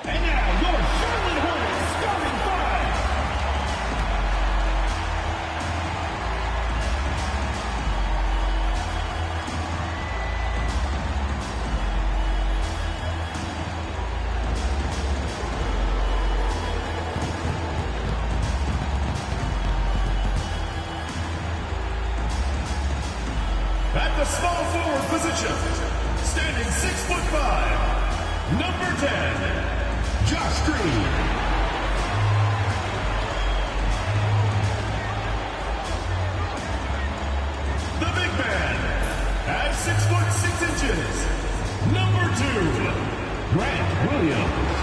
And now, your Charlotte Hornets starting five. At the small forward position, standing 6'5", number 10, Josh Green. The big man, at 6'6", number 2, Grant Williams.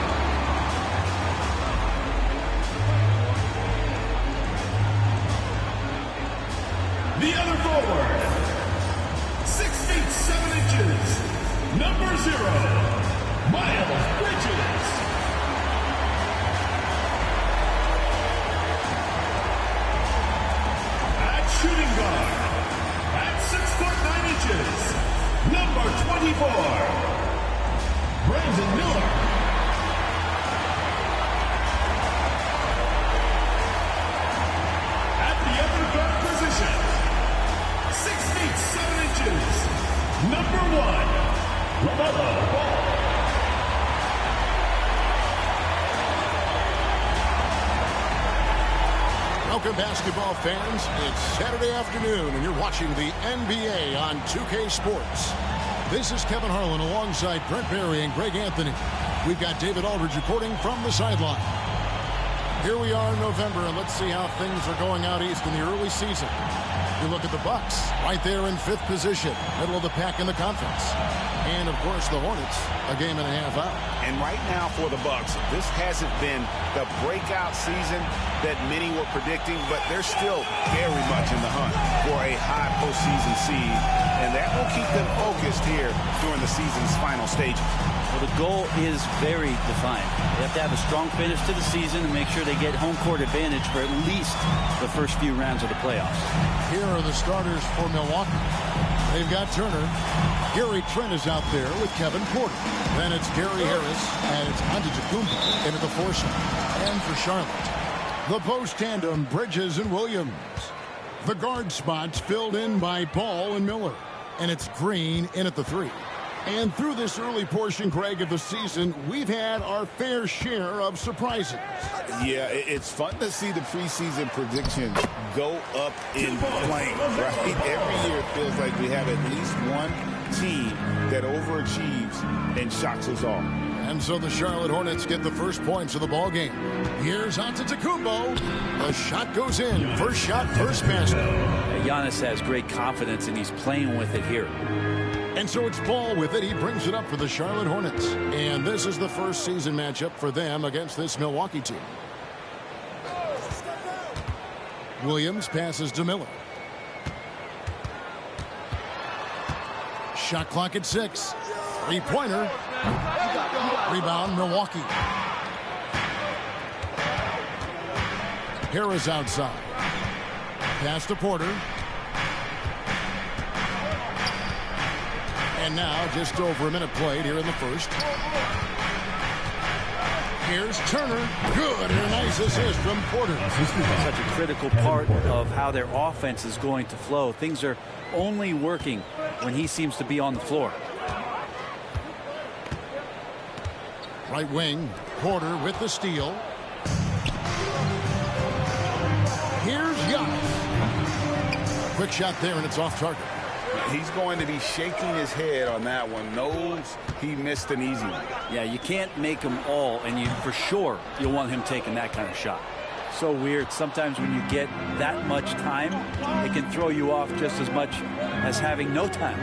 The other forward, 6 feet 7 inches, number 0, Miles Bridges. At shooting guard, at 6'9" number 24, Brandon Miller. At the other guard position, 6 feet 7 inches, number 1, LaMelo Ball. Welcome, basketball fans. It's Saturday afternoon, and you're watching the NBA on 2K Sports. This is Kevin Harlan alongside Brent Barry and Greg Anthony. We've got David Aldridge reporting from the sideline. Here we are in November, and let's see how things are going out east in the early season. You look at the Bucks, right there in 5th position, middle of the pack in the conference. And, of course, the Hornets, a game and a half out. And right now for the Bucks, this hasn't been the breakout season that many were predicting, but they're still very much in the hunt for a high postseason seed, and that will keep them focused here during the season's final stages. Well, the goal is very defined. They have to have a strong finish to the season and make sure they get home court advantage for at least the first few rounds of the playoffs. Here are the starters for Milwaukee. They've got Turner. Gary Trent is out there with Kevin Porter. Then it's Gary Harris, and it's Antetokounmpo into the foursome. And for Charlotte, the post tandem, Bridges and Williams. The guard spots filled in by Ball and Miller. And it's Green in at the 3. And through this early portion, Greg, of the season, we've had our fair share of surprises. Yeah, it's fun to see the preseason predictions go up in flames, right? Every year it feels like we have at least one team that overachieves and shocks us all. And so the Charlotte Hornets get the first points of the ball game. Here's Antetokounmpo. The shot goes in. First shot, first basket. Giannis has great confidence, and he's playing with it here. And so it's Ball with it. He brings it up for the Charlotte Hornets. And this is the first season matchup for them against this Milwaukee team. Williams passes to Miller. Shot clock at 6. Three-pointer. Rebound, Milwaukee. Harris outside. Pass to Porter. And now just over a minute played here in the first. Here's Turner. Good. And a nice assist from Porter. Such a critical part of how their offense is going to flow. Things are only working when he seems to be on the floor. Right wing. Porter with the steal. Here's Giannis. Quick shot there, and it's off target. He's going to be shaking his head on that one. Knows he missed an easy one. Yeah, you can't make them all, and for sure you'll want him taking that kind of shot. So weird. Sometimes when you get that much time, it can throw you off just as much as having no time.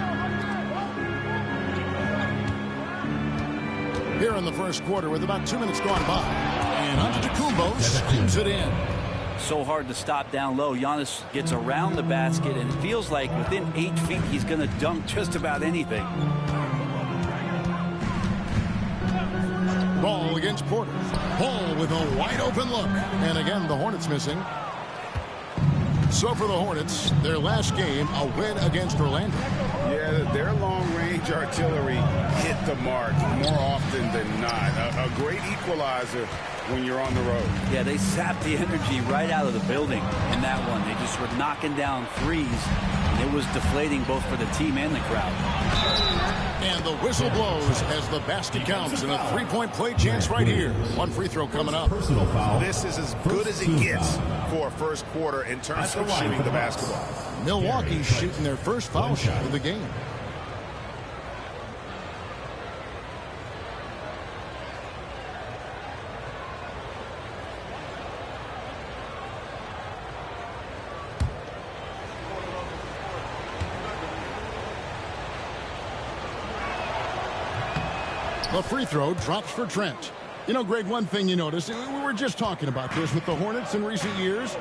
Here in the first quarter with about 2 minutes gone by. And Antetokounmpo slams it in. So hard to stop down low. Giannis gets around the basket, and it feels like within 8 feet he's going to dunk just about anything. Ball against Porter. Ball with a wide open look. And again, the Hornets missing. So for the Hornets, their last game, a win against Orlando. Yeah, their long-range artillery hit the mark more often than not. A great equalizer when you're on the road. Yeah, they sapped the energy right out of the building in that one. They just were knocking down threes, and it was deflating both for the team and the crowd. And the whistle blows as the basket counts, and a three-point play chance right here. One free throw coming up. Personal foul. This is as good as it gets for a first quarter in terms of shooting the basketball. Milwaukee's shooting their first foul shot of the game. The free throw drops for Trent. You know, Greg, one thing you notice, we were just talking about this with the Hornets in recent years,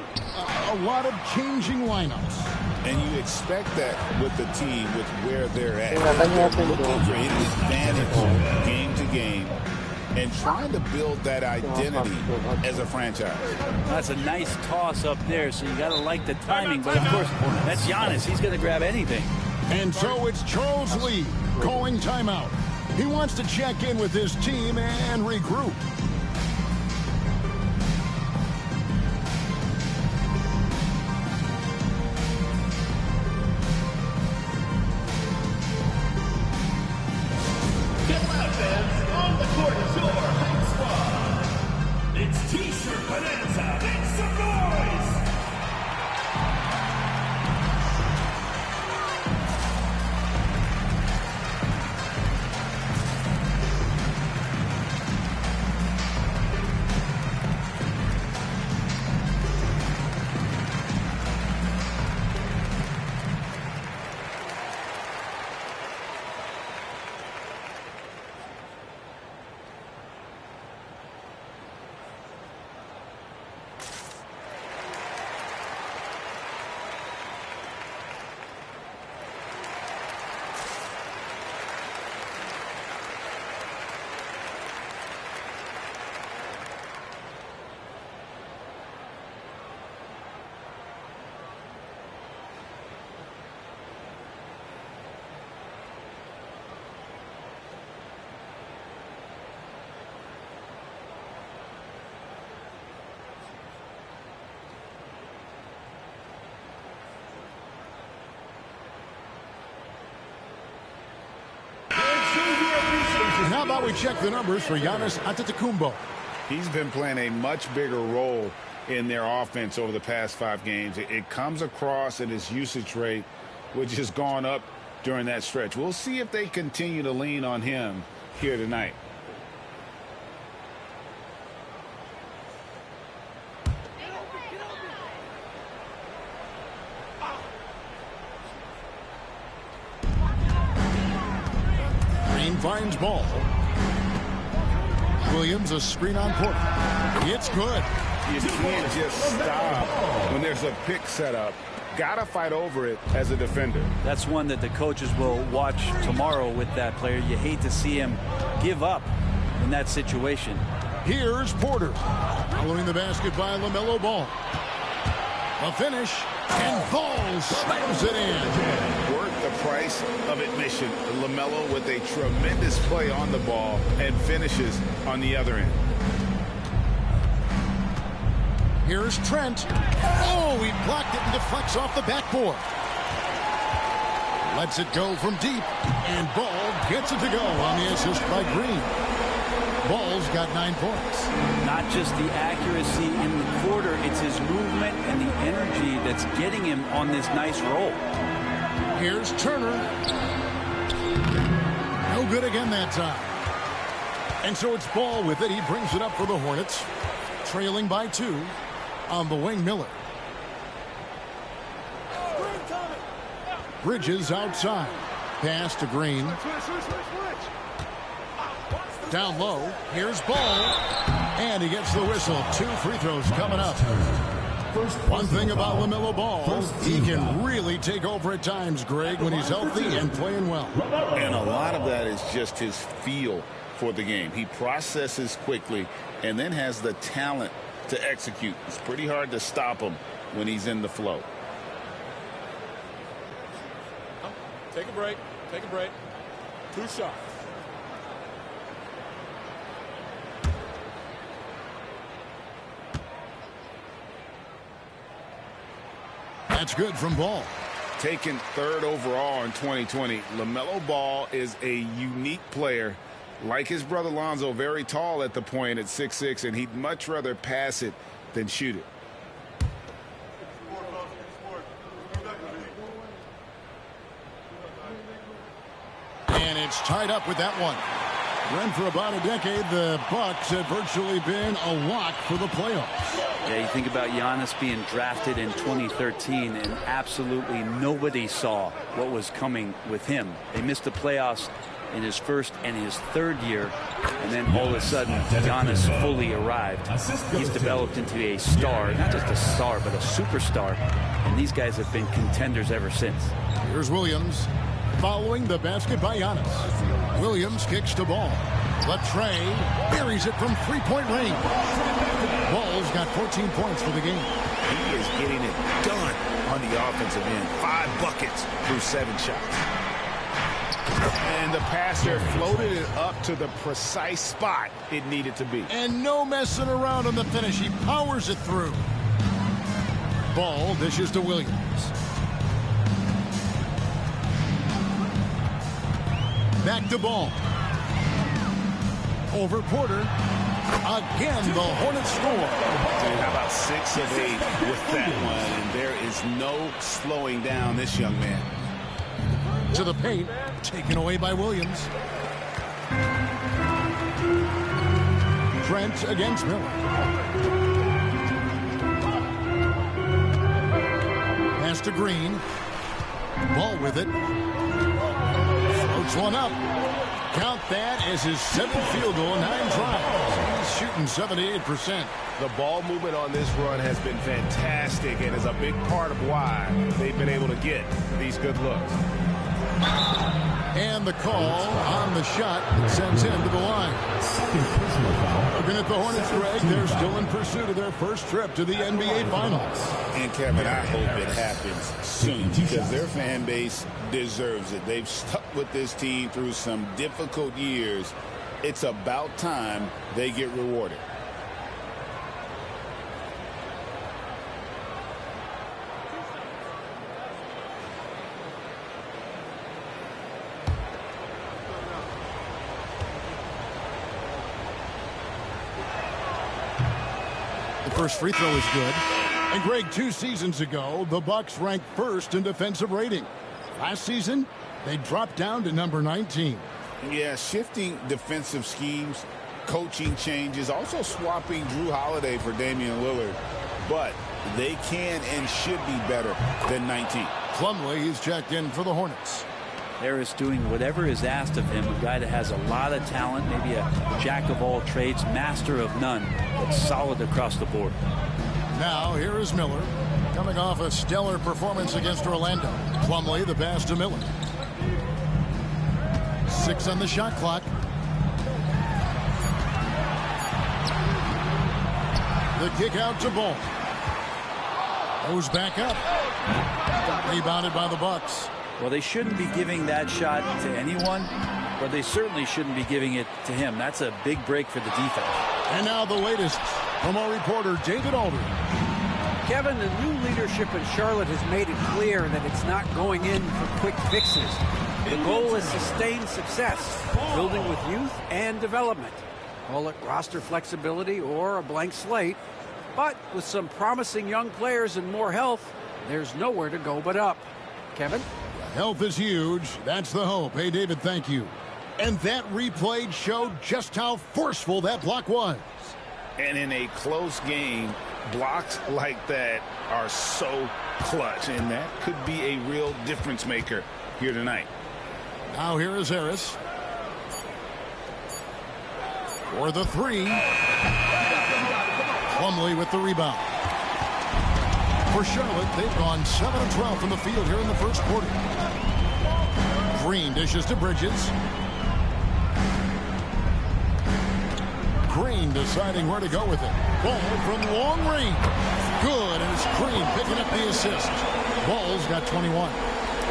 a lot of changing lineups. And you expect that with the team, with where they're at. They're looking for any advantage game to game and trying to build that identity as a franchise. That's a nice toss up there, so you got to like the timing. But, of course, that's Giannis. He's going to grab anything. And so it's Charles Lee calling timeout. He wants to check in with his team and regroup. Get loud, fans. On the court is your hype squad. It's T-shirt bonanza. Make some noise. How about we check the numbers for Giannis Antetokounmpo? He's been playing a much bigger role in their offense over the past 5 games. It comes across in his usage rate, which has gone up during that stretch. We'll see if they continue to lean on him here tonight. Finds ball. Williams, a screen on Porter. It's good. You can't just stop when there's a pick set up. Gotta fight over it as a defender. That's one that the coaches will watch tomorrow with that player. You hate to see him give up in that situation. Here's Porter. Following the basket by LaMelo Ball. A finish. And Ball slams it in. Worth the price of admission. LaMelo with a tremendous play on the ball and finishes on the other end. Here's Trent. Oh, he blocked it and deflects off the backboard. Lets it go from deep. And Ball gets it to go on the assist by Green. Ball's got 9 points. Not just the accuracy in the quarter, it's his movement and the energy that's getting him on this nice roll. Here's Turner. No good again that time. And so it's Ball with it. He brings it up for the Hornets. Trailing by 2 on the wing, Miller. Bridges outside. Pass to Green. Down low. Here's Ball. And he gets the whistle. 2 free throws coming up. One thing about LaMelo Ball, he can really take over at times, Greg, when he's healthy and playing well. And a lot of that is just his feel for the game. He processes quickly and then has the talent to execute. It's pretty hard to stop him when he's in the flow. Take a break. Take a break. 2 shots. That's good from Ball. Taken 3rd overall in 2020, LaMelo Ball is a unique player. Like his brother Lonzo, very tall at the point at 6'6", and he'd much rather pass it than shoot it. And it's tied up with that one. When for about a decade, the Bucks have virtually been a lock for the playoffs. Yeah, you think about Giannis being drafted in 2013, and absolutely nobody saw what was coming with him. They missed the playoffs in his first and his 3rd year, and then all of a sudden, Giannis fully arrived. He's developed into a star, not just a star, but a superstar, and these guys have been contenders ever since. Here's Williams. Following the basket by Giannis. Williams kicks the ball. But Trey buries it from 3-point range. Ball's got 14 points for the game. He is getting it done on the offensive end. 5 buckets through 7 shots. And the passer floated it up to the precise spot it needed to be. And no messing around on the finish. He powers it through. Ball dishes to Williams. Back to Ball. Over Porter. Again, the Hornets score. And how about 6 of 8 with that one? And there is no slowing down this young man. To the paint. Taken away by Williams. Trent against Miller. Pass to Green. Ball with it. Floats one up. Count that as his 7th field goal in 9 tries. He's shooting 78%. The ball movement on this run has been fantastic and is a big part of why they've been able to get these good looks. And the call on the shot that sends him to the line. Looking at the Hornets, Greg, they're still in pursuit of their first trip to the NBA Finals. And, Kevin, I hope it happens soon because their fan base deserves it. They've stuck with this team through some difficult years. It's about time they get rewarded. First free throw is good. And Greg, 2 seasons ago, the Bucks ranked 1st in defensive rating. Last season, they dropped down to number 19. Yeah, shifting defensive schemes, coaching changes, also swapping Drew Holiday for Damian Lillard. But they can and should be better than 19. Plumlee is checked in for the Hornets. Harris doing whatever is asked of him, a guy that has a lot of talent, maybe a jack of all trades, master of none, but solid across the board. Now here is Miller, coming off a stellar performance against Orlando. Plumlee, the pass to Miller. 6 on the shot clock. The kick out to Ball. Goes back up. Rebounded by the Bucks. Well, they shouldn't be giving that shot to anyone, but they certainly shouldn't be giving it to him. That's a big break for the defense. And now the latest from our reporter, David Aldridge. Kevin, the new leadership in Charlotte has made it clear that it's not going in for quick fixes. The goal is sustained success, building with youth and development. Call it roster flexibility or a blank slate. But with some promising young players and more health, there's nowhere to go but up. Kevin? Health is huge. That's the hope. Hey, David, thank you. And that replay showed just how forceful that block was. And in a close game, blocks like that are so clutch, and that could be a real difference maker here tonight. Now here is Harris. For the 3. Plumlee with the rebound. For Charlotte, they've gone 7 of 12 from the field here in the first quarter. Green dishes to Bridges. Green deciding where to go with it. Ball from long range. Good, and it's Green picking up the assist. Ball's got 21.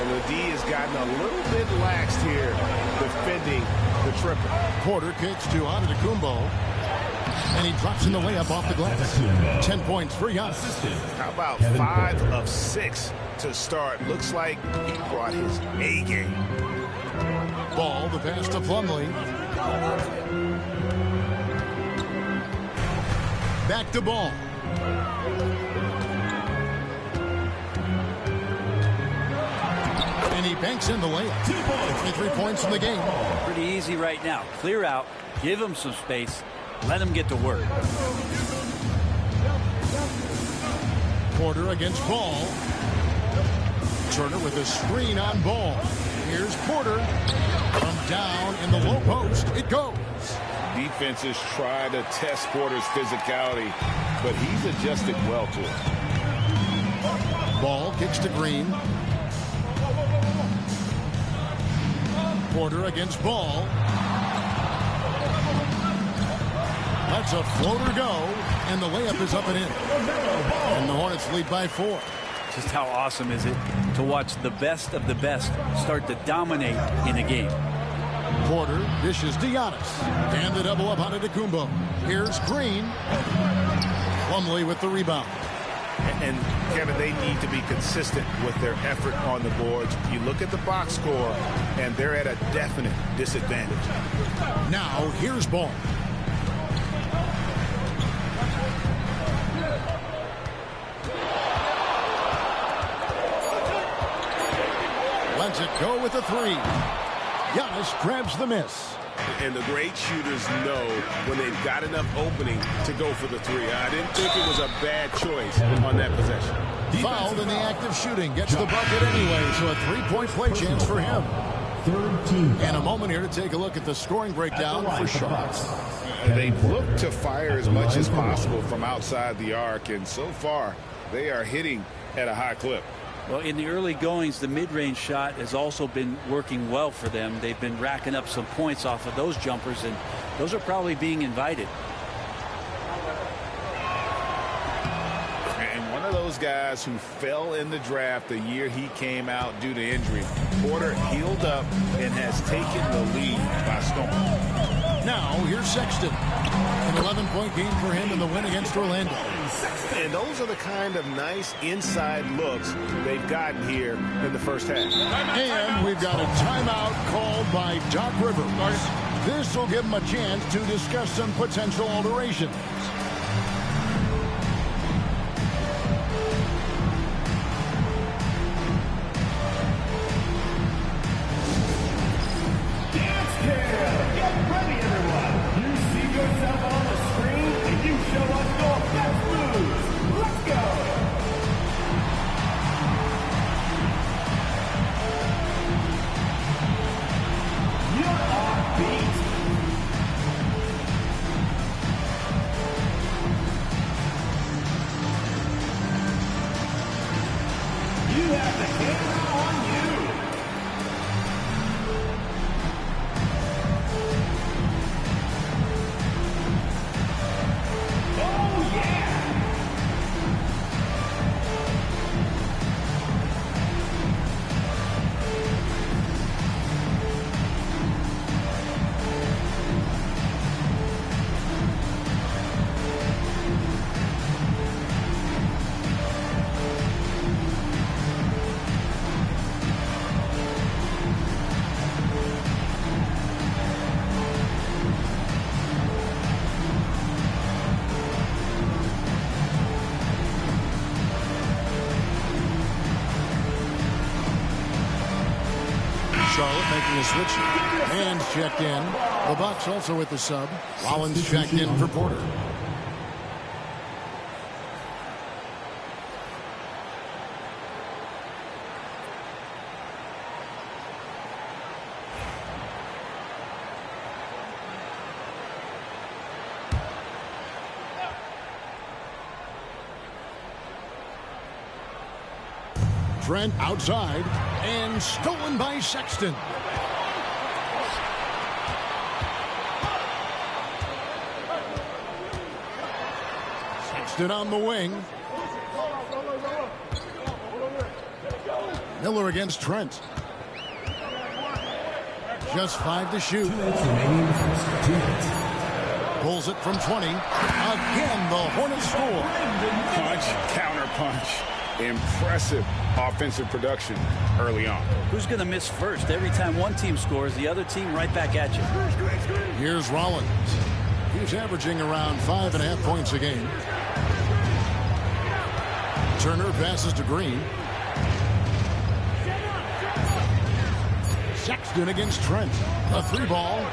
And the D has gotten a little bit laxed here defending the triple. Porter kicks to Antetokounmpo. And he drops in the layup off the glass. 10 points for Giannis. How about 5 of 6 to start? Looks like he brought his A game. Ball, the pass to Plumlee. Back to Ball. And he banks in the layup. 53 points in the game. Pretty easy right now. Clear out. Give him some space. Let him get to work. Porter against Ball. Turner with a screen on Ball. Here's Porter. From down in the low post, it goes. Defenses try to test Porter's physicality, but he's adjusted well to it. Ball kicks to Green. Porter against Ball. That's a floater go, and the layup is up and in. And the Hornets lead by 4. Just how awesome is it to watch the best of the best start to dominate in a game. Porter dishes to Giannis. And the double up on Antetokounmpo. Here's Green. Plumlee with the rebound. And Kevin, they need to be consistent with their effort on the boards. You look at the box score, and they're at a definite disadvantage. Now, here's Ball. Lets it go with the 3. Giannis grabs the miss. And the great shooters know when they've got enough opening to go for the 3. I didn't think it was a bad choice on that possession. Fouled in the act of shooting. Gets the bucket anyway, so a 3-point play chance for him. And a moment here to take a look at the scoring breakdown for Charlotte. They've looked to fire as much as possible from outside the arc, and so far they are hitting at a high clip. Well, in the early goings, the mid-range shot has also been working well for them. They've been racking up some points off of those jumpers, and those are probably being invited. And one of those guys who fell in the draft the year he came out due to injury. Porter healed up and has taken the lead by storm. Now, here's Sexton. An 11-point game for him in the win against Orlando. And those are the kind of nice inside looks they've gotten here in the first half. And we've got a timeout called by Doc Rivers. This will give him a chance to discuss some potential alterations. Charlotte making a switch. And checked in. The Bucks also with the sub. Rollins checked in for Porter. Trent outside and stolen by Sexton. Sexton on the wing. Miller against Trent. Just 5 to shoot. Pulls it from 20. Again, the Hornets score. Punch, counter punch. Impressive offensive production early on. Who's going to miss first? Every time one team scores, the other team right back at you. Here's Rollins. He's averaging around 5.5 points a game. Turner passes to Green. Sexton against Trent. A 3-ball.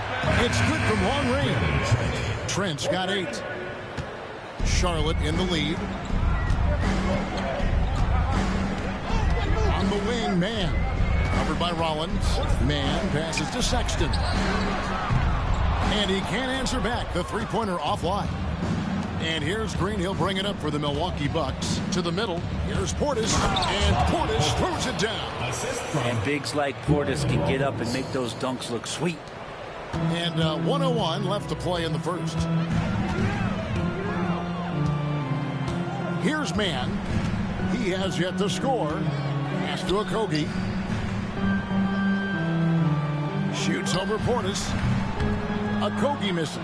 It's good from long range. Trent's got 8. Charlotte in the lead. On the wing, Mann. Covered by Rollins. Mann passes to Sexton. And he can't answer back. The three-pointer offline. And here's Green. He'll bring it up for the Milwaukee Bucks. To the middle. Here's Portis. And Portis throws it down. And bigs like Portis can get up and make those dunks look sweet. And 1:01 left to play in the first. Here's Mann. He has yet to score. Pass to Okogie. Shoots over Portis. Okogie misses.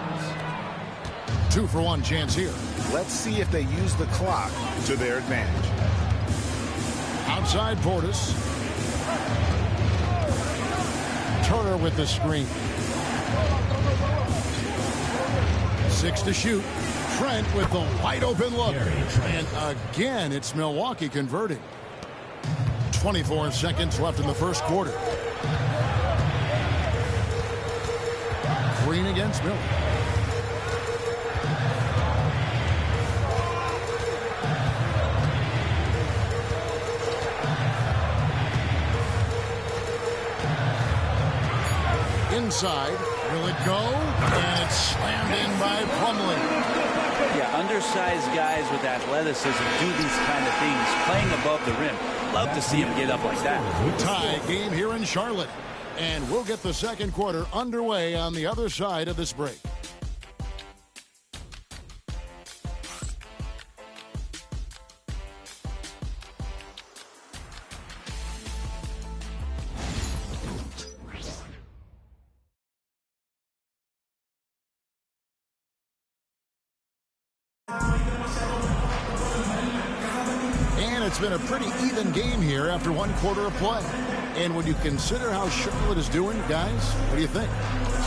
2-for-1 chance here. Let's see if they use the clock to their advantage. Outside Portis. Turner with the screen. 6 to shoot. Trent with the wide open look. And again, it's Milwaukee converting. 24 seconds left in the first quarter. Green against Miller. Inside. Will it go? And it's slammed in by Plumlee. Yeah, undersized guys with athleticism do these kind of things, playing above the rim. Love to see him get up like that. Tie game here in Charlotte. And we'll get the second quarter underway on the other side of this break. It's been a pretty even game here after one quarter of play. And when you consider how Charlotte is doing, guys, what do you think?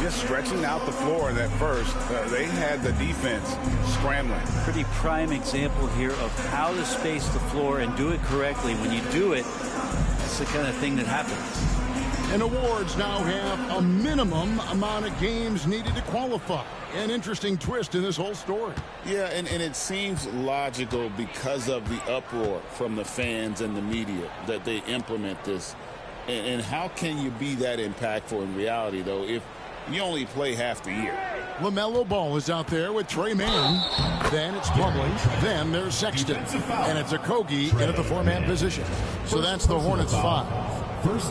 Just stretching out the floor in that first. They had the defense scrambling. Pretty prime example here of how to space the floor and do it correctly. When you do it, it's the kind of thing that happens. And awards now have a minimum amount of games needed to qualify. An interesting twist in this whole story. Yeah, and it seems logical because of the uproar from the fans and the media that they implement this. And how can you be that impactful in reality, though, if you only play half the year? LaMelo Ball is out there with Trey Mann. Then it's Plumlee. Then there's Sexton. And it's Okogie in at the 4-man position. So that's the Hornets 5.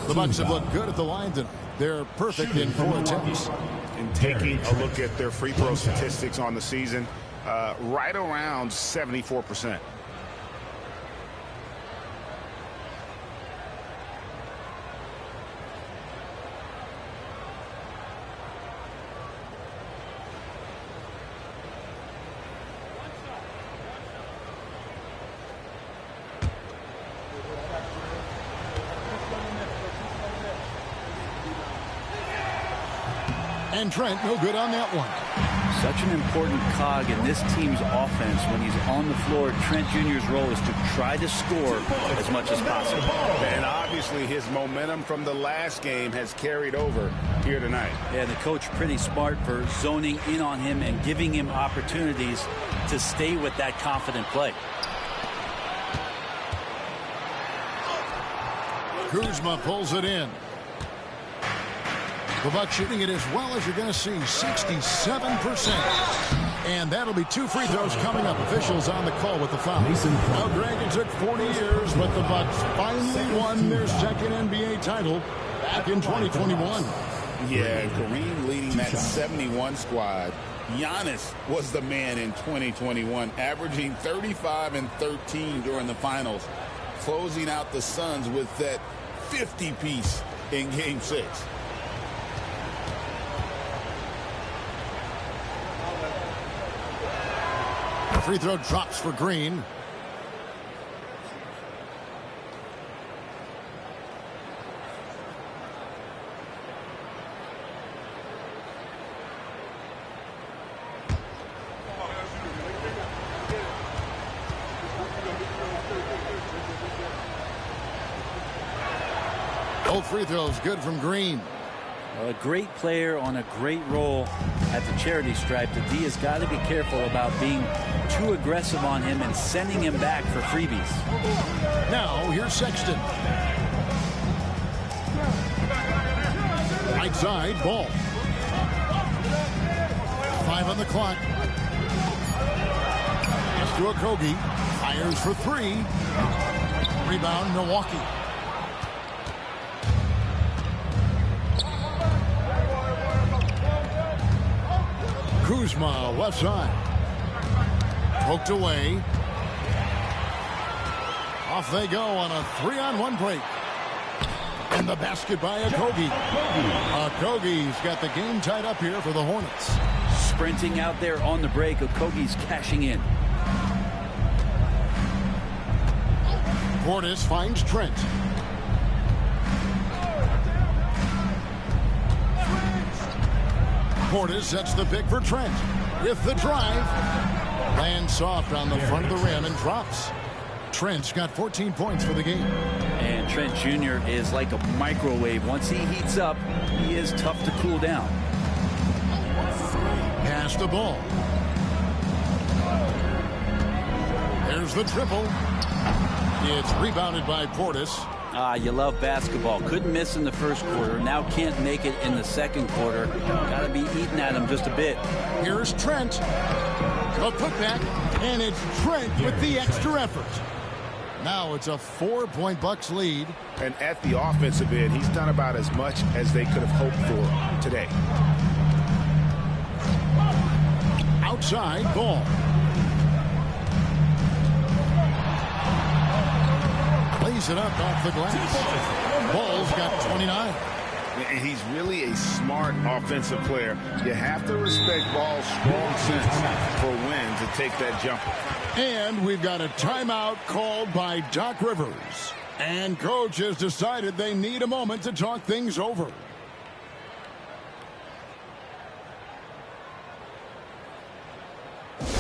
The Bucks have looked good at the line tonight. They're perfect in 4 attempts. And taking a look at their free throw statistics on the season, right around 74%. And Trent, no good on that one. Such an important cog in this team's offense. When he's on the floor, Trent Jr.'s role is to try to score as much as possible. And obviously his momentum from the last game has carried over here tonight. Yeah, the coach pretty smart for zoning in on him and giving him opportunities to stay with that confident play. Kuzma pulls it in. The Bucks shooting it as well as you're going to see, 67%. And that'll be 2 free throws coming up. Officials on the call with the foul. Now, Greg, it took 40 years, but the Bucks finally won their second NBA title back in 2021. Yeah, Kareem leading that 71 squad. Giannis was the man in 2021, averaging 35 and 13 during the finals, closing out the Suns with that 50-piece in Game 6. The free throw drops for Green. Both free throws good from Green. Well, a great player on a great role at the charity stripe. The D has got to be careful about being too aggressive on him and sending him back for freebies. Now here's Sexton. Right side, Ball. 5 on the clock. Pass to Okogie. Fires for 3. Rebound, Milwaukee. Kuzma, left side. Poked away. Off they go on a 3-on-1 break. And the basket by Okogie. Okogie's got the game tied up here for the Hornets. Sprinting out there on the break. Okogie's cashing in. Portis finds Trent. Portis sets the pick for Trent. With the drive. Lands soft on the front of the rim and drops. Trent's got 14 points for the game. And Trent Jr. is like a microwave. Once he heats up, he is tough to cool down. Pass the ball. There's the triple. It's rebounded by Portis. You love basketball. Couldn't miss in the first quarter. Now can't make it in the second quarter. Got to be eating at him just a bit. Here's Trent. A putback, and it's Trent with the extra effort. Now it's a 4-point Bucks lead. And at the offensive end, he's done about as much as they could have hoped for today. Outside, Ball. Lays it up off the glass. Ball's got 29. And he's really a smart offensive player. You have to respect Ball's strong sense for when to take that jumper. And we've got a timeout called by Doc Rivers. And coach has decided they need a moment to talk things over.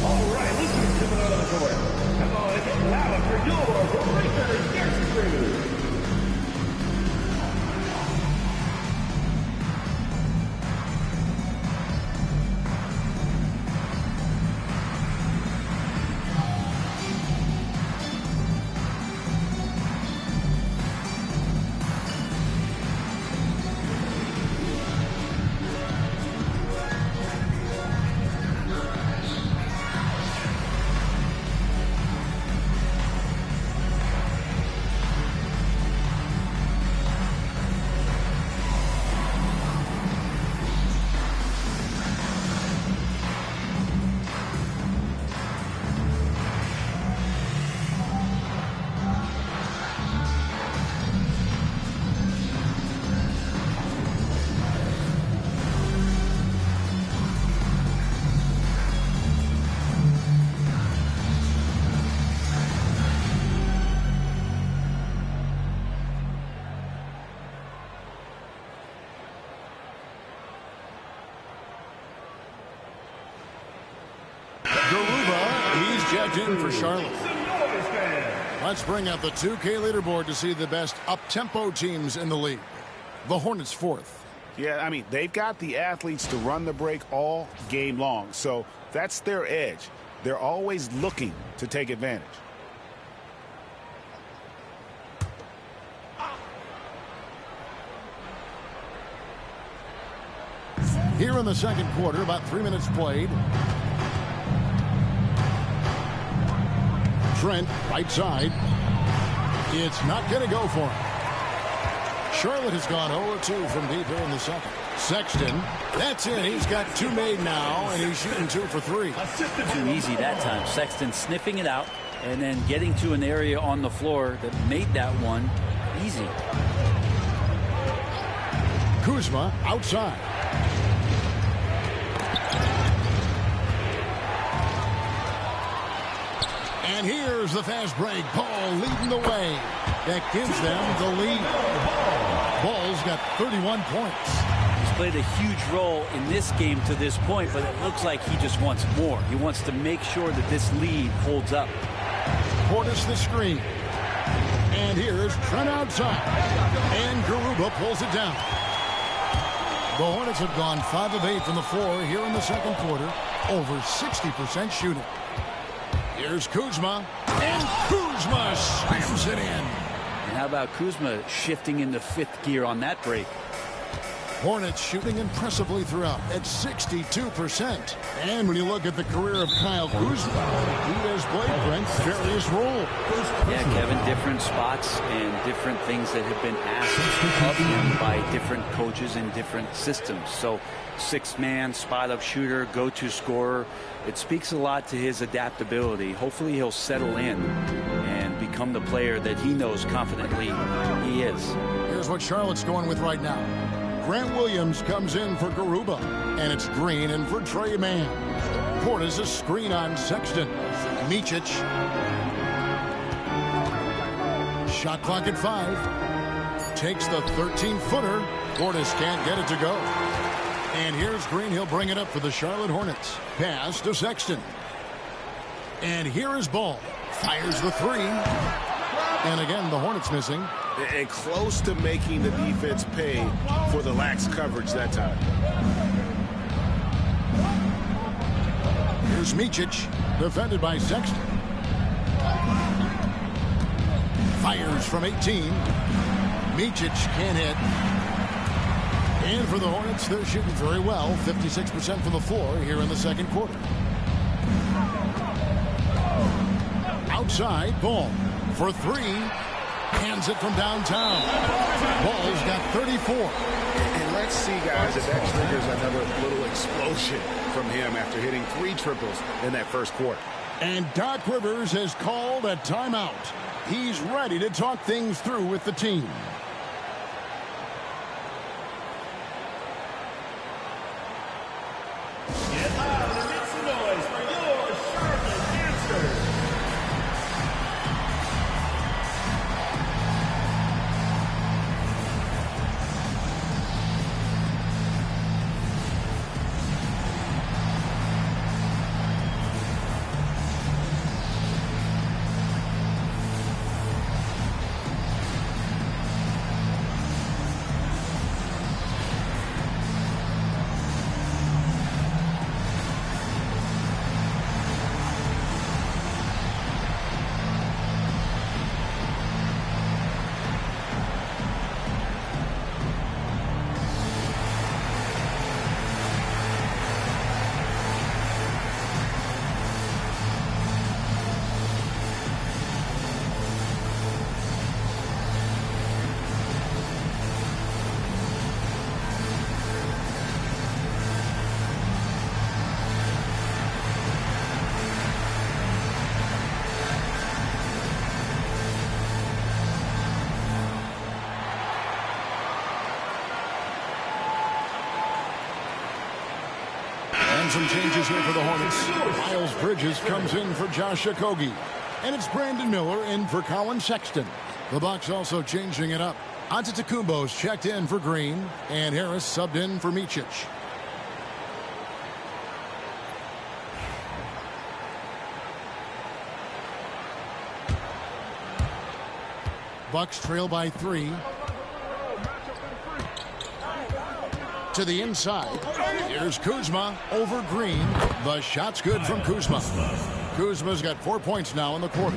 All right, listen to another court. Come on, it's loud for your Raptors Celtics. In for Charlotte. Let's bring out the 2K leaderboard to see the best up-tempo teams in the league. The Hornets 4th. Yeah, I mean, they've got the athletes to run the break all game long, so that's their edge. They're always looking to take advantage. Here in the second quarter, about 3 minutes played. Trent, right side. It's not going to go for him. Charlotte has gone 0-2 from deep here in the second. Sexton, that's it. He's got 2 made now, and he's shooting 2 for 3. Too easy that time. Sexton sniffing it out and then getting to an area on the floor that made that one easy. Kuzma outside. And here's the fast break. Paul leading the way. That gives them the lead. Ball's got 31 points. He's played a huge role in this game to this point, but it looks like he just wants more. He wants to make sure that this lead holds up. Portis the screen. And here's Trent outside. And Garuba pulls it down. The Hornets have gone 5 of 8 from the floor here in the second quarter. Over 60% shooting. Here's Kuzma. And Kuzma slams it in. And how about Kuzma shifting into fifth gear on that break? Hornets shooting impressively throughout at 62%. And when you look at the career of Kyle Kuzma, he has played Brent's various roles. Yeah, Kevin, different spots and different things that have been asked of him by different coaches in different systems. So, sixth-man, spot-up shooter, go-to scorer. It speaks a lot to his adaptability. Hopefully he'll settle in and become the player that he knows confidently he is. Here's what Charlotte's going with right now. Grant Williams comes in for Garuba, and it's Green in for Trey Mann. Portis a screen on Sexton. Micic. Shot clock at 5. Takes the 13-footer. Portis can't get it to go. And here's Green. He'll bring it up for the Charlotte Hornets. Pass to Sexton. And here is Ball. Fires the 3. And again, the Hornets missing. And close to making the defense pay for the lax coverage that time. Here's Micic, defended by Sexton. Fires from 18. Micic can't hit. And for the Hornets, they're shooting very well. 56% from the floor here in the second quarter. Outside, Ball for 3. Hands it from downtown. Ball's got 34. And let's see, guys, if that triggers another little explosion from him after hitting 3 triples in that first quarter. And Doc Rivers has called a timeout. He's ready to talk things through with the team. Get loud and make some noise for your Charlotte answers. Some changes here for the Hornets. Miles Bridges comes in for Josh Okogie. And it's Brandon Miller in for Colin Sexton. The Bucks also changing it up. Antetokounmpo's checked in for Green. And Harris subbed in for Micic. Bucks trail by 3. To the inside. Here's Kuzma over Green. The shot's good from Kuzma. Kuzma's got 4 points now in the quarter.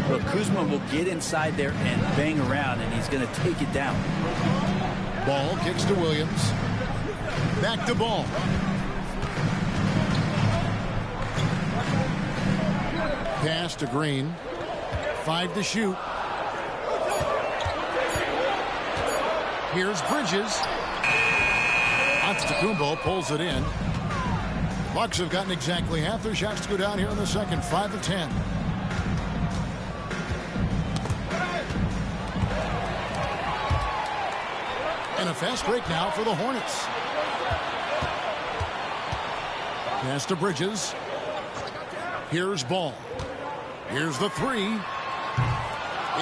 Well, Kuzma will get inside there and bang around, and he's going to take it down. Ball kicks to Williams. Back to Ball. Pass to Green. 5 to shoot. Here's Bridges. Antetokounmpo pulls it in. Bucks have gotten exactly half their shots to go down here in the second. 5 of 10. And a fast break now for the Hornets. Pass to Bridges. Here's Ball. Here's the three.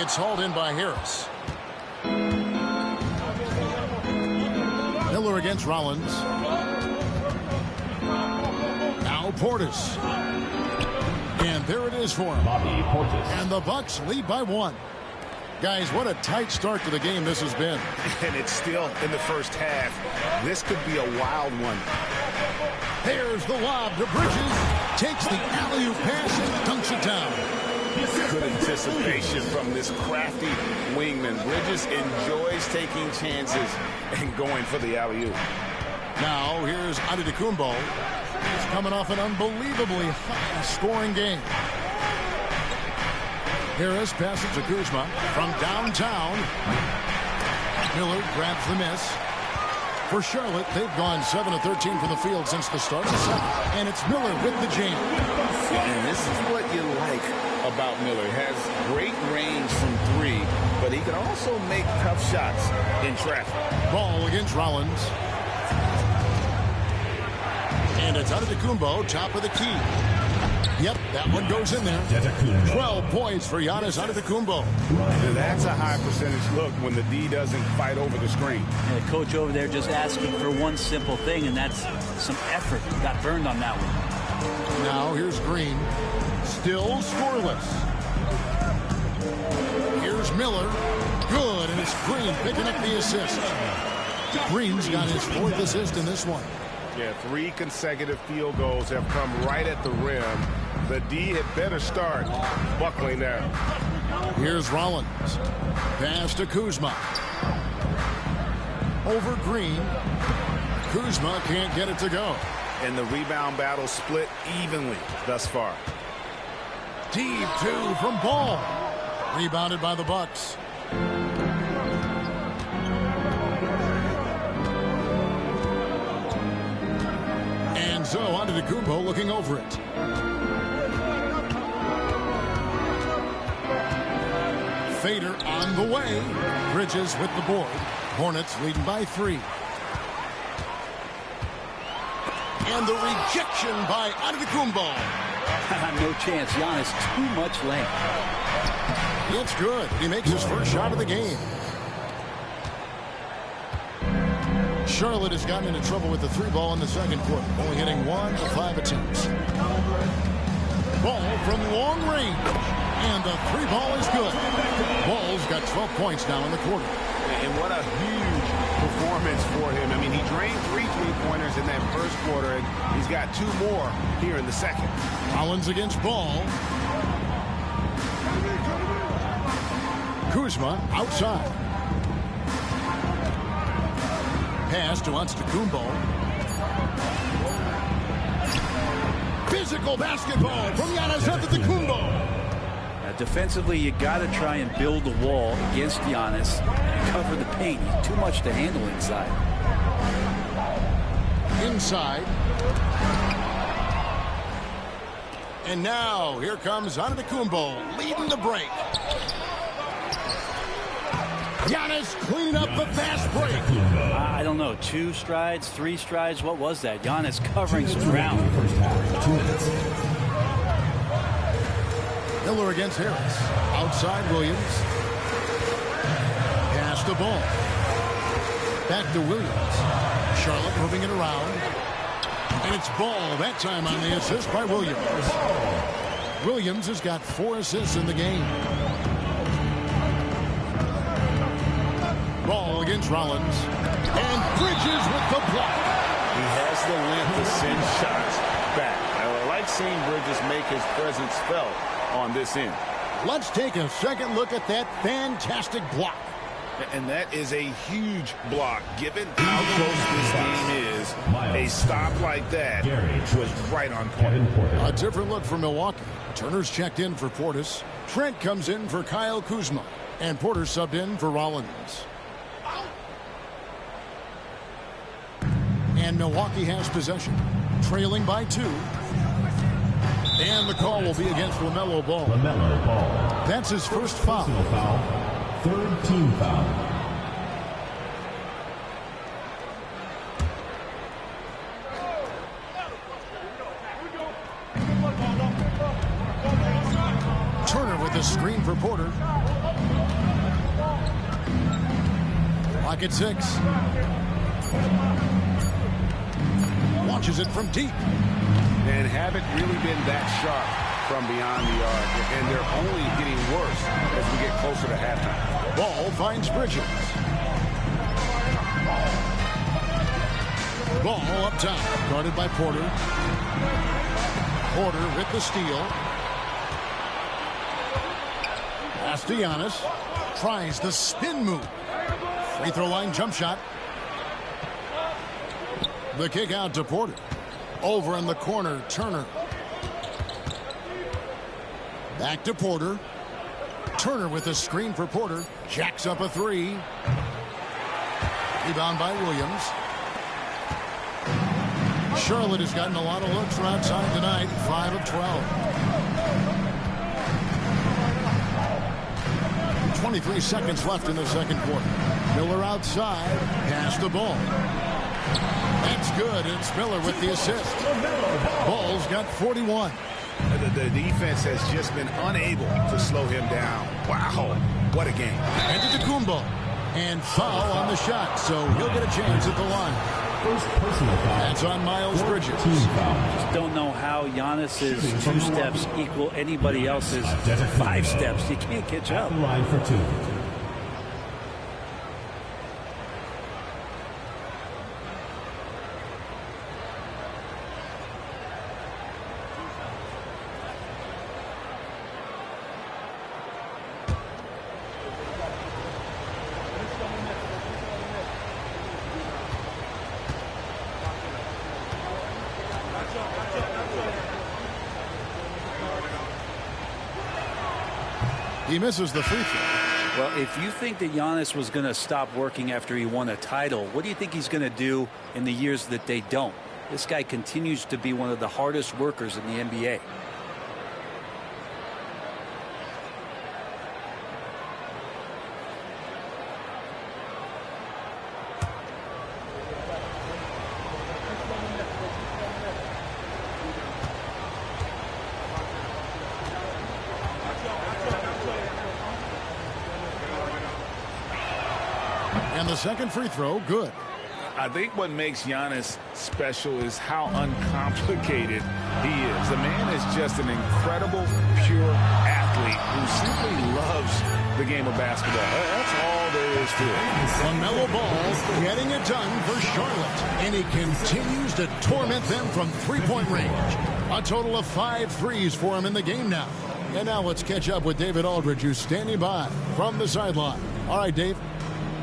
It's hauled in by Harris. Miller against Rollins. Now Portis. And there it is for him. And the Bucks lead by 1. Guys, what a tight start to the game this has been. And it's still in the first half. This could be a wild one. There's the lob to Bridges. Takes the alley-oop pass and dunks it down. Good anticipation from this crafty wingman. Bridges enjoys taking chances and going for the alley-oop. Now here's Antetokounmpo. He's coming off an unbelievably high-scoring game. Harris passes to Kuzma from downtown. Miller grabs the miss. For Charlotte, they've gone 7 of 13 from the field since the start of the second. And it's Miller with the jam. And this is what you like about Miller. He has great range from 3, but he can also make tough shots in traffic. Ball against Rollins. And it's Antetokounmpo, top of the key. Yep, that one goes in there. 12 points for Giannis Antetokounmpo. And that's a high percentage look when the D doesn't fight over the screen. And the coach over there just asking for one simple thing, and that's some effort. Got burned on that one. Now here's Green. Still scoreless. Here's Miller. Good, and it's Green picking up the assist. Green's got his 4th assist in this one. Yeah, 3 consecutive field goals have come right at the rim. The D had better start buckling down. Here's Rollins. Pass to Kuzma. Over Green. Kuzma can't get it to go. And the rebound battle split evenly thus far. Deep 2 from Ball. Rebounded by the Bucks. And so Antetokounmpo looking over it. Fader on the way. Bridges with the board. Hornets leading by 3. And the rejection by Antetokounmpo. No chance. Giannis, too much length. It's good. He makes his first shot of the game. Charlotte has gotten into trouble with the 3 ball in the second quarter, only hitting 1 of 5 attempts. Ball from long range, and the 3 ball is good. Ball's got 12 points now in the quarter. And what a huge performance for him. I mean, he drained 3 3-pointers in that first quarter, and he's got 2 more here in the second. Rollins against Ball. Kuzma outside. Pass to Antetokounmpo. Physical basketball from Giannis Antetokounmpo. Defensively, you got to try and build a wall against Giannis and cover the paint. He's too much to handle inside. Inside. And now, here comes Antetokounmpo leading the break. Giannis cleaning up the fast break. I don't know, 2 strides, 3 strides, what was that? Giannis covering some ground. Miller against Harris. Outside Williams. Pass the ball. Back to Williams. Charlotte moving it around. And it's Ball that time on the assist by Williams. Williams has got 4 assists in the game. Ball against Rollins. And Bridges with the block. He has the length to send shots back. I like seeing Bridges make his presence felt on this end. Let's take a second look at that fantastic block. And that is a huge block. Given how close this game is, a stop like that was right on point. A different look for Milwaukee. Turner's checked in for Portis. Trent comes in for Kyle Kuzma. And Porter subbed in for Rollins. And Milwaukee has possession. Trailing by 2. And the call will be against LaMelo Ball. LaMelo Ball. That's his first foul. Personal foul. 3rd team foul. the screen for Porter. Clock at 6. Launches it from deep. And haven't really been that sharp from beyond the arc. And they're only getting worse as we get closer to halftime. Ball finds Bridges. Ball up top. Guarded by Porter. Porter with the steal. Pass to Giannis. Tries the spin move. Free throw line jump shot. The kick out to Porter. Over in the corner, Turner. Back to Porter. Turner with a screen for Porter. Jacks up a 3. Rebound by Williams. Charlotte has gotten a lot of looks from outside tonight. 5 of 12. 23 seconds left in the second quarter. Miller outside. Pass the ball. That's good. It's Miller with the assist. Ball's got 41. The defense has just been unable to slow him down. Wow, what a game. And to Kumbo. And foul on the shot, so he'll get a chance at the line. That's on Miles Bridges. Just don't know how Giannis's 2 steps equal anybody else's 5 steps. You can't catch up. Line for 2. He misses the free throw. Well, if you think that Giannis was going to stop working after he won a title, what do you think he's going to do in the years that they don't? This guy continues to be one of the hardest workers in the NBA. And the second free throw, good. I think what makes Giannis special is how uncomplicated he is. The man is just an incredible, pure athlete who simply loves the game of basketball. That's all there is to it. LaMelo Ball getting it done for Charlotte. And he continues to torment them from three-point range. A total of 5 threes for him in the game now. And now let's catch up with David Aldridge, who's standing by from the sideline. All right, Dave.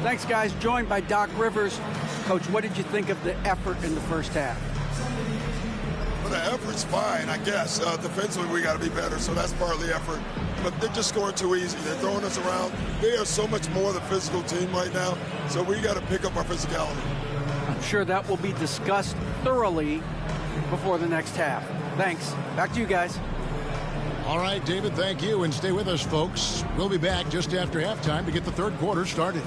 Thanks, guys. Joined by Doc Rivers. Coach, what did you think of the effort in the first half? Well, the effort's fine, I guess. Defensively, we got to be better, so that's part of the effort. But they're just scoring too easy. They're throwing us around. They are so much more the physical team right now, so we got to pick up our physicality. I'm sure that will be discussed thoroughly before the next half. Thanks. Back to you guys. All right, David, thank you. And stay with us, folks. We'll be back just after halftime to get the third quarter started.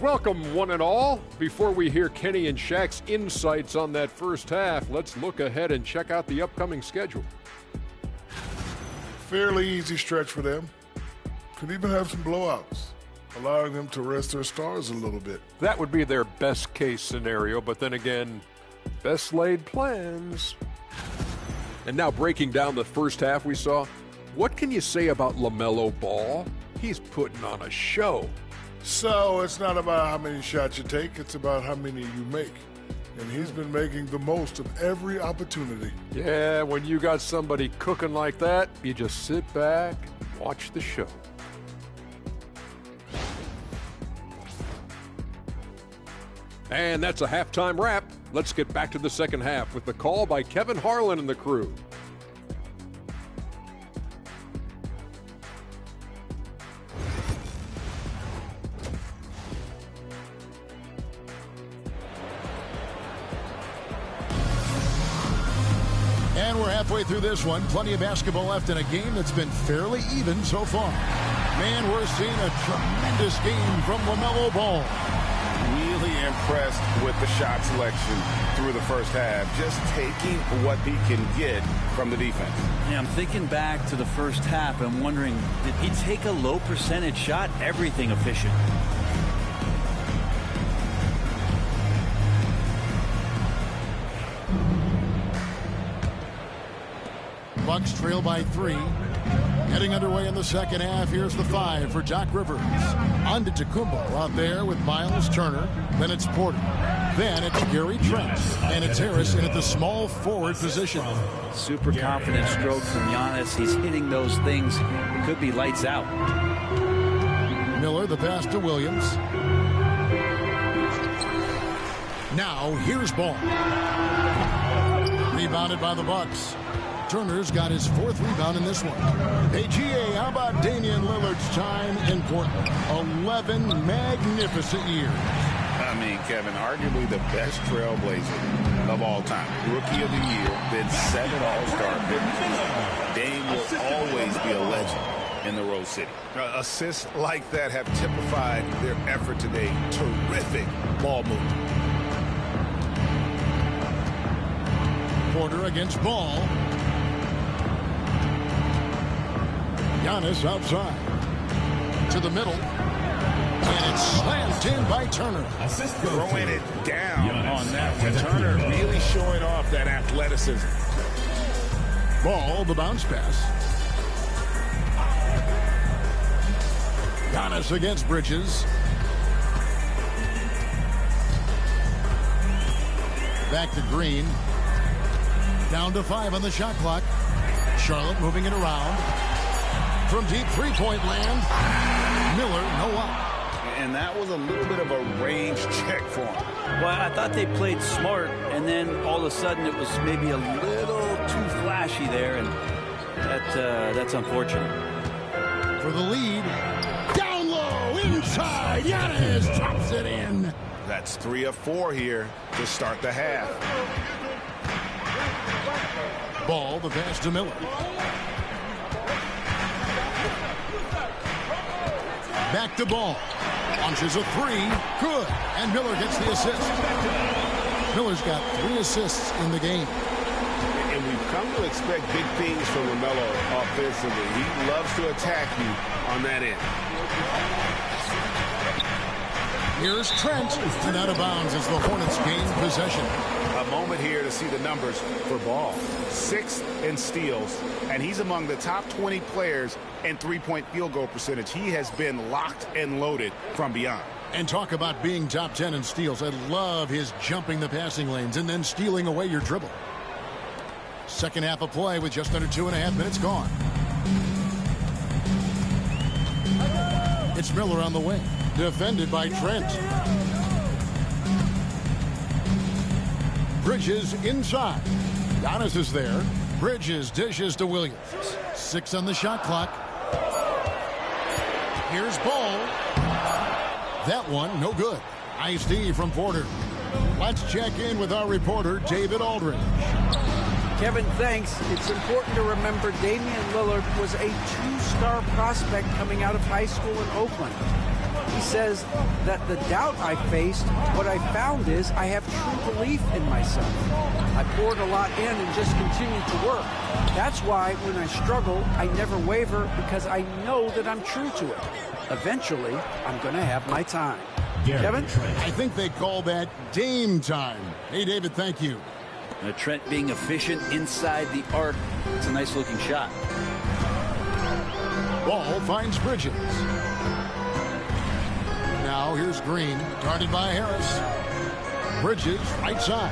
Welcome, one and all. Before we hear Kenny and Shaq's insights on that first half, let's look ahead and check out the upcoming schedule. Fairly easy stretch for them. Could even have some blowouts, allowing them to rest their stars a little bit. That would be their best case scenario, but then again, best laid plans. And now breaking down the first half we saw, what can you say about LaMelo Ball? He's putting on a show. So it's not about how many shots you take, it's about how many you make. And he's been making the most of every opportunity. Yeah, when you got somebody cooking like that, you just sit back and watch the show. And that's a halftime wrap. Let's get back to the second half with the call by Kevin Harlan and the crew. And we're halfway through this one. Plenty of basketball left in a game that's been fairly even so far. Man, we're seeing a tremendous game from LaMelo Ball. Really impressed with the shot selection through the first half. Just taking what he can get from the defense. Yeah, I'm thinking back to the first half. I'm wondering, did he take a low percentage shot? Everything efficient. Bucks trail by 3. Getting underway in the second half. Here's the 5 for Doc Rivers. Antetokounmpo out there with Miles Turner. Then it's Porter. Then it's Gary Trent. And it's Harris in at the small forward position. Super confident strokes from Giannis. He's hitting those things. It could be lights out. Miller, the pass to Williams. Now here's Ball. Rebounded by the Bucks. Turner's got his 4th rebound in this one. Hey, GA, how about Damian Lillard's time in Portland? 11 magnificent years. I mean, Kevin, arguably the best trailblazer of all time. Rookie of the year, then 7 All-Star appearances. Dame will always be a legend in the Rose City. Assists like that have typified their effort today. Terrific ball movement. Porter against Ball. Giannis outside. To the middle. And it's slammed in by Turner. Throwing it down on that one. Turner really showing off that athleticism. Ball, the bounce pass. Giannis against Bridges. Back to Green. Down to 5 on the shot clock. Charlotte moving it around. From deep three-point land. Miller, no up. And that was a little bit of a range check for him. Well, I thought they played smart, and then all of a sudden it was maybe a little too flashy there, and that's unfortunate. For the lead. Down low, inside. Giannis drops it in. That's 3 of 4 here to start the half. Ball, the pass to Miller. Back to Ball. Launches a 3. Good. And Miller gets the assist. Miller's got 3 assists in the game. And we've come to expect big things from LaMelo offensively. He loves to attack you on that end. Here's Trent. And out of bounds as the Hornets gain possession. A moment here to see the numbers for Ball. 6th in steals, and he's among the top 20 players in three-point field goal percentage. He has been locked and loaded from beyond. And talk about being top 10 in steals. I love his jumping the passing lanes and then stealing away your dribble. Second half of play with just under 2.5 minutes gone. It's Miller on the wing. Defended by Trent. Bridges inside. Giannis is there. Bridges dishes to Williams. 6 on the shot clock. Here's Ball. That one, no good. Nice D from Porter. Let's check in with our reporter, David Aldridge. Kevin, thanks. It's important to remember Damian Lillard was a 2-star prospect coming out of high school in Oakland. He says that the doubt I faced, what I found is I have true belief in myself. I poured a lot in and just continued to work. That's why when I struggle, I never waver because I know that I'm true to it. Eventually, I'm going to have my time. Kevin? I think they call that Dame time. Hey, David, thank you. Trent being efficient inside the arc. It's a nice-looking shot. Ball finds Bridges. Now here's Green, guarded by Harris. Bridges, right side.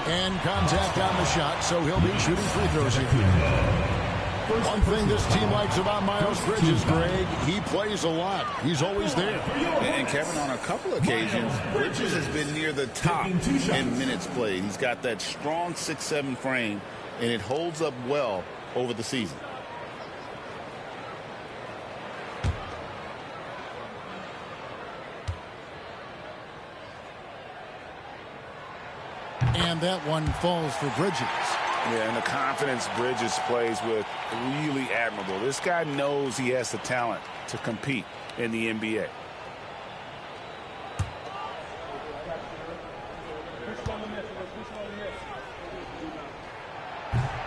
And contact on the shot, so he'll be shooting free throws here. One thing this team likes about Miles Bridges, Greg, he plays a lot. He's always there. And Kevin, on a couple occasions, Bridges has been near the top in minutes played. He's got that strong 6'7" frame, and it holds up well over the season. And that one falls for Bridges. Yeah, and the confidence Bridges plays with, really admirable. This guy knows he has the talent to compete in the NBA.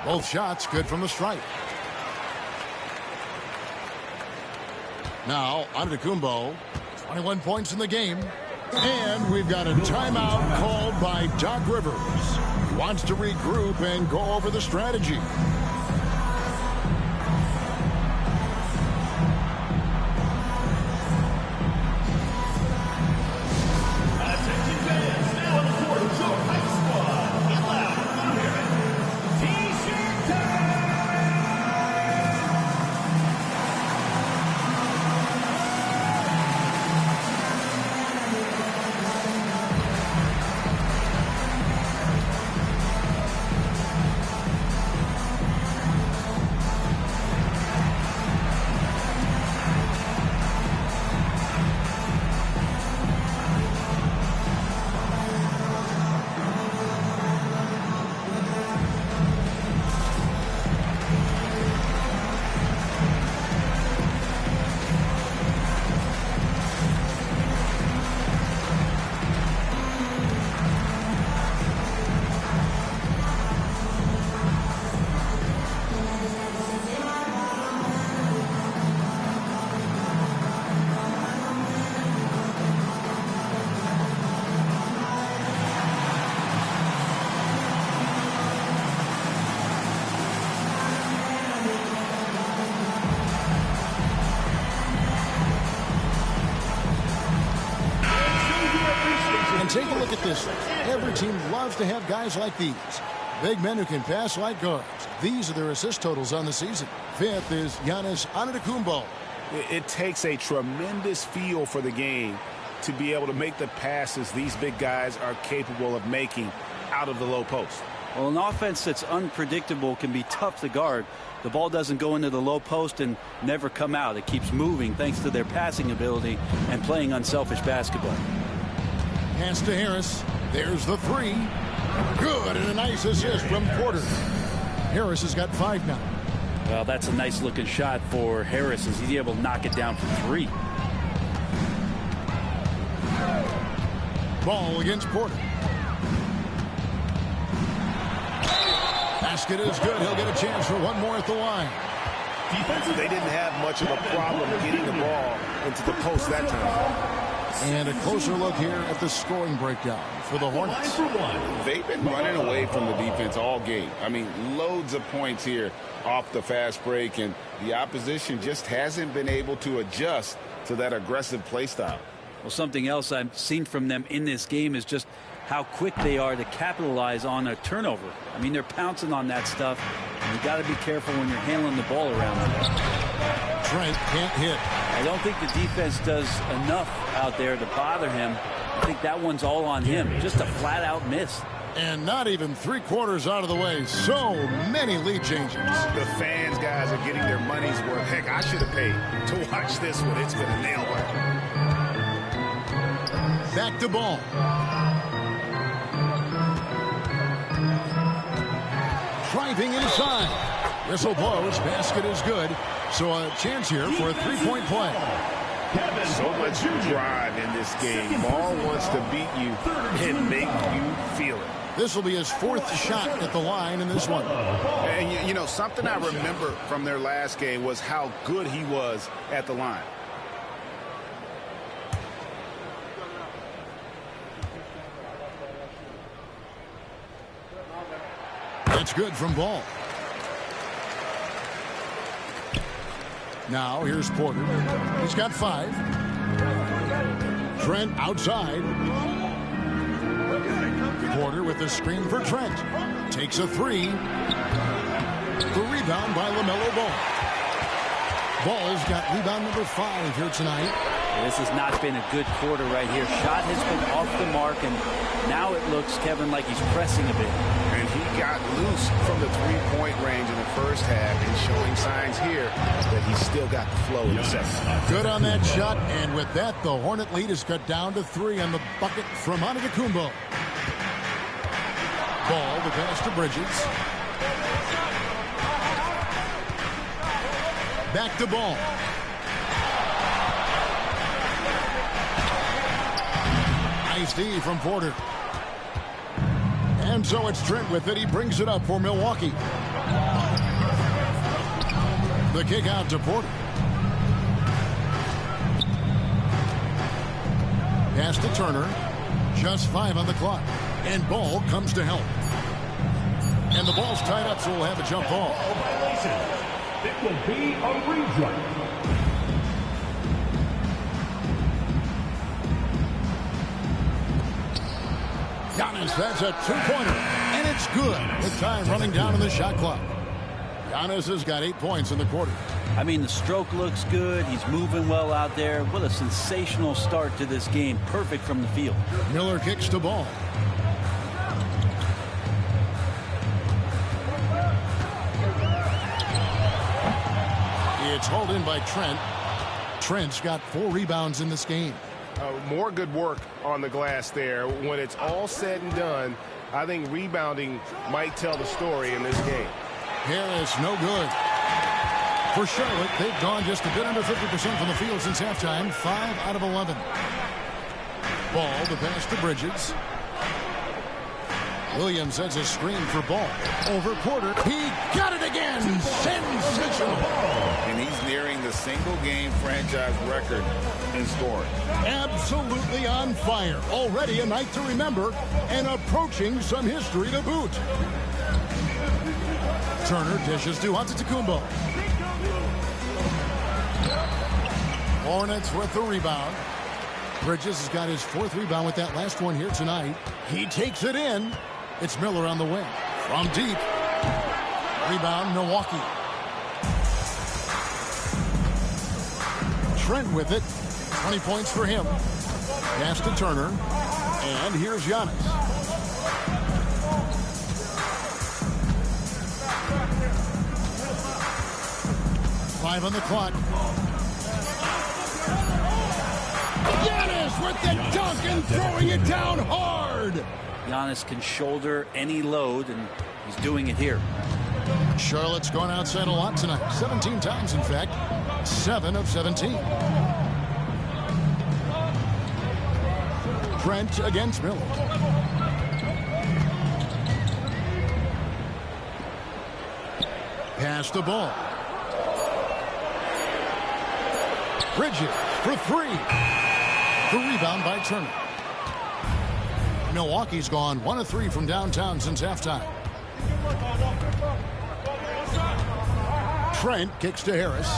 Both shots good from the stripe. Now, Antetokounmpo, 21 points in the game. And we've got a timeout called by Doc Rivers. He wants to regroup and go over the strategy. Take a look at this. Every team loves to have guys like these. Big men who can pass like guards. These are their assist totals on the season. Fifth is Giannis Antetokounmpo. It takes a tremendous feel for the game to be able to make the passes these big guys are capable of making out of the low post. Well, an offense that's unpredictable can be tough to guard. The ball doesn't go into the low post and never come out. It keeps moving thanks to their passing ability and playing unselfish basketball. Pass to Harris. There's the three. Good, and a nice assist from Porter. Harris has got 5 now. Well, that's a nice looking shot for Harris as he's able to knock it down for 3. Ball against Porter. Basket is good. He'll get a chance for one more at the line. They didn't have much of a problem getting the ball into the post that time. And a closer look here at the scoring breakdown for the Hornets. They've been running away from the defense all game. I mean, loads of points here off the fast break, and the opposition just hasn't been able to adjust to that aggressive play style. Well, something else I've seen from them in this game is just how quick they are to capitalize on a turnover. I mean, they're pouncing on that stuff. And you got to be careful when you're handling the ball around them. Trent can't hit. I don't think the defense does enough out there to bother him. I think that one's all on him. Just a flat-out miss. And not even 3/4 out of the way. So many lead changes. The fans, guys, are getting their money's worth. Heck, I should have paid to watch this one. It's been a nail biter. Back to ball. Driving inside. Whistle blows. Basket is good. So a chance here for a 3-point play. So much drive in this game. Ball wants to beat you and make you feel it. This will be his 4th shot at the line in this one. And, you know, something I remember from their last game was how good he was at the line. That's good from Ball. Now here's Porter. He's got 5. Trent outside. Porter with the screen for Trent. Takes a 3. The rebound by LaMelo Ball. Ball's got rebound number 5 here tonight. This has not been a good quarter right here. Shot has been off the mark, and now it looks, Kevin, like he's pressing a bit. And he got loose from the 3-point range in the first half and showing signs here that he's still got the flow in the second. Good on that shot, and with that, the Hornet lead is cut down to 3 on the bucket from Antetokounmpo. Ball, the pass to Bridges. Back to Ball. Nice D from Porter. And so it's Trent with it. He brings it up for Milwaukee. The kick out to Porter. Pass to Turner. Just 5 on the clock. And Ball comes to help. And the ball's tied up, so we'll have a jump ball. It will be a reject. Giannis, that's a two-pointer. And it's good with time running down on the shot clock. Giannis has got 8 points in the quarter. I mean, the stroke looks good. He's moving well out there. What a sensational start to this game. Perfect from the field. Miller kicks to Ball. It's hauled in by Trent. Trent's got 4 rebounds in this game. More good work on the glass there. When it's all said and done, I think rebounding might tell the story in this game. Harris, no good. For Charlotte, they've gone just a bit under 50% from the field since halftime. 5 out of 11. Ball, the pass to Bridges. Williams sends a screen for Ball. Over Porter. He got it again. Sensational. And he's nearing the single-game franchise record in scoring. Absolutely on fire. Already a night to remember and approaching some history to boot. Turner dishes to Antetokounmpo. Hornets with the rebound. Bridges has got his 4th rebound with that last one here tonight. He takes it in. It's Miller on the wing. From deep. Rebound, Milwaukee. Trent with it. 20 points for him. Pass to Turner. And here's Giannis. Five on the clock. Giannis with the dunk and throwing it down hard. Giannis can shoulder any load, and he's doing it here. Charlotte's gone outside a lot tonight. 17 times, in fact. 7 of 17. Trent against Miller. Pass the ball. Bridges for 3. The rebound by Turner. Milwaukee's gone 1 of 3 from downtown since halftime. Trent kicks to Harris.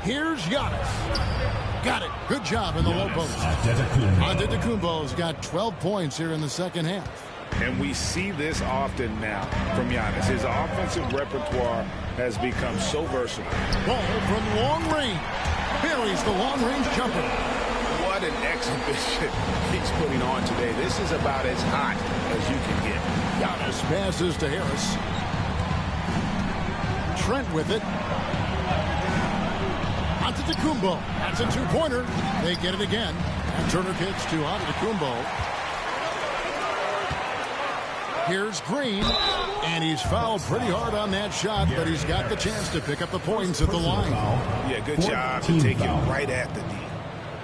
Here's Giannis. Got it. Good job in the low post. Antetokounmpo's got 12 points here in the second half. And we see this often now from Giannis. His offensive repertoire has become so versatile. Ball from long range. Buries the long-range jumper. What an exhibition he's putting on today. This is about as hot as you can get. Giannis passes to Harris. Trent with it. Antetokounmpo. That's a 2-pointer. They get it again. And Turner kicks to Antetokounmpo. Here's Green. And he's fouled pretty hard on that shot, but he's got the chance to pick up the points at the line. Yeah, good job to take it right at the knee.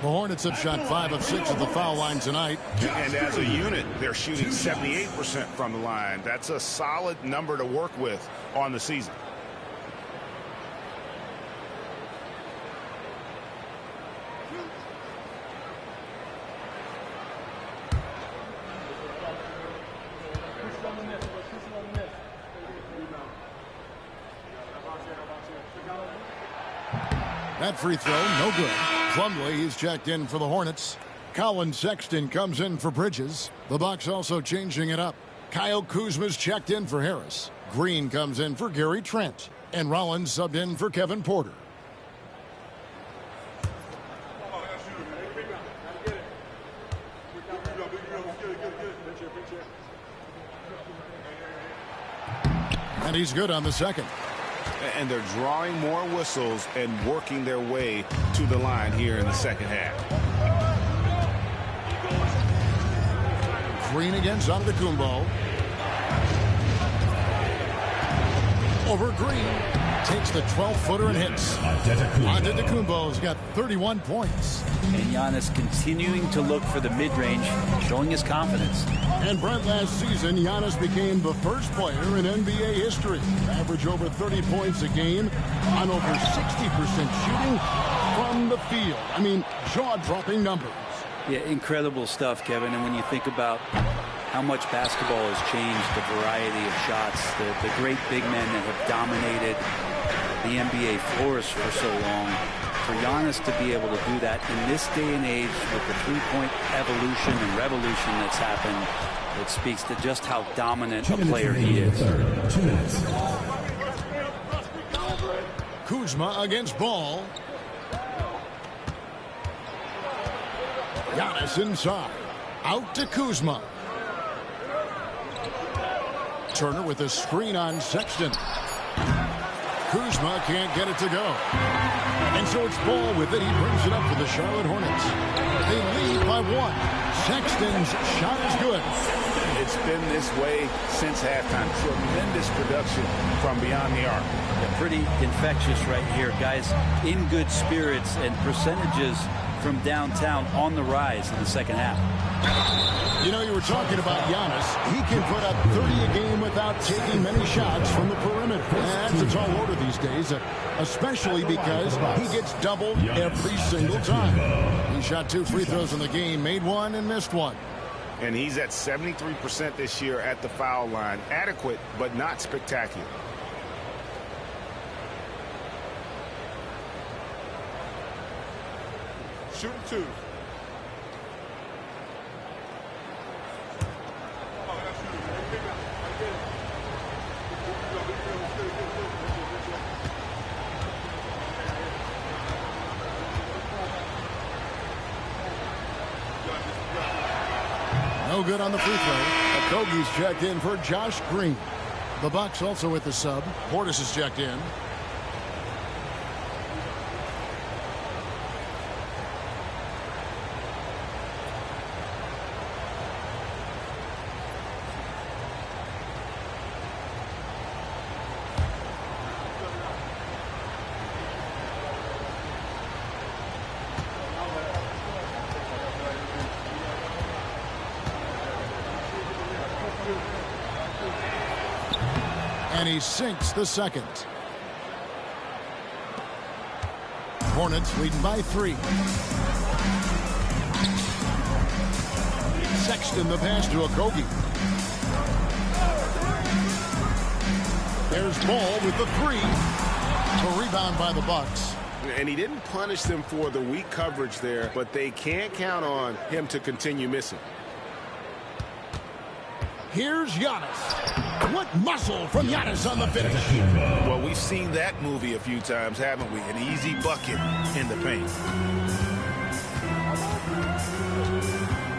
The Hornets have shot 5 of 6 at the foul line tonight. And as a unit, they're shooting 78% from the line. That's a solid number to work with on the season. That free throw, no good. Plumlee, he's checked in for the Hornets. Colin Sexton comes in for Bridges. The Bucks also changing it up. Kyle Kuzma's checked in for Harris. Green comes in for Gary Trent. And Rollins subbed in for Kevin Porter. And he's good on the second. And they're drawing more whistles and working their way to the line here in the second half. Green against Antetokounmpo. over Green. Takes the 12-footer and hits. Antetokounmpo's got 31 points. And Giannis continuing to look for the mid-range, showing his confidence. And Brent, last season, Giannis became the first player in NBA history to average over 30 points a game on over 60% shooting from the field. I mean, jaw-dropping numbers. Yeah, incredible stuff, Kevin. And when you think about how much basketball has changed, the variety of shots, the great big men that have dominated the NBA floors for so long, for Giannis to be able to do that in this day and age with the three-point evolution and revolution that's happened, it speaks to just how dominant a player he is. 2 minutes. Kuzma against Ball. Giannis inside. Out to Kuzma. Turner with a screen on Sexton. Kuzma can't get it to go. And so it's Ball with it. He brings it up for the Charlotte Hornets. They lead by 1. Sexton's shot is good. It's been this way since halftime. Tremendous production from beyond the arc. Yeah, pretty infectious right here. Guys in good spirits, and percentages from downtown on the rise in the second half. You know, you were talking about Giannis. He can put up 30 a game without taking many shots from the perimeter. That's a tall order these days, especially because he gets doubled every single time. He shot 2 free throws in the game, made 1 and missed 1. And he's at 73% this year at the foul line. Adequate, but not spectacular. Shooting 2. No good on the free throw. Okogie's checked in for Josh Green. The Bucks also with the sub. Portis is checked in. And he sinks the second. Hornets leading by 3. Sexton the pass to Okogie. There's Ball with the 3. A rebound by the Bucks. And he didn't punish them for the weak coverage there, but they can't count on him to continue missing. Here's Giannis. What muscle from Giannis on the finish. Well, we've seen that movie a few times, haven't we? An easy bucket in the paint.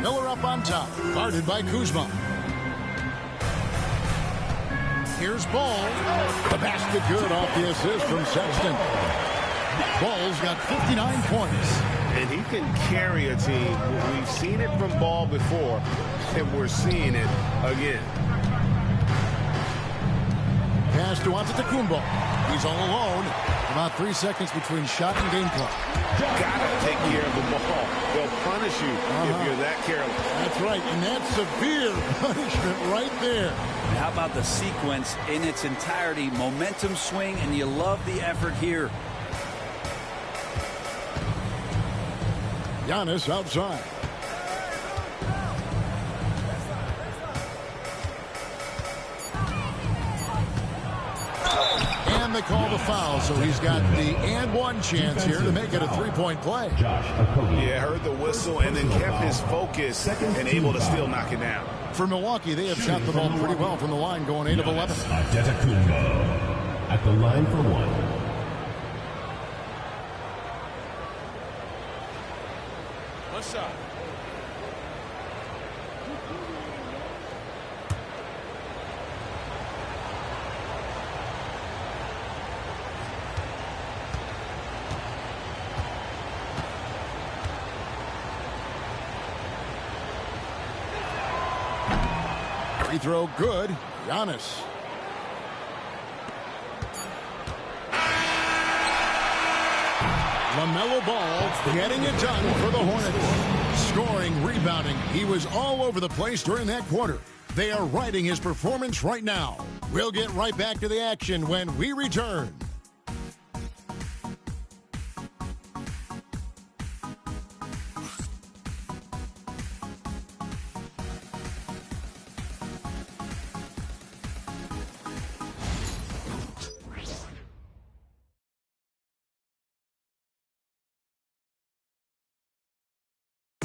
Miller up on top, guarded by Kuzma. Here's Ball. The basket good off the assist from Sexton. Ball's got 59 points. And he can carry a team. We've seen it from Ball before, and we're seeing it again. Pass to Antetokounmpo. He's all alone. About 3 seconds between shot and game clock. Gotta take care of the ball. They'll punish you if you're that careless. That's right, and that's severe punishment right there. And how about the sequence in its entirety? Momentum swing, and you love the effort here. Giannis outside. And they call the foul, so he's got the and one chance here to make it a three-point play. Yeah, heard the whistle and then kept his focus and able to still knock it down. For Milwaukee, they have shot the ball pretty well from the line, going 8 of 11. Antetokounmpo at the line for 1. One shot. Free throw good. Giannis. LaMelo Ball getting it done for the Hornets. Scoring, rebounding. He was all over the place during that quarter. They are riding his performance right now. We'll get right back to the action when we return.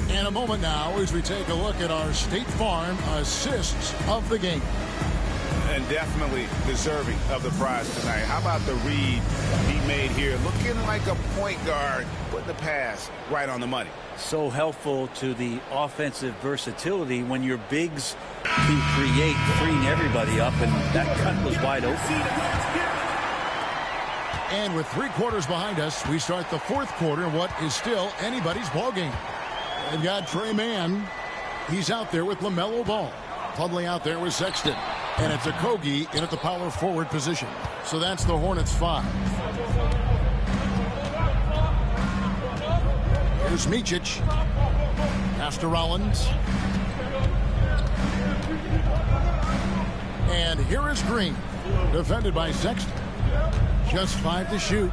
In a moment now as we take a look at our State Farm assists of the game. And definitely deserving of the prize tonight. How about the read he made here? Looking like a point guard, putting the pass right on the money. So helpful to the offensive versatility when your bigs can create, freeing everybody up, and that cut was wide open. And with 3 quarters behind us, we start the 4th quarter in what is still anybody's ball game. They've got Trey Mann. He's out there with LaMelo Ball. Plumlee out there with Sexton. And it's Okogie in at the power forward position. So that's the Hornets 5. Here's Micic. Pass to Rollins. And here is Green. Defended by Sexton. Just 5 to shoot.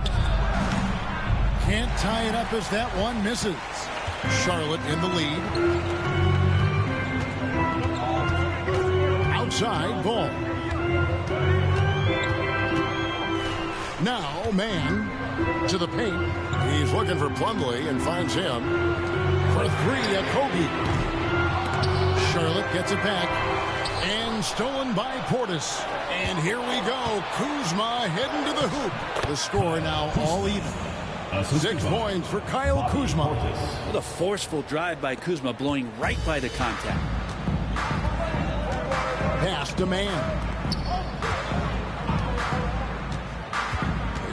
Can't tie it up as that one misses. Charlotte in the lead. Outside ball. Now Mann to the paint. He's looking for Plumlee and finds him. For 3, Okogie. Charlotte gets it back. And stolen by Portis. And here we go. Kuzma heading to the hoop. The score now all even. 6 points for Kyle Kuzma. What a forceful drive by Kuzma, blowing right by the contact. Pass to Mann.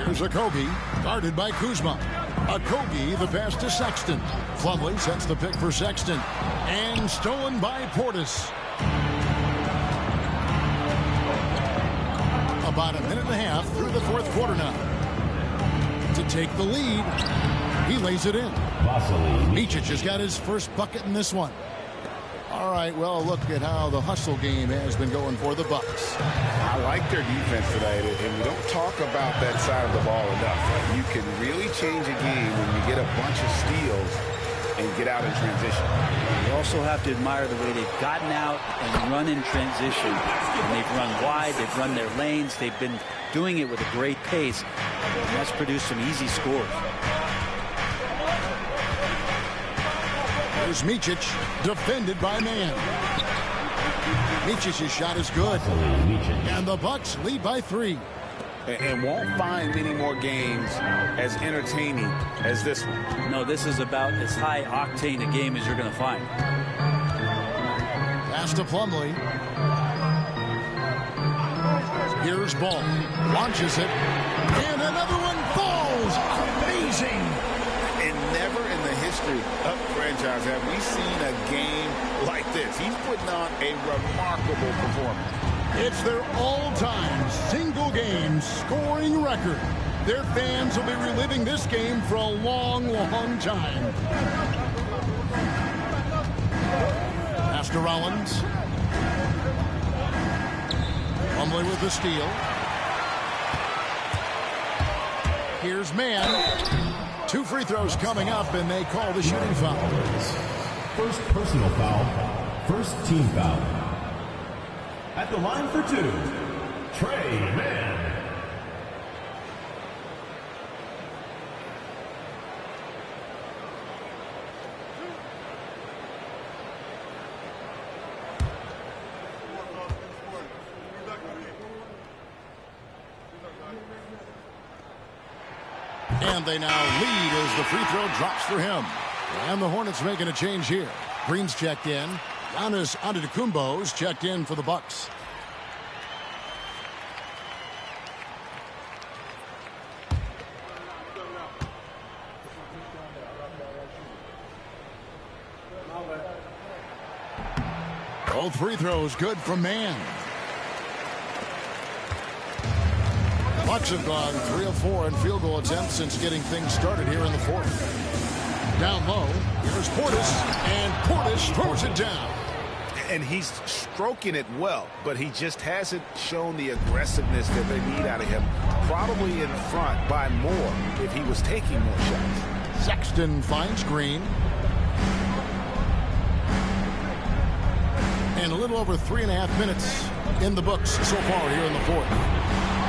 Here's Okogie, guarded by Kuzma. Okogie, the pass to Sexton. Plumlee sets the pick for Sexton. And stolen by Portis. About a minute and a half through the 4th quarter now. To take the lead, he lays it in. Micic has got his first bucket in this one. All right, well, look at how the hustle game has been going for the Bucks. I like their defense tonight, and we don't talk about that side of the ball enough. You can really change a game when you get a bunch of steals and get out in transition. You also have to admire the way they've gotten out and run in transition. And they've run wide, they've run their lanes, they've been doing it with a great pace, and that's produced some easy scores. There's Micic, defended by Mann. Micic's shot is good. And the Bucks lead by 3. And won't find many more games as entertaining as this one. No, this is about as high octane a game as you're going to find. Pass to Plumlee. Here's Ball. Launches it. And another one falls. Amazing. And never in the history of the franchise have we seen a game like this. He's putting on a remarkable performance. It's their all-time single-game scoring record. Their fans will be reliving this game for a long, long time. Pass to Rollins. Plumlee with the steal. Here's Mann. 2 free throws coming up, and they call the shooting foul. First personal foul. First team foul. At the line for 2, Trey Mann. And they now lead as the free throw drops for him. And the Hornets making a change here. Green's checked in. Giannis Antetokounmpo's checked in for the Bucks. Both free throws good from Mann. Bucks have gone 3 of 4 in field goal attempts since getting things started here in the fourth. Down low, here's Portis, and Portis throws it down. And he's stroking it well, but he just hasn't shown the aggressiveness that they need out of him. Probably in front by more if he was taking more shots. Sexton finds Green. And a little over 3.5 minutes in the books so far here in the fourth.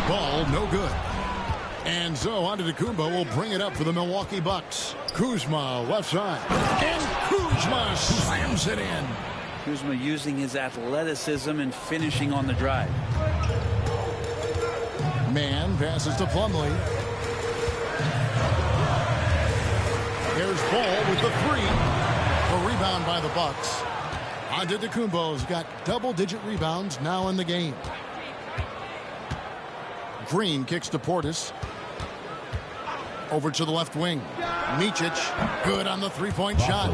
Ball no good. And so Antetokounmpo will bring it up for the Milwaukee Bucks. Kuzma left side. And Kuzma slams it in. Kuzma using his athleticism and finishing on the drive. Man passes to Plumlee. Here's Ball with the three. A rebound by the Bucks. Antetokounmpo's got double-digit rebounds now in the game. Green kicks to Portis. Over to the left wing. Micic, good on the three-point shot.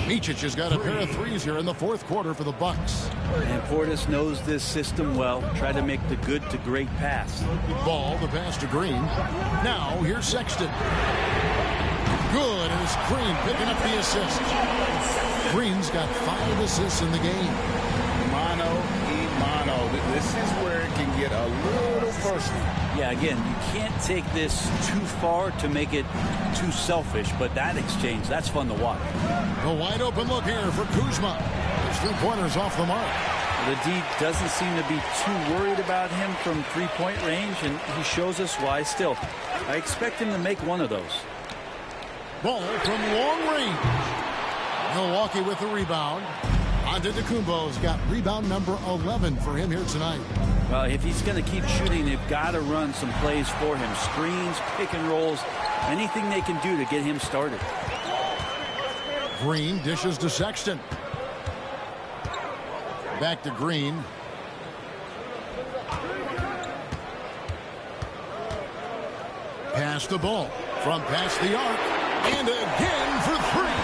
Micic has got a pair of threes here in the fourth quarter for the Bucks. And Portis knows this system well. Try to make the good to great pass. Ball, the pass to Green. Now, here's Sexton. Good, and it's Green picking up the assist. Green's got 5 assists in the game. Mano y mano. This is where it can get a little personal. Yeah, again, you can't take this too far to make it too selfish, but that exchange, that's fun to watch. A wide open look here for Kuzma. His three-pointers off the mark. The D doesn't seem to be too worried about him from three-point range, and he shows us why still. I expect him to make one of those. Ball from long range. Milwaukee with the rebound. Antetokounmpo's got rebound number 11 for him here tonight. Well, if he's going to keep shooting, they've got to run some plays for him. Screens, pick and rolls, anything they can do to get him started. Green dishes to Sexton. Back to Green. Pass the ball from past the arc. And again for three.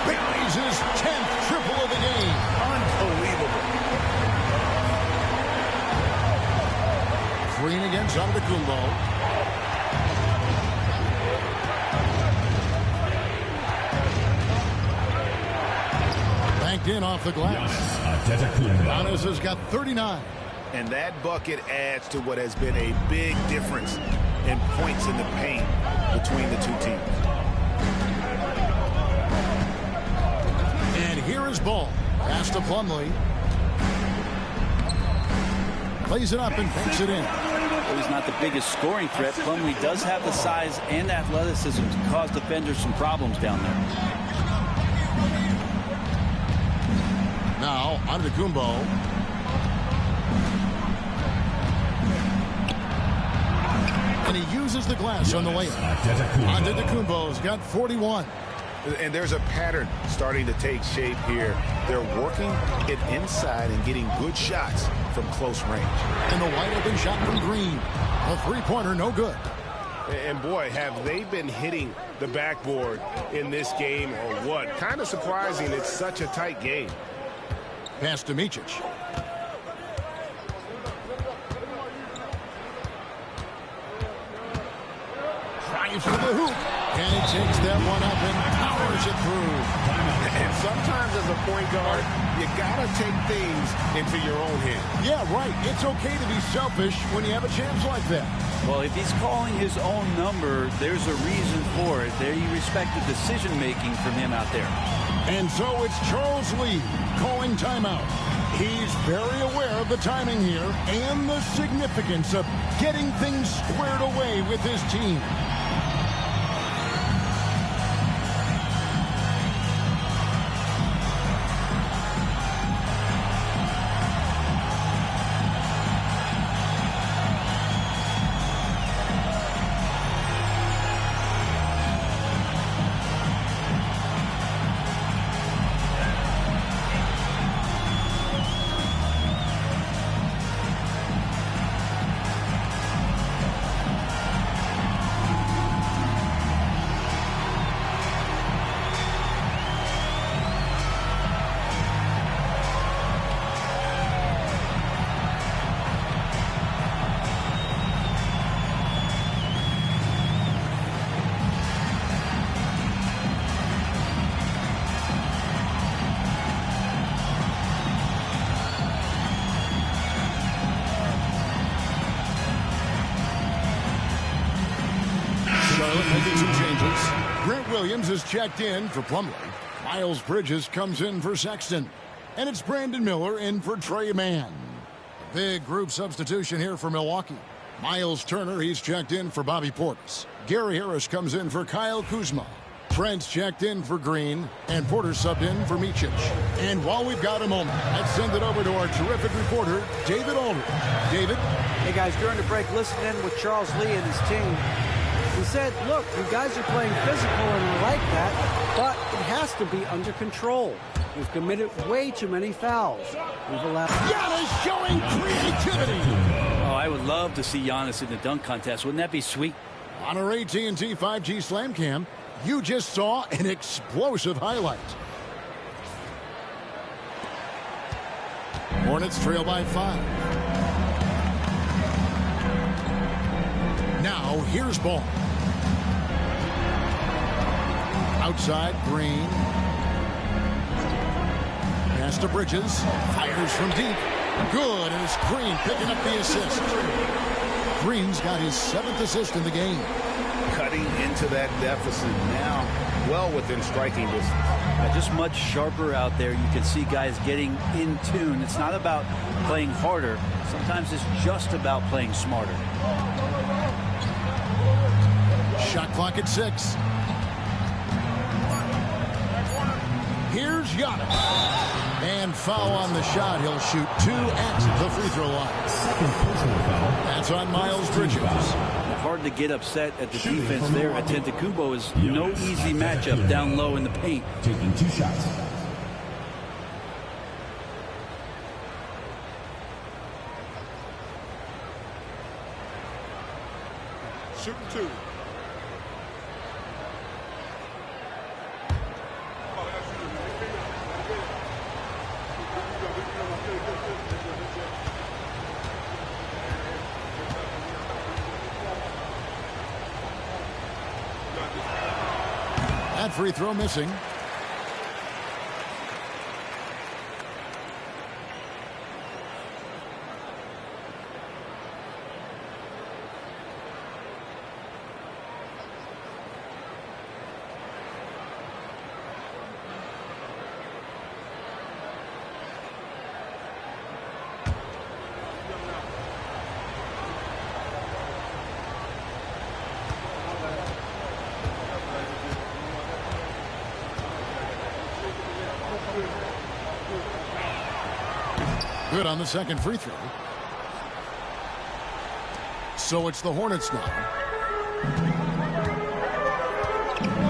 Buries his 10th triple of the game. Unbelievable. Green against Antetokounmpo. Banked in off the glass. Giannis has got 39. And that bucket adds to what has been a big difference in points in the paint between the two teams. And here is Ball. Pass to Plumlee. Plays it up and banks it in. Well, he's not the biggest scoring threat. Plumlee does have the size and athleticism to cause defenders some problems down there. Now, Antetokounmpo. And he uses the glass on the layup. Antetokounmpo's got 41. And there's a pattern starting to take shape here. They're working it inside and getting good shots from close range. And the wide open shot from Green. A three-pointer, no good. And boy, have they been hitting the backboard in this game or what? Kind of surprising it's such a tight game. Pass to Micic. Drives for the hoop. And he takes that one up and powers it through. And sometimes as a point guard, you got to take things into your own hands. Yeah, right. It's okay to be selfish when you have a chance like that. Well, if he's calling his own number, there's a reason for it. There you respect the decision-making from him out there. And so it's Charles Lee calling timeout. He's very aware of the timing here and the significance of getting things squared away with his team. Charlotte making some changes. Grant Williams is checked in for Plumlee. Miles Bridges comes in for Sexton. And it's Brandon Miller in for Trey Mann. Big group substitution here for Milwaukee. Miles Turner, he's checked in for Bobby Portis. Gary Harris comes in for Kyle Kuzma. Trent's checked in for Green, and Porter subbed in for Micic. And while we've got a moment, let's send it over to our terrific reporter, David Aldridge. David? Hey, guys, during the break, listening in with Charles Lee and his team, he said, look, you guys are playing physical and we like that, but it has to be under control. We've committed way too many fouls. We've allowed... Giannis showing creativity! Oh, I would love to see Giannis in the dunk contest. Wouldn't that be sweet? On our AT&T 5G Slam Cam, you just saw an explosive highlight. Hornets trail by 5. Now, here's ball. Outside, Green. Pass to Bridges. Fires from deep. Good, and it's Green picking up the assist. Green's got his 7th assist in the game. Cutting into that deficit now, well within striking distance. Just much sharper out there. You can see guys getting in tune. It's not about playing harder. Sometimes it's just about playing smarter. Shot clock at 6. Here's Giannis. And foul on the shot. He'll shoot 2 at the free throw line. Second personal foul. That's on Miles Bridges. Hard to get upset at the defense there. Antetokounmpo is no easy matchup down low in the paint. Taking 2 shots. Shooting 2. That free throw missing. Good on the second free throw. So it's the Hornets now.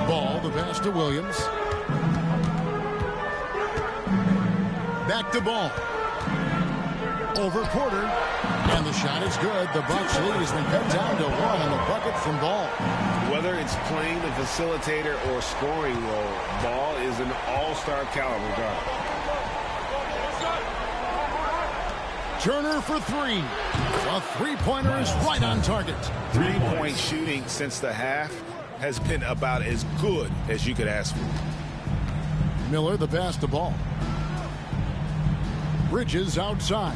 Ball, the pass to Williams. Back to Ball. Over Porter. And the shot is good. The Bucks lead has been cut down to 1 on the bucket from Ball. Whether it's playing the facilitator or scoring role, Ball is an all-star caliber guy. Turner for 3. A three-pointer is right on target. 3-point shooting since the half has been about as good as you could ask for. Miller, the pass to Ball. Bridges outside.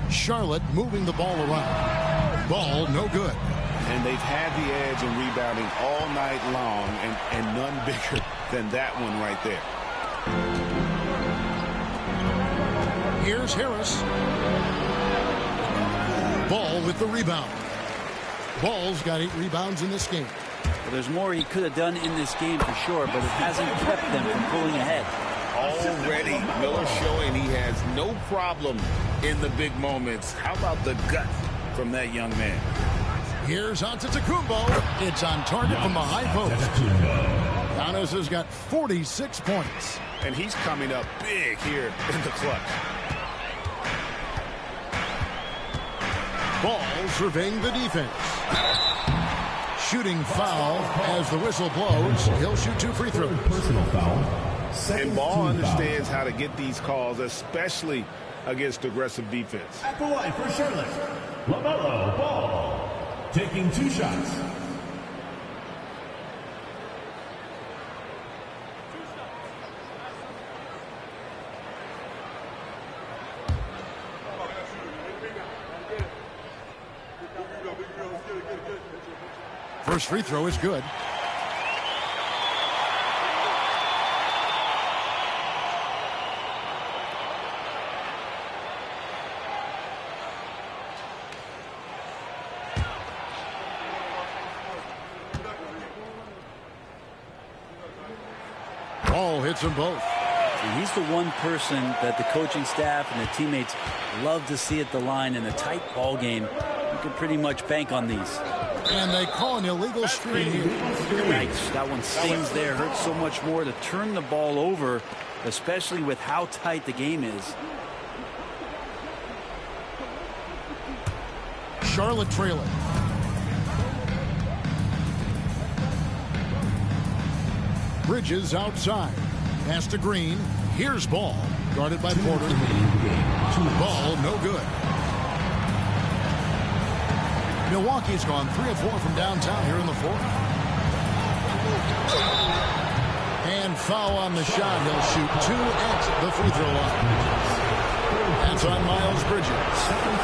Charlotte moving the ball around. Ball no good. And they've had the edge in rebounding all night long, and none bigger than that one right there. Here's Harris. Ball with the rebound. Ball's got 8 rebounds in this game. Well, there's more he could have done in this game for sure, but it hasn't kept them from pulling ahead. Already, Miller showing he has no problem in the big moments. How about the gut from that young man? Here's Antetokounmpo. It's on target from the high post. Giannis has got 46 points. And he's coming up big here in the clutch. Ball surveying the defense. Shooting foul as the whistle blows. He'll shoot 2 free throws. Personal foul. And Ball understands how to get these calls, especially against aggressive defense. At the line for Charlotte, LaMelo Ball. Taking 2 shots. First free throw is good. Ball hits them both. And he's the one person that the coaching staff and the teammates love to see at the line in a tight ball game. You can pretty much bank on these. And they call an illegal screen here. Nice. That one stings there. Hurts so much more to turn the ball over, especially with how tight the game is. Charlotte trailing. Bridges outside. Pass to Green. Here's ball. Guarded by Porter. Ball no good. Milwaukee's gone 3 of 4 from downtown here in the fourth. And foul on the shot. He'll shoot 2 at the free throw line. That's on Miles Bridges.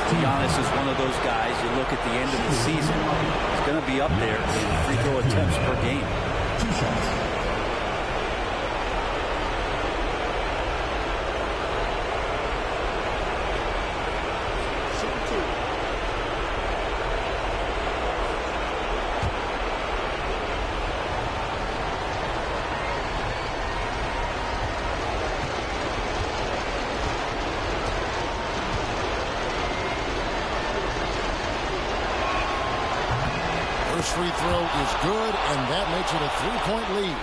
Giannis is one of those guys, you look at the end of the season, he's going to be up there in free throw attempts per game. 2 shots. Free throw is good, and that makes it a 3-point lead.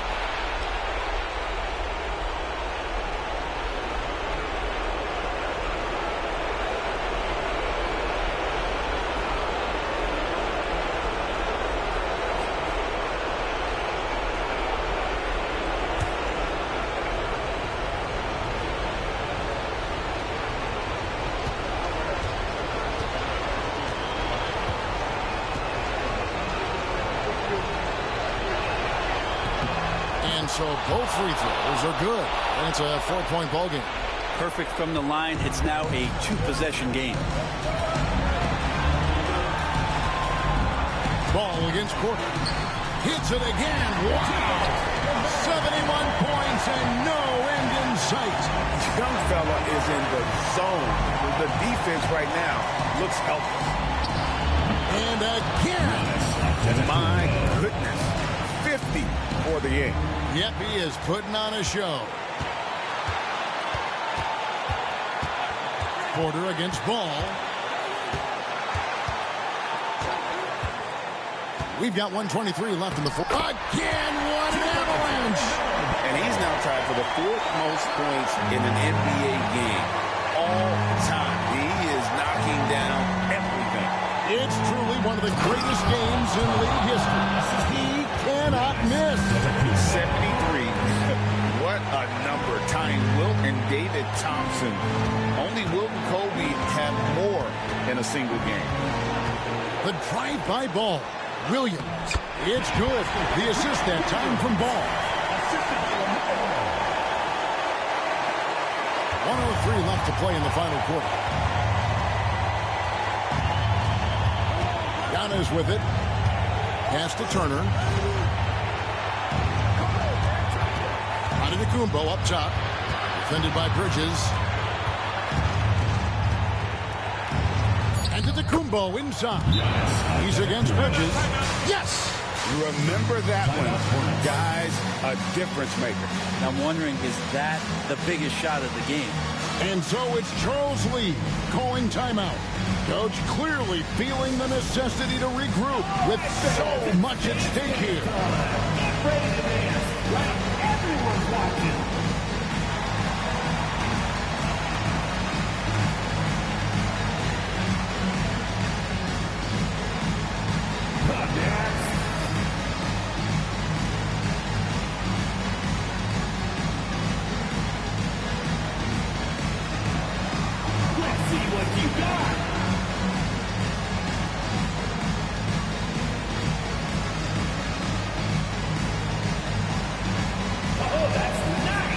So both free throws are good, and it's a 4-point ball game. Perfect from the line. It's now a 2-possession game. Ball against Porter. Hits it again. Wow! 71 points and no end in sight. Young fella is in the zone. The defense right now looks helpless. And again. My goodness. 50 for the game. Yep, he is putting on a show. Porter against Ball. We've got 1:23 left in the fourth. Again, what an avalanche! And he's now tied for the 4th most points in an NBA game all time. He is knocking down everything. It's truly one of the greatest games in league history. He cannot miss. 73. What a number. Tying Wilt and David Thompson. Only Wilt and Kobe have more in a single game. The drive-by ball. Williams. It's good. The assist that time from Ball. 1:03 left to play in the final quarter. Giannis with it. Pass to Turner. Antetokounmpo up top. Defended by Bridges. Antetokounmpo inside. He's against Bridges. Yes! You remember that one. Guys, a difference maker. I'm wondering, is that the biggest shot of the game? And so it's Charles Lee calling timeout. Coach clearly feeling the necessity to regroup with so much at stake here. Get ready to dance. Like everyone's watching. Let's see what you got. Oh, that's nice.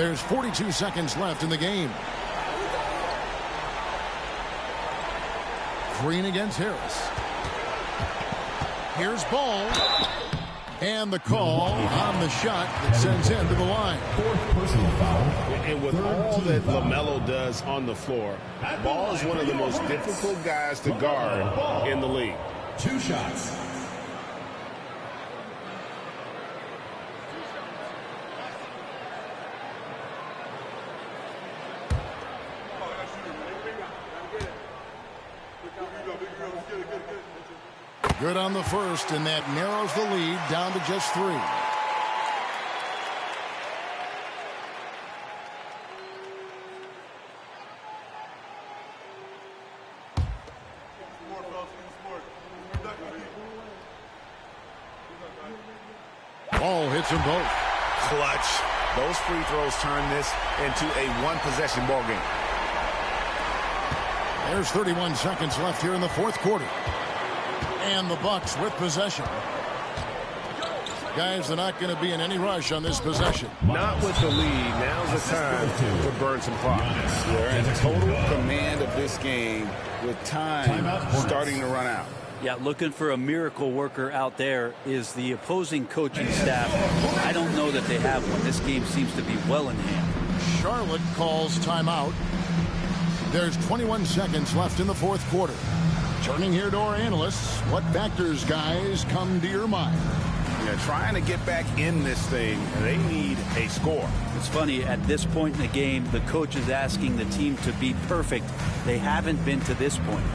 There's 42 seconds left in the game. Green against Harris. Here's Ball. And the call on the shot that sends him to the line. Fourth personal foul. And with all that LaMelo does on the floor, Ball is one of the most difficult guys to guard in the league. 2 shots. Good on the first, and that narrows the lead down to just 3. Ball hits them both. Clutch. Those free throws turn this into a one-possession ball game. There's 31 seconds left here in the fourth quarter. And the Bucks with possession. Guys, they're not going to be in any rush on this possession. Not with the lead. Now's the time to burn some clock. They're in total command of this game with time starting to run out. Yeah, looking for a miracle worker out there is the opposing coaching staff. I don't know that they have one. This game seems to be well in hand. Charlotte calls timeout. There's 21 seconds left in the fourth quarter. Turning here to our analysts, what factors, guys, come to your mind? Yeah, trying to get back in this thing, they need a score. It's funny, at this point in the game, the coach is asking the team to be perfect. They haven't been to this point.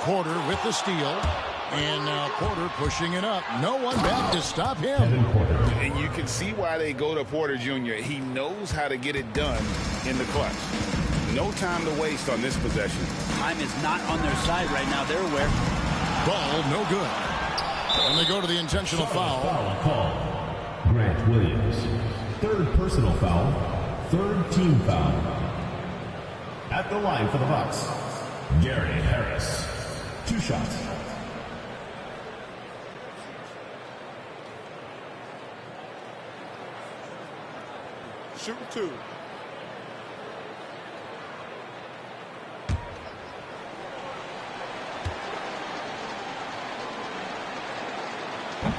Porter with the steal. And now Porter pushing it up. No one back to stop him. And you can see why they go to Porter Jr. He knows how to get it done in the clutch. No time to waste on this possession. Time is not on their side right now. They're aware. Ball, no good. And they go to the intentional foul. Call. Grant Williams. Third personal foul. Third team foul. At the line for the Bucks, Gary Harris. 2 shots. Shooting 2.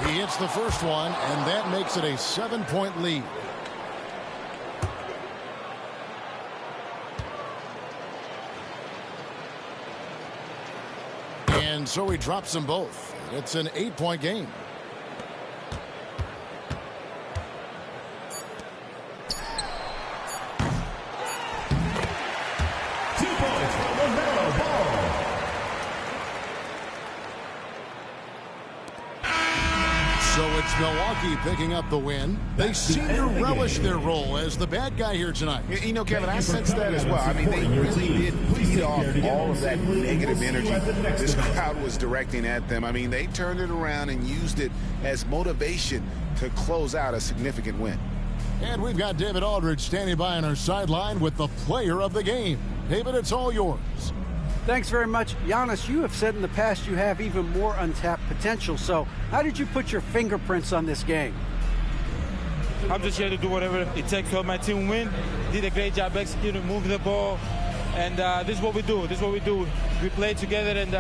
He hits the first one, and that makes it a 7-point lead. And so he drops them both. It's an 8-point game. So it's Milwaukee picking up the win. They seem to relish their role as the bad guy here tonight. You know, Kevin, I sense that as well. I mean, they really did feed off all of that negative energy this crowd was directing at them. I mean, they turned it around and used it as motivation to close out a significant win. And we've got David Aldridge standing by on our sideline with the player of the game. David, it's all yours. Thanks very much. Giannis, you have said in the past you have even more untapped potential. So how did you put your fingerprints on this game? I'm just here to do whatever it takes to help my team win. Did a great job executing, moving the ball. And this is what we do. This is what we do. We play together, and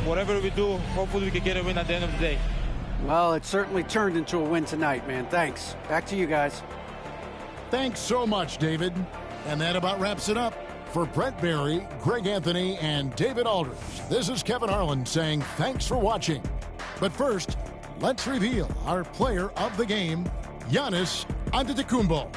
whatever we do, hopefully we can get a win at the end of the day. Well, it certainly turned into a win tonight, man. Thanks. Back to you guys. Thanks so much, David. And that about wraps it up. For Brett Barry, Greg Anthony, and David Aldridge, this is Kevin Harlan saying thanks for watching. But first, let's reveal our player of the game, Giannis Antetokounmpo.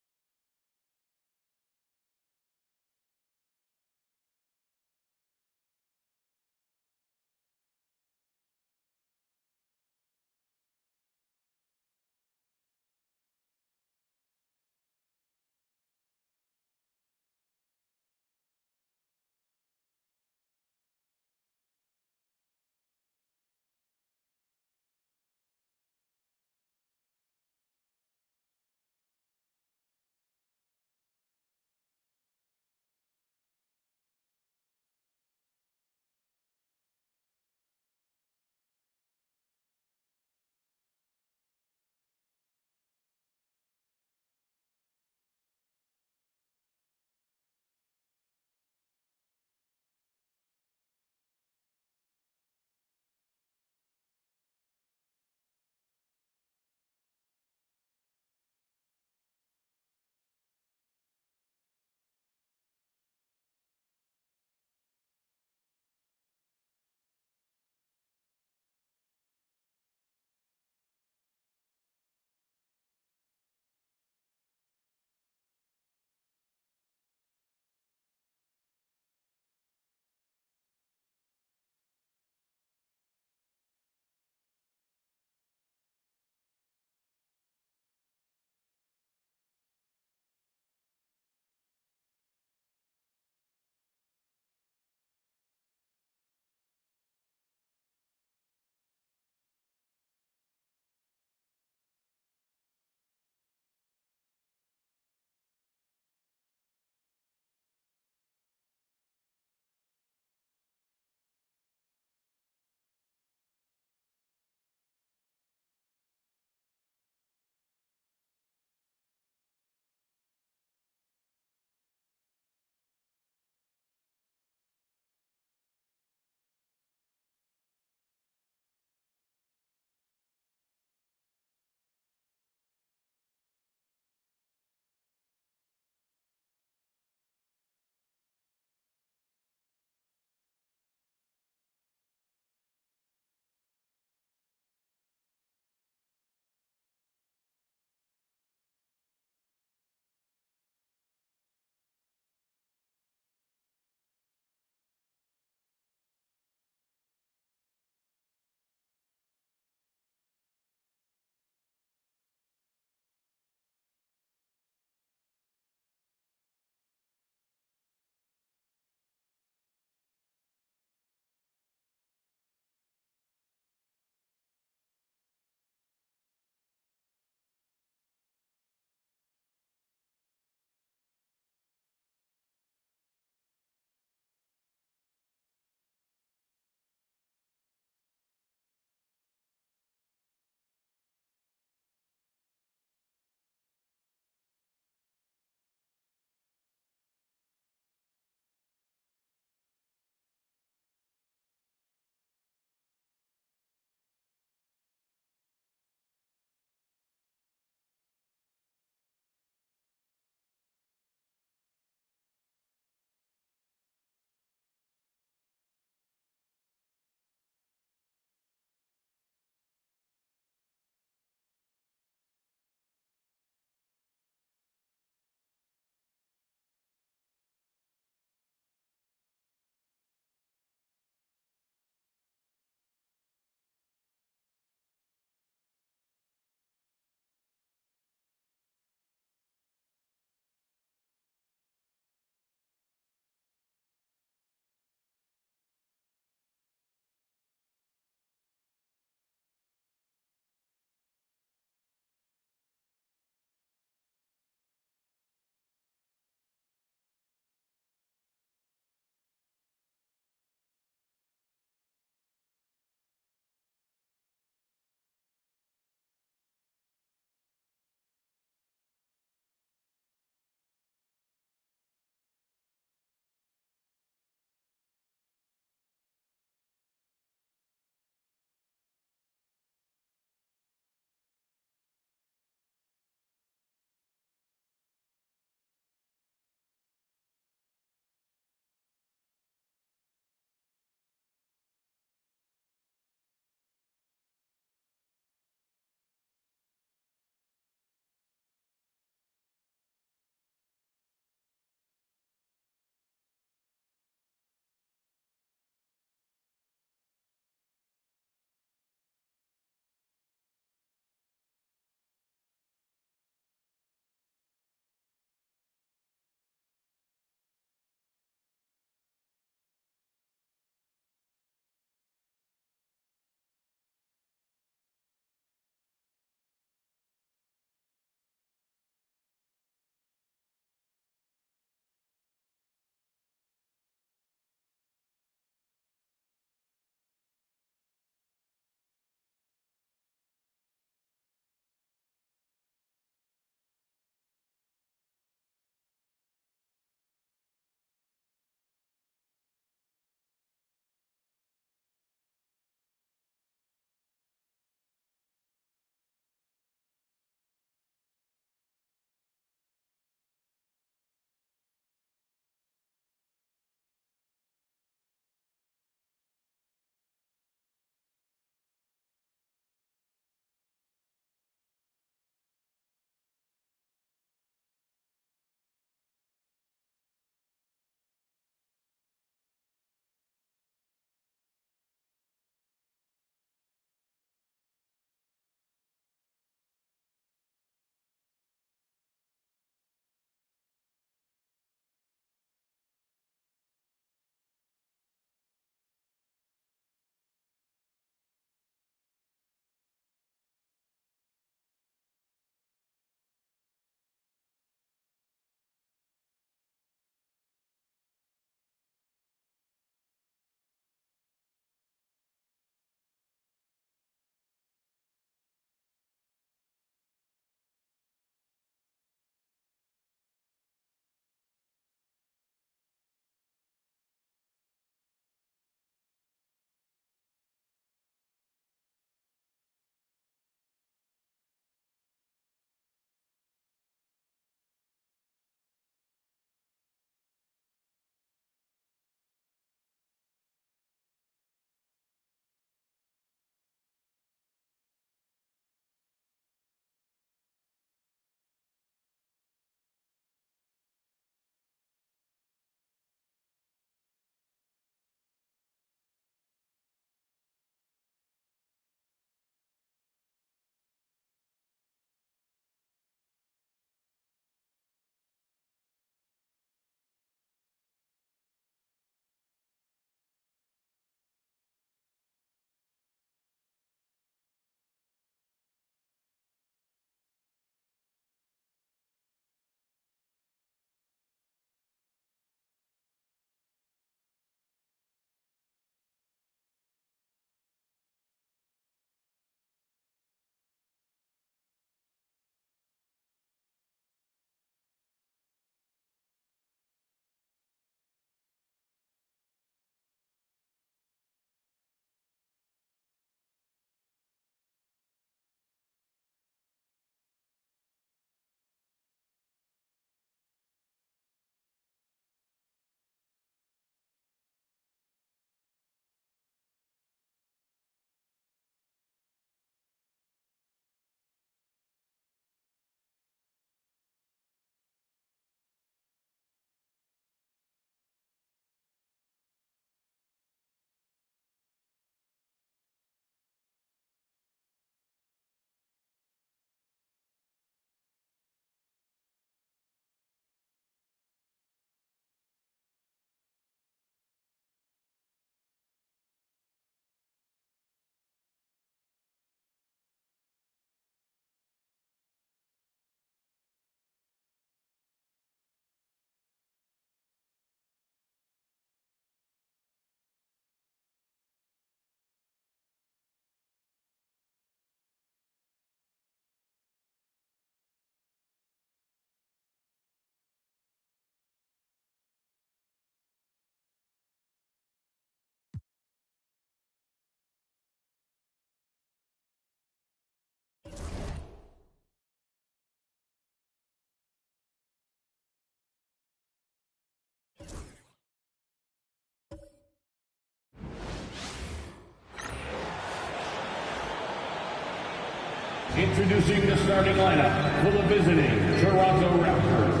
Introducing the starting lineup for the visiting Toronto Raptors.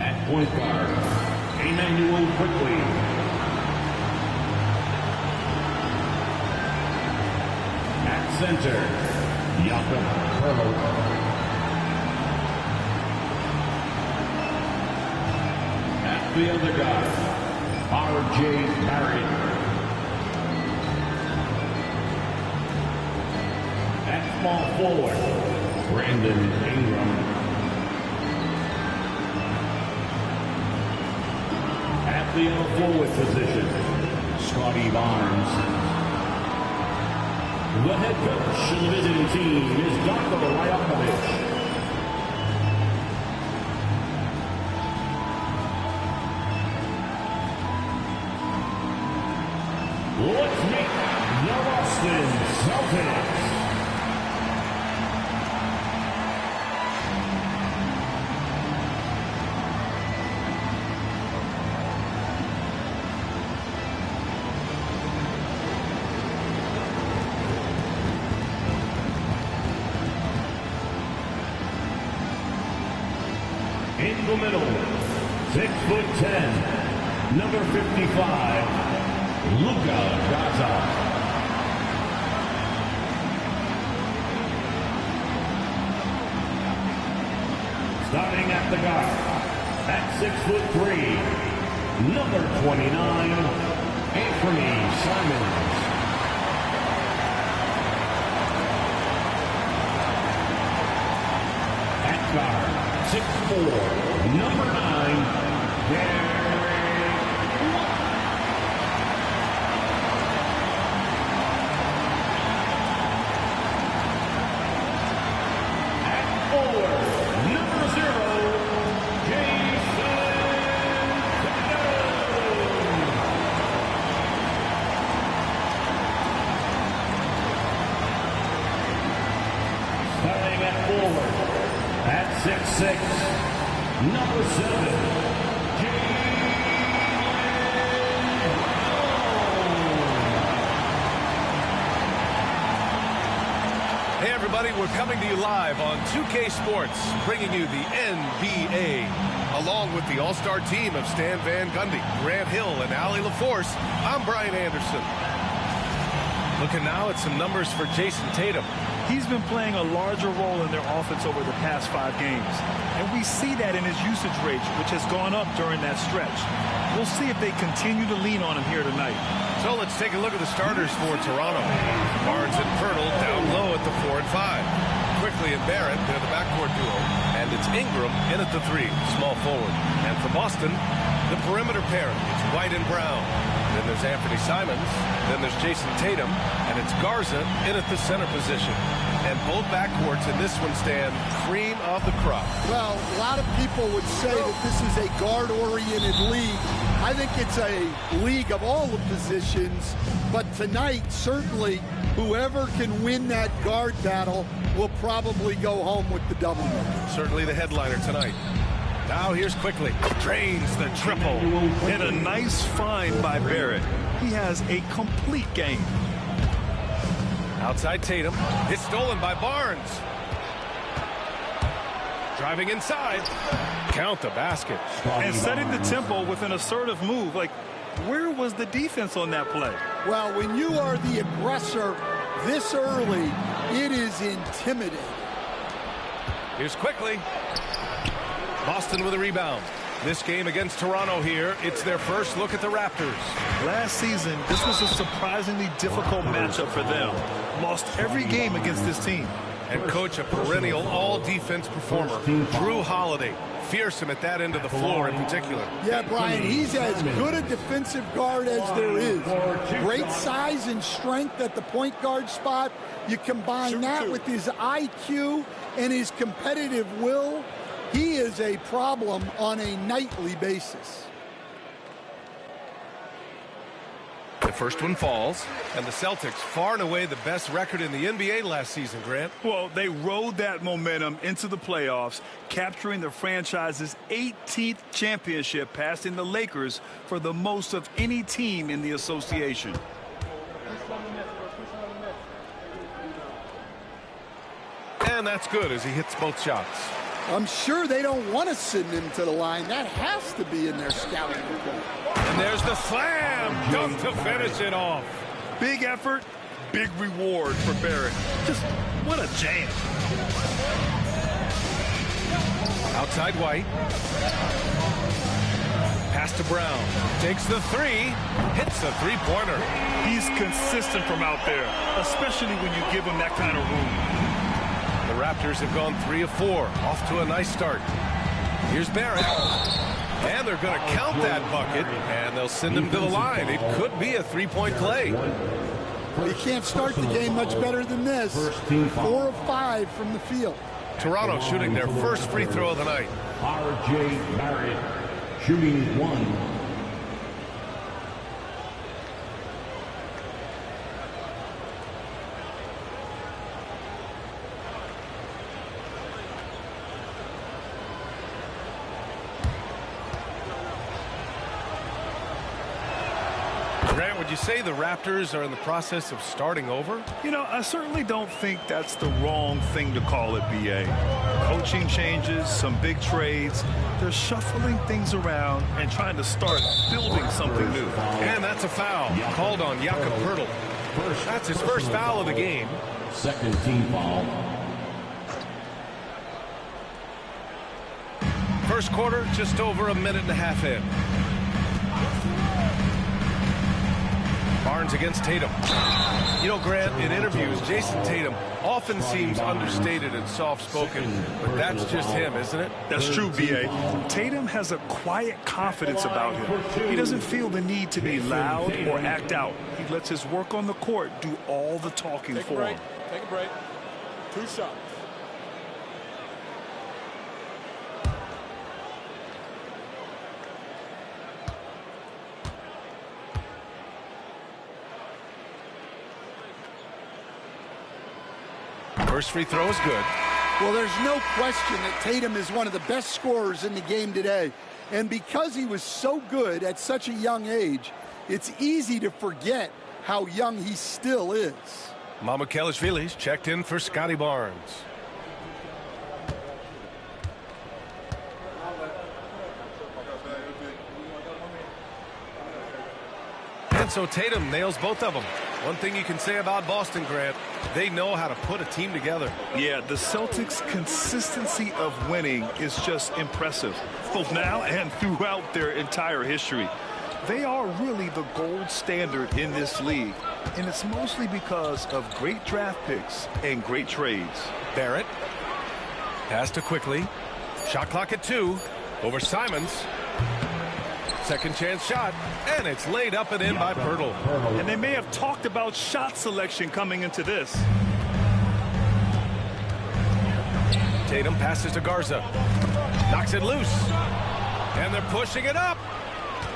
At point guard, Emmanuel Quickly. At center, Jakob Perlow. At the other guard, R.J. Barrett. At small forward, Brandon Ingram. At the forward position, Scotty Barnes. The head coach of the visiting team is Darko Rajakovic. Let's meet the Boston Celtics. In the middle, 6'10", number 55, Luka Garza. Starting at the guard, at 6'3", number 29, Anthony Simons. At guard, 6'4", number 9, Derek White. At forward, number 0, Jason Tatum. Starting at forward, at 6'6", number 7, Hey everybody, we're coming to you live on 2K Sports, bringing you the NBA. Along with the all-star team of Stan Van Gundy, Grant Hill, and Allie LaForce, I'm Brian Anderson. Looking now at some numbers for Jason Tatum. He's been playing a larger role in their offense over the past 5 games. And we see that in his usage rate, which has gone up during that stretch. We'll see if they continue to lean on him here tonight. So let's take a look at the starters for Toronto. Barnes and Pirtle down low at the 4 and 5. Quickly and Barrett, they're the backcourt duo. And it's Ingram in at the 3, small forward. And for Boston, the perimeter pairing. It's White and Brown. Then there's Anthony Simons. Then there's Jason Tatum. And it's Garza in at the center position. And both backcourts in this one stand cream of the crop. Well, a lot of people would say that this is a guard-oriented league. I think it's a league of all the positions. But tonight, certainly, whoever can win that guard battle will probably go home with the W. Certainly the headliner tonight. Now here's Quickly. Drains the triple. And a nice find by Barrett. He has a complete game. Outside Tatum. It's stolen by Barnes. Driving inside. Count the basket. And setting the tempo with an assertive move. Like, where was the defense on that play? Well, when you are the aggressor this early, it is intimidating. Here's Quickly. Boston with a rebound. This game against Toronto here, it's their first look at the Raptors. Last season, this was a surprisingly difficult matchup for them. Lost every game against this team. And coach, a perennial all-defense performer, Drew Holiday. Fearsome at that end of the floor in particular. Yeah, Brian, he's as good a defensive guard as there is. Great size and strength at the point guard spot. You combine that with his IQ and his competitive will. He is a problem on a nightly basis. The first one falls, and the Celtics far and away the best record in the NBA last season, Grant. Well, they rode that momentum into the playoffs, capturing the franchise's 18th championship, passing the Lakers for the most of any team in the association. And that's good as he hits both shots. I'm sure they don't want to send him to the line. That has to be in their scouting report. And there's the slam dunk to finish it off. Big effort, big reward for Barrett. Just what a jam. Outside White. Pass to Brown. Takes the three. Hits a three-pointer. He's consistent from out there, especially when you give him that kind of room. The Raptors have gone 3 of 4. Off to a nice start. Here's Barrett. And they're going to count that bucket, and they'll send him to the line. It could be a three-point play. You can't start the game much better than this. 4 of 5 from the field. Toronto shooting their first free throw of the night. R.J. Barrett shooting 1. Grant, would you say the Raptors are in the process of starting over? You know, I certainly don't think that's the wrong thing to call it, B.A. Coaching changes, some big trades. They're shuffling things around and trying to start building something new. And that's a foul called on Jakob Poeltl. That's his first foul of the game. Second team foul. First quarter, just over a minute and a half in. Barnes against Tatum. You know, Grant, in interviews, Jason Tatum often seems understated and soft-spoken, but that's just him, isn't it? That's true, B.A. Tatum has a quiet confidence about him. He doesn't feel the need to be loud or act out. He lets his work on the court do all the talking for him. Take a break. 2 shots. First free throw is good. Well, there's no question that Tatum is one of the best scorers in the game today. And because he was so good at such a young age, it's easy to forget how young he still is. Mamukelashvili's checked in for Scotty Barnes. And so Tatum nails both of them. One thing you can say about Boston, Grant, they know how to put a team together. Yeah, the Celtics' consistency of winning is just impressive, both now and throughout their entire history. They are really the gold standard in this league, and it's mostly because of great draft picks and great trades. Barrett. Pass to Quickly. Shot clock at 2. Over Simons. Second chance shot, and it's laid up and in by Poeltl. And they may have talked about shot selection coming into this. Tatum passes to Garza. Knocks it loose. And they're pushing it up.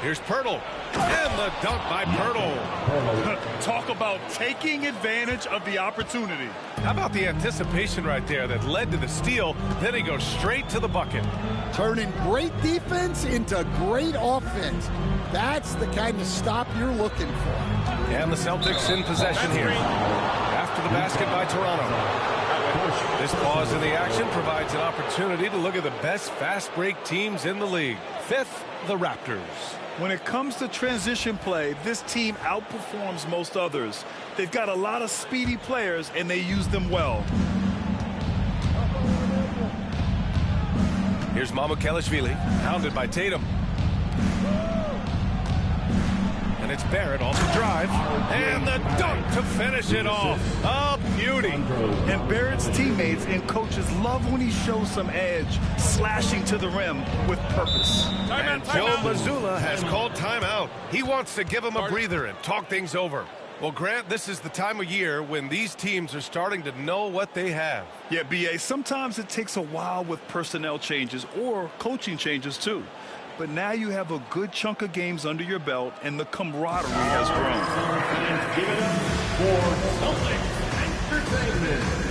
Here's Poeltl. And the dunk by Poeltl. Talk about taking advantage of the opportunity. How about the anticipation right there that led to the steal? Then he goes straight to the bucket. Turning great defense into great offense. That's the kind of stop you're looking for. And the Celtics in possession here. After the basket by Toronto. This pause in the action provides an opportunity to look at the best fast break teams in the league. Fifth, the Raptors. When it comes to transition play, this team outperforms most others. They've got a lot of speedy players, and they use them well. Here's Mamukelashvili, hounded by Tatum. And it's Barrett off the drive. And the dunk to finish it off. A beauty. And Barrett's teammates and coaches love when he shows some edge, slashing to the rim with purpose. And Joe Mazzulla has called timeout. He wants to give him a breather and talk things over. Well, Grant, this is the time of year when these teams are starting to know what they have. Yeah, B.A., sometimes it takes a while with personnel changes or coaching changes, too. But now you have a good chunk of games under your belt, and the camaraderie has grown. And give it up for Celtics Entertainment.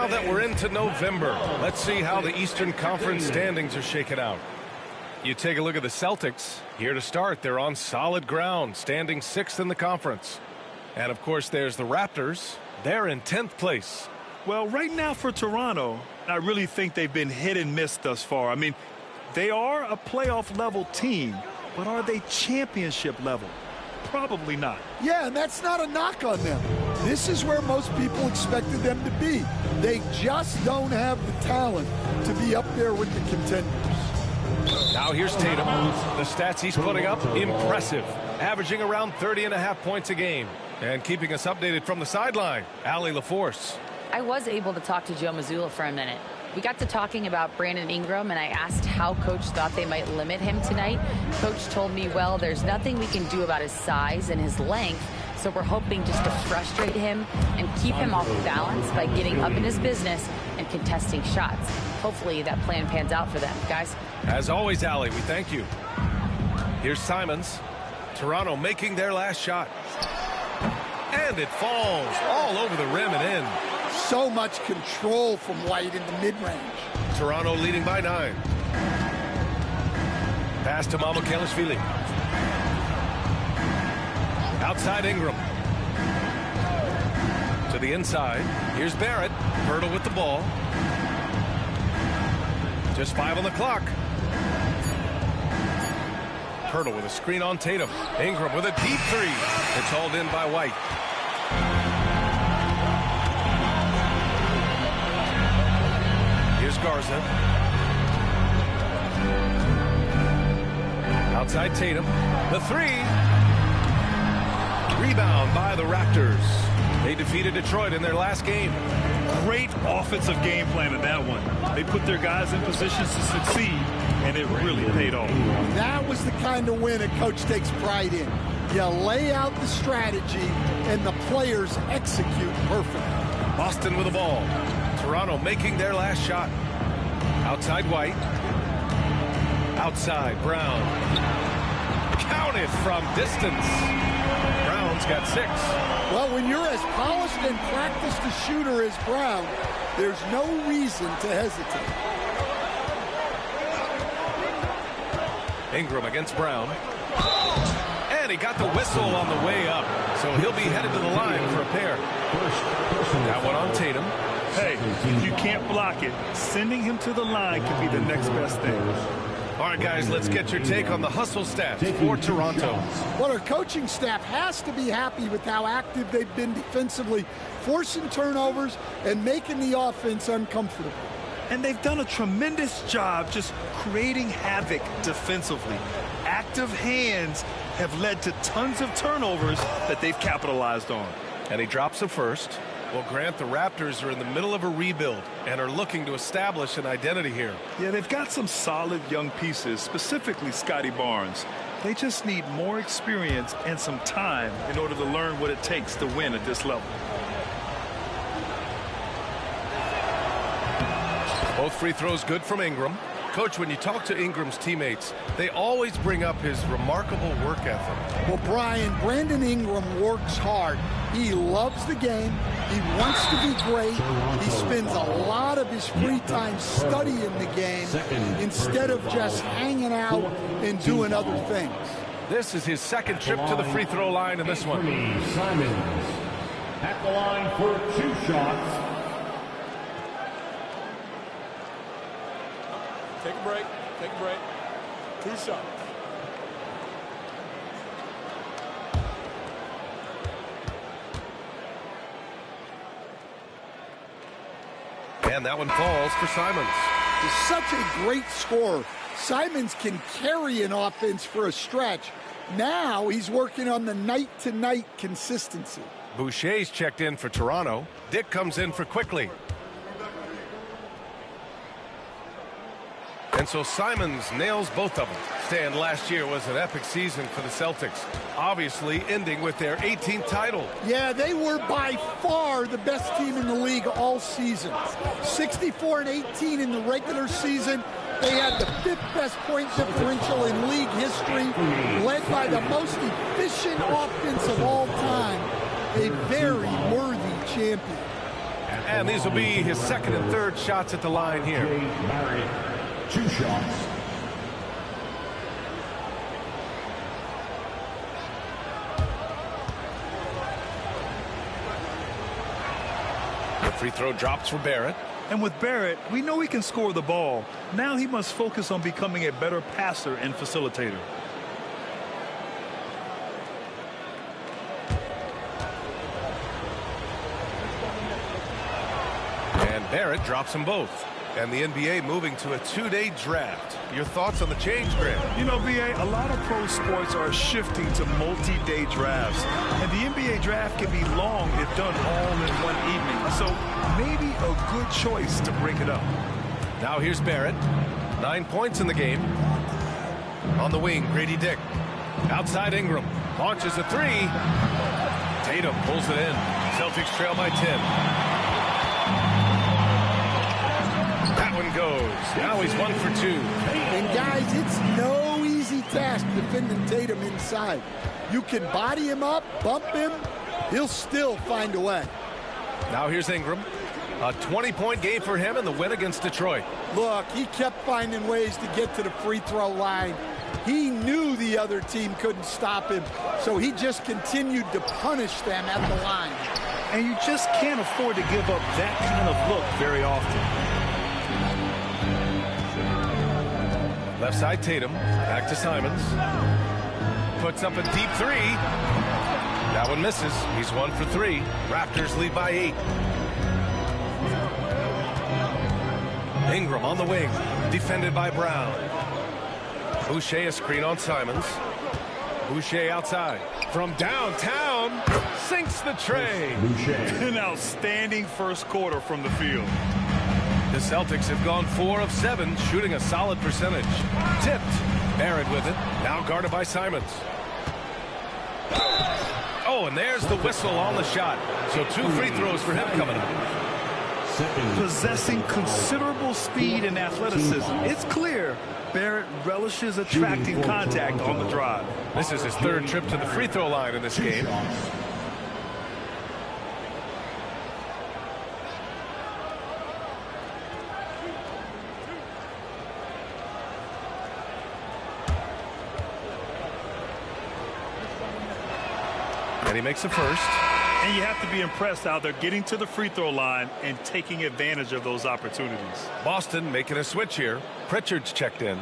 now that we're into November, let's see how the Eastern Conference standings are shaken out. You take a look at the Celtics. Here to start, they're on solid ground, standing 6th in the conference. And, of course, there's the Raptors. They're in 10th place. Well, right now for Toronto, I really think they've been hit and miss thus far. I mean, they are a playoff-level team, but are they championship level? Probably not. Yeah, and that's not a knock on them. This is where most people expected them to be. They just don't have the talent to be up there with the contenders. Now here's Tatum. The stats he's putting up, impressive. Averaging around 30.5 points a game. And keeping us updated from the sideline, Allie LaForce. I was able to talk to Joe Mazzulla for a minute. We got to talking about Brandon Ingram, and I asked how Coach thought they might limit him tonight. Coach told me, well, there's nothing we can do about his size and his length, so we're hoping just to frustrate him and keep him off balance by getting up in his business and contesting shots. Hopefully that plan pans out for them. Guys? As always, Allie, we thank you. Here's Simons. Toronto making their last shot. And it falls all over the rim and in. So much control from White in the mid-range. Toronto leading by 9. Pass to Mamukelashvili. Outside Ingram. To the inside. Here's Barrett. Hurdle with the ball. Just 5 on the clock. Hurdle with a screen on Tatum. Ingram with a deep 3. It's hauled in by White. Here's Garza. Outside Tatum. The 3. Rebound by the Raptors. They defeated Detroit in their last game. Great offensive game plan in that one. They put their guys in positions to succeed, and it really paid off. That was the kind of win a coach takes pride in. You lay out the strategy, and the players execute perfectly. Boston with the ball. Toronto making their last shot. Outside White. Outside Brown. Counted from distance. Brown's got 6. Well, when you're as polished and practiced a shooter as Brown, there's no reason to hesitate. Ingram against Brown. And he got the whistle on the way up. So he'll be headed to the line for a pair. That one on Tatum. Hey, if you can't block it, sending him to the line could be the next best thing. All right, guys, let's get your take on the hustle stats for Toronto. Well, our coaching staff has to be happy with how active they've been defensively, forcing turnovers and making the offense uncomfortable. And they've done a tremendous job just creating havoc defensively. Active hands have led to tons of turnovers that they've capitalized on. And he drops a first. Well, Grant, the Raptors are in the middle of a rebuild and are looking to establish an identity here. Yeah, they've got some solid young pieces, specifically Scotty Barnes. They just need more experience and some time in order to learn what it takes to win at this level. Both free throws good from Ingram. Coach, when you talk to Ingram's teammates, they always bring up his remarkable work ethic. Well, Brian, Brandon Ingram works hard. He loves the game. He wants to be great. He spends a lot of his free time studying the game instead of just hanging out and doing other things. This is his second trip to the free throw line in this one. Simons at the line for 2 shots. Take a break. Take a break. 2 shots. And that one falls for Simons. He's such a great scorer. Simons can carry an offense for a stretch. Now he's working on the night-to-night consistency. Boucher's checked in for Toronto. Dick comes in for Quickly. And so Simons nails both of them. Stan, last year was an epic season for the Celtics, obviously ending with their 18th title. Yeah, they were by far the best team in the league all season. 64-18 in the regular season. They had the 5th best point differential in league history, led by the most efficient offense of all time. A very worthy champion. And these will be his second and third shots at the line here. Barrett, 2 shots. The free throw drops for Barrett. And with Barrett, we know he can score the ball. Now he must focus on becoming a better passer and facilitator. And Barrett drops them both. And the NBA moving to a 2-day draft. Your thoughts on the change, Grant? You know, BA, a lot of pro sports are shifting to multi-day drafts. And the NBA draft can be long if done all in one evening. So maybe a good choice to break it up. Now here's Barrett. 9 points in the game. On the wing, Grady Dick. Outside Ingram. Launches a 3. Tatum pulls it in. Celtics trail by 10. That one goes. Now he's 1 for 2. And guys, it's no easy task defending Tatum inside. You can body him up, bump him, he'll still find a way. Now here's Ingram. A 20-point game for him in the win against Detroit. Look, he kept finding ways to get to the free throw line. He knew the other team couldn't stop him, so he just continued to punish them at the line. And you just can't afford to give up that kind of look very often. Left side Tatum. Back to Simons. Puts up a deep 3. That one misses. He's 1 for 3. Raptors lead by 8. Ingram on the wing. Defended by Brown. Boucher a screen on Simons. Boucher outside. From downtown. Sinks the tray. An outstanding first quarter from the field. The Celtics have gone 4 of 7, shooting a solid percentage. Tipped. Barrett with it. Now guarded by Simons. Oh, and there's the whistle on the shot. So 2 free throws for him coming up. Possessing considerable speed and athleticism, it's clear Barrett relishes attracting contact on the drive. This is his 3rd trip to the free throw line in this game. And he makes the first. And you have to be impressed how they're getting to the free throw line and taking advantage of those opportunities. Boston making a switch here. Pritchard's checked in.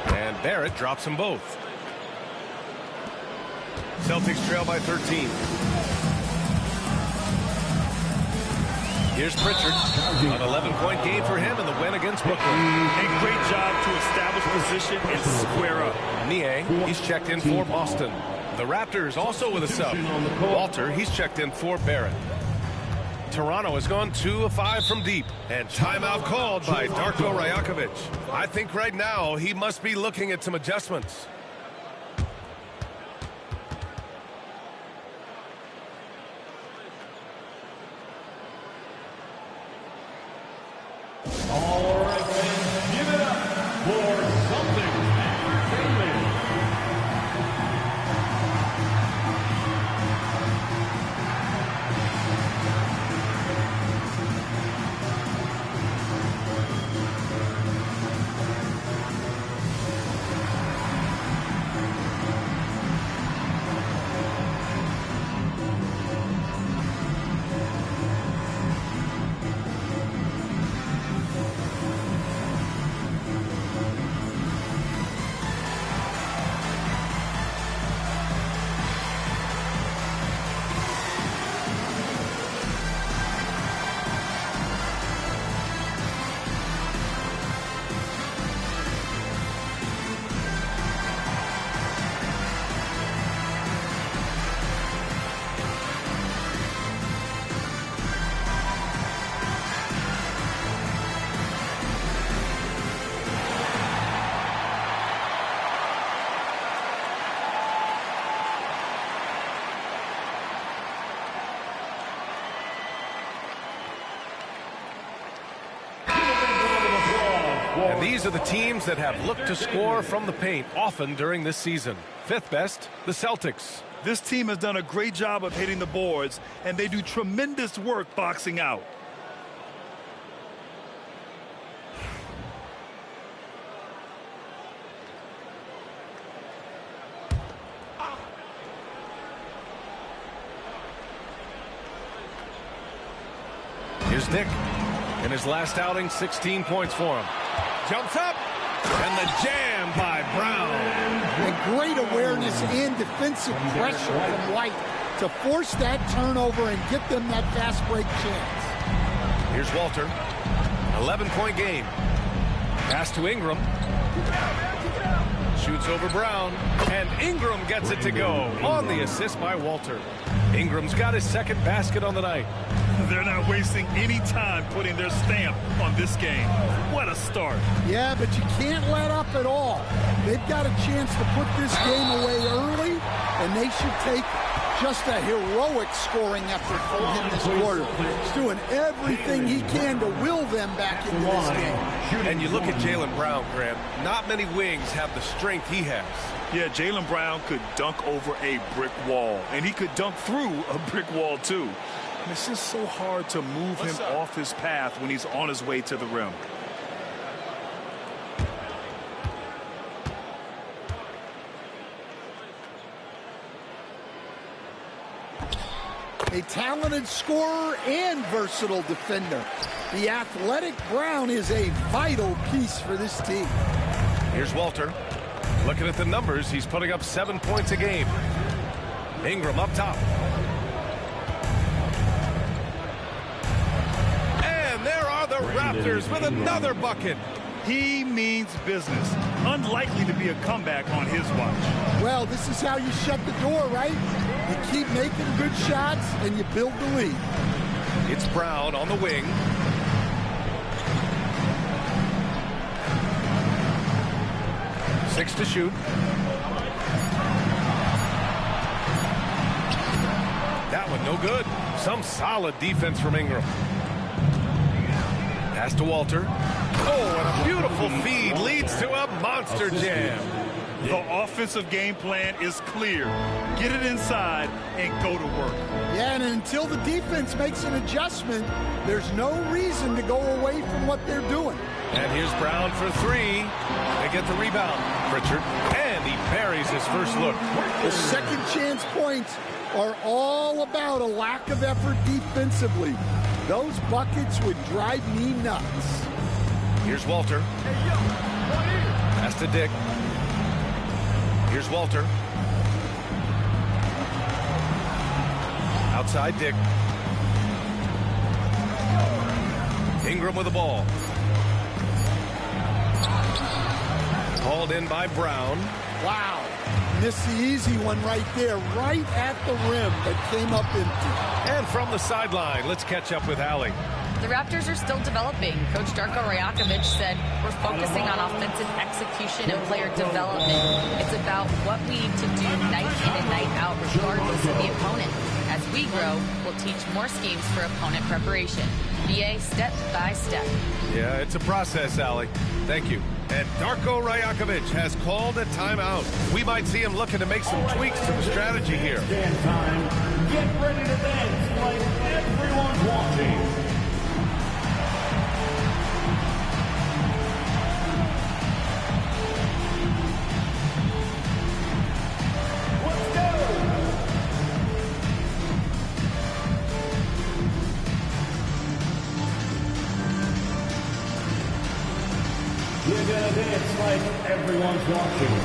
And Barrett drops them both. Celtics trail by 13. Here's Pritchard. An 11-point game for him in the win against Brooklyn. A great job to establish position and square up. Nie, he's checked in for Boston. The Raptors also with a sub. Walter, he's checked in for Barrett. Toronto has gone 2 of 5 from deep. And timeout called by Darko Rajakovic. I think right now he must be looking at some adjustments. All right, fans, give it up for Celtics Entertainment. And these are the teams that have looked to score from the paint often during this season. Fifth best, the Celtics. This team has done a great job of hitting the boards, and they do tremendous work boxing out. Here's Nick. In his last outing, 16 points for him. Jumps up, and the jam by Brown. And great awareness and defensive pressure from White to force that turnover and get them that fast break chance. Here's Walter. 11-point game. Pass to Ingram. Shoots over Brown, and Ingram gets it to go on the assist by Walter. Ingram's got his second basket on the night. They're not wasting any time putting their stamp on this game. What a start. Yeah, but you can't let up at all. They've got a chance to put this game away early, and they should take just a heroic scoring effort from him this quarter. He's doing everything he can to will them back into this game. And you look at Jaylen Brown, Graham. Not many wings have the strength he has. Yeah, Jaylen Brown could dunk over a brick wall, and he could dunk through a brick wall, too. And it's just so hard to move him off his path when he's on his way to the rim. A talented scorer and versatile defender. The athletic Brown is a vital piece for this team. Here's Walter. Looking at the numbers, he's putting up 7 points a game. Ingram up top. And there are the Raptors with another bucket. He means business. Unlikely to be a comeback on his watch. Well, this is how you shut the door, right? You keep making good shots and you build the lead. It's Brown on the wing. Six to shoot. That one no good. Some solid defense from Ingram. Pass to Walter. Oh, and a beautiful feed leads to a monster jam. The offensive game plan is clear. Get it inside and go to work. Yeah, and until the defense makes an adjustment, there's no reason to go away from what they're doing. And here's Brown for three. They get the rebound. Pritchard, and he buries his first look. The second chance points are all about a lack of effort defensively. Those buckets would drive me nuts. Here's Walter. Pass to Dick. Here's Walter. Outside Dick. Ingram with the ball. Called in by Brown. Wow. Missed the easy one right there, right at the rim, but came up empty. And from the sideline, let's catch up with Allie. The Raptors are still developing. Coach Darko Rajakovic said we're focusing on offensive execution and player development. It's about what we need to do night in and night out, regardless of the opponent. As we grow, we'll teach more schemes for opponent preparation. BA step by step. Yeah, it's a process, Allie. Thank you. And Darko Rajakovic has called a timeout. We might see him looking to make some tweaks to the strategy here. Dance time. Get ready to dance like everyone's watching. You're gonna dance like everyone's watching.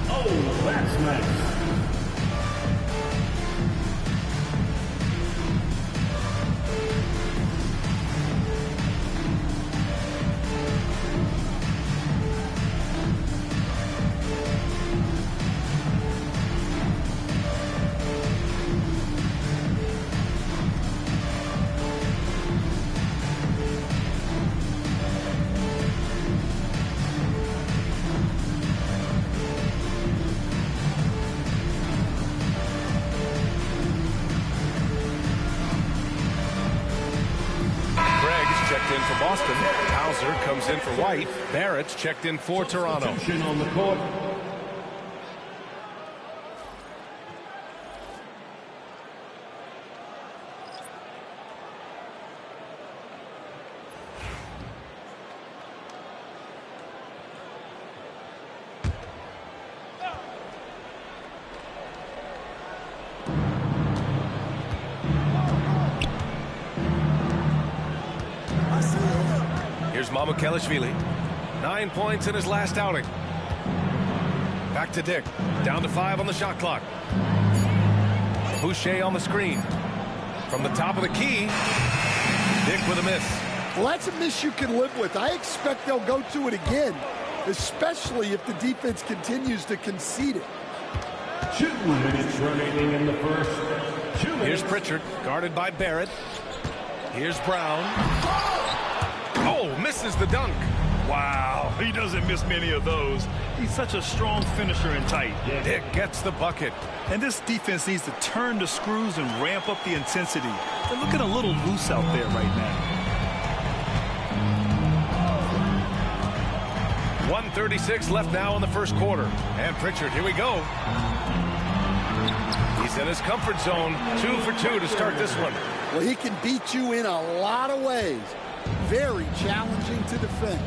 Oh, that's nice. Boston. Hauser comes in for White. Barrett's checked in for Toronto. On the court. Here's Mamukelashvili. 9 points in his last outing. Back to Dick. Down to 5 on the shot clock. Boucher on the screen. From the top of the key, Dick with a miss. Well, that's a miss you can live with. I expect they'll go to it again, especially if the defense continues to concede it. 2 minutes remaining in the first. 2 minutes. Here's Pritchard, guarded by Barrett. Here's Brown. Oh, misses the dunk. Wow, he doesn't miss many of those. He's such a strong finisher and tight. Dick gets the bucket. And this defense needs to turn the screws and ramp up the intensity. They're looking a little loose out there right now. 1:36 left now in the first quarter. And Pritchard, here we go. He's in his comfort zone. 2 for 2 to start this one. Well, he can beat you in a lot of ways. Very challenging to defend.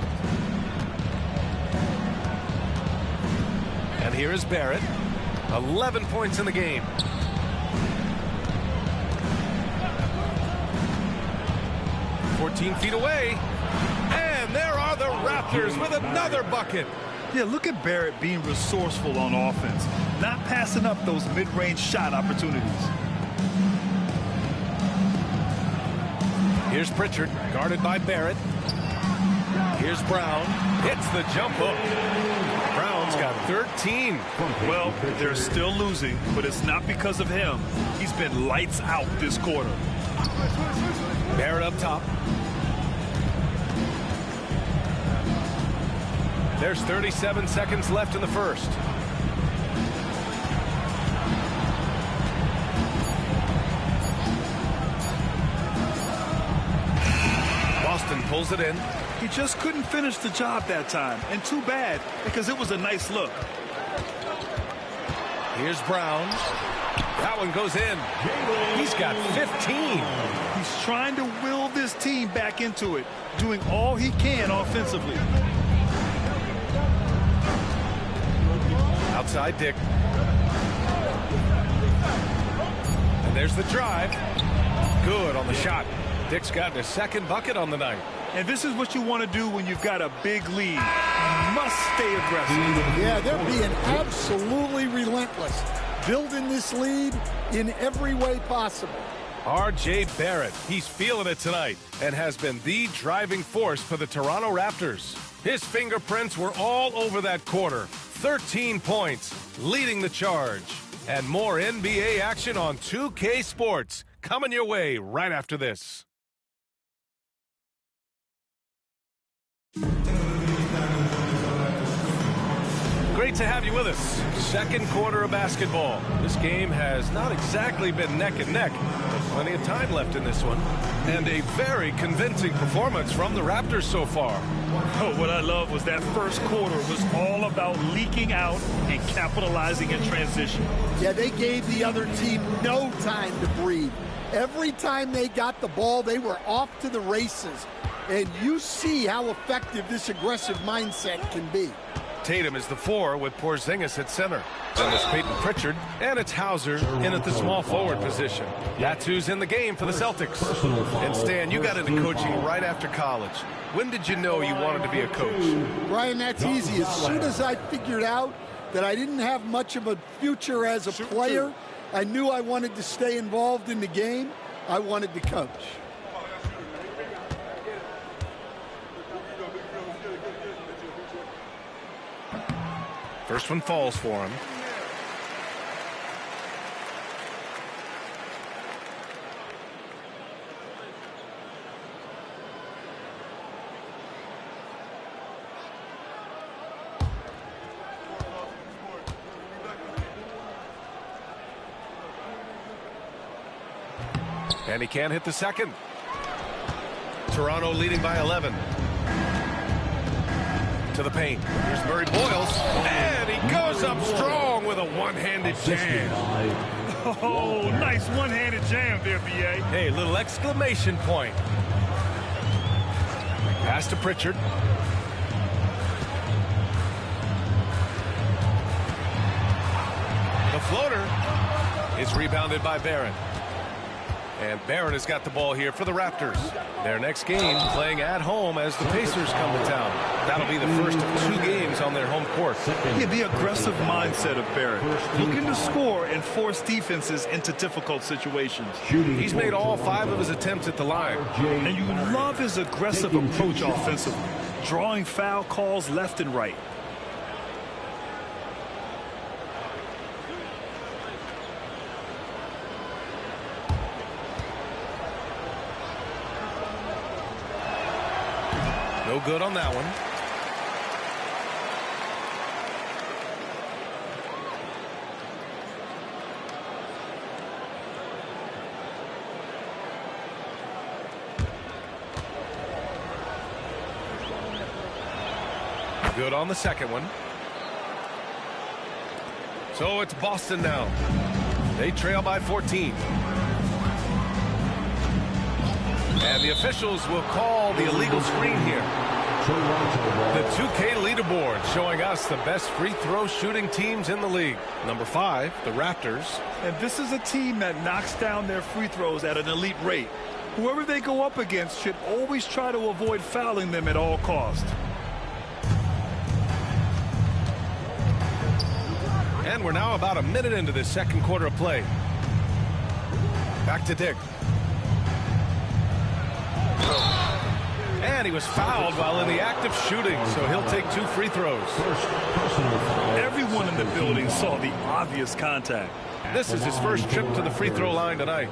And here is Barrett. 11 points in the game. "14 feet away. And there are the Raptors with another bucket. Yeah, look at Barrett being resourceful on offense, not passing up those mid-range shot opportunities. Here's Pritchard, guarded by Barrett. Here's Brown. Hits the jump hook. Brown's got 13. Well, they're still losing, but it's not because of him. He's been lights out this quarter. Barrett up top. There's 37 seconds left in the first. Boston pulls it in. He just couldn't finish the job that time, and too bad, because it was a nice look. Here's Brown. That one goes in. He's got 15. He's trying to will this team back into it, doing all he can offensively. Outside Dick. And there's the drive. Good on the shot. Dick's got his second bucket on the night. And this is what you want to do when you've got a big lead. You must stay aggressive. Yeah, they're being absolutely relentless, building this lead in every way possible. R.J. Barrett, he's feeling it tonight and has been the driving force for the Toronto Raptors. His fingerprints were all over that quarter. 13 points, leading the charge. And more NBA action on 2K Sports coming your way right after this. Great to have you with us. Second quarter of basketball. This game has not exactly been neck and neck. Plenty of time left in this one. And a very convincing performance from the Raptors so far. Oh, what I love was that first quarter was all about leaking out and capitalizing in transition. Yeah, they gave the other team no time to breathe. Every time they got the ball, they were off to the races. And you see how effective this aggressive mindset can be. Tatum is the 4 with Porzingis at center. Then it's Peyton Pritchard, and it's Hauser in at the small forward position. That's who's in the game for the Celtics. And Stan, you got into coaching right after college. When did you know you wanted to be a coach? Brian, that's easy. As soon as I figured out that I didn't have much of a future as a player, I knew I wanted to stay involved in the game. I wanted to coach. First one falls for him. And he can't hit the second. Toronto leading by 11. To the paint. Here's Murray Boyles. And he goes up strong with a one-handed jam. Oh, nice one-handed jam there, B.A. Hey, little exclamation point. Pass to Pritchard. The floater is rebounded by Barron. And Barron has got the ball here for the Raptors. Their next game playing at home as the Pacers come to town. That'll be the first of 2 games on their home court. Yeah, the aggressive mindset of Barron. Looking to score and force defenses into difficult situations. He's made all 5 of his attempts at the line. And you love his aggressive approach offensively, drawing foul calls left and right. No good on that one. Good on the second one. So it's Boston now. They trail by 14. And the officials will call the illegal screen here. The 2K leaderboard showing us the best free throw shooting teams in the league. Number 5, the Raptors. And this is a team that knocks down their free throws at an elite rate. Whoever they go up against should always try to avoid fouling them at all costs. And we're now about a minute into this second quarter of play. Back to Dick. And he was fouled while in the act of shooting, so he'll take 2 free throws. Everyone in the building saw the obvious contact. This is his first trip to the free throw line tonight.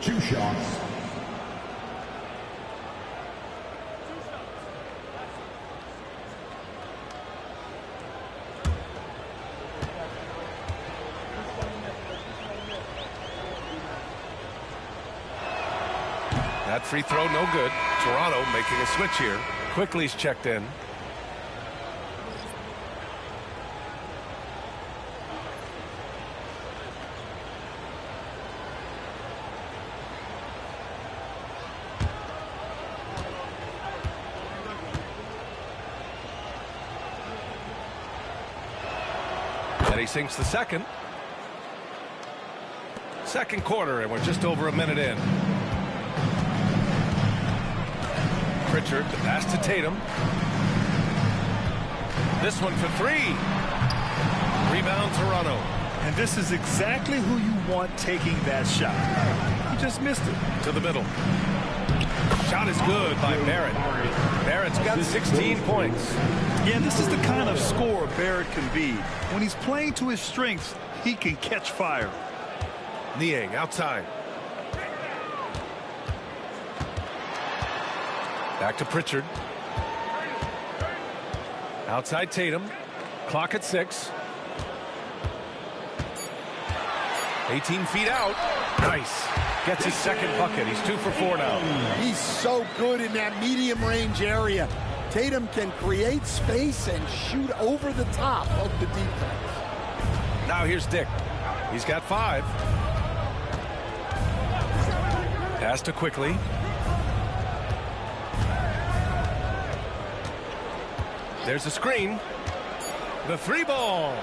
2 shots. That free throw no good. Toronto making a switch here. Quickly's checked in. And he sinks the second. Second quarter, and we're just over a minute in. Pritchard, the pass to Tatum. This one for 3. Rebound Toronto. And this is exactly who you want taking that shot. He just missed it. To the middle. Shot is good by Barrett. Barrett's got 16 points. Yeah, this is the kind of scorer Barrett can be. When he's playing to his strengths, he can catch fire. Niang outside. Back to Pritchard. Outside Tatum. Clock at 6. 18 feet out. Nice. Gets his second bucket. He's 2 for 4 now. He's so good in that medium range area. Tatum can create space and shoot over the top of the defense. Now here's Dick. He's got 5. Pass to Quickly. There's a screen. The 3 ball.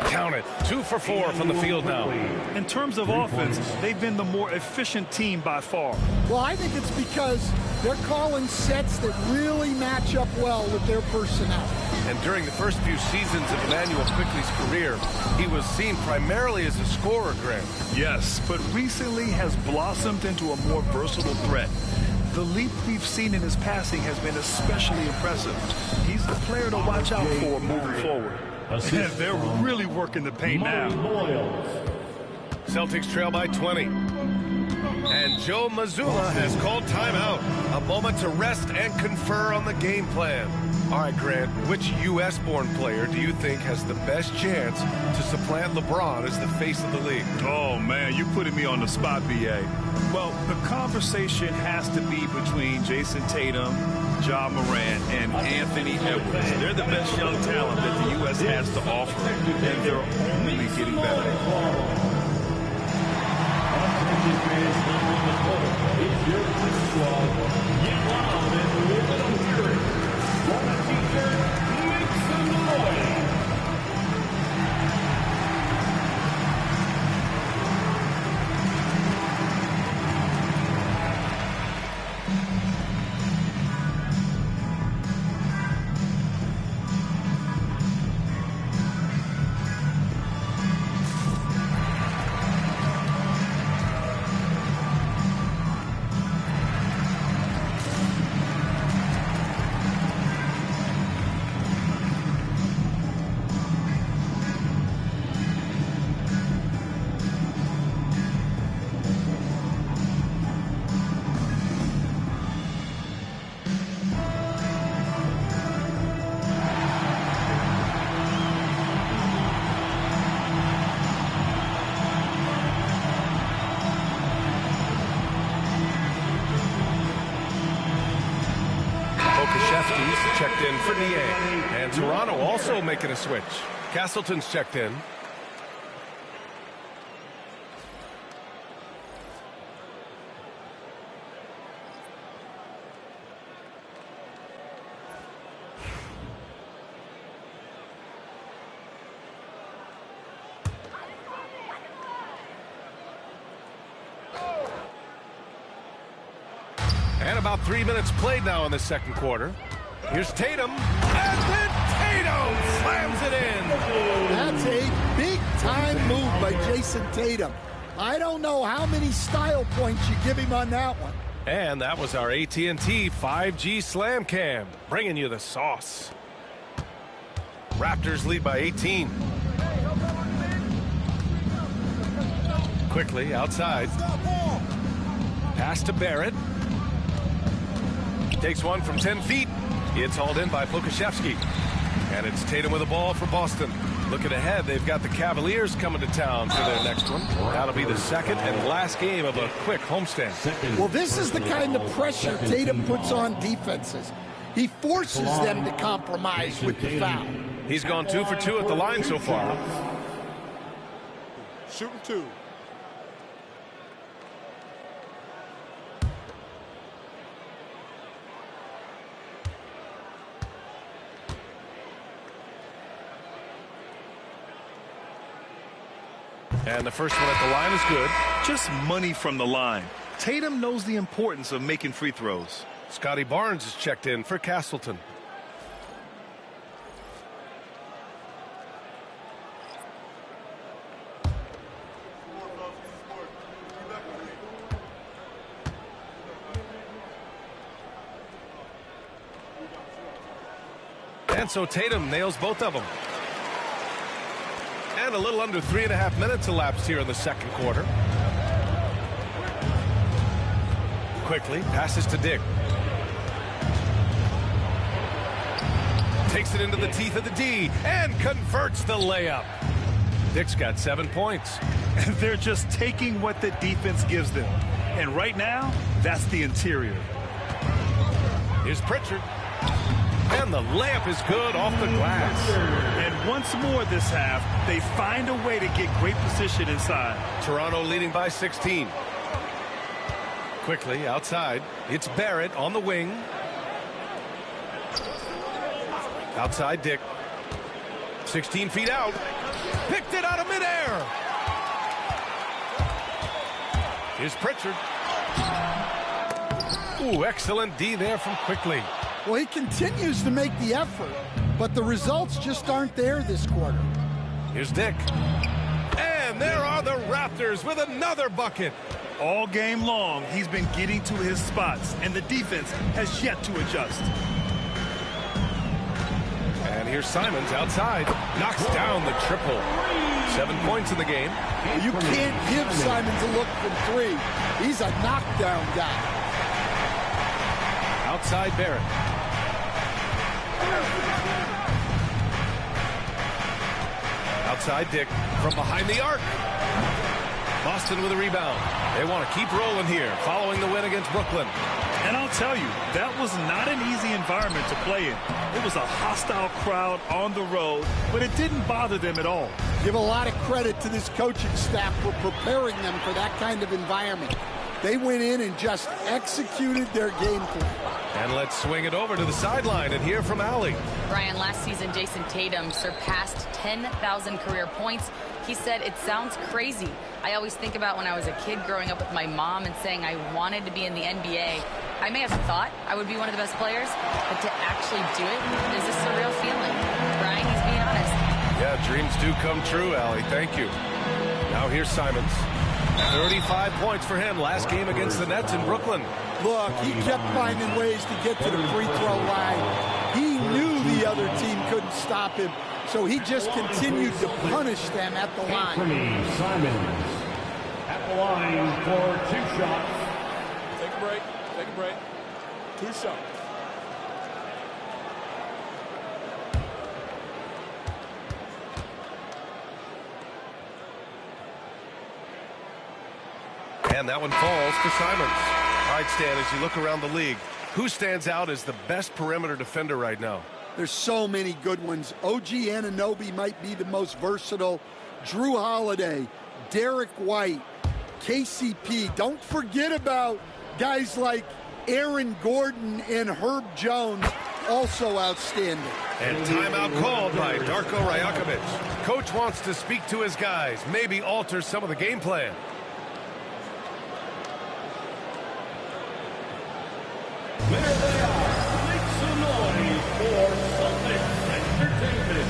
Count it. 2 for 4 from the field now. In terms of offense, they've been the more efficient team by far. Well, I think it's because they're calling sets that really match up well with their personnel. And during the first few seasons of Emmanuel Quickley's career, he was seen primarily as a scorer, Graham. Yes, but recently has blossomed into a more versatile threat. The leap we've seen in his passing has been especially impressive. He's the player to watch out for moving forward. They're really working the paint now. Celtics trail by 20. And Joe Mazzulla has called timeout. A moment to rest and confer on the game plan. All right, Grant, which U.S.-born player do you think has the best chance to supplant LeBron as the face of the league? Oh, man, you're putting me on the spot, B.A. Well, the conversation has to be between Jason Tatum, Ja Morant, and Anthony Edwards. They're the best young talent that the U.S. has to offer, and they're only getting better. It's your first squad. Get loud and live in a fury. Want a t-shirt? Make some noise. Checked in for Niang. And Toronto also making a switch. Castleton's checked in. And about 3 minutes played now in the second quarter. Here's Tatum, and then Tatum slams it in. That's a big-time move by Jason Tatum. I don't know how many style points you give him on that one. And that was our AT&T 5G Slam Cam, bringing you the sauce. Raptors lead by 18. Quickly outside. Pass to Barrett. Takes one from 10 feet. It's hauled in by Pokusevski. And it's Tatum with the ball for Boston. Looking ahead, they've got the Cavaliers coming to town for their next one. That'll be the second and last game of a quick homestand. Well, this is the kind of pressure Tatum puts on defenses. He forces them to compromise with the foul. He's gone 2 for 2 at the line so far. Shooting 2. And the first one at the line is good. Just money from the line. Tatum knows the importance of making free throws. Scotty Barnes is checked in for Castleton. And so Tatum nails both of them. And a little under 3.5 minutes elapsed here in the second quarter. Quickly passes to Dick. Takes it into the teeth of the D and converts the layup. Dick's got 7 points. And they're just taking what the defense gives them. And right now, that's the interior. Here's Pritchard. And the layup is good off the glass. And once more this half, they find a way to get great position inside. Toronto leading by 16. Quickly outside. It's Barrett on the wing. Outside Dick. 16 feet out. Picked it out of midair. Here's Pritchard. Ooh, excellent D there from Quickly. Well, he continues to make the effort, but the results just aren't there this quarter. Here's Dick. And there are the Raptors with another bucket. All game long, he's been getting to his spots, and the defense has yet to adjust. And here's Simons outside. Knocks down the triple. 7 points in the game. You can't give Simons a look from 3. He's a knockdown guy. Outside Barrett. Outside Dick from behind the arc. Boston with a rebound. They want to keep rolling here following the win against Brooklyn. And I'll tell you, that was not an easy environment to play in. It was a hostile crowd on the road, but it didn't bother them at all. Give a lot of credit to this coaching staff for preparing them for that kind of environment. They went in and just executed their game plan. And let's swing it over to the sideline and hear from Allie. Brian, last season, Jason Tatum surpassed 10,000 career points. He said, "It sounds crazy. I always think about when I was a kid growing up with my mom and saying I wanted to be in the NBA. I may have thought I would be one of the best players, but to actually do it is a surreal feeling." Brian, he's being honest. Yeah, dreams do come true, Allie. Thank you. Now here's Simons. 35 points for him last game against the Nets in Brooklyn. Look, he kept finding ways to get to the free throw line. He knew the other team couldn't stop him, so he just continued to punish them at the line. Simons at the line for 2 shots. Take a break. Take a break. 2 shots. And that one falls for Simons. All right, Stan, as you look around the league, who stands out as the best perimeter defender right now? There's so many good ones. OG Anunoby might be the most versatile. Drew Holiday, Derek White, KCP. Don't forget about guys like Aaron Gordon and Herb Jones, also outstanding. And timeout called by Darko Rajakovic. Coach wants to speak to his guys, maybe alter some of the game plan. There they are. Make some noise for Celtics Entertainment.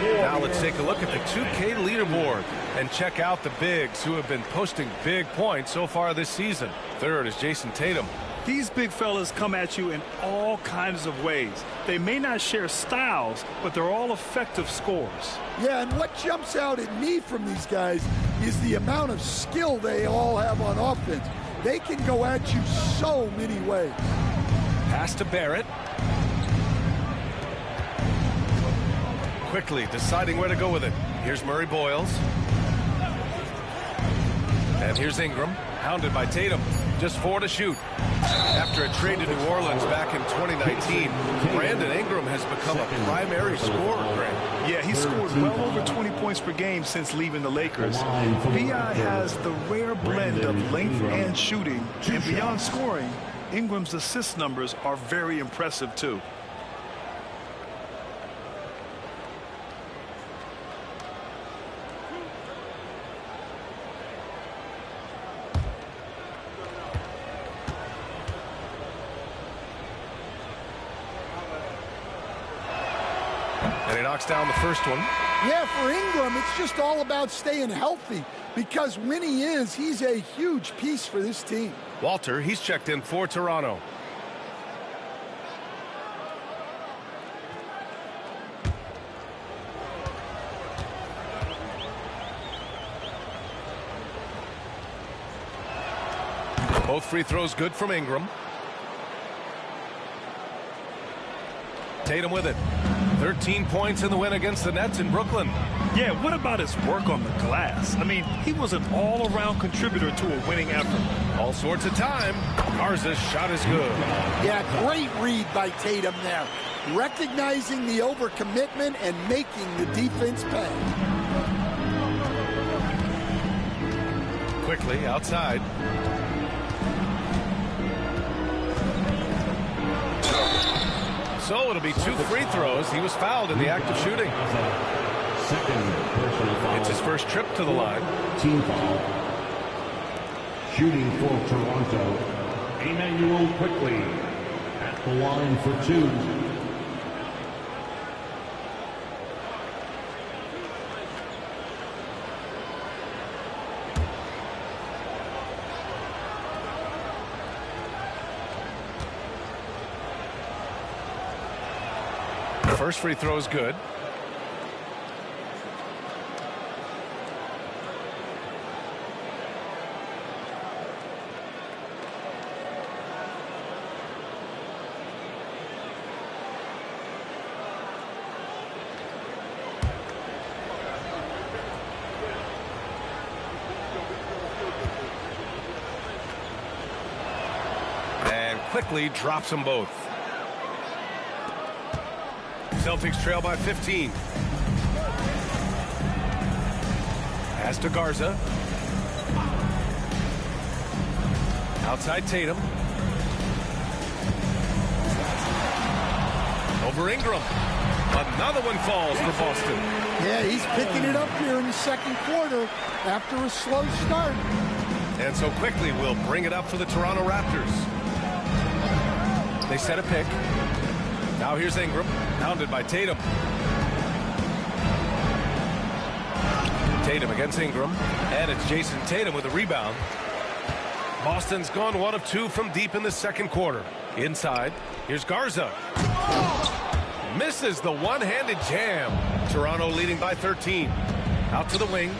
Now let's take a look at the 2K leaderboard and check out the bigs who have been posting big points so far this season. Third is Jason Tatum. These big fellas come at you in all kinds of ways. They may not share styles, but they're all effective scorers. Yeah, and what jumps out at me from these guys is the amount of skill they all have on offense. They can go at you so many ways. Pass to Barrett. Quickly deciding where to go with it. Here's Murray Boyles. And here's Ingram, hounded by Tatum. Just 4 to shoot. After a trade to New Orleans back in 2019, Brandon Ingram has become a primary scorer, Grant. Yeah, he's scored well over 20 points per game since leaving the Lakers. B.I. has the rare blend of length and shooting, and beyond scoring, Ingram's assist numbers are very impressive, too. And he knocks down the first one. Yeah, for Ingram, it's just all about staying healthy because when he is, he's a huge piece for this team. Walter, he's checked in for Toronto. Both free throws good from Ingram. Tatum with it. 13 points in the win against the Nets in Brooklyn. Yeah, what about his work on the glass? I mean, he was an all-around contributor to a winning effort. All sorts of time. Garza's shot is good. Yeah, great read by Tatum there. Recognizing the overcommitment and making the defense pay. Quickly outside. So it'll be 2 free throws. He was fouled in the act of shooting. It's his first trip to the line. Team foul. Shooting for Toronto, Emmanuel Quickly at the line for 2. First free throw is good. And quickly drops them both. Celtics trail by 15. Pass to Garza. Outside Tatum. Over Ingram. Another one falls for Boston. Yeah, he's picking it up here in the second quarter after a slow start. And so quickly we'll bring it up for the Toronto Raptors. They set a pick. Now here's Ingram, pounded by Tatum. Tatum against Ingram, and it's Jason Tatum with a rebound. Boston's gone 1 of 2 from deep in the second quarter. Inside, here's Garza. Misses the one-handed jam. Toronto leading by 13. Out to the wing.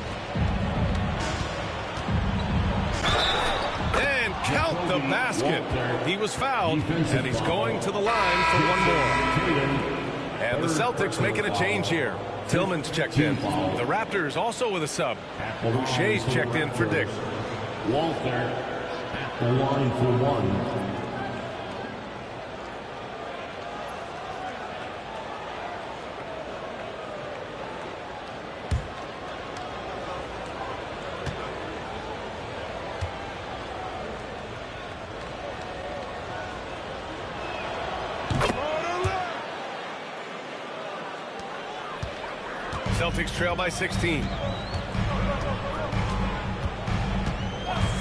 And count the basket. He was fouled, and he's going to the line for one more. And the Celtics making a change here. Tillman's checked in. The Raptors also with a sub. Boucher's checked in for Dick. Walter at the line for 1. Celtics trail by 16.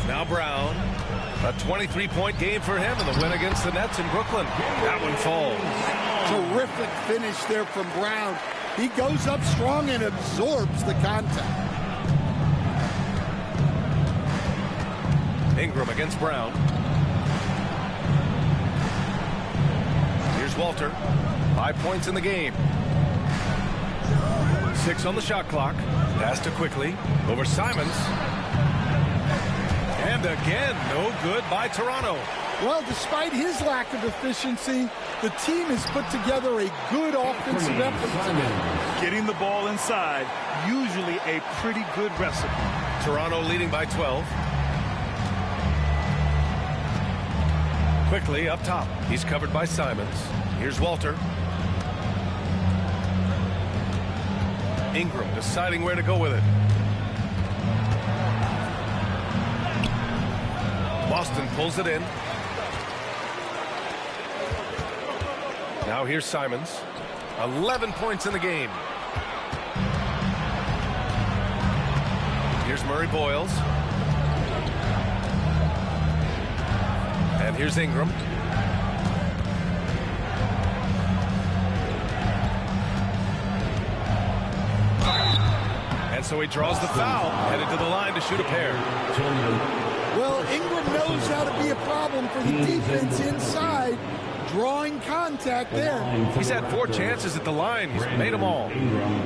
Now Brown. A 23-point game for him in the win against the Nets in Brooklyn. That one falls. Terrific finish there from Brown. He goes up strong and absorbs the contact. Ingram against Brown. Here's Walter. 5 points in the game. 6 on the shot clock. Pass to Quickly. Over Simons. And again, no good by Toronto. Well, despite his lack of efficiency, the team has put together a good offensive effort. Getting the ball inside, usually a pretty good recipe. Toronto leading by 12. Quickly up top. He's covered by Simons. Here's Walter. Ingram deciding where to go with it. Boston pulls it in. Now here's Simons. 11 points in the game. Here's Murray Boyles. And here's Ingram. And so he draws the foul, headed to the line to shoot a pair. Well, Ingram knows how to be a problem for the defense inside, drawing contact there. He's had 4 chances at the line. He's made them all. Ingram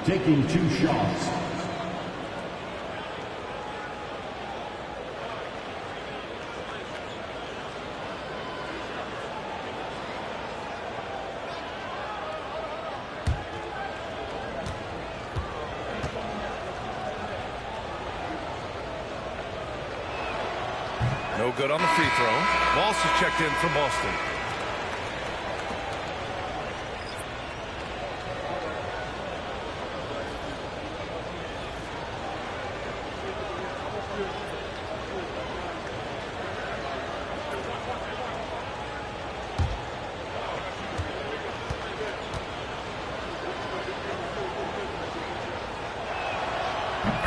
taking 2 shots. No good on the free throw. Walsh is checked in for Boston.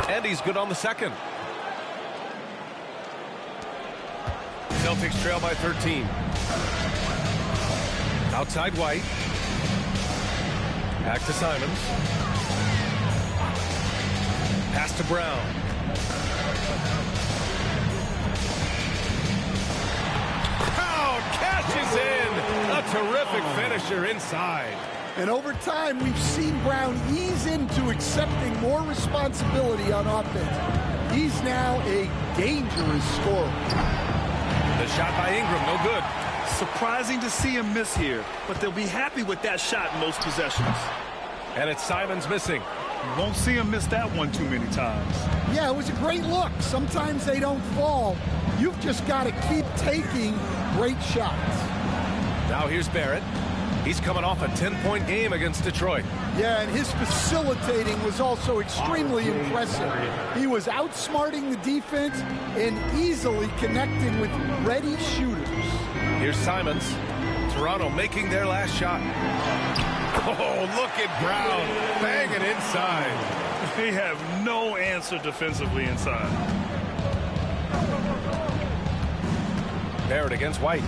And he's good on the second. Celtics trail by 13. Outside White. Back to Simons. Pass to Brown. Brown catches in. A terrific finisher inside. And over time, we've seen Brown ease into accepting more responsibility on offense. He's now a dangerous scorer. The shot by Ingram, no good. Surprising to see him miss here, but they'll be happy with that shot in most possessions. And it's Simons missing. You won't see him miss that one too many times. Yeah, it was a great look. Sometimes they don't fall. You've just got to keep taking great shots. Now here's Barrett. He's coming off a 10-point game against Detroit. Yeah, and his facilitating was also extremely impressive. He was outsmarting the defense and easily connecting with ready shooters. Here's Simons. Toronto making their last shot. Oh, look at Brown banging inside. They have no answer defensively inside. Barrett against White.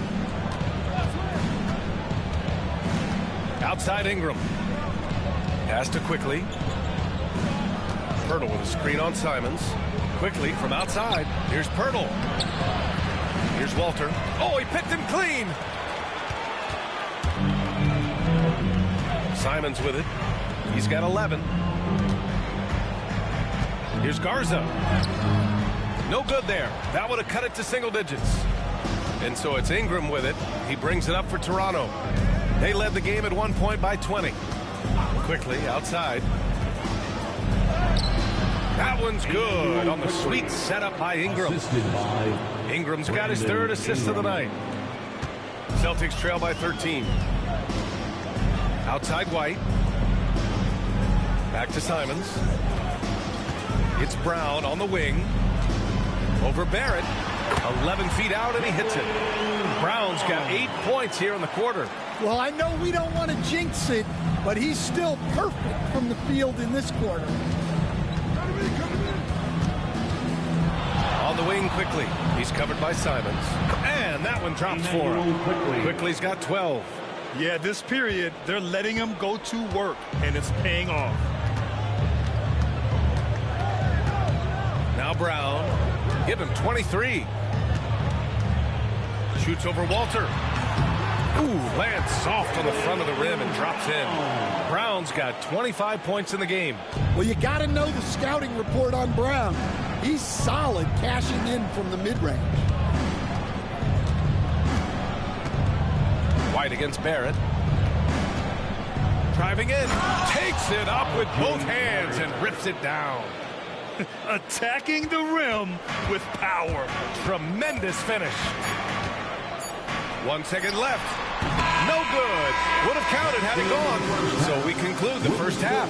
Outside Ingram. Pass to Quickly. Pirtle with a screen on Simons. Quickly from outside. Here's Pirtle. Here's Walter. Oh, he picked him clean. Simons with it. He's got 11. Here's Garza. No good there. That would have cut it to single digits. And so it's Ingram with it. He brings it up for Toronto. They led the game at 1 point by 20. Quickly outside. That one's good on the sweet setup by Ingram. Ingram's got his third assist of the night. Celtics trail by 13. Outside White. Back to Simons. It's Brown on the wing. Over Barrett. 11 feet out and he hits it. Brown's got 8 points here in the quarter. Well, I know we don't want to jinx it, but he's still perfect from the field in this quarter. On the wing Quickly. He's covered by Simons. And that one drops for him. Quickly's got 12. Yeah, this period, they're letting him go to work, and it's paying off. Now Brown. Give him 23. Shoots over Walter. Ooh, lands soft on the front of the rim and drops in. Brown's got 25 points in the game. Well, you got to know the scouting report on Brown. He's solid cashing in from the mid-range. White against Barrett. Driving in. Takes it up with both hands and rips it down. Attacking the rim with power. Tremendous finish. 1 second left. No good. Would have counted had it gone. So we conclude the first half.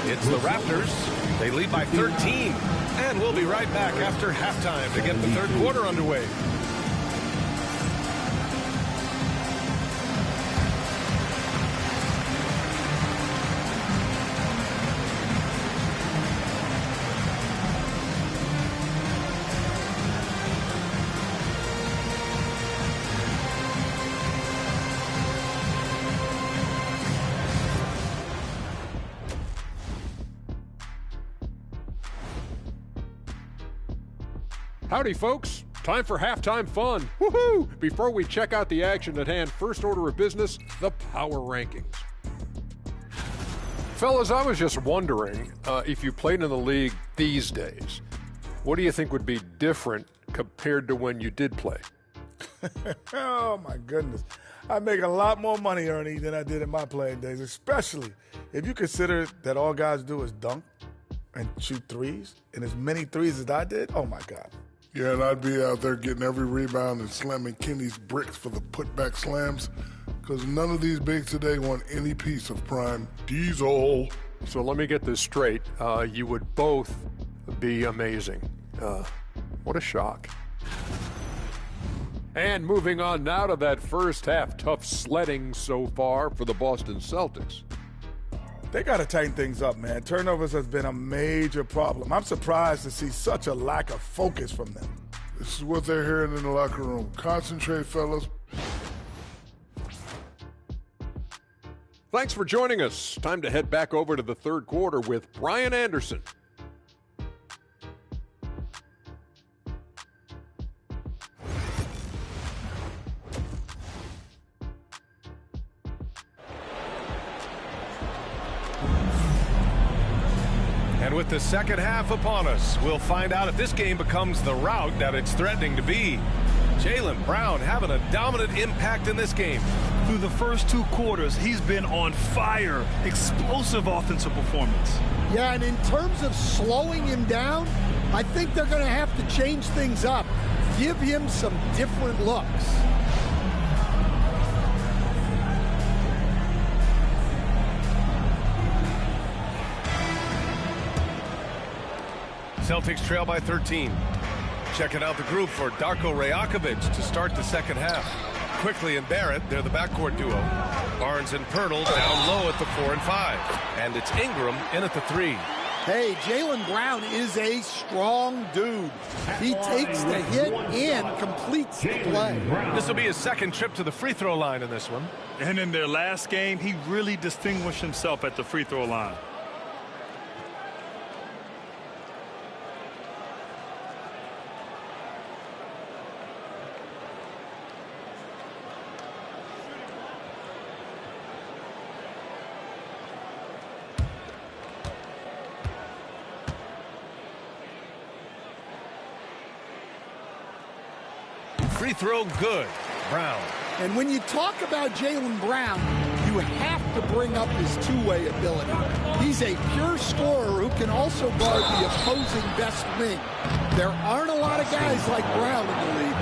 It's the Raptors. They lead by 13. And we'll be right back after halftime to get the third quarter underway. Howdy, folks. Time for halftime fun. Woohoo! Before we check out the action at hand, first order of business, the power rankings. Fellas, I was just wondering if you played in the league these days, what do you think would be different compared to when you did play? Oh, my goodness. I make a lot more money, Ernie, than I did in my playing days, especially if you consider that all guys do is dunk and shoot threes, and as many threes as I did. Oh, my God. Yeah, and I'd be out there getting every rebound and slamming Kenny's bricks for the putback slams, because none of these bigs today want any piece of prime Diesel. So let me get this straight. You would both be amazing. What a shock. And moving on now to that first half. Tough sledding so far for the Boston Celtics. They got to tighten things up, man. Turnovers has been a major problem. I'm surprised to see such a lack of focus from them. This is what they're hearing in the locker room. Concentrate, fellas. Thanks for joining us. Time to head back over to the third quarter with Brian Anderson. And with the second half upon us, we'll find out if this game becomes the rout that it's threatening to be. Jaylen Brown having a dominant impact in this game. Through the first 2 quarters, he's been on fire. Explosive offensive performance. Yeah, and in terms of slowing him down, I think they're going to have to change things up. Give him some different looks. Celtics trail by 13. Checking out the group for Darko Rajakovic to start the second half. Quickly and Barrett, they're the backcourt duo. Barnes and Pirtle down low at the 4 and 5. And it's Ingram in at the 3. Hey, Jaylen Brown is a strong dude. He takes the hit and completes the play. This will be his second trip to the free throw line in this one. And in their last game, he really distinguished himself at the free throw line. Free throw good. Brown. And when you talk about Jaylen Brown, you have to bring up his two-way ability. He's a pure scorer who can also guard the opposing best wing. There aren't a lot of guys like Brown in the league.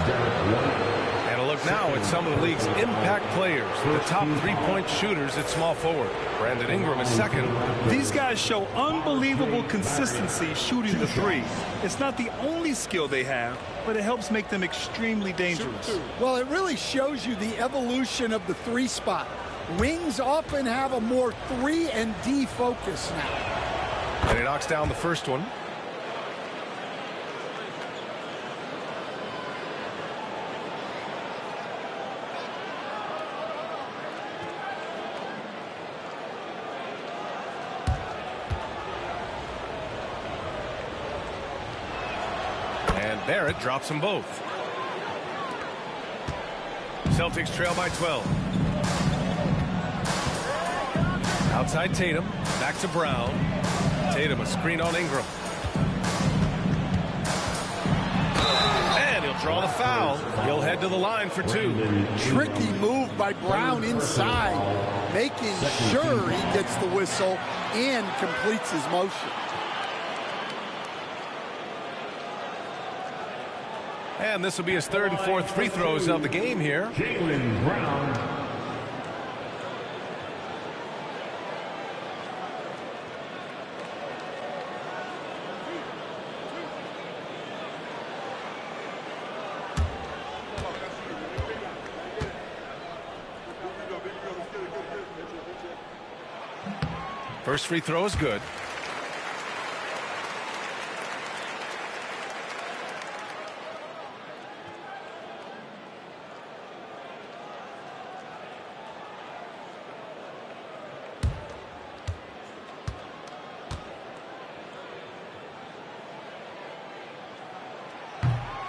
And a look now at some of the league's impact players, the top three-point shooters at small forward. Brandon Ingram is second. These guys show unbelievable consistency shooting the three. It's not the only skill they have, but it helps make them extremely dangerous. Well, it really shows you the evolution of the three spot. Wings often have a more 3 and D focus now. And he knocks down the first one. And Barrett drops them both. Celtics trail by 12. Outside Tatum, back to Brown. Tatum a screen on Ingram. And he'll draw the foul. He'll head to the line for 2. Tricky move by Brown inside, making sure he gets the whistle and completes his motion. And this will be his third and fourth free throws of the game here. Jaylen Brown. First free throw is good.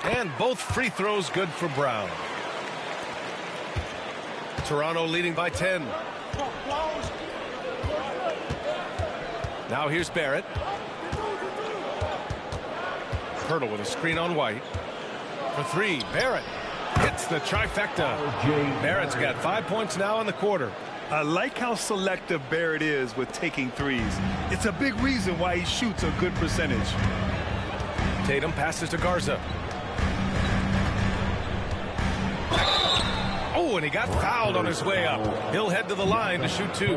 And both free throws good for Brown. Toronto leading by 10. Now here's Barrett. Pirtle with a screen on White. For 3, Barrett hits the trifecta. Barrett's got 5 points now in the quarter. I like how selective Barrett is with taking threes. It's a big reason why he shoots a good percentage. Tatum passes to Garza. Oh, and he got fouled on his way up. He'll head to the line to shoot 2.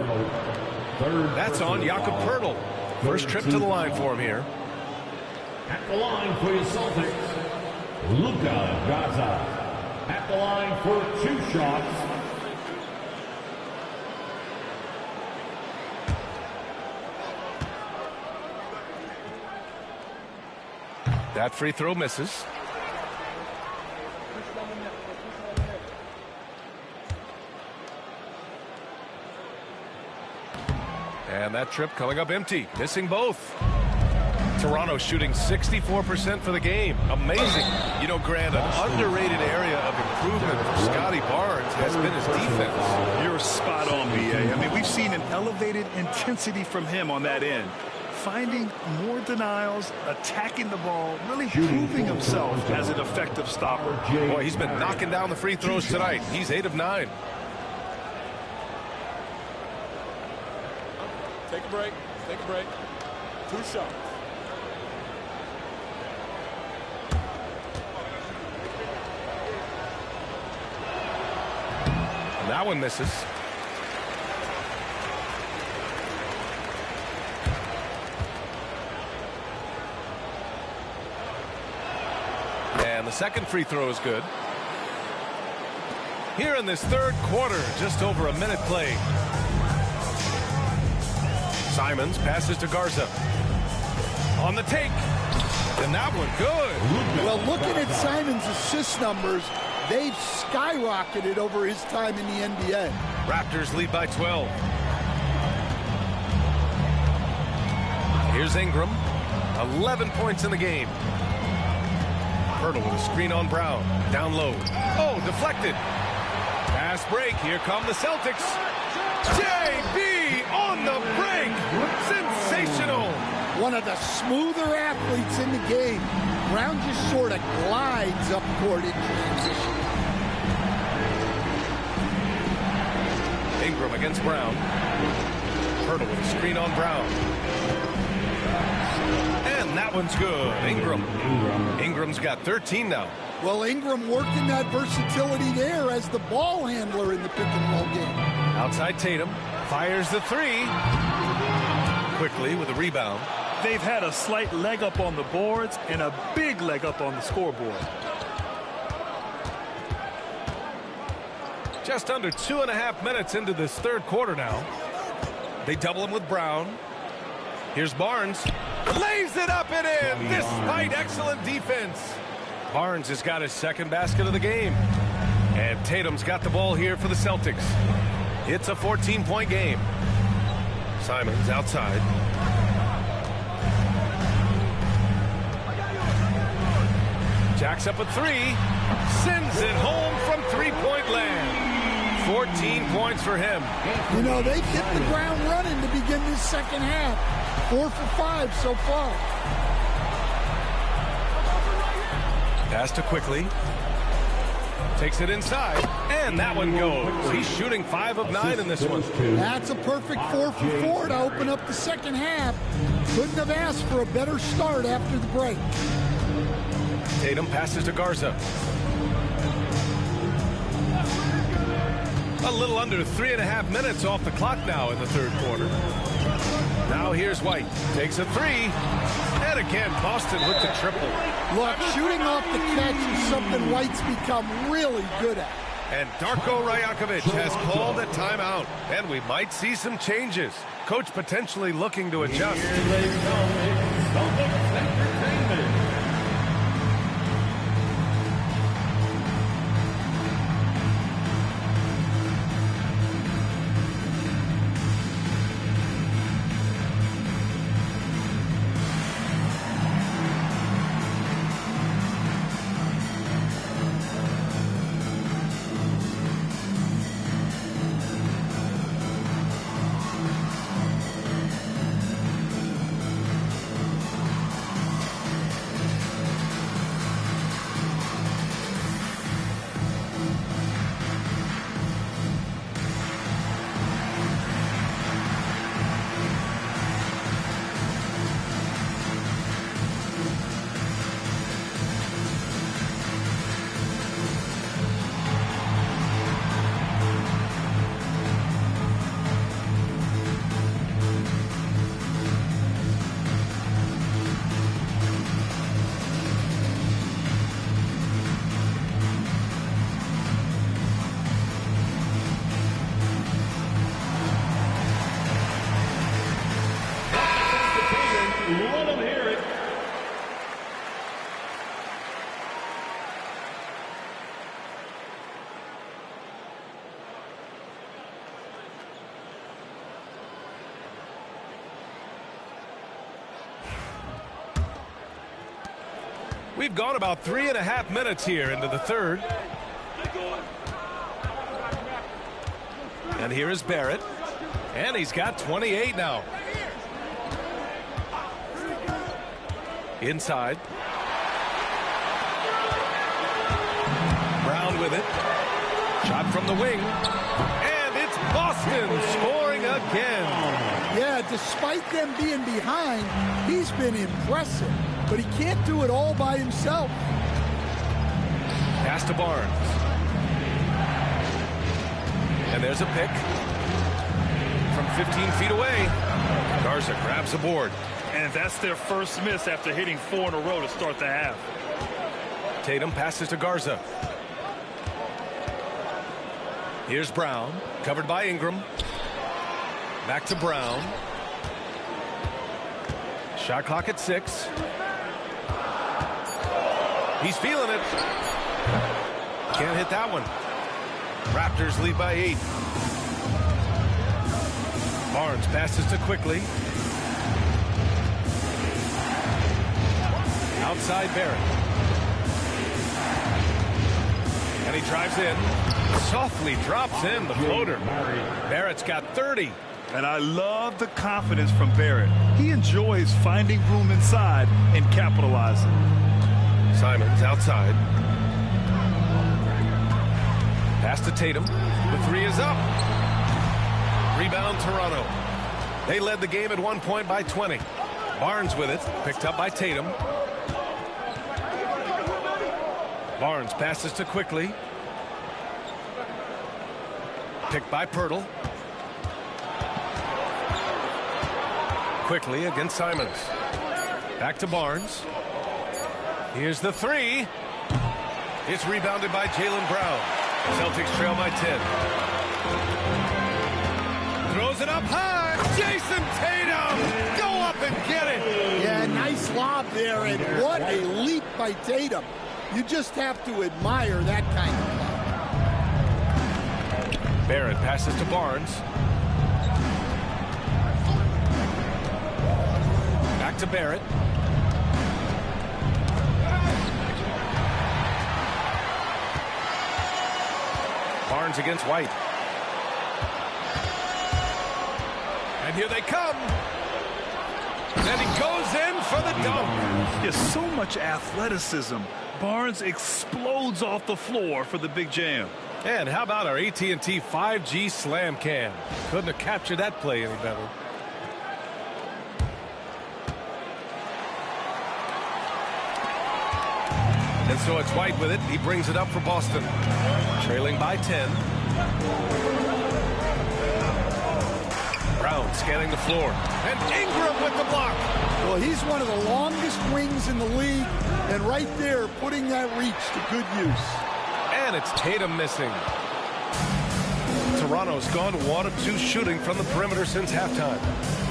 That's on Jakob Poeltl. First trip to the line for him here. At the line for your Celtics, Luka Garza. At the line for 2 shots, that free throw misses. And that trip coming up empty, missing both. Toronto shooting 64% for the game. Amazing. You know, Grant, an underrated area of improvement for Scotty Barnes has been his defense. You're spot on, B.A. I mean, we've seen an elevated intensity from him on that end. Finding more denials, attacking the ball, really proving himself as an effective stopper. Boy, he's been knocking down the free throws tonight. He's 8 of 9. Take a break. Take a break. 2 shots. And that one misses. And the second free throw is good. Here in this third quarter, just over a minute played. Simons passes to Garza. On the take. And that one good. Well, looking at Simons' assist numbers, they've skyrocketed over his time in the NBA. Raptors lead by 12. Here's Ingram. 11 points in the game. Poeltl with a screen on Brown. Down low. Oh, deflected. Pass break. Here come the Celtics. JB on the break. Sensational. One of the smoother athletes in the game. Brown just sort of glides up court in transition. Ingram against Brown. Poeltl with a screen on Brown. And that one's good. Ingram's got 13 now. Well, Ingram working that versatility there as the ball handler in the pick and roll game. Outside Tatum. Fires the 3. Quickly with a rebound. They've had a slight leg up on the boards and a big leg up on the scoreboard. Just under 2.5 minutes into this third quarter now. They double him with Brown. Here's Barnes. Lays it up and in despite excellent defense. Barnes has got his second basket of the game. And Tatum's got the ball here for the Celtics. It's a 14-point game. Simons outside. Jacks up a 3. Sends it home from three-point land. 14 points for him. You know, they've hit the ground running to begin this second half. 4 for 5 so far. Pass to Quickly. Takes it inside. And that one goes. He's shooting 5 of 9 in this one. That's a perfect 4 for 4 to open up the second half. Couldn't have asked for a better start after the break. Tatum passes to Garza. A little under 3.5 minutes off the clock now in the third quarter. Now here's White. Takes a 3. And again, Boston with the triple. Look, shooting off the catch is something White's become really good at. And Darko Rajakovic has called a timeout. And we might see some changes. Coach potentially looking to adjust. We've gone about 3.5 minutes here into the third. And here is Barrett. And he's got 28 now. Inside. Brown with it. Shot from the wing. And it's Boston scoring again. Yeah, despite them being behind, he's been impressive. But he can't do it all by himself. Pass to Barnes. And there's a pick. From 15 feet away. Garza grabs a board. And that's their first miss after hitting 4 in a row to start the half. Tatum passes to Garza. Here's Brown, covered by Ingram. Back to Brown. Shot clock at 6. He's feeling it. Can't hit that one. Raptors lead by 8. Barnes passes to Quickly. Outside Barrett. And he drives in. Softly drops in the floater. Barrett's got 30. And I love the confidence from Barrett. He enjoys finding room inside and capitalizing. Simons outside. Pass to Tatum. The 3 is up. Rebound Toronto. They led the game at one point by 20. Barnes with it. Picked up by Tatum. Barnes passes to Quickly. Picked by Pirtle. Quickly against Simons. Back to Barnes. Here's the 3. It's rebounded by Jaylen Brown. Celtics trail by 10. Throws it up high. Jason Tatum! Go up and get it! Yeah, nice lob there, and what a leap by Tatum. You just have to admire that kind of play. Barrett passes to Barnes. Back to Barrett. Barnes against White. And here they come. And he goes in for the dunk. There's so much athleticism. Barnes explodes off the floor for the big jam. And how about our AT&T 5G slam cam? Couldn't have captured that play any better. And so it's White with it. He brings it up for Boston. Trailing by 10. Brown scanning the floor. And Ingram with the block. Well, he's one of the longest wings in the league. And right there, putting that reach to good use. And it's Tatum missing. Toronto's gone 1 of 2 shooting from the perimeter since halftime.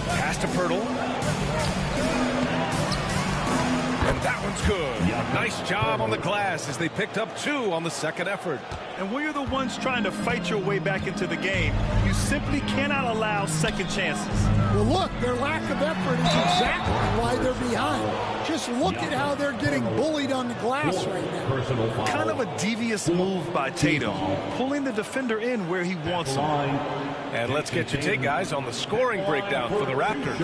Pass to Pirtle. And that one's good. Nice job on the glass as they picked up 2 on the second effort. And when you're the ones trying to fight your way back into the game, you simply cannot allow second chances. Well, look, their lack of effort is exactly why they're behind. Just look at how they're getting bullied on the glass right now. Kind of a devious move by Tatum, pulling the defender in where he wants him. And let's get your take, guys, on the scoring breakdown for the Raptors.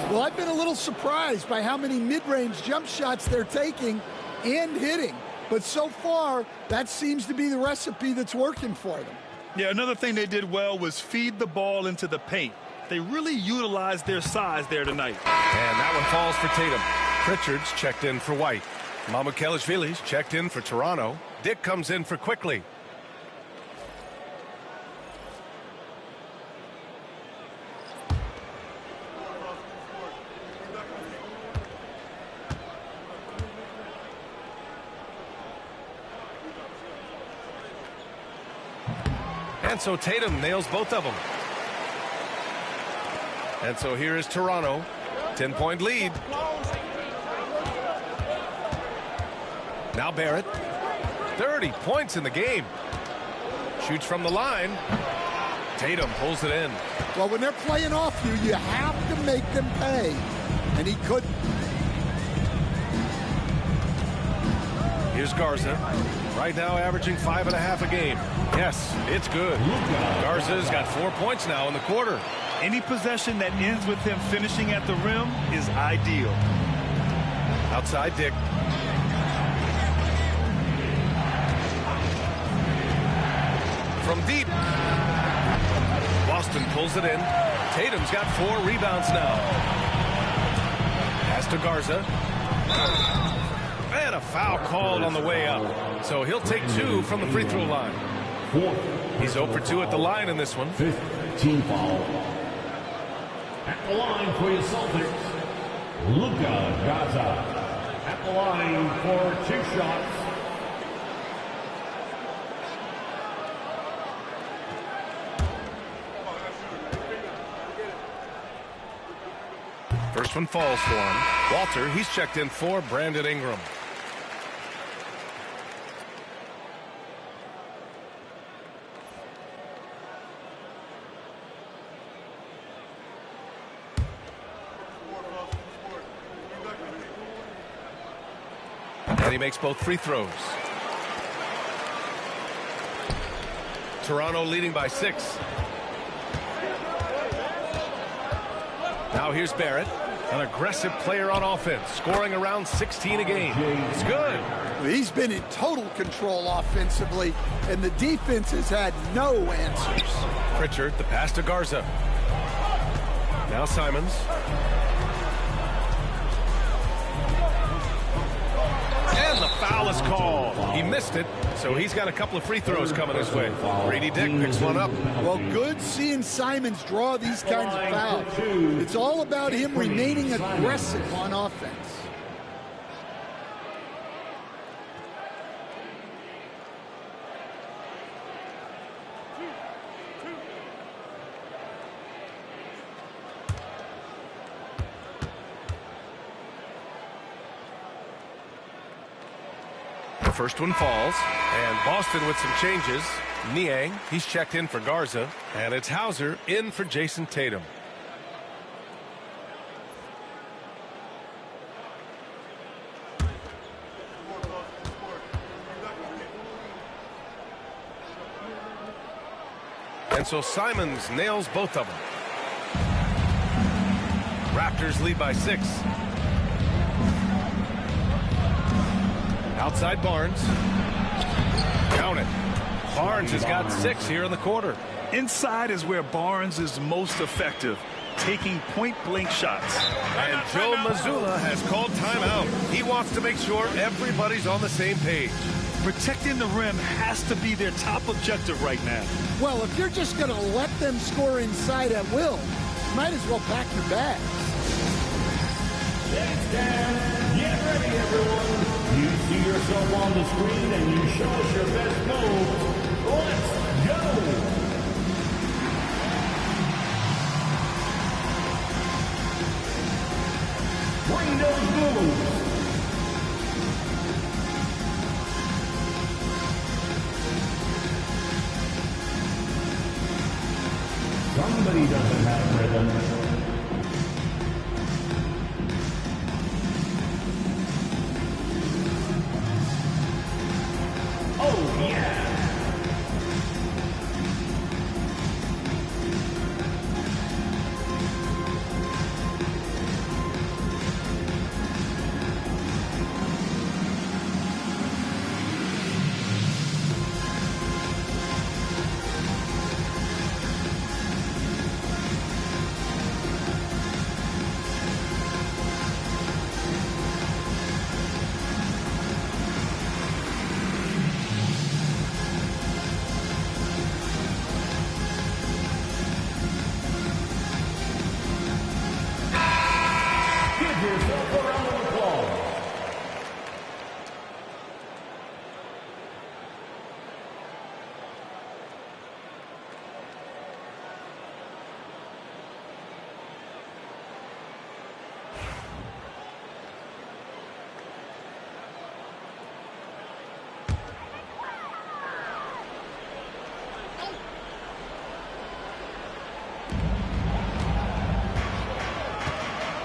Well, I've been a little surprised by how many mid-range jump shots they're taking and hitting. But so far, that seems to be the recipe that's working for them. Yeah, another thing they did well was feed the ball into the paint. They really utilized their size there tonight. And that one falls for Tatum. Pritchard's checked in for White. Mamukelashvili's checked in for Toronto. Dick comes in for Quickly. And so Tatum nails both of them. And so here is Toronto. 10-point lead. Now Barrett. 30 points in the game. Shoots from the line. Tatum pulls it in. Well, when they're playing off you, you have to make them pay. And he couldn't. Here's Garza. Right now averaging 5.5 a game. Yes, it's good. Garza's got 4 points now in the quarter. Any possession that ends with him finishing at the rim is ideal. Outside Dick. From deep. Boston pulls it in. Tatum's got 4 rebounds now. Pass to Garza. And a foul called on the way up. So he'll take 2 from the free throw line. He's 0 for 2 at the line in this one. 5th team foul. At the line for your Celtics, Luka Garza. At the line for 2 shots. First one falls for him. Walter, he's checked in for Brandon Ingram. And he makes both free throws. Toronto leading by 6. Now here's Barrett, an aggressive player on offense, scoring around 16 a game. It's good. He's been in total control offensively, and the defense has had no answers. Pritchard, the pass to Garza. Now Simons. And the foul is called. He missed it, so he's got a couple of free throws coming his way. Grady Dick picks one up. Well, good seeing Simons draw these kinds of fouls. It's all about him remaining aggressive on offense. The first one falls, and Boston with some changes. Niang, he's checked in for Garza, and it's Hauser in for Jason Tatum. And so Simons nails both of them. Raptors lead by 6. Outside Barnes. Count it. Barnes has got 6 here in the quarter. Inside is where Barnes is most effective, taking point-blank shots. And Joe Mazzulla has called timeout. He wants to make sure everybody's on the same page. Protecting the rim has to be their top objective right now. Well, if you're just going to let them score inside at will, you might as well pack your bags. It's down. Get ready, everyone. You see yourself on the screen and you show us your best move. Let's go. Bring those moves. Somebody doesn't have rhythm. Oh, yeah.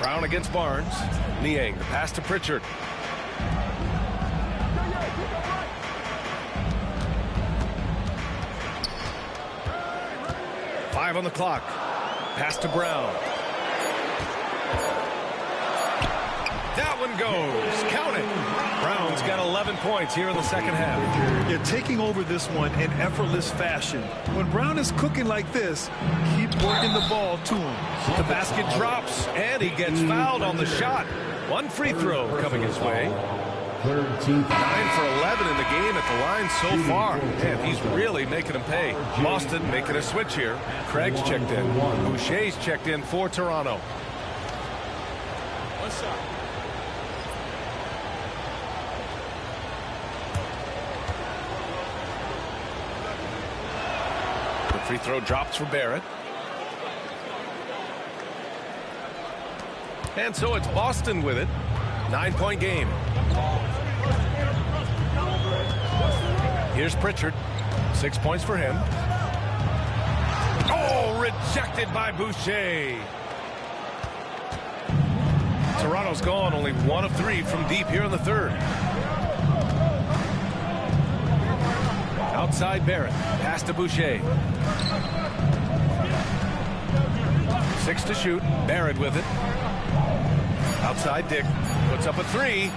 Brown against Barnes. Niang, the pass to Pritchard. 5 on the clock. Pass to Brown. That one goes. Count it. Brown's got 11 points here in the second half. They're taking over this one in effortless fashion. When Brown is cooking like this, keep working the ball to him. The basket drops, and he gets fouled on the shot. One free throw coming his way. 9 for 11 in the game at the line so far. And he's really making them pay. Boston making a switch here. Craig's checked in. Boucher's checked in for Toronto. One shot. The free throw drops for Barrett. And so it's Boston with it. 9-point game. Here's Pritchard. 6 points for him. Oh, rejected by Boucher. Toronto's gone only 1 of 3 from deep here in the third. Outside Barrett. Pass to Boucher. 6 to shoot. Barrett with it. Outside Dick. Puts up a 3.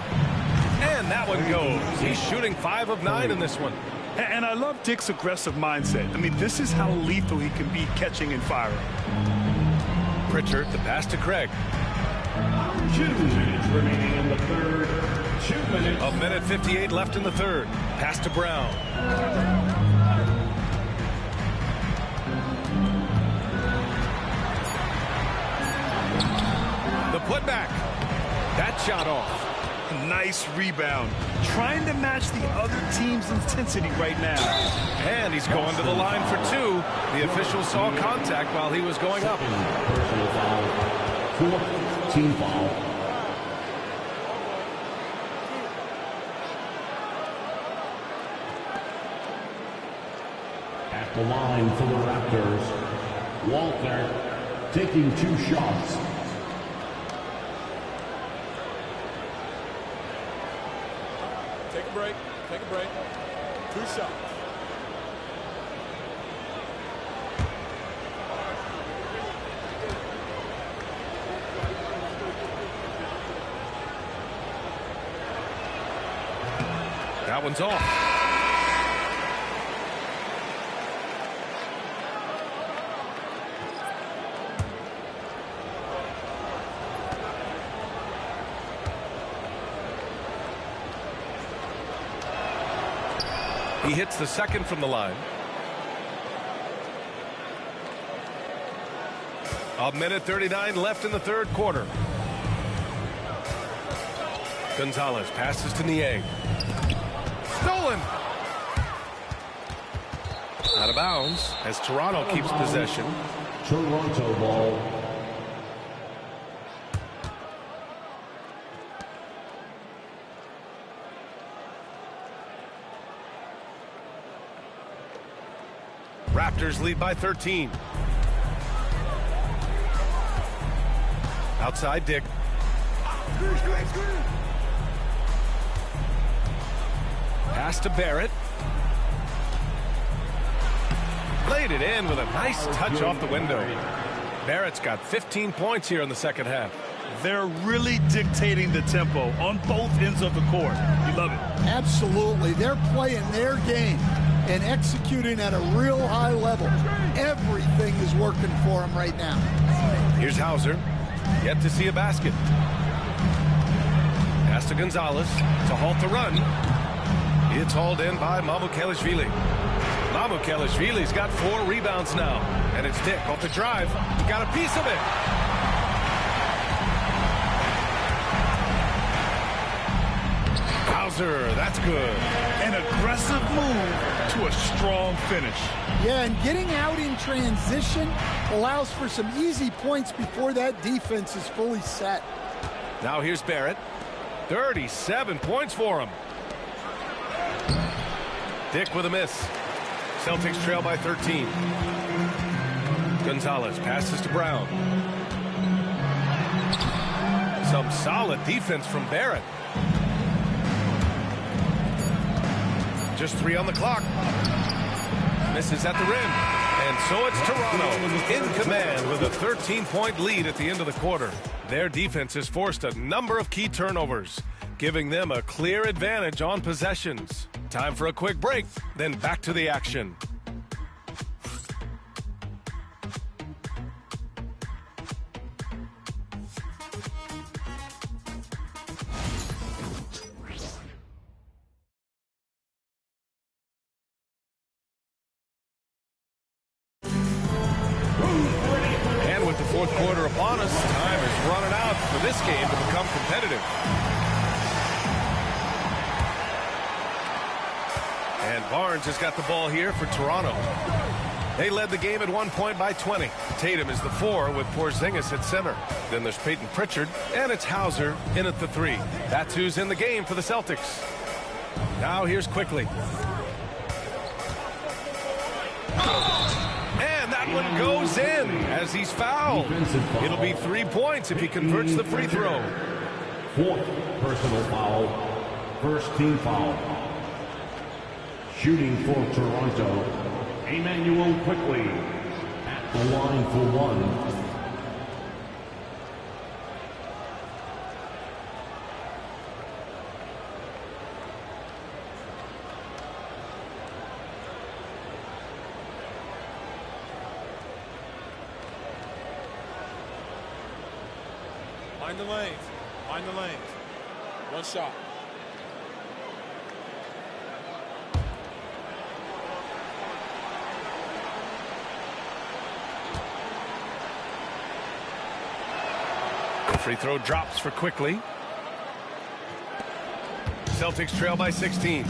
And that one goes. He's shooting 5 of 9 in this one. And I love Dick's aggressive mindset. I mean, this is how lethal he can be catching and firing. Pritchard, the pass to Craig. 2 minutes remaining in the third. 2 minutes. A minute 58 left in the third. Pass to Brown. The putback. That shot off. Nice rebound. Trying to match the other team's intensity right now. And he's going to the line for 2. The official saw contact while he was going up. Personal foul. 4th team foul. At the line for the Raptors, Walter taking 2 shots. Take a break. Take a break. 2 shots. That one's off. He hits the second from the line. A minute 39 left in the third quarter. Gonzalez passes to Niang. Stolen. Out of bounds as Toronto keeps possession. Toronto ball. Raptors lead by 13. Outside Dick. Pass to Barrett. Laid it in with a nice touch off the window. Barrett's got 15 points here in the second half. They're really dictating the tempo on both ends of the court. You love it. Absolutely. They're playing their game and executing at a real high level. Everything is working for them right now. Here's Hauser. Yet to see a basket. Pass to Gonzalez to halt the run. It's hauled in by Mamukelashvili. Mamukelashvili's got 4 rebounds now. And it's Dick off the drive. He got a piece of it. Hauser, that's good. An aggressive move to a strong finish. Yeah, and getting out in transition allows for some easy points before that defense is fully set. Now here's Barrett. 37 points for him. Dick with a miss. Celtics trail by 13. Gonzalez passes to Brown. Some solid defense from Barrett. Just 3 on the clock. Misses at the rim. And so it's Toronto in command with a 13-point lead at the end of the quarter. Their defense has forced a number of key turnovers, giving them a clear advantage on possessions. Time for a quick break, then back to the action. And with the fourth quarter upon us, time is running out for this game to become competitive. And Barnes has got the ball here for Toronto. They led the game at 1 point by 20. Tatum is the 4 with Porzingis at center. Then there's Peyton Pritchard, and it's Hauser in at the 3. That's who's in the game for the Celtics. Now here's Quickly. And that one goes in as he's fouled. It'll be 3 points if he converts the free throw. Fourth personal foul. First team foul. Shooting for Toronto, Emmanuel Quickly at the line for one. Mind the lanes. Mind the lanes. One shot. Free throw drops for Quickly. Celtics trail by 16.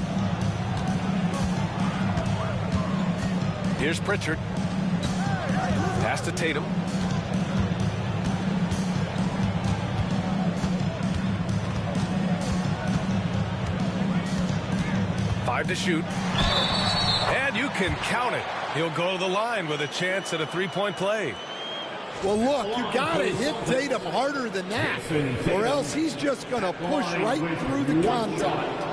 Here's Pritchard. Pass to Tatum. Five to shoot. And you can count it. He'll go to the line with a chance at a three-point play. Well, look, you got to hit Tatum harder than that, or else he's just going to push right through the contact.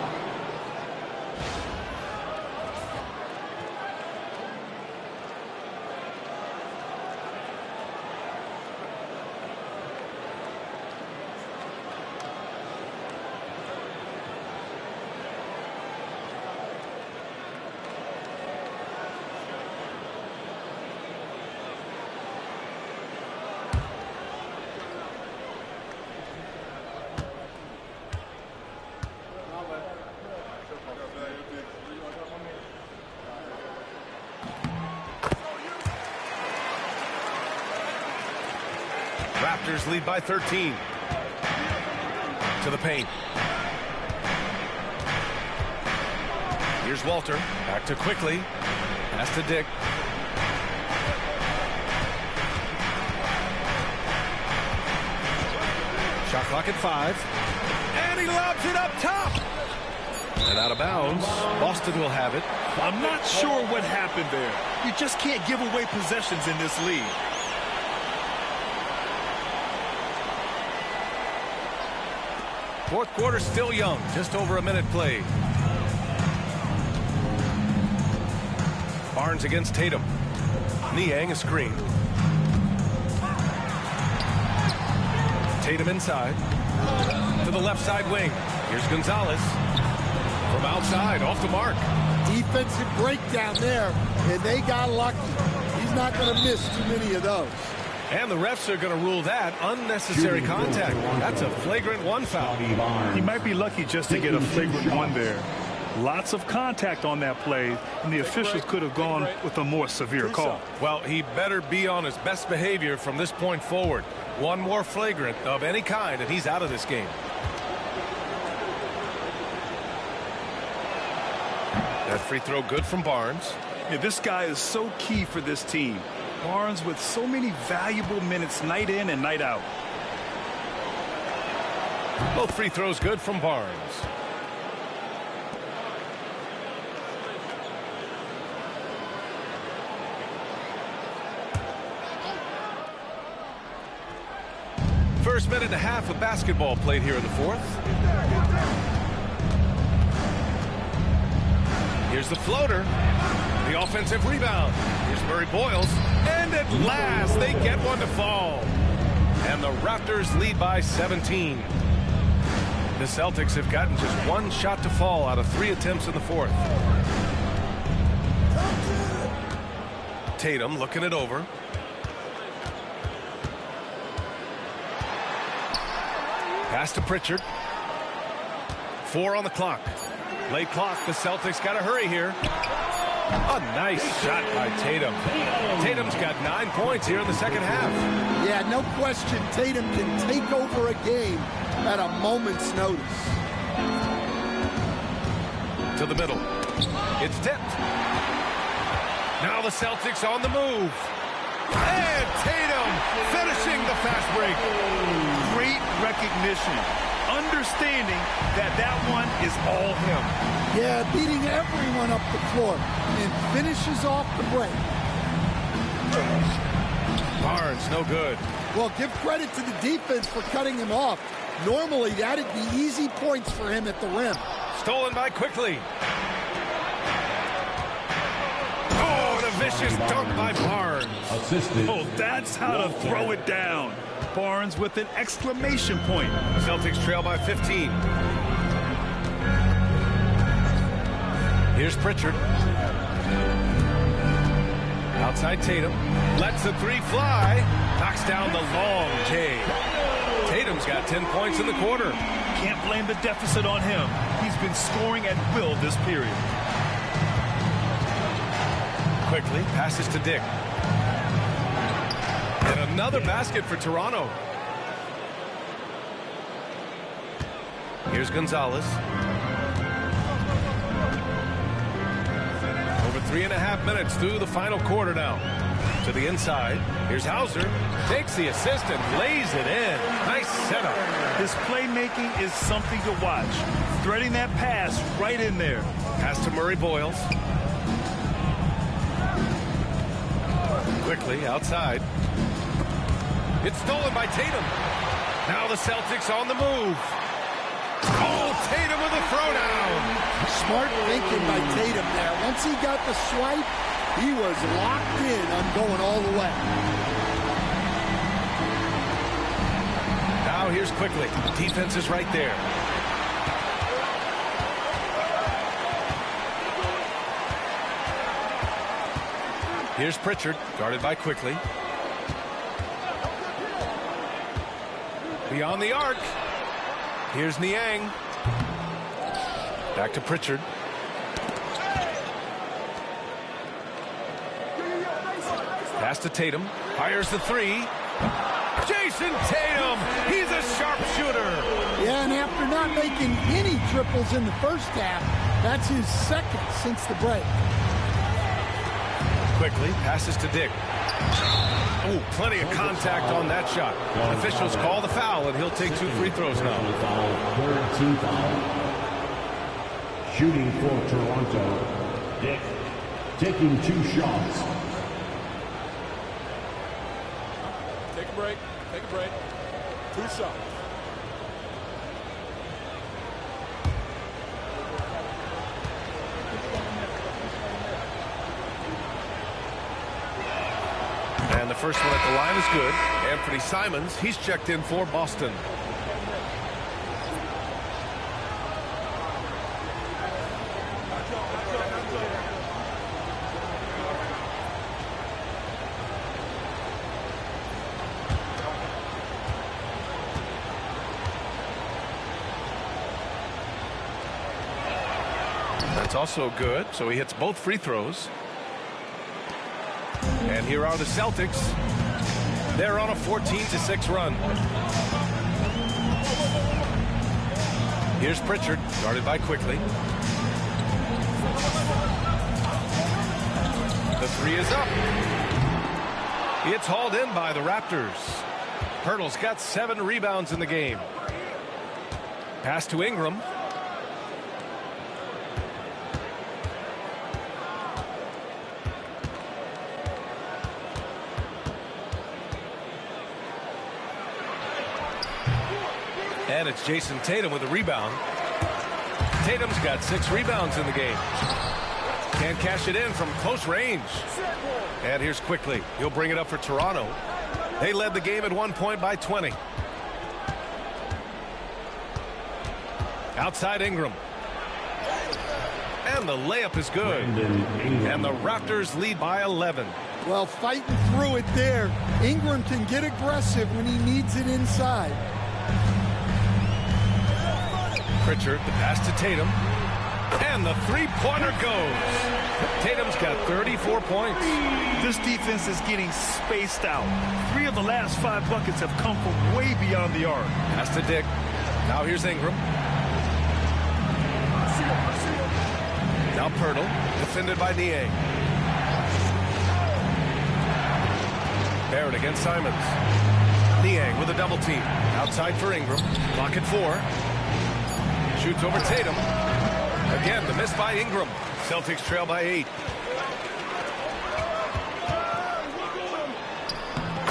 Raptors lead by 13. To the paint. Here's Walter. Back to Quickly. Pass to Dick. Shot clock at 5. And he lobs it up top. And out of bounds. Boston will have it. I'm not sure what happened there. You just can't give away possessions in this league. Fourth quarter still young, just over a minute played. Barnes against Tatum. Niang a screen. Tatum inside. To the left side wing. Here's Gonzalez. From outside, off the mark. Defensive breakdown there, and they got lucky. He's not going to miss too many of those. And the refs are going to rule that unnecessary contact. That's a flagrant 1 foul. He might be lucky just to get a flagrant 1 there. Lots of contact on that play, and the officials could have gone with a more severe call. Well, he better be on his best behavior from this point forward. One more flagrant of any kind, and he's out of this game. That free throw good from Barnes. Yeah, this guy is so key for this team. Barnes with so many valuable minutes night in and night out. Both free throws good from Barnes. First minute and a half of basketball played here in the fourth. Here's the floater. The offensive rebound. Here's Murray Boyles. And at last, they get one to fall. And the Raptors lead by 17. The Celtics have gotten just one shot to fall out of 3 attempts in the fourth. Tatum looking it over. Pass to Pritchard. 4 on the clock. Late clock. The Celtics got to hurry here. A nice shot by Tatum. Tatum's got 9 points here in the second half. Yeah, no question. Tatum can take over a game at a moment's notice. To the middle. It's tipped. Now the Celtics on the move. And Tatum finishing the fast break. Great recognition. Understanding that one is all him. Yeah, beating everyone up the floor and finishes off the break. Barnes, no good. Well, give credit to the defense for cutting him off. Normally, that'd be easy points for him at the rim. Stolen by Quickly. Oh, and a vicious dunk by Barnes. Oh, that's how to throw it down. Barnes with an exclamation point. Celtics trail by 15. Here's Pritchard. Outside Tatum. Lets the 3 fly. Knocks down the long J. Tatum's got 10 points in the quarter. Can't blame the deficit on him. He's been scoring at will this period. Quickly passes to Dick. And another basket for Toronto. Here's Gonzalez. Over 3.5 minutes through the final quarter now. To the inside. Here's Hauser. Takes the assist and lays it in. Nice setup. His playmaking is something to watch. Threading that pass right in there. Pass to Murray Boyles. Quickly outside. It's stolen by Tatum. Now the Celtics on the move. Oh, Tatum with a throwdown. Smart thinking by Tatum there. Once he got the swipe, he was locked in on going all the way. Now here's Quickly. Defense is right there. Here's Pritchard, guarded by Quickly. Beyond the arc. Here's Niang. Back to Pritchard. Pass to Tatum. Fires the 3. Jason Tatum. He's a sharpshooter. Yeah, and after not making any triples in the first half, that's his second since the break. Quickly passes to Dick. Oh, plenty of contact on that shot. Officials call the foul, and he'll take 2 free throws now. Third team foul. Shooting for Toronto. Dick taking 2 shots. Take a break. Take a break. 2 shots. And the first one at the line is good. Anthony Simons, he's checked in for Boston. That's also good, so he hits both free throws. And here are the Celtics. They're on a 14-6 run. Here's Pritchard, guarded by Quickly. The 3 is up. It's hauled in by the Raptors. Pirtle's got 7 rebounds in the game. Pass to Ingram. And it's Jason Tatum with a rebound. Tatum's got 6 rebounds in the game. Can't cash it in from close range. And here's Quickly. He'll bring it up for Toronto. They led the game at 1 point by 20. Outside Ingram. And the layup is good. And the Raptors lead by 11. Well, fighting through it there. Ingram can get aggressive when he needs it inside. Pritchard, the pass to Tatum. And the three-pointer goes. Tatum's got 34 points. This defense is getting spaced out. 3 of the last 5 buckets have come from way beyond the arc. Pass to Dick. Now here's Ingram. Now Pirtle, defended by Niang. Barrett against Simons. Niang with a double team. Outside for Ingram. Clock at 4. Shoots over Tatum. Again, the miss by Ingram. Celtics trail by 8.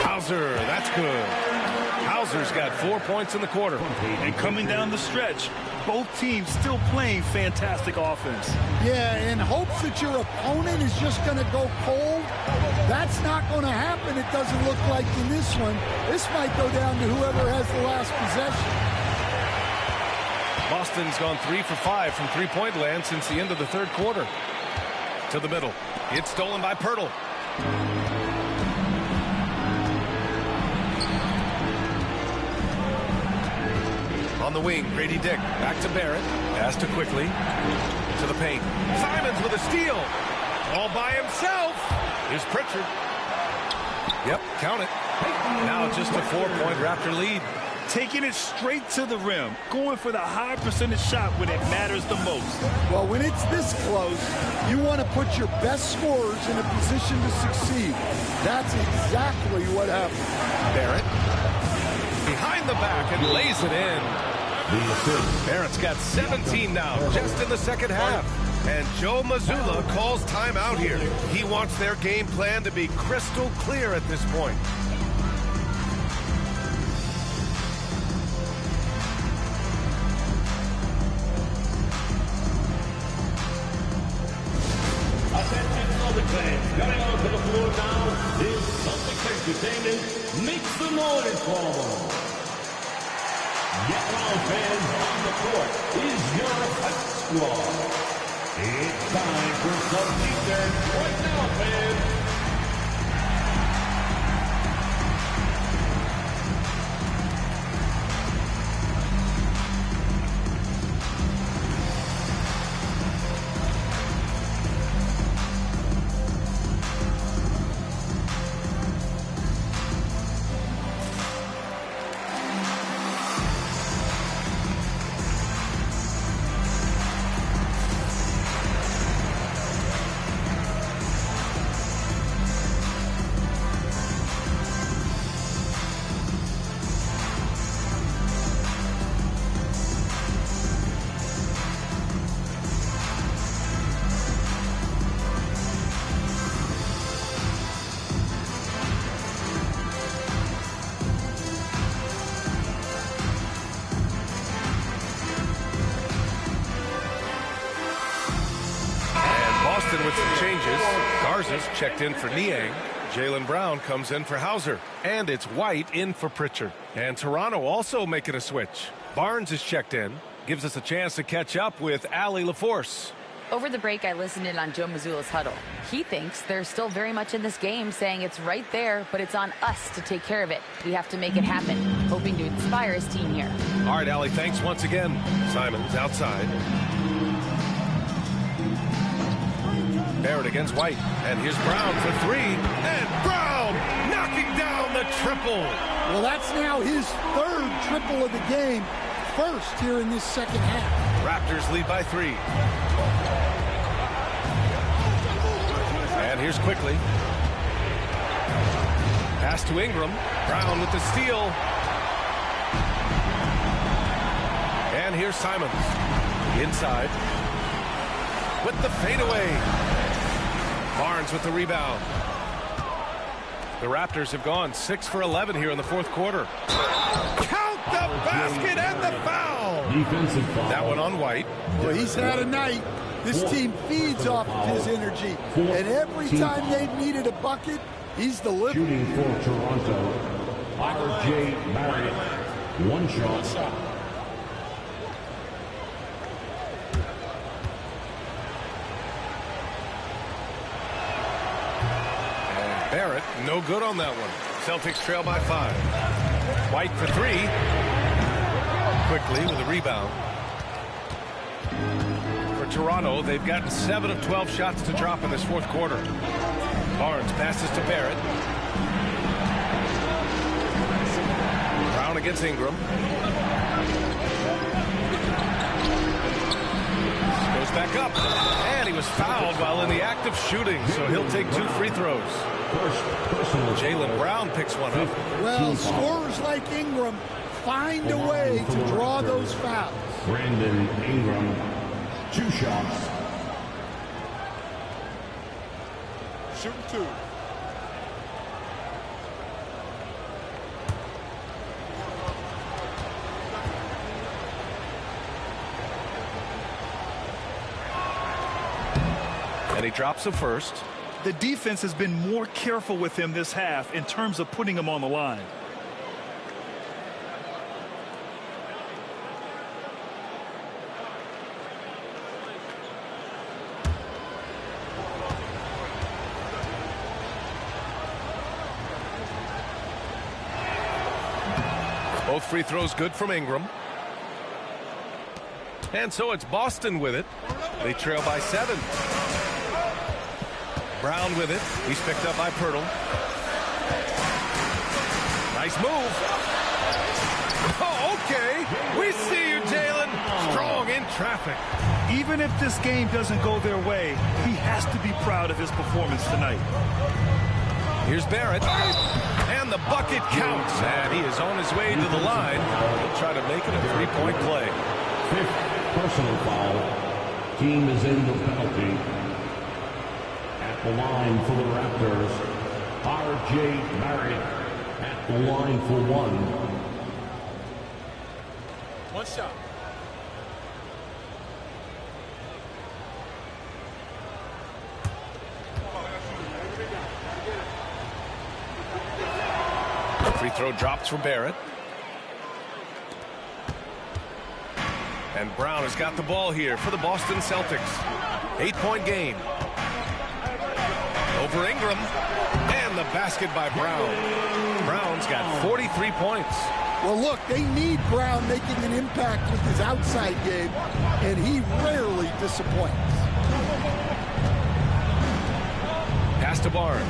Hauser, that's good. Hauser's got 4 points in the quarter. And coming down the stretch, both teams still playing fantastic offense. Yeah, in hopes that your opponent is just going to go cold. That's not going to happen, it doesn't look like in this one. This might go down to whoever has the last possession. Boston's gone 3 for 5 from three-point land since the end of the third quarter. To the middle. It's stolen by Pirtle. On the wing, Grady Dick. Back to Barrett. Pass to Quickly. To the paint. Simons with a steal. All by himself. Here's Pritchard. Yep, count it. Now just a 4-point Raptor lead. Taking it straight to the rim. Going for the high percentage shot when it matters the most. Well, when it's this close, you want to put your best scorers in a position to succeed. That's exactly what happened. Barrett. Behind the back and lays it in. Barrett's got 17 now, just in the second half. And Joe Mazzulla calls timeout here. He wants their game plan to be crystal clear at this point. Attention Celtic fans, coming onto the floor now is Celtic Entertainment. Make some noise for them. Get loud, fans. On the court is your hot squad. It's time for some defense right now, fans. With some changes, Garza's checked in for Niang. Jaylen Brown comes in for Hauser. And it's White in for Pritchard. And Toronto also making a switch. Barnes is checked in. Gives us a chance to catch up with Allie LaForce. Over the break, I listened in on Joe Mazzulla's huddle. He thinks they're still very much in this game, saying it's right there, but it's on us to take care of it. We have to make it happen, hoping to inspire his team here. All right, Allie, thanks once again. Simons outside. Barrett against White. And here's Brown for 3. And Brown knocking down the triple. Well, that's now his third triple of the game. First here in this second half. Raptors lead by 3. And here's Quickly. Pass to Ingram. Brown with the steal. And here's Simons. Inside. With the fadeaway. Barnes with the rebound. The Raptors have gone 6 for 11 here in the fourth quarter. Count the basket and the foul. Defensive foul. That one on White. Well, he's had a night. This team feeds off of his energy, and every time they've needed a bucket, he's delivered. Shooting for Toronto, R.J. Barrett. One shot. Barrett, no good on that one. Celtics trail by 5. White for 3. Quickly with a rebound. For Toronto, they've gotten 7 of 12 shots to drop in this fourth quarter. Barnes passes to Barrett. Brown against Ingram. Goes back up. And he was fouled while in the act of shooting, so he'll take 2 free throws. Jaylen Brown picks one up. Well, scorers like Ingram find a way to draw those fouls. Brandon Ingram, 2 shots. Shooting 2. And he drops a first. The defense has been more careful with him this half in terms of putting him on the line. Both free throws good from Ingram. And so it's Boston with it. They trail by 7. Brown with it. He's picked up by Pirtle. Nice move. Oh, okay. We see you, Jaylen. Strong in traffic. Even if this game doesn't go their way, he has to be proud of his performance tonight. Here's Barrett. And the bucket counts. And he is on his way to the line. He'll try to make it a 3-point play. 5th personal foul. Team is in the penalty. At the line for the Raptors, R.J. Barrett at the line for 1. 1 shot. Free throw drops for Barrett. And Brown has got the ball here for the Boston Celtics. 8-point game. Over Ingram. And the basket by Brown. Brown's got 43 points. Well, look, they need Brown making an impact with his outside game, and he rarely disappoints. Pass to Barnes.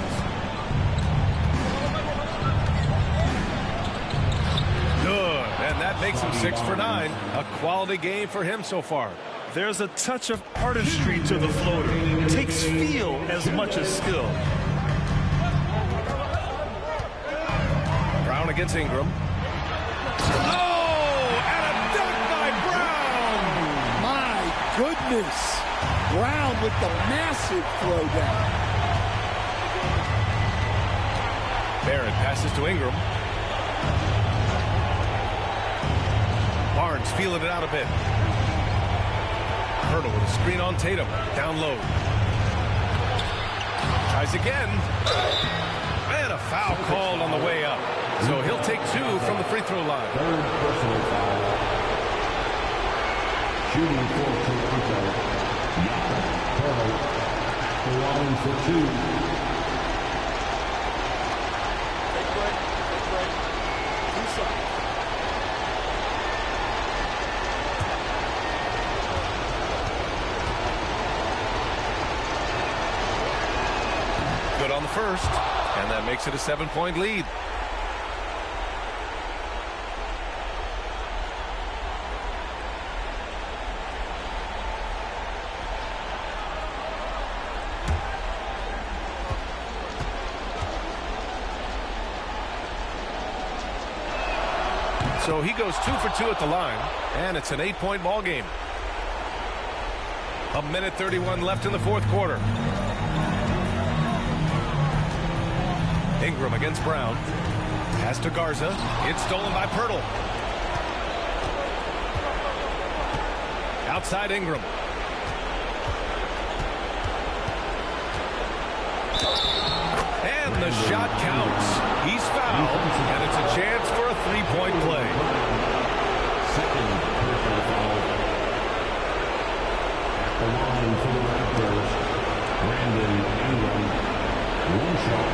Good. And that makes him 6 for 9. A quality game for him so far. There's a touch of artistry to the floater. It takes feel as much as skill. Brown against Ingram. Oh, and a dunk by Brown. My goodness. Brown with the massive throwdown. Barrett passes to Ingram. Barnes feeling it out a bit. Pirtle with a screen on Tatum. Down low. Tries again. And a foul called on the way up. So he'll take 2 from the free throw line. 3rd personal foul. Shooting for Toronto, Pirtle. The line for 2. Take break. 2 shots. Good on the first, and that makes it a 7-point lead. So he goes 2 for 2 at the line, and it's an 8-point ball game. 1:31 left in the fourth quarter. Ingram against Brown. Pass to Garza. It's stolen by Pirtle. Outside Ingram. The shot counts. He's fouled, and it's a chance for a three-point play. Second personal foul. At the line for the Raptors, Brandon Ingram. One shot.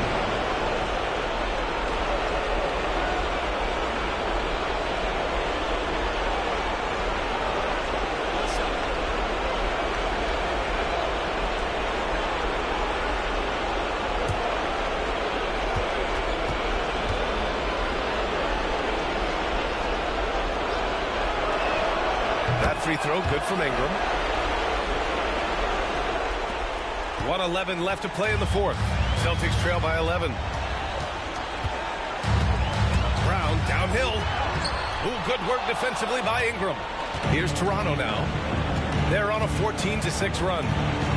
Free throw, good from Ingram. 1:11 left to play in the fourth. Celtics trail by 11. Brown downhill. Ooh, good work defensively by Ingram. Here's Toronto now. They're on a 14-6 run.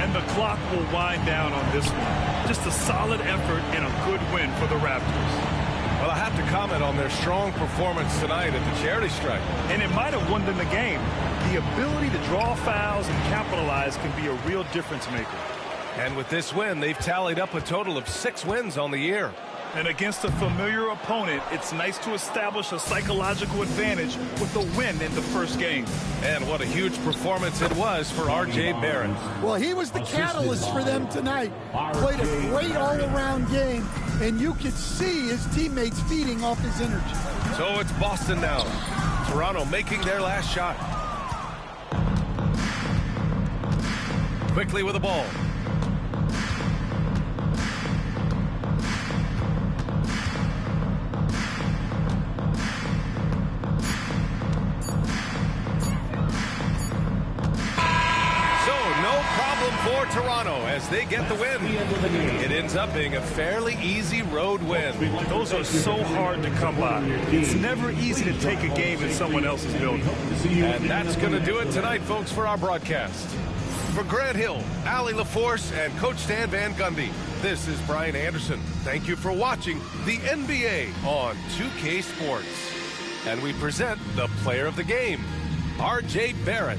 And the clock will wind down on this one. Just a solid effort and a good win for the Raptors. Well, I have to comment on their strong performance tonight at the charity strike. And it might have won them the game. The ability to draw fouls and capitalize can be a real difference maker. And with this win, they've tallied up a total of 6 wins on the year. And against a familiar opponent, it's nice to establish a psychological advantage with the win in the first game. And what a huge performance it was for R.J. Barrett. Well, he was the catalyst for them tonight. Played a great all-around game, and you could see his teammates feeding off his energy. So it's Boston now. Toronto making their last shot. Quickly with the ball. For Toronto as they get the win. It ends up being a fairly easy road win. Those are so hard to come by. It's never easy to take a game in someone else's building. And that's going to do it tonight, folks, for our broadcast. For Grant Hill, Allie LaForce, and Coach Stan Van Gundy, this is Brian Anderson. Thank you for watching the NBA on 2K Sports. And we present the player of the game, R.J. Barrett.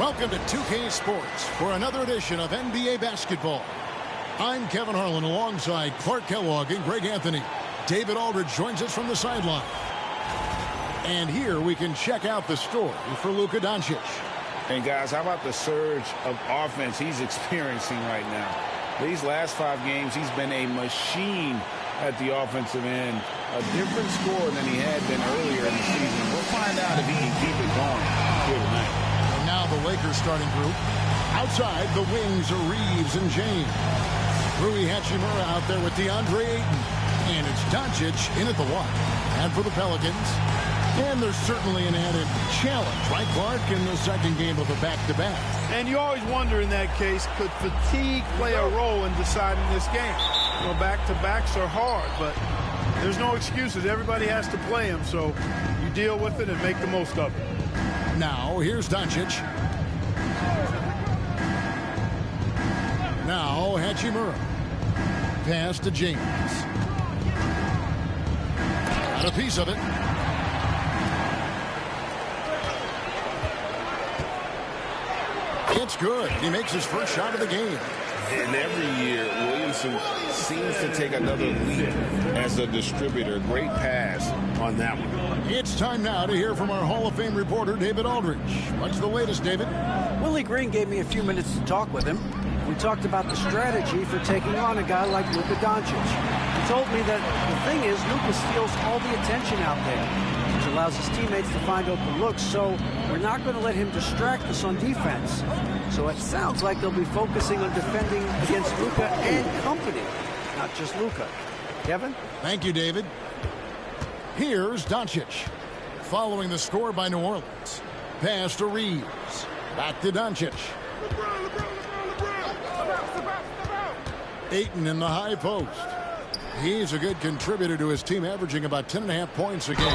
Welcome to 2K Sports for another edition of NBA basketball. I'm Kevin Harlan alongside Clark Kellogg and Greg Anthony. David Aldridge joins us from the sideline. And here we can check out the story for Luka Doncic. And guys, how about the surge of offense he's experiencing right now? These last 5 games, he's been a machine at the offensive end. A different score than he had been earlier in the season. We'll find out if he can keep it going here tonight. And now the Lakers starting group. Outside, the wings are Reeves and James. Rui Hachimura out there with DeAndre Ayton. And it's Doncic in at the 1. And for the Pelicans. And there's certainly an added challenge, right, Clark, in the second game of a back-to-back. And you always wonder in that case, could fatigue play a role in deciding this game? You know, back-to-backs are hard, but there's no excuses. Everybody has to play them, so you deal with it and make the most of it. Now, here's Doncic. Now, Hachimura. Pass to James. Got a piece of it. It's good. He makes his first shot of the game. And every year, Williamson seems to take another leap as a distributor. Great pass on that one. It's time now to hear from our Hall of Fame reporter, David Aldridge. What's the latest, David? Willie Green gave me a few minutes to talk with him. We talked about the strategy for taking on a guy like Luka Doncic. He told me that the thing is Luka steals all the attention out there, which allows his teammates to find open looks, so we're not going to let him distract us on defense. So it sounds like they'll be focusing on defending against Luka and company, not just Luka. Kevin? Thank you, David. Here's Doncic. Following the score by New Orleans. Pass to Reeves. Back to Doncic. Ayton in the high post. He's a good contributor to his team, averaging about 10.5 points a game.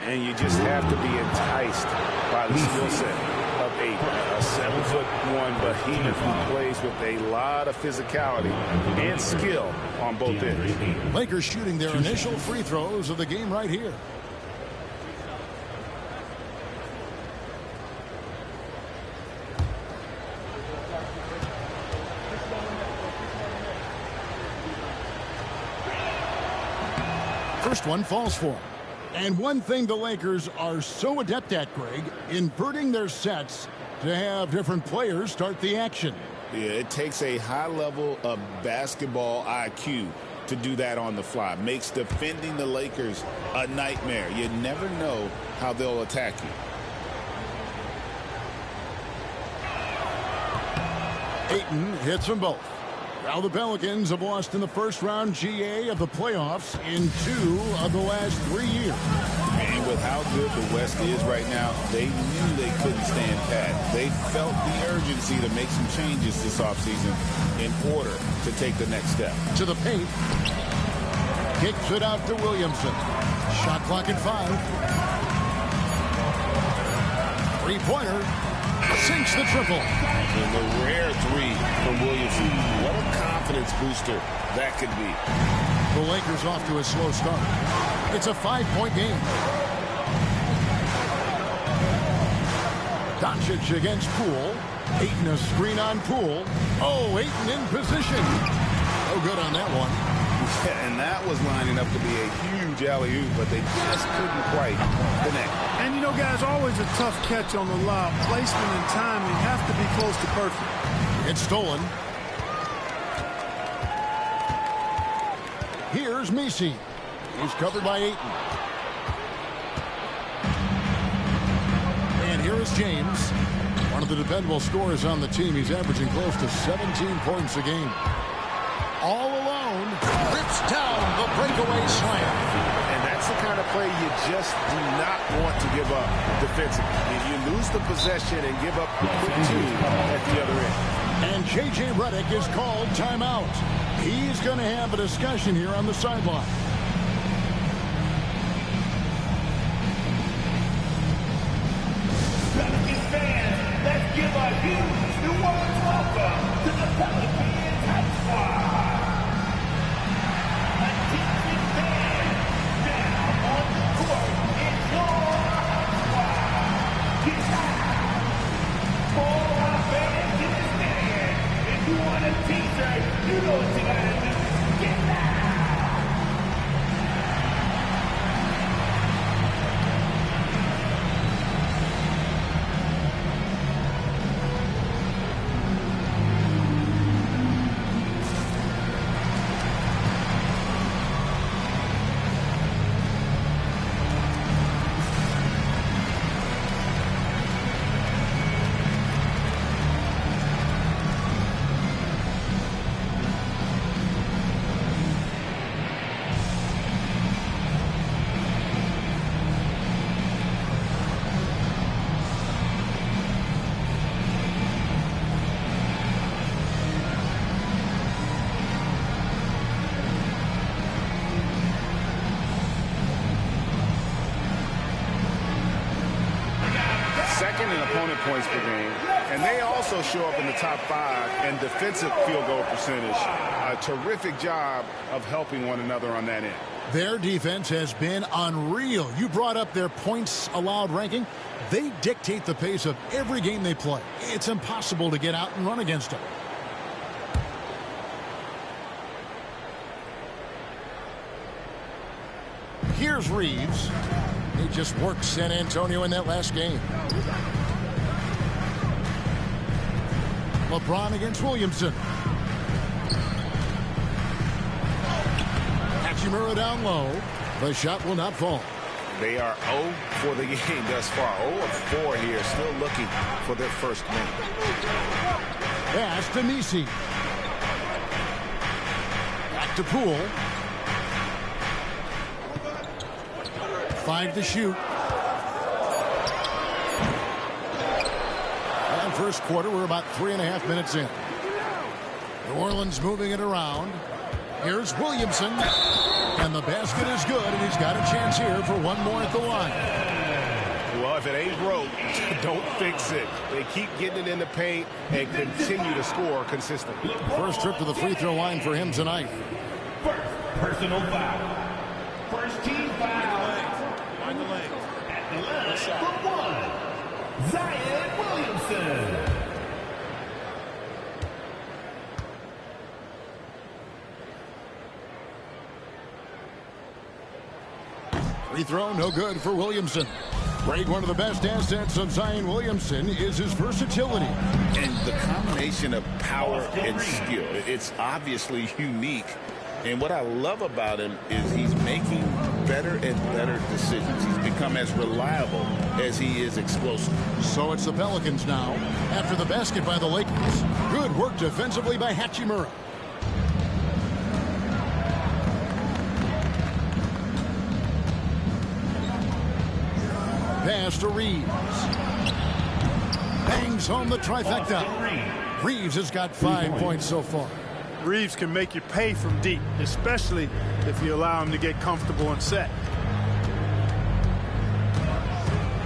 And you just have to be enticed by the skill set of Ayton. A 7'1" behemoth who plays with a lot of physicality and skill on both ends. Lakers shooting their initial free throws of the game right here. First one falls for him. And one thing the Lakers are so adept at, Greg, inverting their sets to have different players start the action. Yeah, it takes a high level of basketball IQ to do that on the fly. Makes defending the Lakers a nightmare. You never know how they'll attack you. Ayton hits them both. Now the Pelicans have lost in the first round GA of the playoffs in 2 of the last 3 years. And with how good the West is right now, they knew they couldn't stand pat. They felt the urgency to make some changes this offseason in order to take the next step. To the paint. Kicks it out to Williamson. Shot clock at 5. Three-pointer. Sinks the triple. And the rare 3 from Williamson. What a confidence booster that could be. The Lakers off to a slow start. It's a 5-point game. Doncic against Poole. Ayton a screen on Poole. Oh, Ayton in position. No good on that one. Yeah, and that was lining up to be a huge alley-oop, but they just couldn't quite connect. And, you know, guys, always a tough catch on the lob. Placement and timing have to be close to perfect. It's stolen. Here's Messi. He's covered by Ayton. And here is James. One of the dependable scorers on the team. He's averaging close to 17 points a game. All alone, rips down the breakaway slam. And that's the kind of play you just do not want to give up defensively. If you lose the possession and give up the quick 2 at the other end. And J.J. Redick is called timeout. He's going to have a discussion here on the sideline. Pelicans fans, let's give a huge New Orleans welcome to the Pelicans Hype Squad. Attention fans, now on the court, it's your Hype Squad. Get out. a t-shirt, you know what you gotta do. Get down! Second in opponent points per game, and they also show up in the top 5 in defensive field goal percentage. A terrific job of helping one another on that end. Their defense has been unreal. You brought up their points allowed ranking. They dictate the pace of every game they play. It's impossible to get out and run against them. Here's Reeves. He just worked San Antonio in that last game. LeBron against Williamson. Hachimura down low. The shot will not fall. They are 0 for the game thus far. 0 of 4 here, still looking for their first win. Pass to Nisi. Back to Poole. 5 to shoot. And first quarter, we're about 3.5 minutes in. New Orleans moving it around. Here's Williamson. And the basket is good, and he's got a chance here for one more at the line. Well, if it ain't broke, don't fix it. They keep getting it in the paint and continue to score consistently. First trip to the free throw line for him tonight. First personal foul. First team foul. At the line for one, Zion Williamson. Free throw, no good for Williamson. Greg, one of the best assets of Zion Williamson is his versatility. And the combination of power and skill, it's obviously unique. And what I love about him is he's making better and better decisions. He's become as reliable as he is explosive. So it's the Pelicans now after the basket by the Lakers. Good work defensively by Hachimura. Pass to Reeves. Bangs home the trifecta. Reeves has got 5 points so far. Reeves can make you pay from deep, especially if you allow him to get comfortable and set.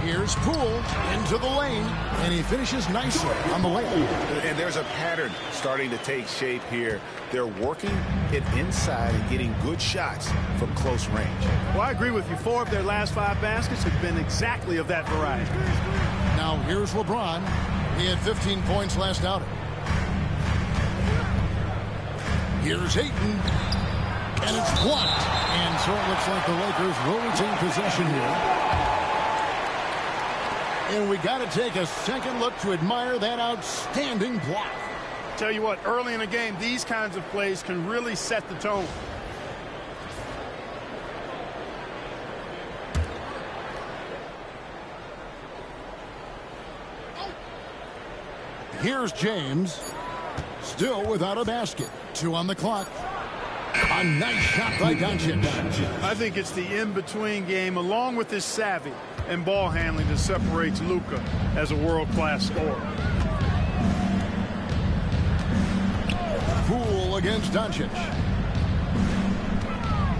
Here's Poole into the lane, and he finishes nicely on the layup. And there's a pattern starting to take shape here. They're working it inside and getting good shots from close range. Well, I agree with you. 4 of their last 5 baskets have been exactly of that variety. Now here's LeBron. He had 15 points last outing. Here's Ayton. And it's blocked. And so it looks like the Lakers will retain possession here. And we got to take a second look to admire that outstanding block. Tell you what, early in the game, these kinds of plays can really set the tone. Here's James. Still without a basket. 2 on the clock. A nice shot by Doncic. I think it's the in-between game, along with his savvy and ball handling, that separates Luka as a world-class scorer. Poole against Doncic.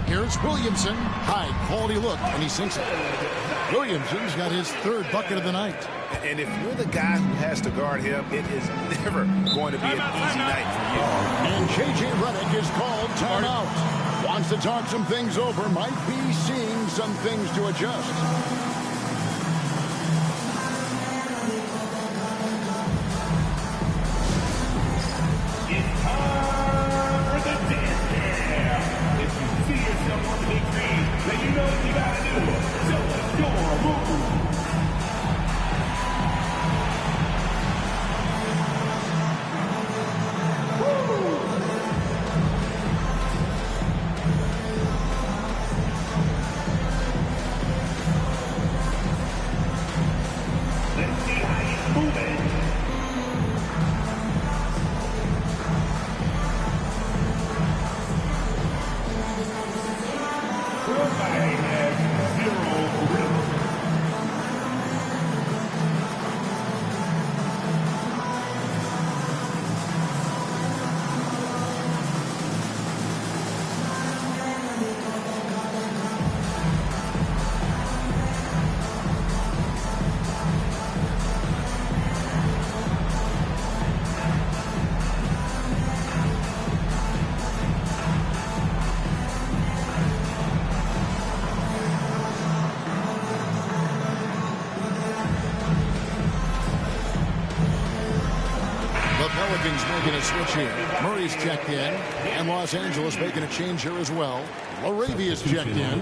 Here's Williamson. High quality look, and he sinks it. Williamson's got his 3rd bucket of the night. And if you're the guy who has to guard him, it is never going to be an easy night for you. And J.J. Redick is called timeout. Wants to talk some things over. Might be seeing some things to adjust. It's time switch here. Murray's checked in, and Los Angeles making a change here as well. Laravia's checked in.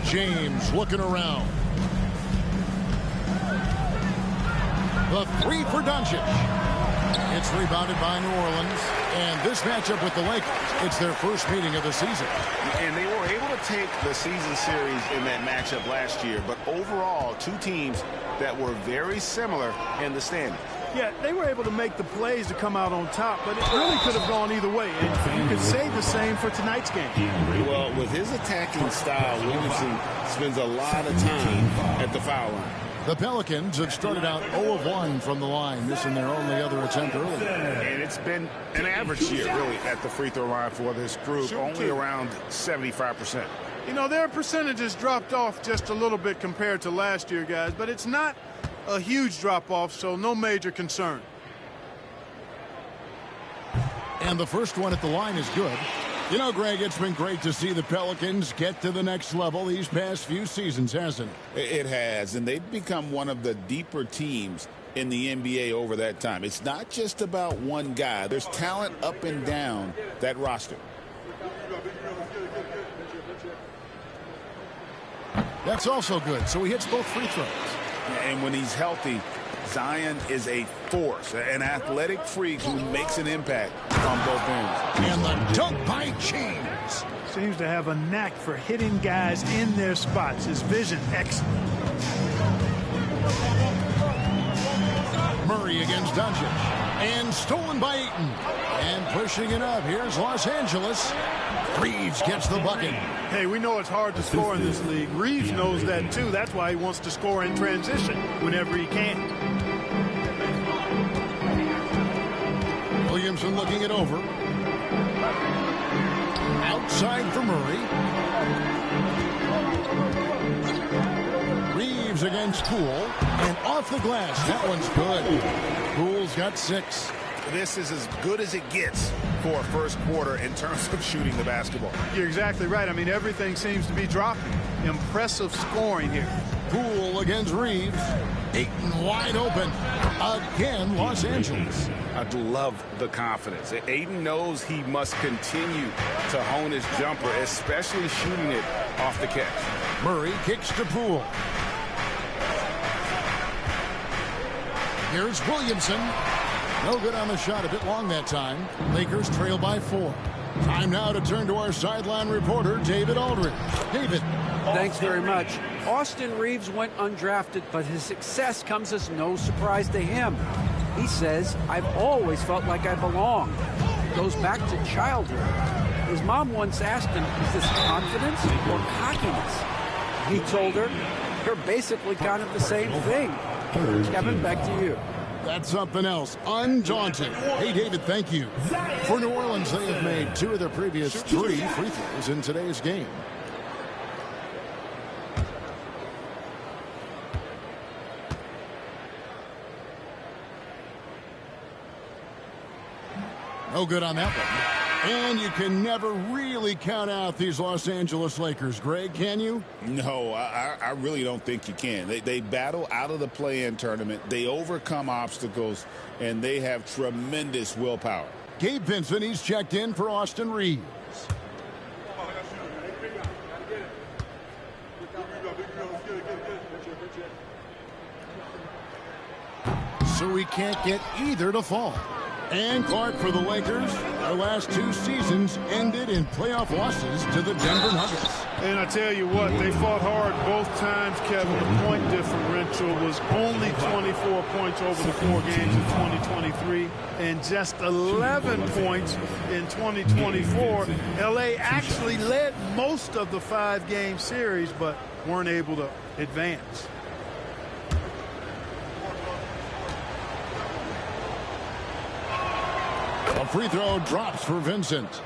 James looking around. The three for Doncic. It's rebounded by New Orleans. And this matchup with the Lakers, it's their first meeting of the season. And they were able to take the season series in that matchup last year. But overall, two teams that were very similar in the standings. Yeah, they were able to make the plays to come out on top, but it really could have gone either way. And you could say the same for tonight's game. Well, with his attacking style, Williamson spends a lot of time at the foul line. The Pelicans have started out 0 of 1 from the line, missing their only other attempt early. And it's been an average year, really, at the free throw line for this group, only around 75%. You know, their percentages dropped off just a little bit compared to last year, guys, but it's not a huge drop-off, so no major concern. And the first one at the line is good. You know, Greg, it's been great to see the Pelicans get to the next level these past few seasons, hasn't it? It has, and they've become one of the deeper teams in the NBA over that time. It's not just about one guy. There's talent up and down that roster. That's also good, so he hits both free throws. And when he's healthy, Zion is a force, an athletic freak who makes an impact on both ends. And the dunk by James. Seems to have a knack for hitting guys in their spots. His vision, excellent. Murray against Doncic. And stolen by Ayton. And pushing it up. Here's Los Angeles. Reeves gets the bucket. Hey, we know it's hard to score in this league. Reeves knows that, too. That's why he wants to score in transition whenever he can. Williamson looking it over. Outside for Murray. Reeves against Poole. And off the glass. That one's good. Poole's got 6. This is as good as it gets for a first quarter in terms of shooting the basketball. You're exactly right. I mean, everything seems to be dropping. Impressive scoring here. Poole against Reeves. Ayton wide open. Again, Los Angeles. I love the confidence. Ayton knows he must continue to hone his jumper, especially shooting it off the catch. Murray kicks to Poole. Here's Williamson. No good on the shot, a bit long that time. Lakers trail by 4. Time now to turn to our sideline reporter, David Aldridge. David. Thanks very much. Austin Reeves went undrafted, but his success comes as no surprise to him. He says, I've always felt like I belong. It goes back to childhood. His mom once asked him, is this confidence or cockiness? He told her, they're basically kind of the same thing. Kevin, back to you. That's something else. Undaunted. Hey, David, thank you. For New Orleans, they have made 2 of their previous 3 free throws in today's game. No good on that one. And you can never really count out these Los Angeles Lakers, Greg, can you? No, I really don't think you can. They battle out of the play-in tournament. They overcome obstacles, and they have tremendous willpower. Gabe Vincent, he's checked in for Austin Reeves. So he can't get either to fall. And Clark for the Lakers. Their last 2 seasons ended in playoff losses to the Denver Nuggets. And I tell you what, they fought hard both times, Kevin. The point differential was only 24 points over the 4 games in 2023 and just 11 points in 2024. LA actually led most of the 5-game series, but weren't able to advance. A free throw drops for Vincent.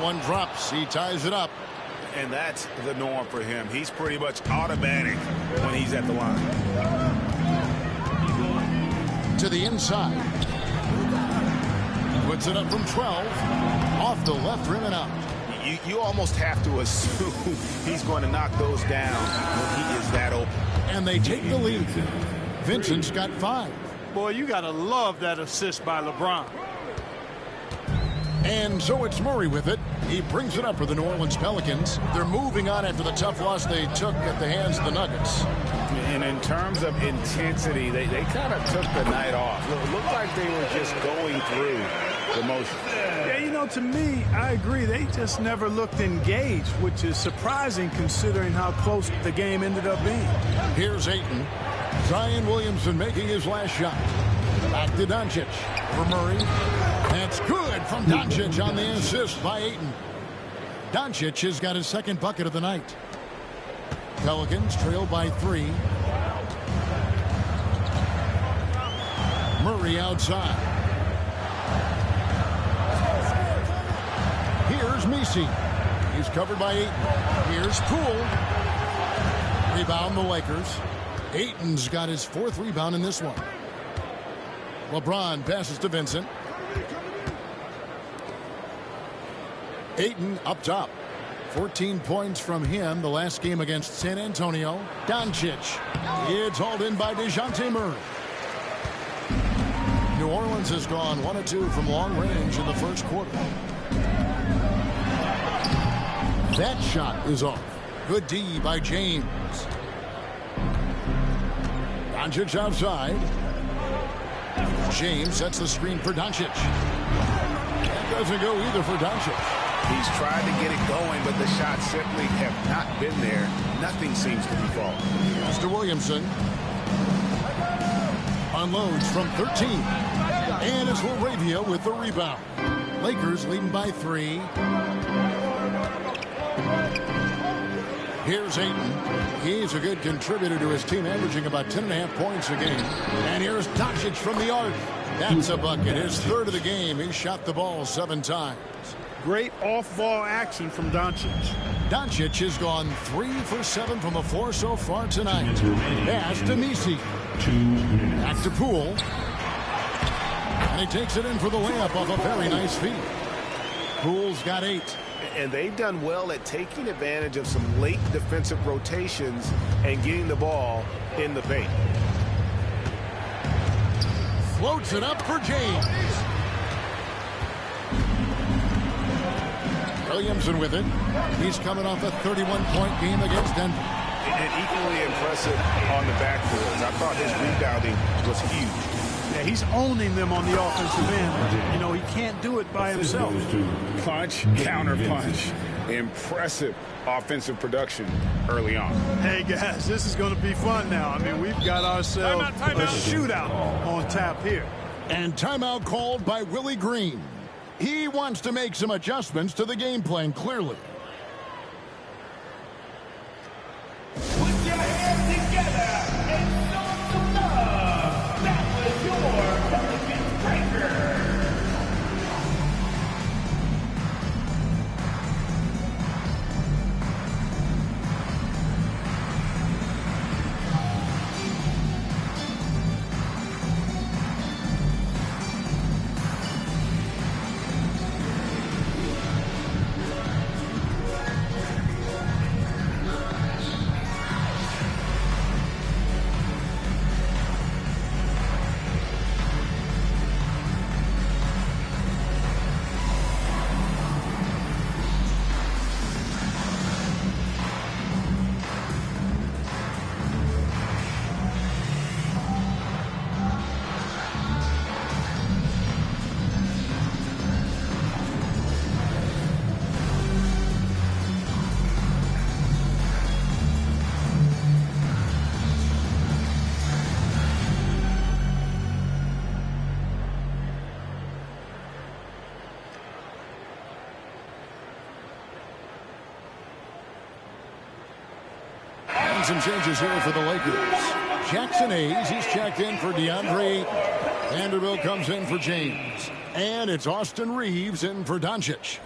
one drops. He ties it up. And that's the norm for him. He's pretty much automatic when he's at the line. To the inside. Puts it up from 12. Off the left rim and out. You almost have to assume he's going to knock those down when he is that open. And they take the lead. Vincent's got 5. Boy, you got to love that assist by LeBron. And so it's Murray with it. He brings it up for the New Orleans Pelicans. They're moving on after the tough loss they took at the hands of the Nuggets. And in terms of intensity, they kind of took the night off. It looked like they were just going through the motion. Yeah, you know, to me, I agree. They just never looked engaged, which is surprising considering how close the game ended up being. Here's Ayton. Zion Williamson making his last shot. Back to Doncic. For Murray. That's good from Doncic on the assist by Ayton. Doncic has got his second bucket of the night. Pelicans trail by 3. Murray outside. Here's Messi. He's covered by Ayton. Here's Poole. Rebound the Lakers. Ayton's got his 4th rebound in this one. LeBron passes to Vincent. Ayton up top. 14 points from him the last game against San Antonio. Doncic. It's hauled in by DeJounte Murray. New Orleans has gone 1 of 2 from long range in the first quarter. That shot is off. Good D by James. Doncic outside. James sets the screen for Doncic. That doesn't go either for Doncic. He's tried to get it going, but the shots simply have not been there. Nothing seems to be falling. Mr. Williamson unloads from 13. And it's Laravia with the rebound. Lakers leading by 3. Here's Ayton. He's a good contributor to his team, averaging about 10.5 points a game. And here's Doncic from the arc. That's a bucket. His 3rd of the game. He shot the ball 7 times. Great off-ball action from Doncic. Doncic has gone 3 for 7 from the floor so far tonight. Pass to Messi. Back to Poole. And he takes it in for the layup off a very nice feed. Poole's got 8. And they've done well at taking advantage of some late defensive rotations and getting the ball in the paint. Floats it up for James. Williamson with it. He's coming off a 31-point game against Denver. And equally impressive on the backboards. I thought his rebounding was huge. Yeah, he's owning them on the offensive end. You know, he can't do it by himself. Punch, counter punch. Impressive offensive production early on. Hey, guys, this is going to be fun now. I mean, we've got ourselves a shootout on tap here. And timeout called by Willie Green. He wants to make some adjustments to the game plan, clearly. Put your hands together and show some love. That was your Pelicans breaker. Some changes here for the Lakers. Jackson Hayes, he's checked in for DeAndre. Vanderbilt comes in for James. And it's Austin Reeves in for Doncic.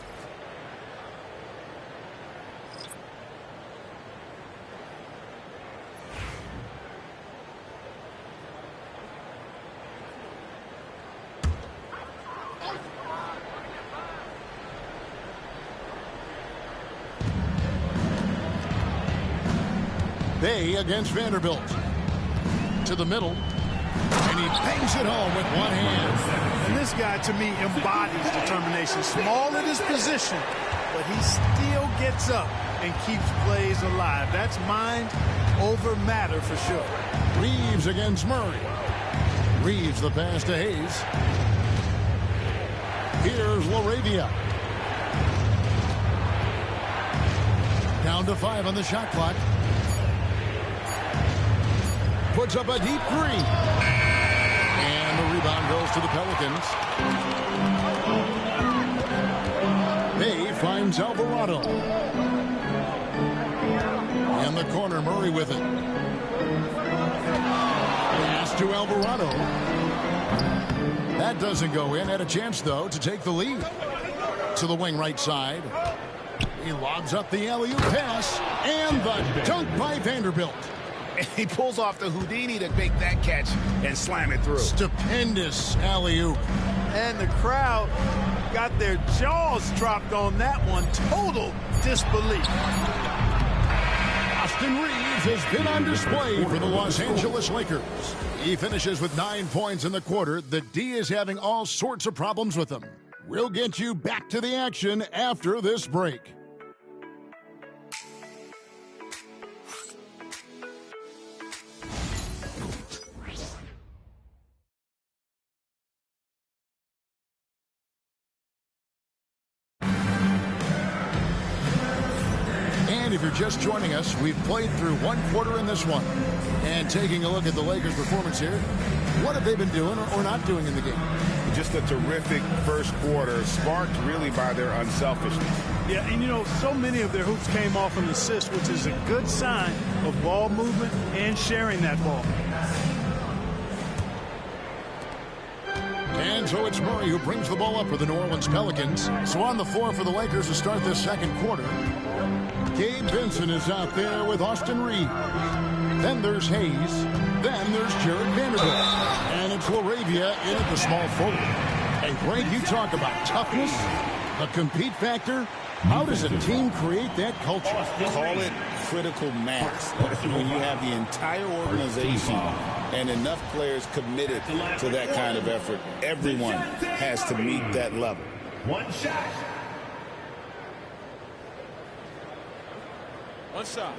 Bay against Vanderbilt. To the middle. And he bangs it home with one hand. And this guy, to me, embodies determination. Small in his position, but he still gets up and keeps plays alive. That's mind over matter for sure. Reeves against Murray. Reeves the pass to Hayes. Here's LaRavia. Down to 5 on the shot clock. Puts up a deep three. And the rebound goes to the Pelicans. Bay finds Alvarado. In the corner, Murray with it. Pass to Alvarado. That doesn't go in. Had a chance, though, to take the lead. To the wing right side. He lobs up the alley-oop pass. And the dunk by Vanderbilt. He pulls off the Houdini to make that catch and slam it through. Stupendous alley-oop. And the crowd got their jaws dropped on that one. Total disbelief. Austin Reeves has been on display for the Los Angeles Lakers. He finishes with 9 points in the quarter. The D is having all sorts of problems with him. We'll get you back to the action after this break. And if you're just joining us, we've played through one quarter in this one. And taking a look at the Lakers' performance here, what have they been doing or not doing in the game? Just a terrific first quarter, sparked really by their unselfishness. Yeah, and you know, so many of their hoops came off an assist, which is a good sign of ball movement and sharing that ball. And so it's Murray who brings the ball up for the New Orleans Pelicans. So on the floor for the Lakers to start this second quarter, Gabe Vincent is out there with Austin Reeves. Then there's Hayes. Then there's Jared Vanderbilt. And it's LaRavia in at the small forward. Hey, Greg, you talk about toughness, the compete factor. How does a team create that culture? Call it critical mass. When you have the entire organization and enough players committed to that kind of effort, everyone has to meet that level. One shot. One shot.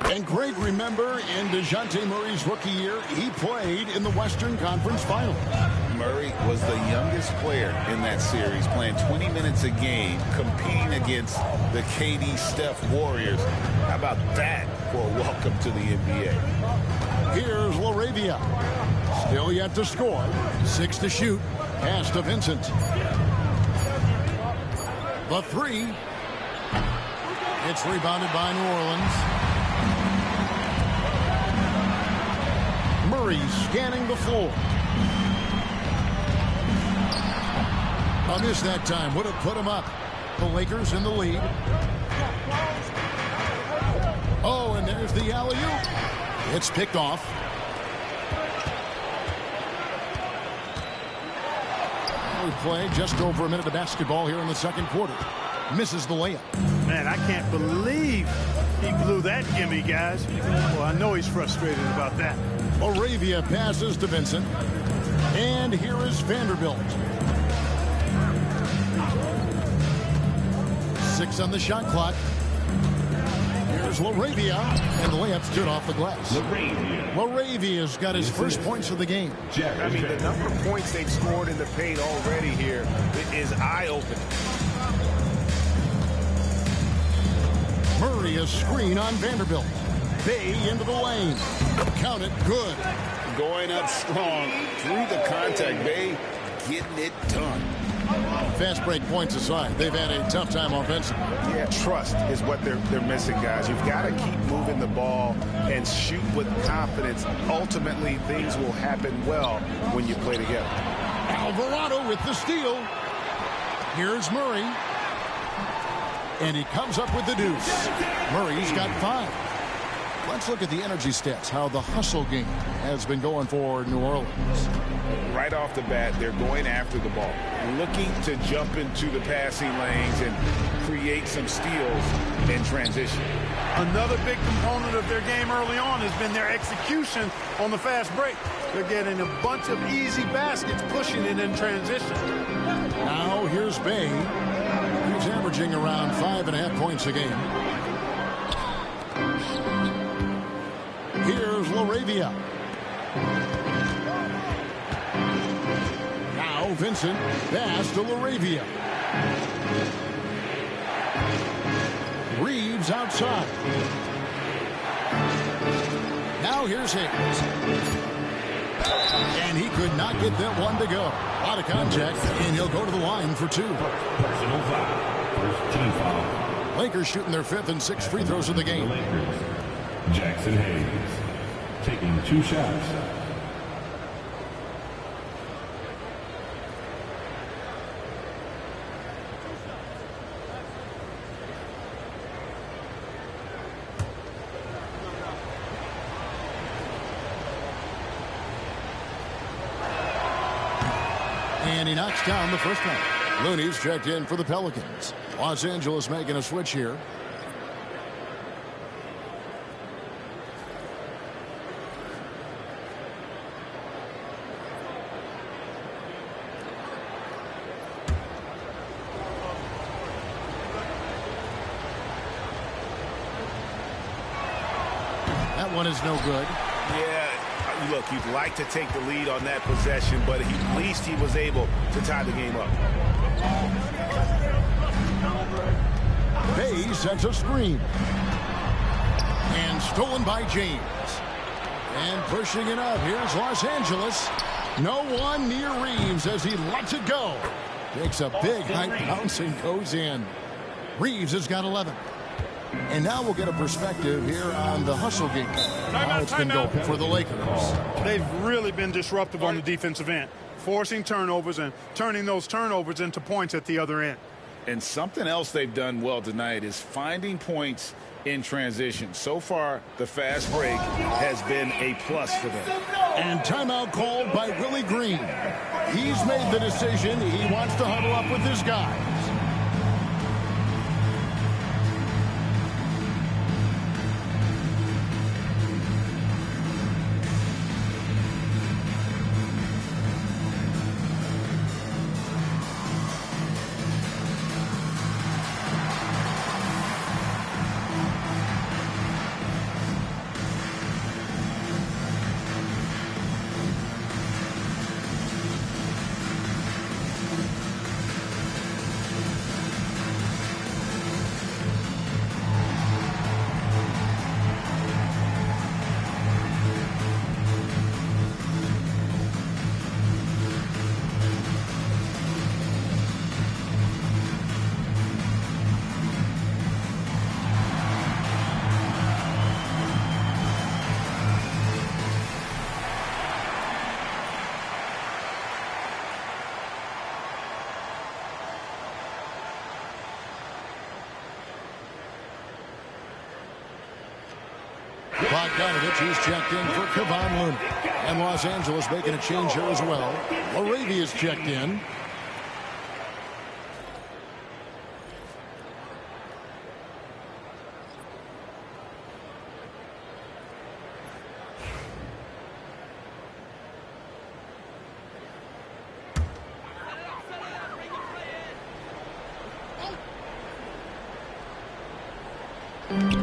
And Greg, remember in DeJounte Murray's rookie year, he played in the Western Conference Finals. Murray was the youngest player in that series, playing 20 minutes a game, competing against the KD Steph Warriors. How about that for a welcome to the NBA? Here's LaRavia. Still yet to score. 6 to shoot. Pass to Vincent. The three. It's rebounded by New Orleans. Murray scanning the floor. A miss that time would have put him up. The Lakers in the lead. Oh, and there's the alley-oop. It's picked off. We play just over a minute of basketball here in the second quarter. Misses the layup. Man, I can't believe he blew that gimme, guys. Well, I know he's frustrated about that. LaRavia passes to Vincent. And here is Vanderbilt. 6 on the shot clock. Here's LaRavia. And the layup stood off the glass. LaRavia's got his first points of the game. I mean, the number of points they've scored in the paint already here is eye-opening. Murray a screen on Vanderbilt. Bay into the lane. Count it, good. Going up strong through the contact. Bay getting it done. Fast break points aside, they've had a tough time offensively. Yeah, trust is what they're missing, guys. You've got to keep moving the ball and shoot with confidence. Ultimately, things will happen well when you play together. Alvarado with the steal. Here's Murray. And he comes up with the deuce. Murray's got 5. Let's look at the energy stats, how the hustle game has been going for New Orleans. Right off the bat, they're going after the ball, looking to jump into the passing lanes and create some steals in transition. Another big component of their game early on has been their execution on the fast break. They're getting a bunch of easy baskets, pushing it in transition. Now here's Bay. He's averaging around 5.5 points a game. Here's LaRavia. Now Vincent, pass to LaRavia. Reeves outside. Now here's Hayes. And he could not get that one to go. A lot of contact, and he'll go to the line for 2. Personal foul. First team foul. Lakers shooting their 5th and 6th free throws of the game. Jackson Hayes taking 2 shots. And he knocks down the first one. Looney's checked in for the Pelicans. Los Angeles making a switch here. That one is no good. Yeah, look, you'd like to take the lead on that possession, but at least he was able to tie the game up. Bay sets a screen. And stolen by James. And pushing it up. Here's Los Angeles. No one near Reeves as he lets it go. Takes a big high bounce and goes in. Reeves has got 11. And now we'll get a perspective here on the hustle game. How it's been going for the Lakers. They've really been disruptive on the defensive end, forcing turnovers and turning those turnovers into points at the other end. And something else they've done well tonight is finding points in transition. So far, the fast break has been a plus for them. And timeout called by Willie Green. He's made the decision. He wants to huddle up with his guys. Bogdanovich, he's checked in for Kevon Looney. And Los Angeles making a change here as well. LaRavia's checked in.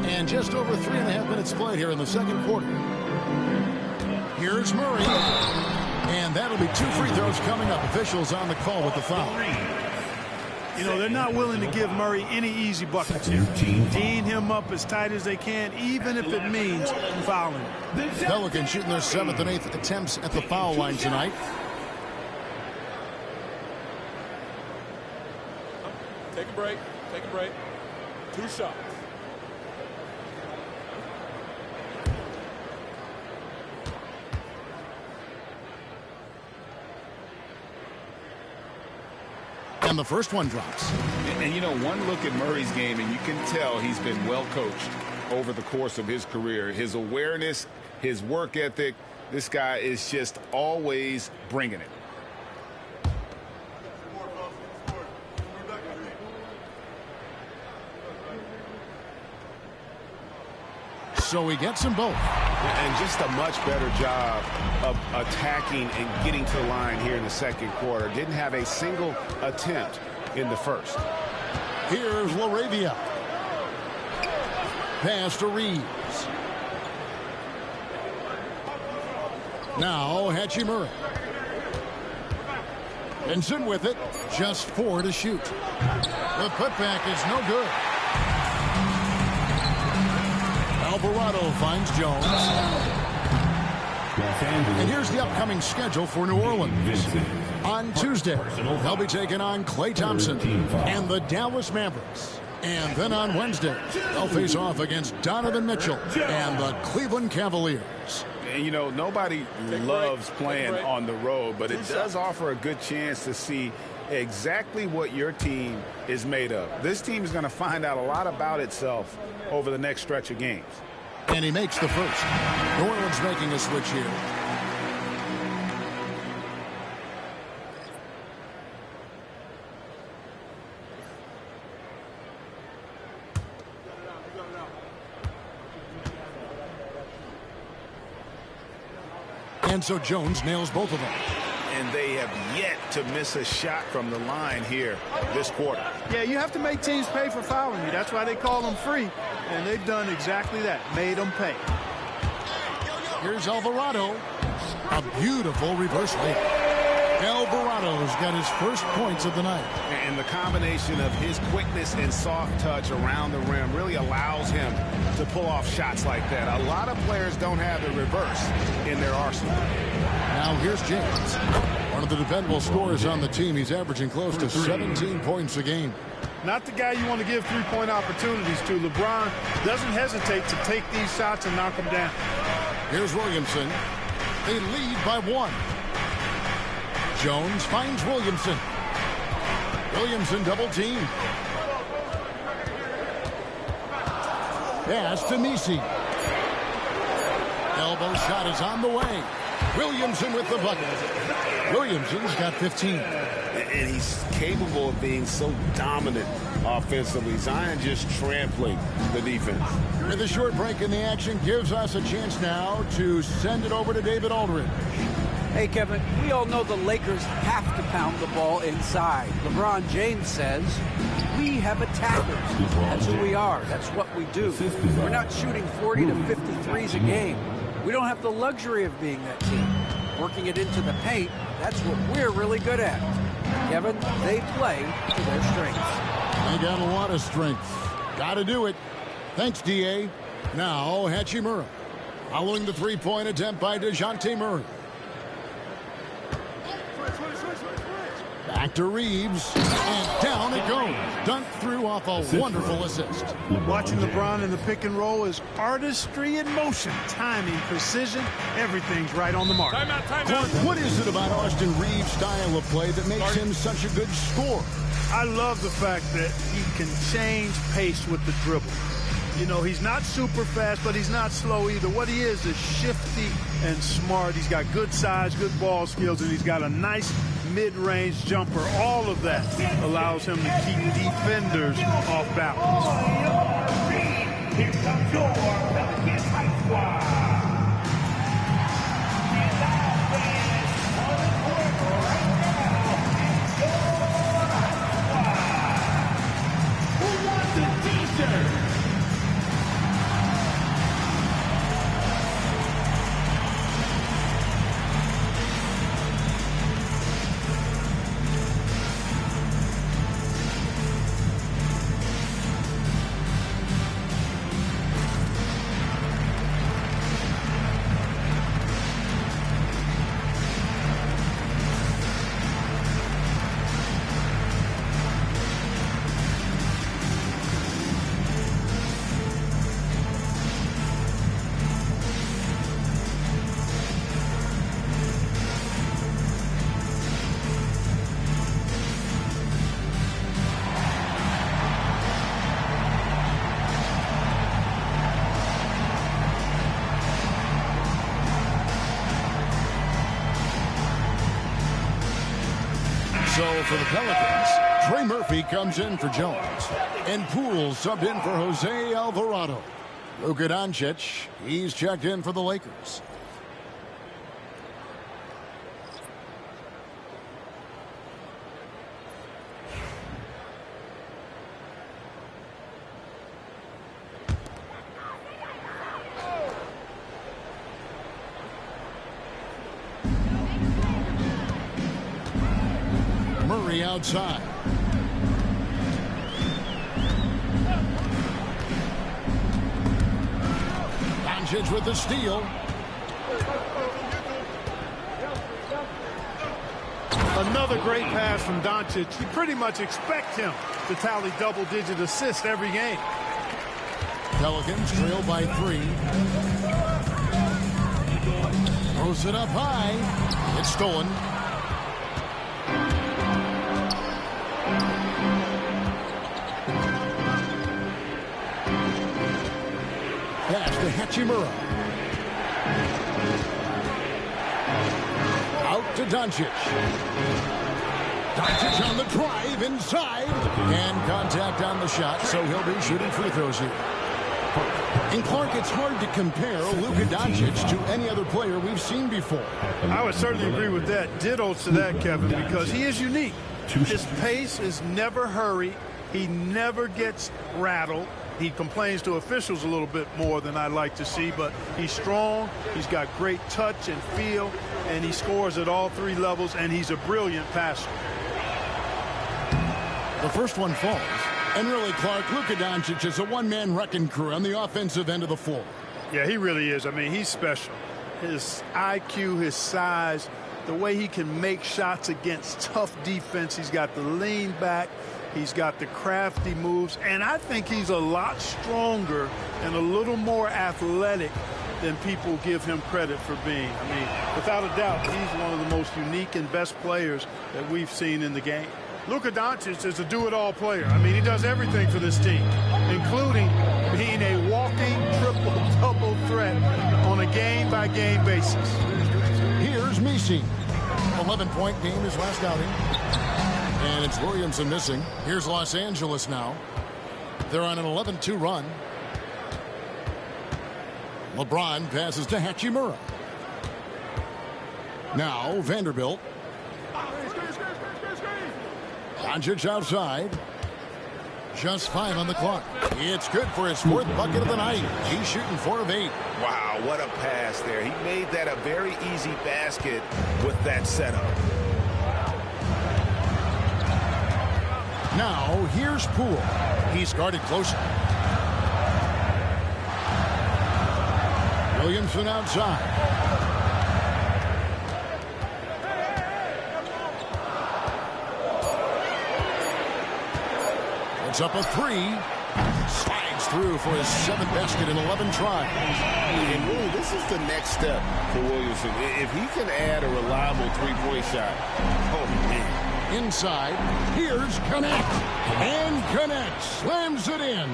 And just over 3.5 minutes played here in the second quarter. Here's Murray. And that'll be 2 free throws coming up. Officials on the call with the foul. You know, they're not willing to give Murray any easy buckets here. Teeing him up as tight as they can, even if it means fouling. Pelicans shooting their 7th and 8th attempts at the foul line tonight. Take a break. Take a break. 2 shots. And the first one drops. And you know, one look at Murray's game, and you can tell he's been well coached. over the course of his career. His awareness, his work ethic, this guy is just always bringing it. So he gets them both. And just a much better job of attacking and getting to the line here in the second quarter. Didn't have a single attempt in the first. Here's LaRavia. Pass to Reeves. Now Hachimura. Vincent with it. Just 4 to shoot. The putback is no good. Alvarado finds Jones. And here's the upcoming schedule for New Orleans. On Tuesday, they'll be taking on Klay Thompson and the Dallas Mavericks. And then on Wednesday, they'll face off against Donovan Mitchell and the Cleveland Cavaliers. And, you know, nobody loves playing on the road, but it does offer a good chance to see exactly what your team is made of. This team is going to find out a lot about itself over the next stretch of games. And he makes the first. New Orleans making a switch here. And so Jones nails both of them. And they have yet to miss a shot from the line here this quarter. Yeah, you have to make teams pay for fouling you. That's why they call them free. And they've done exactly that, made them pay. Here's Alvarado. A beautiful reverse layup. Alvarado's got his first points of the night. And the combination of his quickness and soft touch around the rim really allows him to pull off shots like that. A lot of players don't have the reverse in their arsenal. Now here's James. One of the dependable scorers on the team. He's averaging close to 17 points a game. Not the guy you want to give three-point opportunities to. LeBron doesn't hesitate to take these shots and knock them down. Here's Williamson. They lead by 1. Jones finds Williamson. Williamson double team. Pass to Nisi. Elbow shot is on the way. Williamson with the bucket. Williamson's got 15. And he's capable of being so dominant offensively. Zion just trampling the defense. With a short break in the action gives us a chance now to send it over to David Aldridge. Hey, Kevin, we all know the Lakers have to pound the ball inside. LeBron James says, we have attackers. That's who we are. That's what we do. We're not shooting 40 to 53s a game. We don't have the luxury of being that team. Working it into the paint, that's what we're really good at. Kevin, they play to their strengths. They got a lot of strength. Got to do it. Thanks, D.A. Now, Hachimura. Following the three-point attempt by DeJounte Murray. Back to Reeves, and down it goes. Dunked through off a wonderful assist. Watching LeBron in the pick and roll is artistry in motion. Timing, precision, everything's right on the mark. Clark, what is it about Austin Reeves' style of play that makes him such a good scorer? I love the fact that he can change pace with the dribble. You know, he's not super fast, but he's not slow either. What he is shifty and smart. He's got good size, good ball skills, and he's got a nice mid-range jumper. All of that allows him to keep defenders off balance. Here comes your Pelicans High Squad. Who wants a t-shirt? for the Pelicans. Trey Murphy comes in for Jones. And Poole subbed in for Jose Alvarado. Luka Doncic, he's checked in for the Lakers. Murray outside. Doncic with the steal. Another great pass from Doncic. You pretty much expect him to tally double-digit assists every game. Pelicans trail by 3. Throws it up high. It's stolen. Pass to Hachimura. Out to Doncic. Doncic on the drive inside. And contact on the shot, so he'll be shooting free throws here. And Clark, it's hard to compare Luka Doncic to any other player we've seen before. I would certainly agree with that. Ditto to that, Kevin, because he is unique. His pace is never hurried. He never gets rattled. He complains to officials a little bit more than I'd like to see, but he's strong, he's got great touch and feel, and he scores at all 3 levels, and he's a brilliant passer. The first one falls. And really, Clark, Luka Doncic is a one-man wrecking crew on the offensive end of the floor. Yeah, he really is. I mean, he's special. His IQ, his size, the way he can make shots against tough defense. He's got the lean back. He's got the crafty moves, and I think he's a lot stronger and a little more athletic than people give him credit for being. I mean, without a doubt, he's one of the most unique and best players that we've seen in the game. Luka Doncic is a do-it-all player. I mean, he does everything for this team, including being a walking triple-double threat on a game-by-game basis. Here's Messi. 11-point game his last outing. And it's Williamson missing. Here's Los Angeles now. They're on an 11-2 run. LeBron passes to Hachimura. Now Vanderbilt. Doncic outside. Just 5 on the clock. It's good for his 4th bucket of the night. He's shooting 4 of 8. Wow, what a pass there. He made that a very easy basket with that setup. Now, here's Poole. He's guarded closer. Williamson outside. Puts up a 3. Slides through for his 7th basket in 11 tries. And really, this is the next step for Williamson. If he can add a reliable 3-point shot, oh, man. Inside, here's Connect. And Connect slams it in.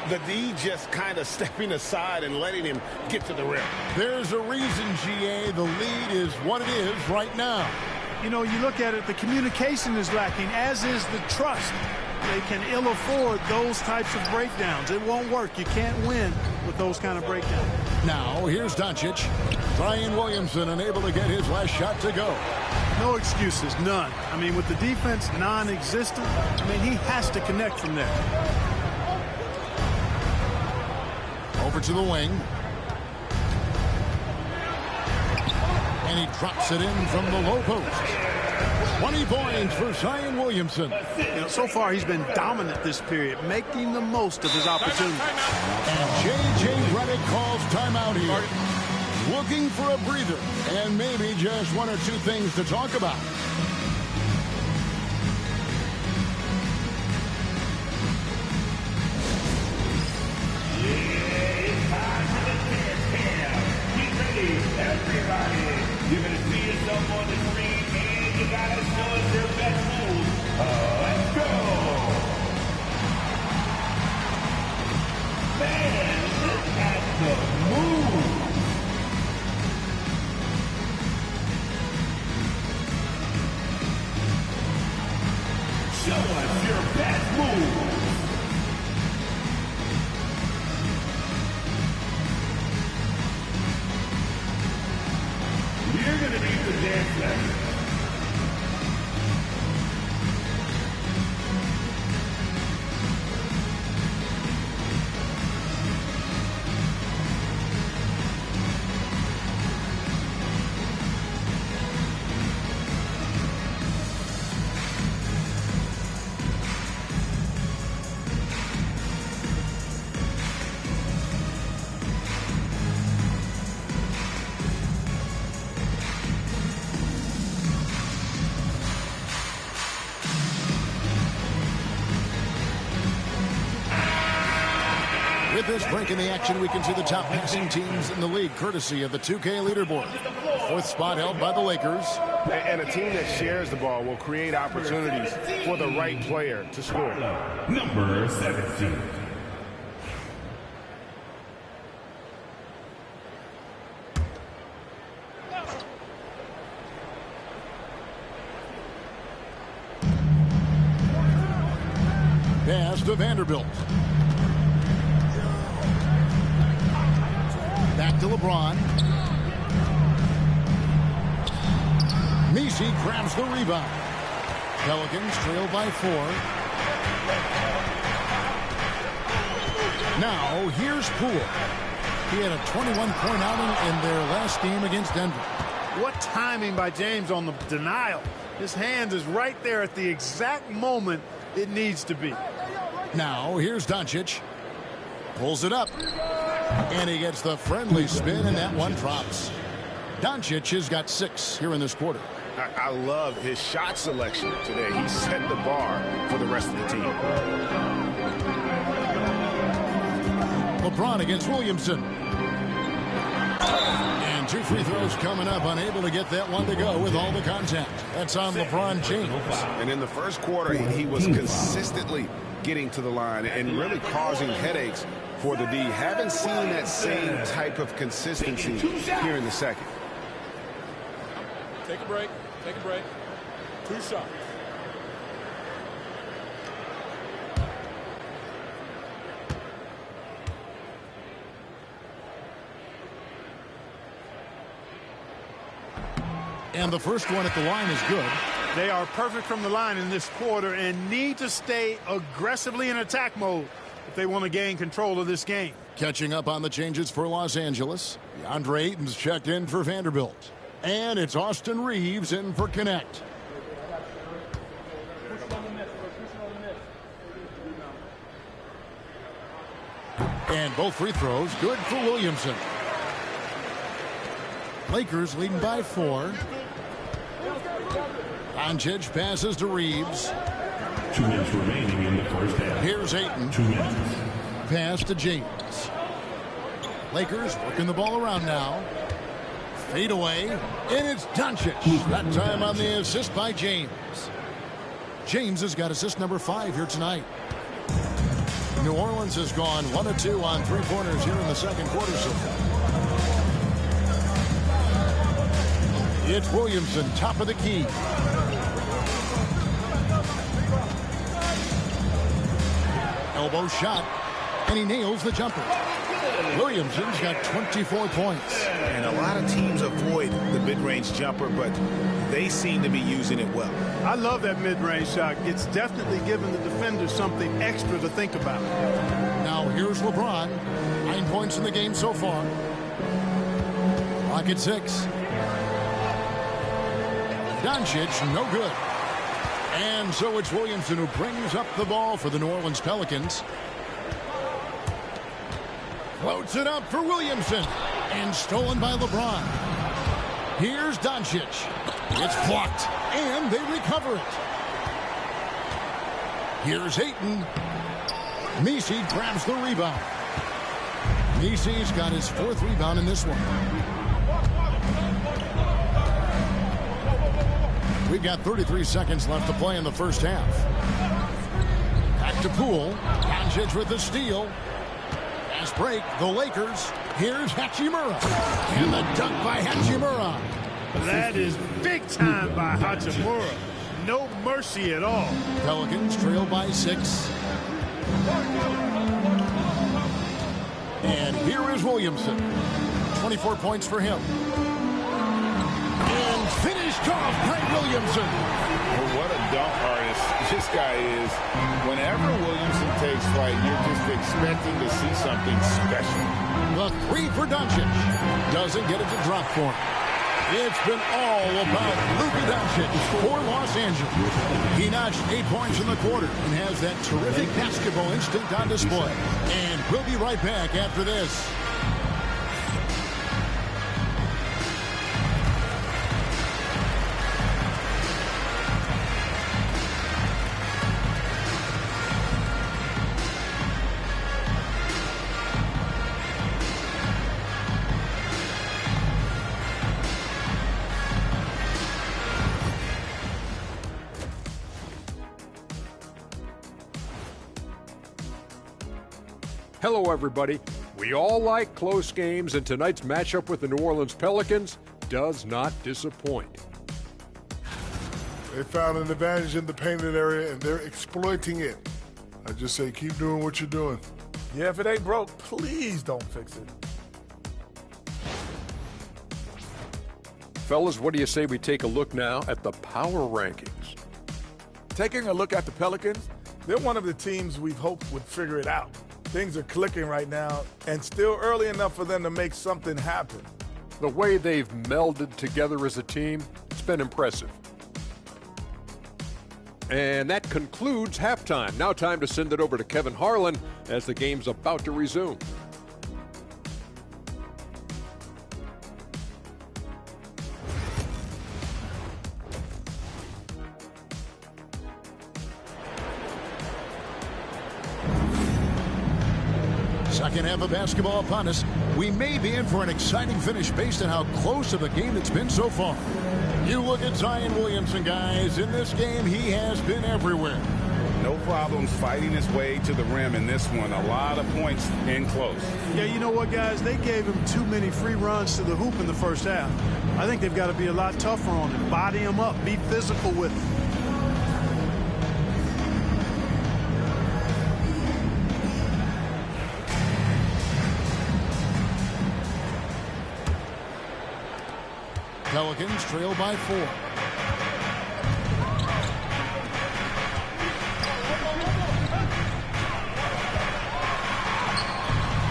The D just kind of stepping aside and letting him get to the rim. There's a reason, GA, the lead is what it is right now. You know, you look at it, the communication is lacking, as is the trust. They can ill afford those types of breakdowns. It won't work. You can't win with those kind of breakdowns. Now, here's Doncic. Brian Williamson unable to get his last shot to go. No excuses, none. I mean, with the defense non-existent, I mean, he has to connect from there. Over to the wing. And he drops it in from the low post. 20 points for Zion Williamson. You know, so far he's been dominant this period, making the most of his opportunities. And J.J. Redick calls timeout here. Looking for a breather and maybe just 1 or 2 things to talk about. Everybody, you're going to see yourself on the screen, and you got to show us your best moves. Let's go. Man, look at the move. With this break in the action, we can see the top passing teams in the league, courtesy of the 2K leaderboard. Fourth spot held by the Lakers. And a team that shares the ball will create opportunities for the right player to score. Number 17. Pass to Vanderbilt. Back to LeBron. Messi grabs the rebound. Pelicans trail by 4. Now here's Poole. He had a 21-point outing in their last game against Denver. What timing by James on the denial. His hand is right there at the exact moment it needs to be. Now here's Doncic. Pulls it up. And he gets the friendly spin, and that one drops. Doncic has got 6 here in this quarter. I love his shot selection today. He set the bar for the rest of the team. LeBron against Williamson. And 2 free throws coming up, unable to get that one to go with all the contact. That's on LeBron James. And in the first quarter, he was consistently getting to the line and really causing headaches for the D. Haven't seen that same type of consistency here in the second. Take a break. Take a break. 2 shots. And the first one at the line is good. They are perfect from the line in this quarter and need to stay aggressively in attack mode if they want to gain control of this game. Catching up on the changes for Los Angeles. DeAndre Ayton's checked in for Vanderbilt. And it's Austin Reeves in for Connect. And both free throws good for Williamson. Lakers leading by 4. Doncic passes to Reeves. 2 minutes remaining in the first half. Here's Ayton. 2 minutes. Pass to James. Lakers working the ball around now. Fade away, and it's Doncic. That time on the assist by James. James has got assist number 5 here tonight. New Orleans has gone 1 of 2 on 3-pointers here in the second quarter so far. It's Williamson, top of the key. Elbow shot, and he nails the jumper. Williamson's got 24 points. And a lot of teams avoid the mid-range jumper, but they seem to be using it well. I love that mid-range shot. It's definitely giving the defender something extra to think about. Now here's LeBron. 9 points in the game so far. Clock at 6. Doncic, no good. And so it's Williamson who brings up the ball for the New Orleans Pelicans. Floats it up for Williamson. And stolen by LeBron. Here's Doncic. It's blocked. And they recover it. Here's Ayton. Messi grabs the rebound. Messi's got his 4th rebound in this one. We've got 33 seconds left to play in the first half. Back to Poole. Doncic with the steal. Fast break. The Lakers. Here's Hachimura. And the dunk by Hachimura. That is big time by Hachimura. No mercy at all. Pelicans trail by 6. And here is Williamson. 24 points for him. And finished off by Williamson. Well, what a dunk artist this guy is. Whenever Williamson takes flight, you're just expecting to see something special. The 3 for Doncic. Doesn't get it to drop for him. It's been all about Luka Doncic for Los Angeles. He notched 8 points in the quarter and has that terrific basketball instinct on display. And we'll be right back after this. Hello, everybody. We all like close games, and tonight's matchup with the New Orleans Pelicans does not disappoint. They found an advantage in the painted area, and they're exploiting it. I just say keep doing what you're doing. Yeah, if it ain't broke, please don't fix it. Fellas, what do you say we take a look now at the power rankings? Taking a look at the Pelicans, they're one of the teams we've hoped would figure it out. Things are clicking right now, and still early enough for them to make something happen. The way they've melded together as a team, it's been impressive. And that concludes halftime. Now time to send it over to Kevin Harlan as the game's about to resume. Second half of basketball upon us. We may be in for an exciting finish based on how close of a game it's been so far. You look at Zion Williamson, guys. In this game, he has been everywhere. No problems fighting his way to the rim in this one. A lot of points in close. Yeah, you know what, guys? They gave him too many free runs to the hoop in the first half. I think they've got to be a lot tougher on him. Body him up. Be physical with him. Pelicans trail by 4.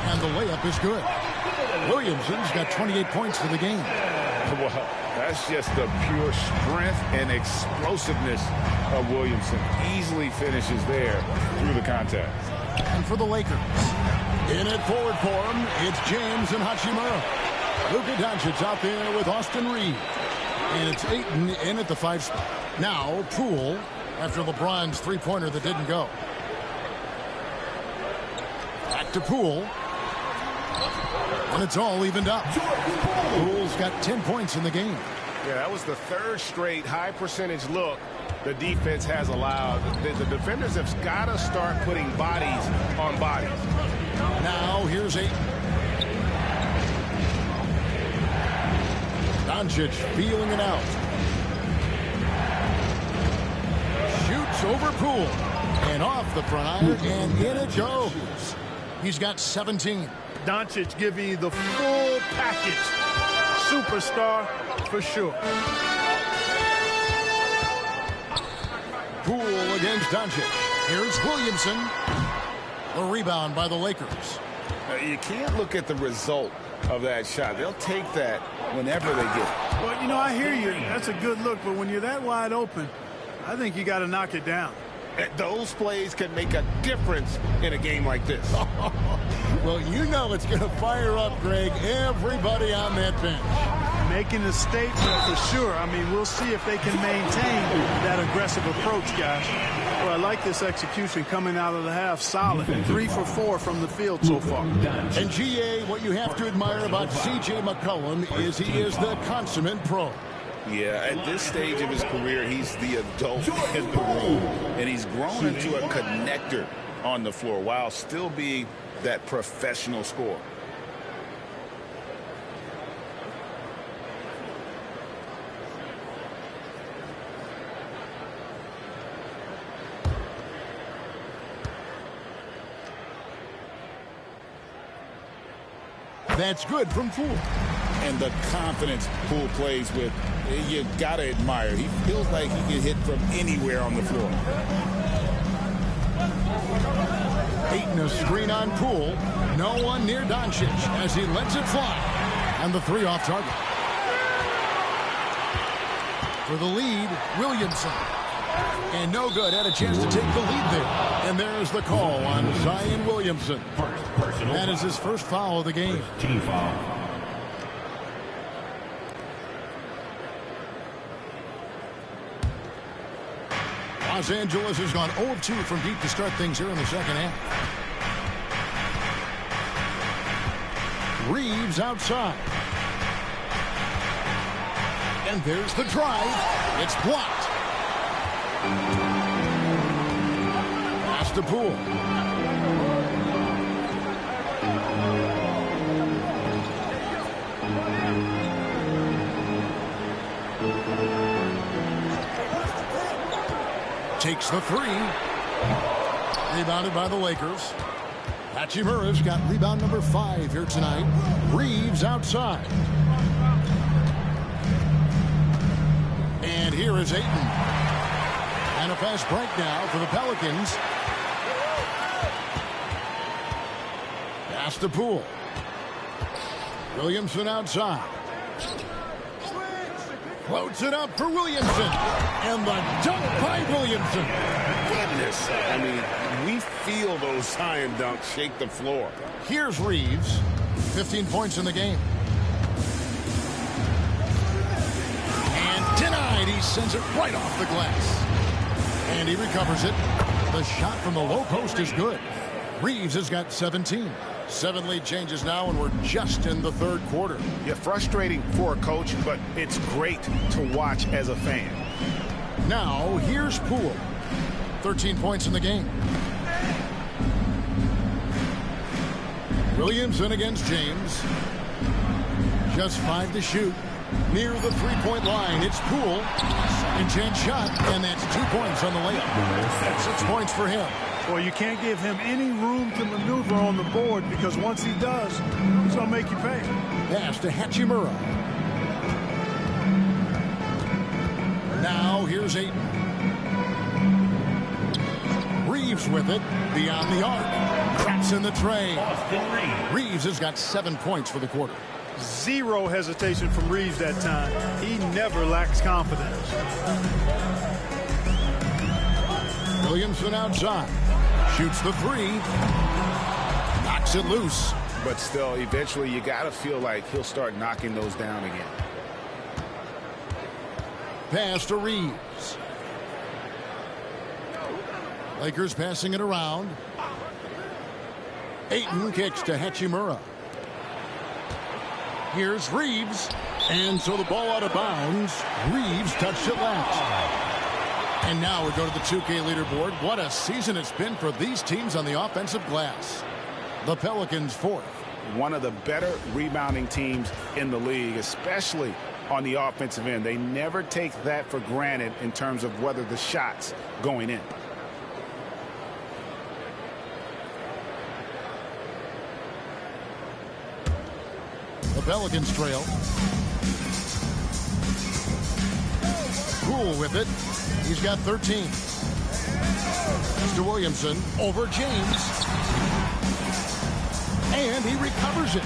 And the layup is good. Williamson's got 28 points for the game. Well, that's just the pure strength and explosiveness of Williamson. Easily finishes there through the contact. And for the Lakers, in it forward for him, it's James and Hachimura. Luka Doncic out there with Austin Reeves. And it's Ayton in at the 5 spot. Now, Poole, after LeBron's three-pointer that didn't go. Back to Poole. And it's all evened up. Poole's got 10 points in the game. Yeah, that was the third straight high-percentage look the defense has allowed. The defenders have got to start putting bodies on bodies. Now, here's Ayton. Doncic feeling it out. Shoots over Poole. And off the front iron, and in it goes. He's got 17. Doncic giving you the full package. Superstar for sure. Poole against Doncic. Here's Williamson. A rebound by the Lakers. You can't look at the result of that shot. They'll take that whenever they get it. Well, you know, I hear you. That's a good look, but when you're that wide open, I think you got to knock it down. Those plays can make a difference in a game like this. Well, you know it's going to fire up, Greg, everybody on that bench. Making a statement for sure. I mean, we'll see if they can maintain that aggressive approach, guys. Well, I like this execution coming out of the half. Solid. 3 for 4 from the field so far. And, GA, what you have to admire about C.J. McCollum is he is the consummate pro. Yeah, at this stage of his career, he's the adult in the room. And he's grown into a connector on the floor while still being that professional scorer. That's good from Poole. And the confidence Poole plays with, you got to admire. He feels like he can hit from anywhere on the floor. Ayton a screen on Poole. No one near Doncic as he lets it fly. And the 3 off target. For the lead, Williamson. And no good. Had a chance to take the lead there. And there's the call on Zion Williamson. That is his first foul of the game. Team foul. Los Angeles has gone 0 of 2 from deep to start things here in the second half. Reeves outside. And there's the drive. It's blocked. Pass to Poole. makes the three. Rebounded by the Lakers. Hachimura's got rebound number 5 here tonight. Reeves outside. And here is Ayton. And a fast break now for the Pelicans. Pass to Poole. Williamson outside. Floats it up for Williamson. And the dunk by Williamson. Goodness. I mean, we feel those Zion dunks shake the floor. Here's Reeves. 15 points in the game. And denied. He sends it right off the glass. And he recovers it. The shot from the low post is good. Reeves has got 17. 7 lead changes now, and we're just in the third quarter. Yeah, frustrating for a coach, but it's great to watch as a fan. Now, here's Poole. 13 points in the game. Williamson against James. Just 5 to shoot. Near the three-point line, it's Poole. And chance shot, and that's 2 points on the layup. That's 6 points for him. Well, you can't give him any room to maneuver on the board because once he does, he's going to make you pay. Pass to Hachimura. Now here's Ayton. Reeves with it. Beyond the arc. Traps in the tray. Reeves has got 7 points for the quarter. Zero hesitation from Reeves that time. He never lacks confidence. Williamson outside. Shoots the three. Knocks it loose. But still, eventually you got to feel like he'll start knocking those down again. Pass to Reeves. Lakers passing it around. Ayton kicks to Hachimura. Here's Reeves. And so the ball out of bounds. Reeves touched it last. And now we go to the 2K leaderboard. What a season it's been for these teams on the offensive glass. The Pelicans 4th. One of the better rebounding teams in the league, especially on the offensive end. They never take that for granted in terms of whether the shot's going in. The Pelicans trail. Poole with it. He's got 13. Mr. Williamson over James. And he recovers it.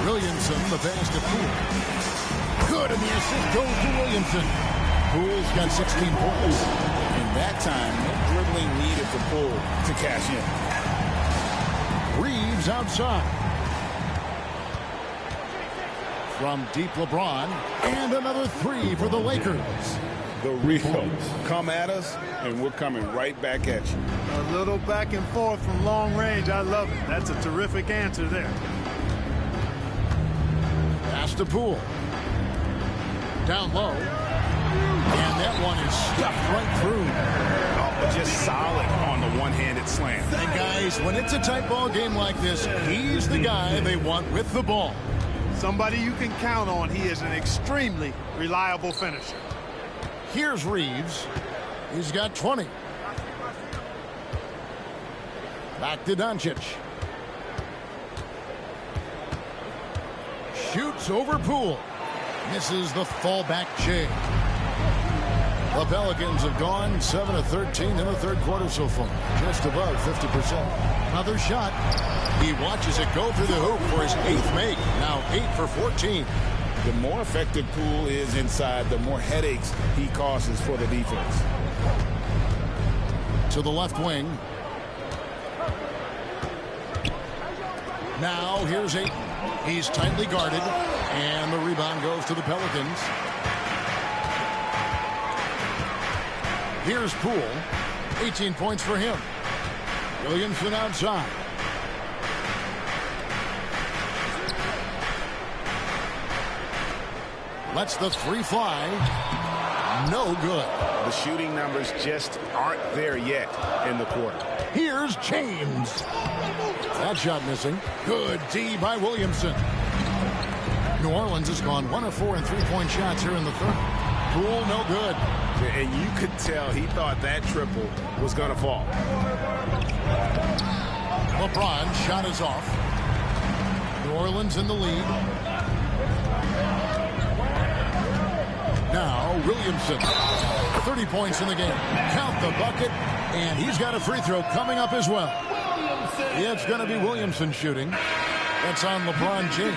Williamson, the pass to Poole. Good, and the assist goes to Williamson. Poole's got 16 points. And that time, no dribbling needed for Poole to cash in. Reeves outside. From deep LeBron. And another three for the Lakers. The Rio come at us, and we're coming right back at you. A little back and forth from long range. I love it. That's a terrific answer there. Pass to Poole. Down low. And that one is stuffed right through. Oh, just solid on the one-handed slam. And guys, when it's a tight ball game like this, he's the guy they want with the ball. Somebody you can count on. He is an extremely reliable finisher. Here's Reeves. He's got 20. Back to Doncic. Shoots over Poole. Misses the fallback J. The Pelicans have gone 7 of 13 in the third quarter so far. Just above 50%. Another shot. He watches it go through the hoop for his 8th make. Now 8 for 14. The more effective Poole is inside, the more headaches he causes for the defense. To the left wing. Now here's Ayton. He's tightly guarded. And the rebound goes to the Pelicans. Here's Poole. 18 points for him. Williamson outside. Lets the three fly. No good. The shooting numbers just aren't there yet in the quarter. Here's James. That shot missing. Good D by Williamson. New Orleans has gone 1 of 4 in three-point shots here in the third. Poole, no good. And you could tell he thought that triple was going to fall. LeBron's shot is off. New Orleans in the lead. Now Williamson, 30 points in the game. Count the bucket, and he's got a free throw coming up as well. It's going to be Williamson shooting. That's on LeBron James.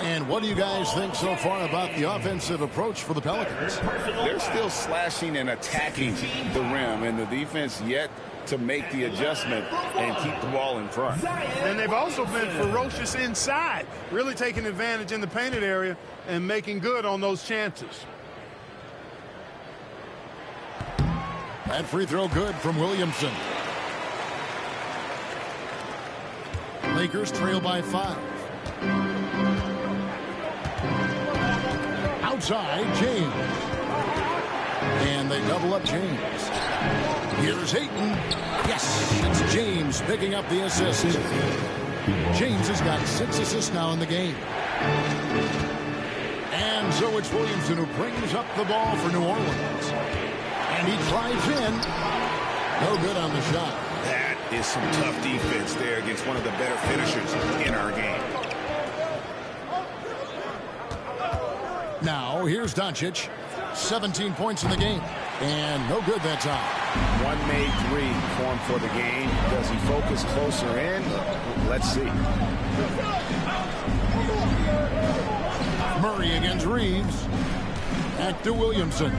And what do you guys think so far about the offensive approach for the Pelicans? They're still slashing and attacking the rim, and the defense yet to make the adjustment and keep the ball in front. And they've also been ferocious inside, really taking advantage in the painted area and making good on those chances. That free throw good from Williamson. Lakers trail by 5. Outside, James. And they double up James. Here's Ayton. Yes, it's James picking up the assist. James has got 6 assists now in the game. And so it's Williamson who brings up the ball for New Orleans. And he drives in. No good on the shot. That is some tough defense there against one of the better finishers in our game. Now, here's Doncic. 17 points in the game. And no good that time. One made 3 for him for the game. Does he focus closer in? Let's see. Murray against Reeves. Back to Williamson.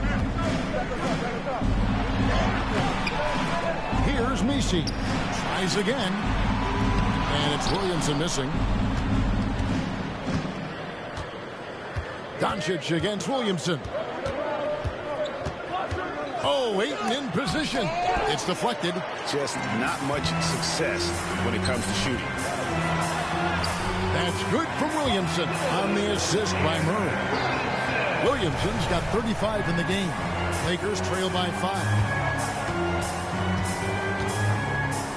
Here's Messi. Tries again. And it's Williamson missing. Doncic against Williamson. Oh, Ayton in position. It's deflected. Just not much success when it comes to shooting. That's good from Williamson on the assist by Murray. Williamson's got 35 in the game. Lakers trail by 5.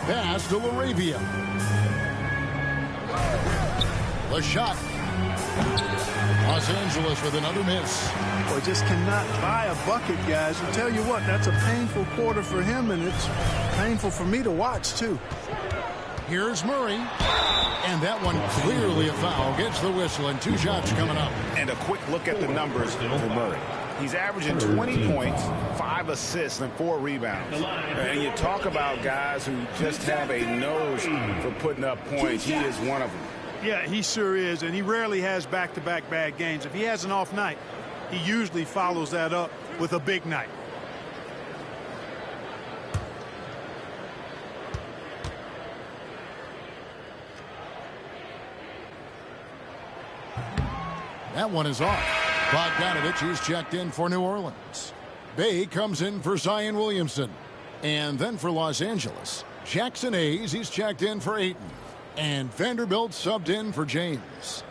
Pass to LaRavia. The shot. Los Angeles with another miss. Boy, just cannot buy a bucket, guys. I tell you what, that's a painful quarter for him, and it's painful for me to watch, too. Here's Murray. And that one clearly a foul. Gets the whistle, and 2 shots coming up. And a quick look at the numbers for Murray. He's averaging 20 points, 5 assists, and 4 rebounds. And you talk about guys who just have a nose for putting up points. He is one of them. Yeah, he sure is, and he rarely has back-to-back bad games. If he has an off night, he usually follows that up with a big night. That one is off. Bogdanovich is checked in for New Orleans. Bay comes in for Zion Williamson. And then for Los Angeles, Jackson Hayes, he's checked in for Ayton. And Vanderbilt subbed in for James.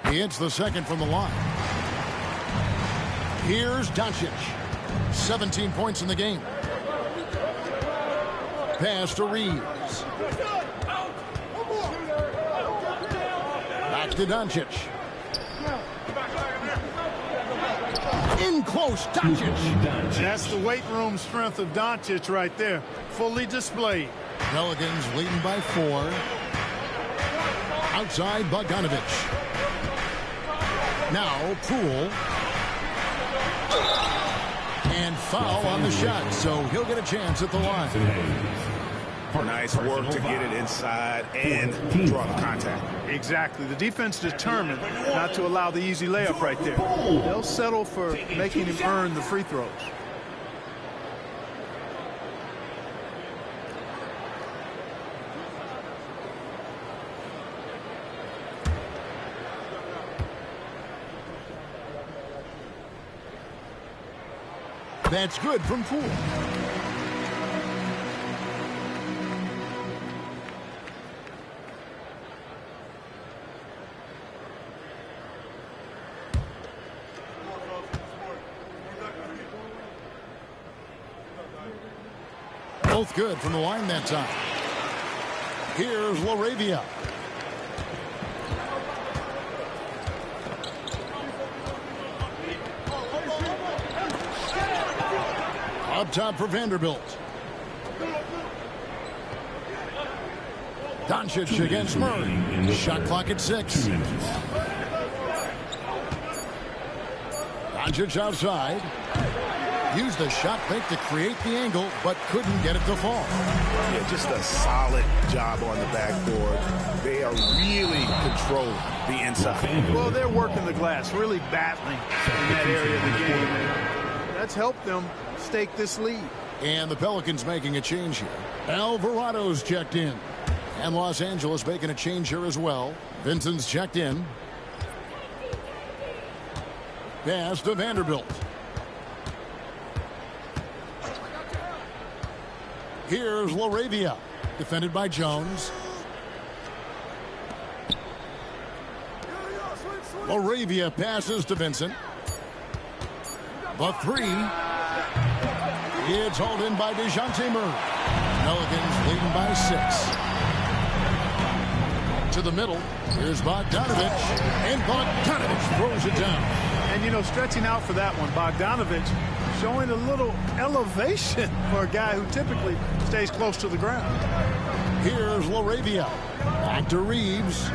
He hits the second from the line. Here's Doncic. 17 points in the game. Pass to Reeves. Back to Doncic. In close, Doncic. That's the weight room strength of Doncic right there. Fully displayed. Pelicans leading by 4. Outside, Bogdanovich. Now, Poole. And foul on the shot, so he'll get a chance at the line. Nice work to get it inside and draw the contact. Exactly. The defense determined not to allow the easy layup right there. They'll settle for making him earn the free throws. That's good from Poole. Both good from the line that time. Here's Laravia. Up top for Vanderbilt. Doncic against Murray. Shot clock at 6. Doncic outside. Used the shot fake to create the angle, but couldn't get it to fall. Yeah, just a solid job on the backboard. They are really controlling the inside. Well, they're working the glass, really battling in that area of the game. That's helped them stake this lead. And the Pelicans making a change here. Alvarado's checked in. And Los Angeles making a change here as well. Vincent's checked in. Pass to Vanderbilt. Here's Laravia. Defended by Jones. Laravia passes to Vincent. The 3. It's hauled in by DeJounte Murray. Pelicans leading by 6. To the middle. Here's Bogdanovich. And Bogdanovich throws it down. And, you know, stretching out for that one, Bogdanovich showing a little elevation for a guy who typically stays close to the ground. Here's Laravia. Back to Reeves.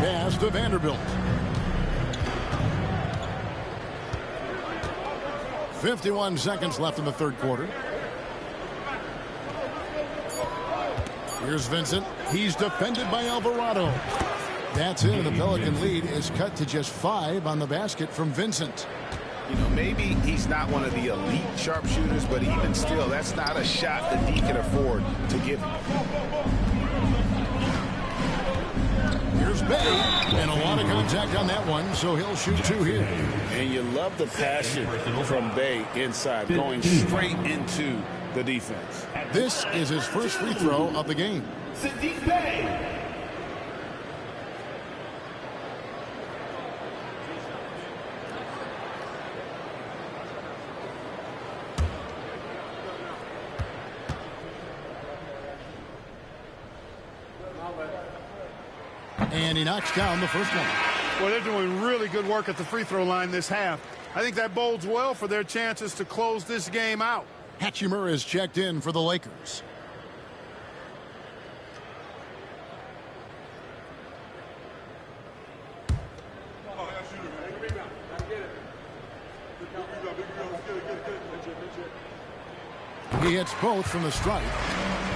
Pass to Vanderbilt. 51 seconds left in the third quarter. Here's Vincent. He's defended by Alvarado. That's it. The Pelican lead is cut to just 5 on the basket from Vincent. You know, maybe he's not one of the elite sharpshooters, but even still, that's not a shot that he can afford to give him. Here's Bay, and a lot of contact on that one, so he'll shoot 2 here. And you love the passion from Bay inside, going straight into the defense. This is his first free throw of the game. Sadiq Bey. And he knocks down the first one. Well, they're doing really good work at the free throw line this half. I think that bodes well for their chances to close this game out. Hachimura is checked in for the Lakers. He hits both from the stripe.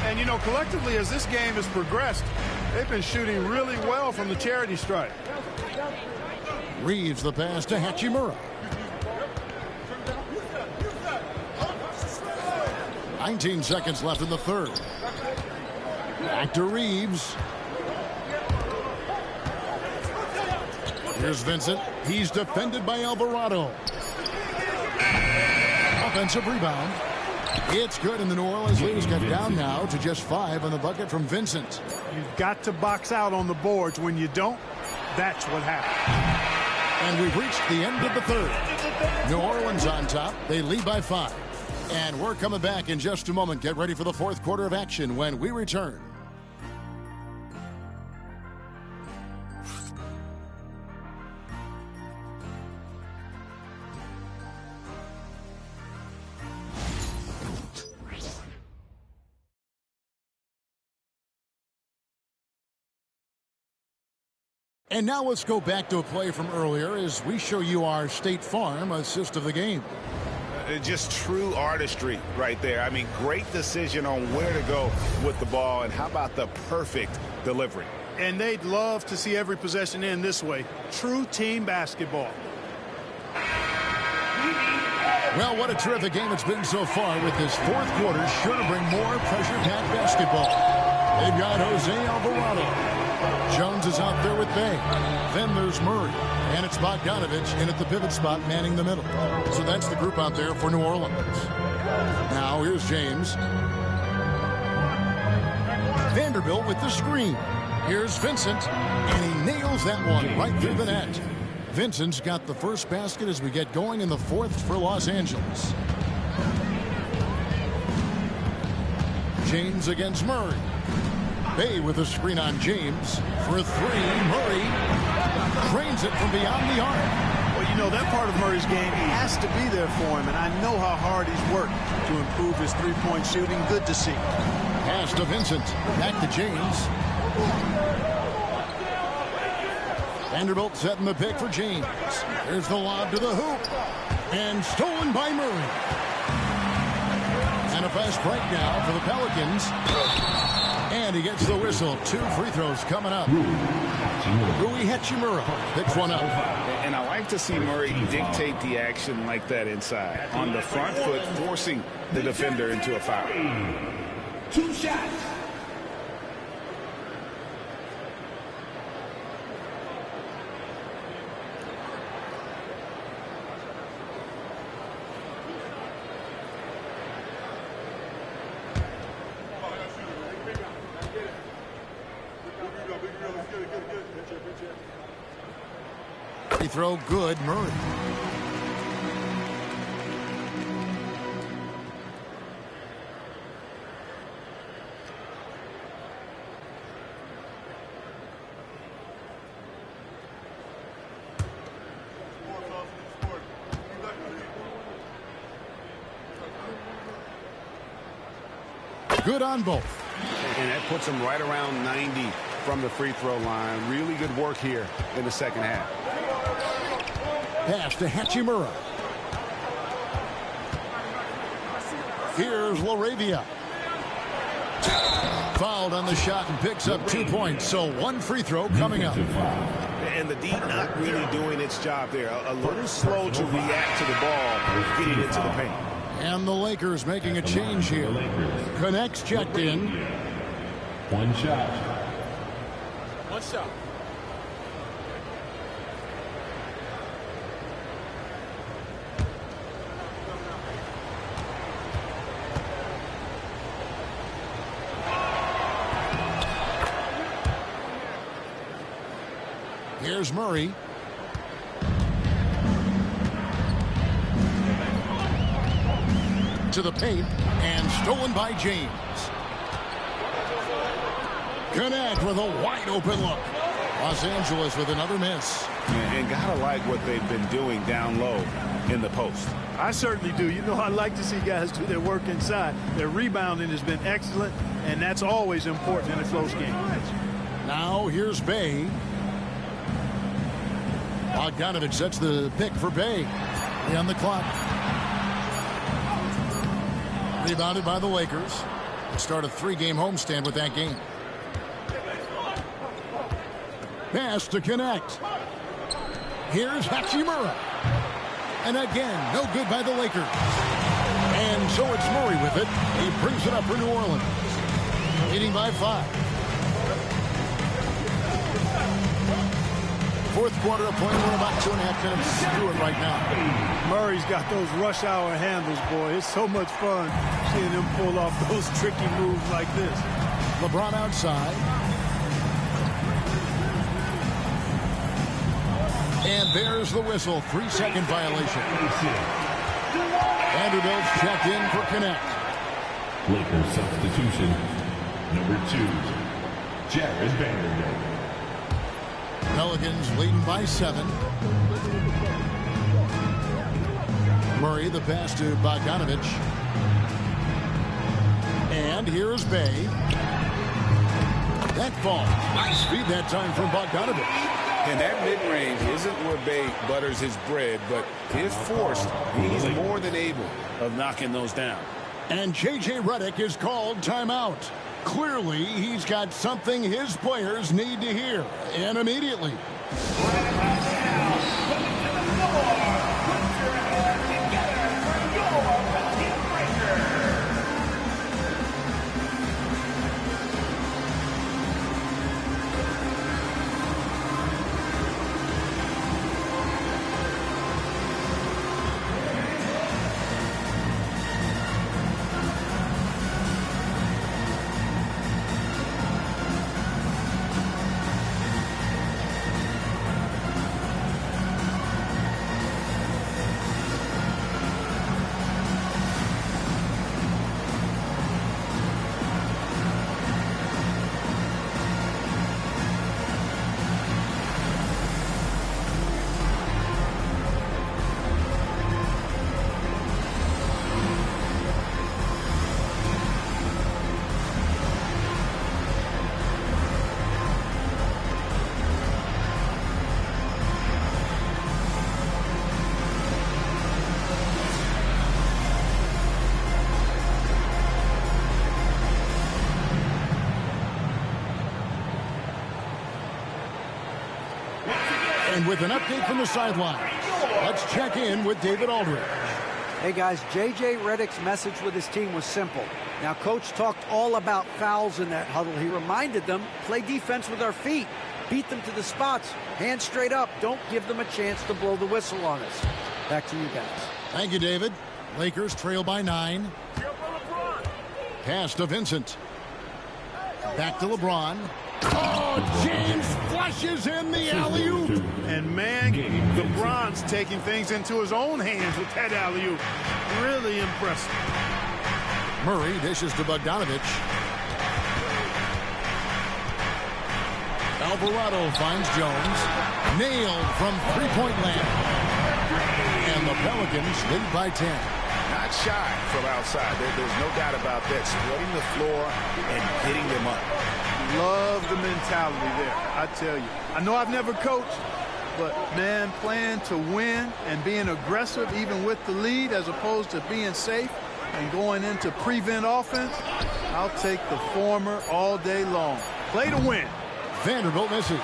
And, you know, collectively, as this game has progressed, they've been shooting really well from the charity stripe. Reeves the pass to Hachimura. 19 seconds left in the third. Back to Reeves. Here's Vincent. He's defended by Alvarado. Offensive rebound. It's good, and the New Orleans lead has got down now to just 5 on the bucket from Vincent. You've got to box out on the boards. When you don't, that's what happens. And we've reached the end of the third. New Orleans on top. They lead by 5. And we're coming back in just a moment. Get ready for the fourth quarter of action when we return. And now let's go back to a play from earlier as we show you our State Farm assist of the game. Just true artistry right there. I mean, great decision on where to go with the ball, and how about the perfect delivery. And they'd love to see every possession end this way. True team basketball. Well, what a terrific game it's been so far, with this fourth quarter sure to bring more pressure-packed basketball. They've got Jose Alvarado. Jones is out there with Bay. Then there's Murray. And it's Bogdanovich in at the pivot spot, manning the middle. So that's the group out there for New Orleans. Now here's James. Vanderbilt with the screen. Here's Vincent. And he nails that one right through the net. Vincent's got the first basket as we get going in the fourth for Los Angeles. James against Murray. Bay with a screen on James. For three, Murray drains it from beyond the arc. Well, you know, that part of Murray's game has to be there for him, and I know how hard he's worked to improve his three-point shooting. Good to see. Pass to Vincent. Back to James. Vanderbilt setting the pick for James. There's the lob to the hoop. And stolen by Murray. And a fast break now for the Pelicans. And he gets the whistle. 2 free throws coming up. Rui Hachimura picks one up. And I like to see Murray dictate the action like that inside. On the front foot, forcing the defender into a foul. 2 shots. Free throw good, Murray. Good on both. And that puts him right around 90 from the free throw line. Really good work here in the second half. Pass to Hachimura. Here's LaRavia. Fouled on the shot and picks up 2 points. So 1 free throw coming up. And the D not really doing its job there. A little slow to react to the ball getting into the paint. And the Lakers making a change here. Connects checked in. 1 shot. 1 shot. Here's Murray. To the paint and stolen by James. Connect with a wide open look. Los Angeles with another miss. And gotta like what they've been doing down low in the post. I certainly do. You know, I like to see guys do their work inside. Their rebounding has been excellent, and that's always important in a close game. Now here's Bay. Bogdanovich sets the pick for Bay. On the clock. Rebounded by the Lakers. They start a 3-game homestand with that game. Pass to connect. Here's Hachimura. And again, no good by the Lakers. And so it's Murray with it. He brings it up for New Orleans. Leading by 5. Fourth quarter of play. We're about 2.5 minutes through it right now. Murray's got those rush hour handles, boy. It's so much fun seeing him pull off those tricky moves like this. LeBron outside. And there's the whistle. 3-second violation. Vanderbilt's checked in for connect. Lakers substitution. Number 2, Jared Vanderbilt. Pelicans leading by 7. Murray, the pass to Bogdanovich. And here's Bay. That ball. Nice feed that time from Bogdanovich. And that mid-range isn't where Bay butters his bread, but if forced, he's more than able of knocking those down. And J.J. Redick is called timeout. Clearly, he's got something his players need to hear, and immediately. And with an update from the sideline, let's check in with David Aldridge. Hey guys, J.J. Redick's message with his team was simple. Now, Coach talked all about fouls in that huddle. He reminded them, play defense with our feet. Beat them to the spots. Hands straight up. Don't give them a chance to blow the whistle on us. Back to you guys. Thank you, David. Lakers trail by 9. Pass to Vincent. Back to LeBron. Oh, James flushes in the alley-oop. And, man, LeBron's taking things into his own hands with that alley-oop. Really impressive. Murray dishes to Bogdanovich. Alvarado finds Jones. Nailed from three-point land. And the Pelicans lead by 10. Not shy from outside. There's no doubt about that. Spreading the floor and hitting them up. Love the mentality there, I tell you. I know I've never coached, but, man, playing to win and being aggressive even with the lead as opposed to being safe and going into prevent offense, I'll take the former all day long. Play to win. Vanderbilt misses.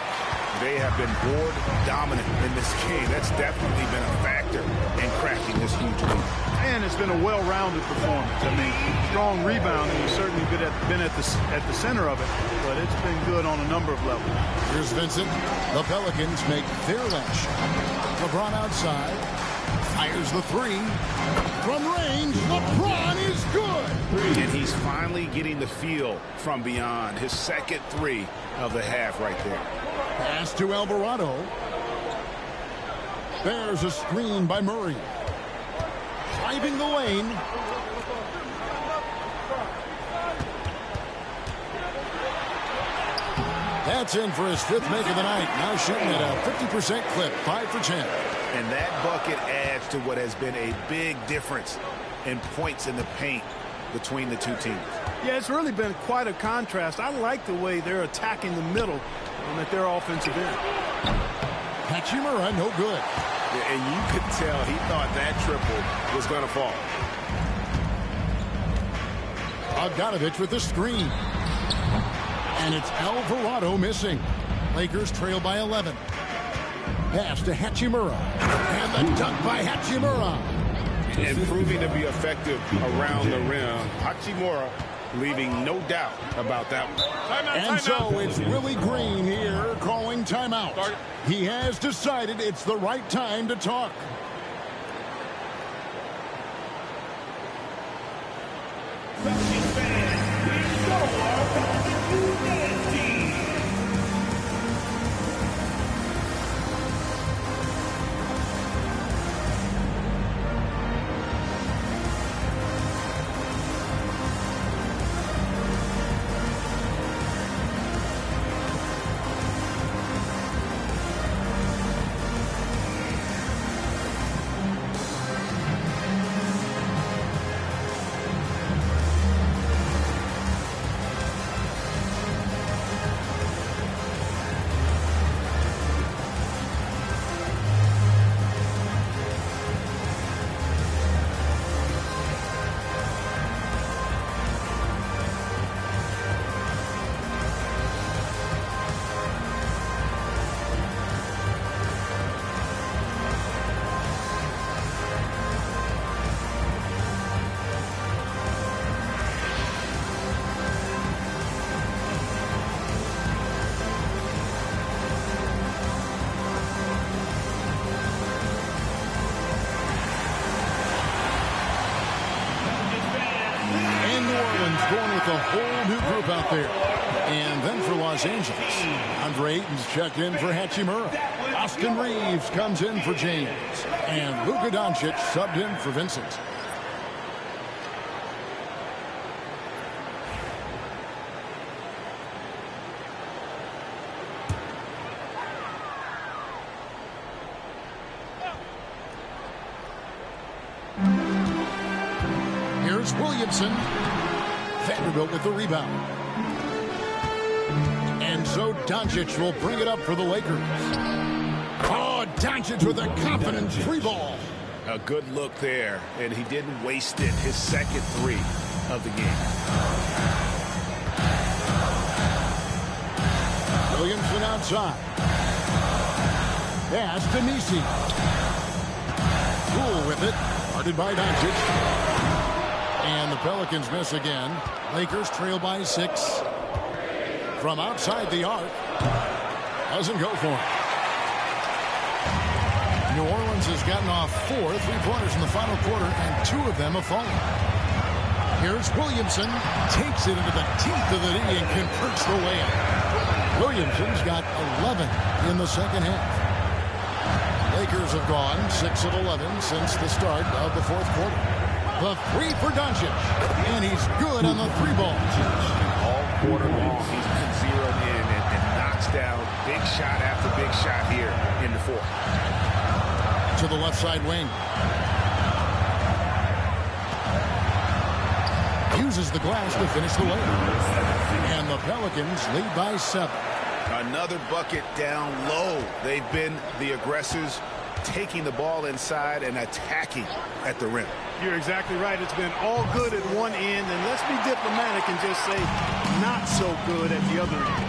They have been board dominant in this game. That's definitely been a factor in cracking this huge lead. And it's been a well-rounded performance. I mean, strong rebounding has certainly been at the center of it, but it's been good on a number of levels. Here's Vincent. The Pelicans make their last shot. LeBron outside. Fires the three. From range, LeBron is good. And he's finally getting the feel from beyond. His second three of the half right there. Pass to Alvarado. There's a screen by Murray. Driving the lane. That's in for his fifth make of the night. Now shooting at a 50% clip, 5 for 10. And that bucket adds to what has been a big difference in points in the paint between the two teams. Yeah, it's really been quite a contrast. I like the way they're attacking the middle at their offensive end. Hachimura, no good. Yeah, and you could tell he thought that triple was going to fall. Bogdanovich with the screen. And it's Alvarado missing. Lakers trail by 11. Pass to Hachimura. And the dunk by Hachimura. And proving to be effective around the rim. Hachimura leaving no doubt about that one. And so it's Willie Green here calling timeout. He has decided it's the right time to talk. Going with a whole new group out there. And then for Los Angeles, Andre Ayton's checked in for Hachimura. Austin Reeves comes in for James. And Luka Doncic subbed in for Vincent. Here's Williamson. Vanderbilt with the rebound. And so Doncic will bring it up for the Lakers. Oh, Doncic with a confident three ball. A good look there, and he didn't waste it. His second three of the game. Williamson outside. Pass to Nisi. Poole with it. Guarded by Doncic. And the Pelicans miss again. Lakers trail by 6. From outside the arc. Doesn't go for it. New Orleans has gotten off 4 3-pointers in the final quarter, and 2 of them have fallen. Here's Williamson. Takes it into the teeth of the knee and converts the layup. Williamson's got 11 in the second half. Lakers have gone 6 of 11 since the start of the fourth quarter. The 3 for Doncic, and he's good on the 3 ball. All quarter long, he's been zeroed in and knocks down big shot after big shot here in the fourth. To the left side wing. Uses the glass to finish the layup. And the Pelicans lead by 7. Another bucket down low. They've been the aggressors, taking the ball inside and attacking at the rim. You're exactly right. It's been all good at one end, and let's be diplomatic and just say not so good at the other end.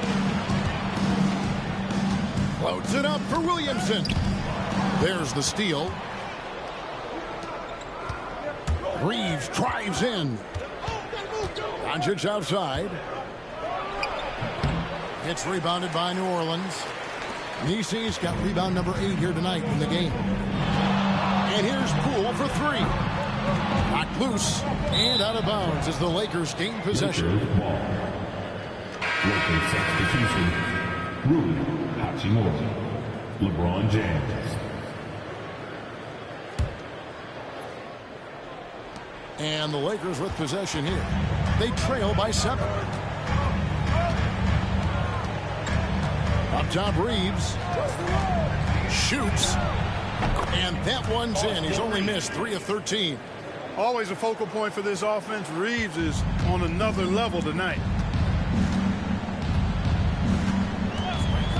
Floats it up for Williamson. There's the steal. Reeves drives in. Doncic outside. It's rebounded by New Orleans. Nisi's got rebound number 8 here tonight in the game. And here's Poole for 3. Knocked loose and out of bounds as the Lakers gain possession. Lakers substitution. Rui Hachimura. LeBron James. And the Lakers with possession here. They trail by 7. Up top, Reeves. Shoots. And that one's in. He's only missed 3 of 13. Always a focal point for this offense. Reeves is on another level tonight.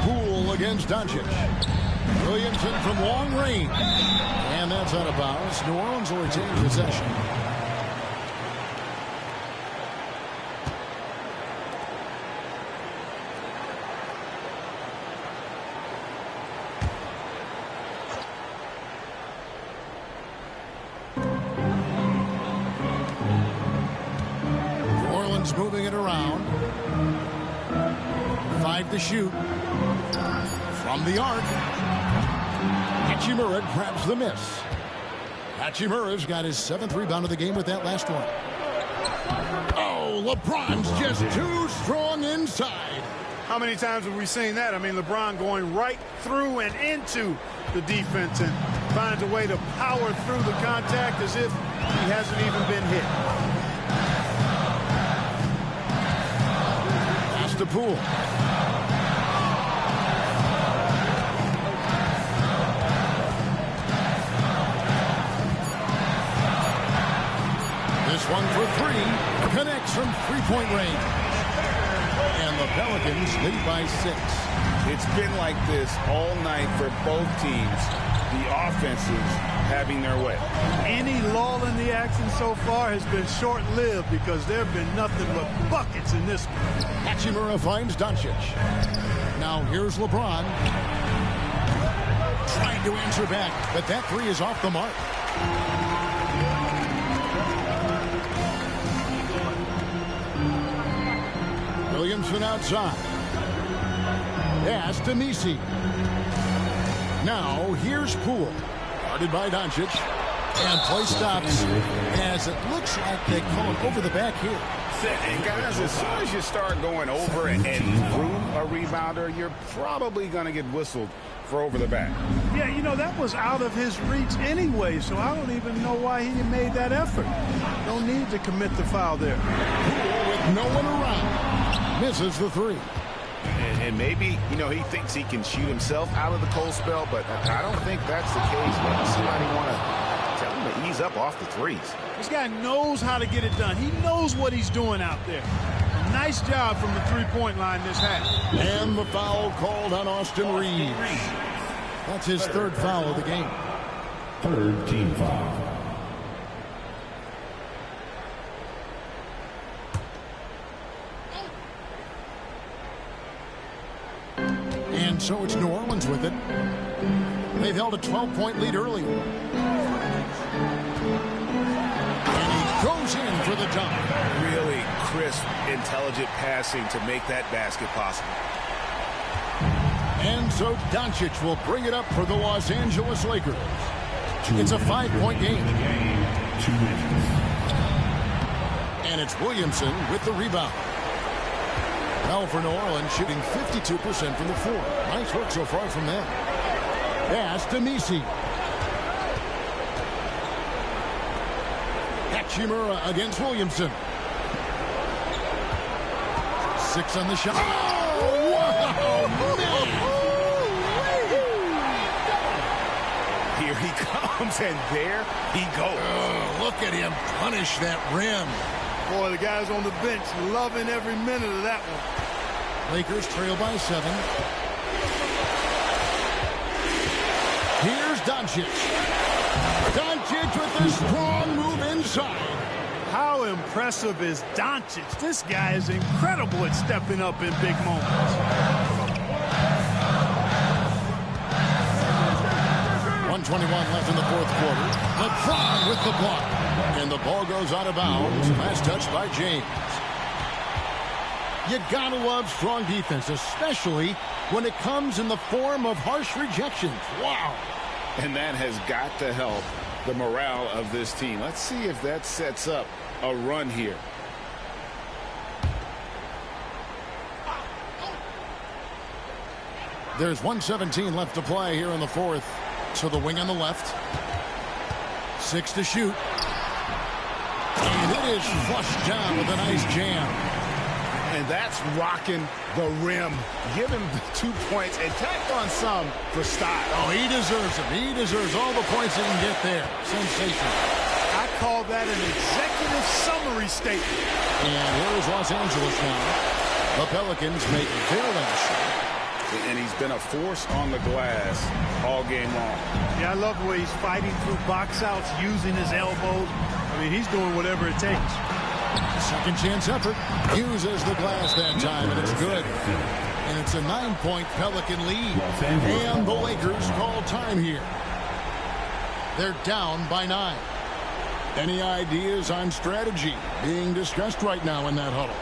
Poole against Doncic. Williamson from long range. And that's out of bounds. New Orleans will retain possession. Moving it around. 5 to shoot. From the arc. Hachimura grabs the miss. Hachimura's got his 7th rebound of the game with that last one. Oh, LeBron's just too strong inside. How many times have we seen that? I mean, LeBron going right through and into the defense and finds a way to power through the contact as if he hasn't even been hit. To Poole. This one for 3. Connects from 3-point range. And the Pelicans lead by 6. It's been like this all night for both teams. The offenses having their way. Any lull in the action so far has been short-lived because there have been nothing but buckets in this one. Hachimura finds Doncic. Now here's LeBron. Trying to answer back, but that 3 is off the mark. Williamson outside. Pass to Nisi. Now here's Poole. Guarded by Doncic. And play stops as it looks like they call it over the back here. And guys, as soon as you start going over and through a rebounder, you're probably going to get whistled for over the back. Yeah, you know, that was out of his reach anyway, so I don't even know why he made that effort. No need to commit the foul there. Poole with no one around. Misses the 3. And maybe, you know, he thinks he can shoot himself out of the cold spell, but I don't think that's the case. Maybe somebody want to tell him to ease up off the 3s. This guy knows how to get it done. He knows what he's doing out there. Nice job from the 3-point line this half. And the foul called on Austin Reeves. That's his 3rd foul of the game. 3rd team foul. And And so it's New Orleans with it. They've held a 12-point lead earlier. And he goes in for the dunk. Really crisp, intelligent passing to make that basket possible. And so Doncic will bring it up for the Los Angeles Lakers. It's a 5-point game. And it's Williamson with the rebound. Well, for New Orleans, shooting 52% from the floor. Nice work so far from them. Pass to Misi. Hachimura against Williamson. 6 on the shot. Oh, wow, man. Here he comes, and there he goes. Oh, look at him punish that rim. Boy, the guys on the bench loving every minute of that one. Lakers trail by 7. Here's Doncic. Doncic with a strong move inside. How impressive is Doncic? This guy is incredible at stepping up in big moments. 1:21 left in the fourth quarter. LeBron with the block. And the ball goes out of bounds. Last touch by James. You gotta love strong defense, especially when it comes in the form of harsh rejections. Wow. And that has got to help the morale of this team. Let's see if that sets up a run here. There's 1:17 left to play here in the fourth. To the wing on the left. 6 to shoot. And it is flushed down with a nice jam. And that's rocking the rim. Give him the 2 points and tack on some for style. Oh, he deserves them. He deserves all the points he can get there. Sensational. I call that an executive summary statement. And here is Los Angeles now. The Pelicans make their last shot. And he's been a force on the glass all game long. Yeah, I love the way he's fighting through box outs, using his elbows. I mean, he's doing whatever it takes. Second chance effort. Uses the glass that time, and it's good. And it's a 9-point Pelican lead. And the Lakers call time here. They're down by 9. Any ideas on strategy being discussed right now in that huddle?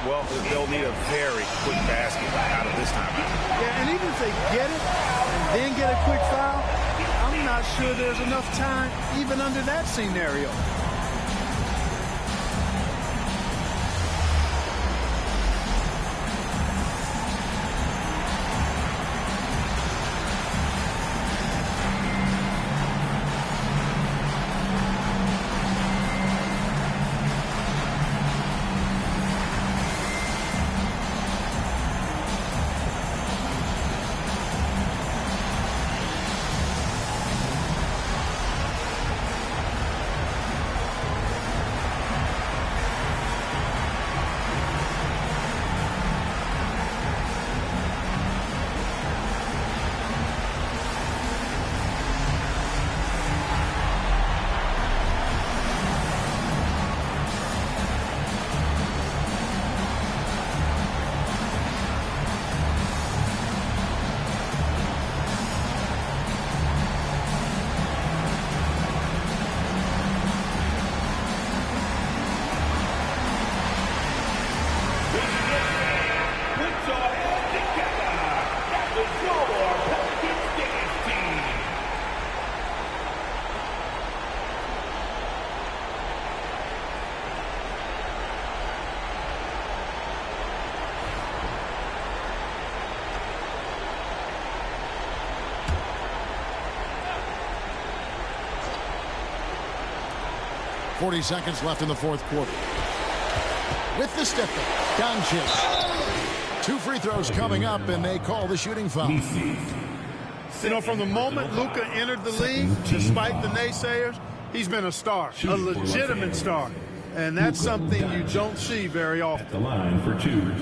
Well, they'll need a very quick basket out of this timeout. Yeah, and even if they get it and then get a quick foul, I'm not sure there's enough time even under that scenario. .40 seconds left in the fourth quarter. With the step back, Doncic. 2 free throws coming up, and they call the shooting foul. You know, from the moment Luka entered the league, despite the naysayers, he's been a star, a legitimate star. And that's something you don't see very often. At the line for 2.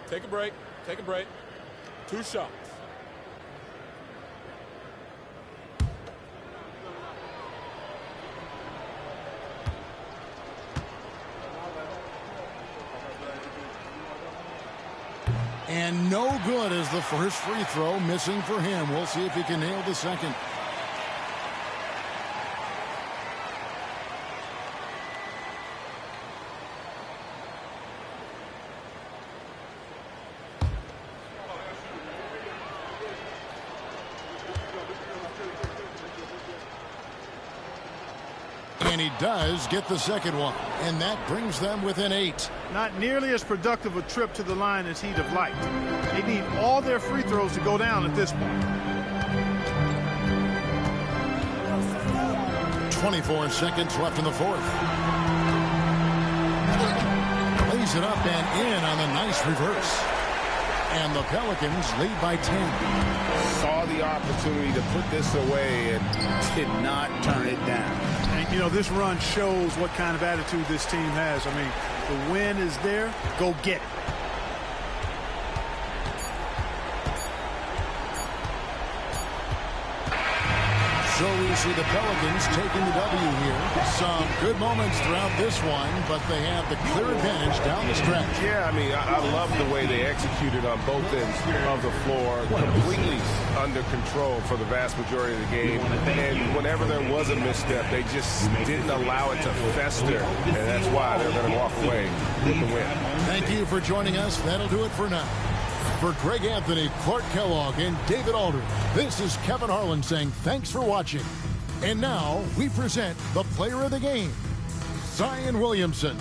Take a break. Take a break. 2 shots. And no good as the first free throw missing for him. We'll see if he can nail the second. And he does get the second one. And that brings them within 8. Not nearly as productive a trip to the line as he'd have liked. They need all their free throws to go down at this point. 24 seconds left in the fourth. Lays it up and in on a nice reverse. And the Pelicans lead by 10. Saw the opportunity to put this away and did not turn it down. And, you know, this run shows what kind of attitude this team has. I mean, the win is there. Go get it. So we see the Pelicans taking the W here. Some good moments throughout this one, but they have the clear advantage down the stretch. Yeah, I mean, I love the way they executed on both ends of the floor. Completely under control for the vast majority of the game. And whenever there was a misstep, they just didn't allow it to fester. And that's why they're going to walk away with the win. Thank you for joining us. That'll do it for now. For Greg Anthony, Clark Kellogg, and David Aldridge, this is Kevin Harlan saying thanks for watching. And now we present the player of the game, Zion Williamson.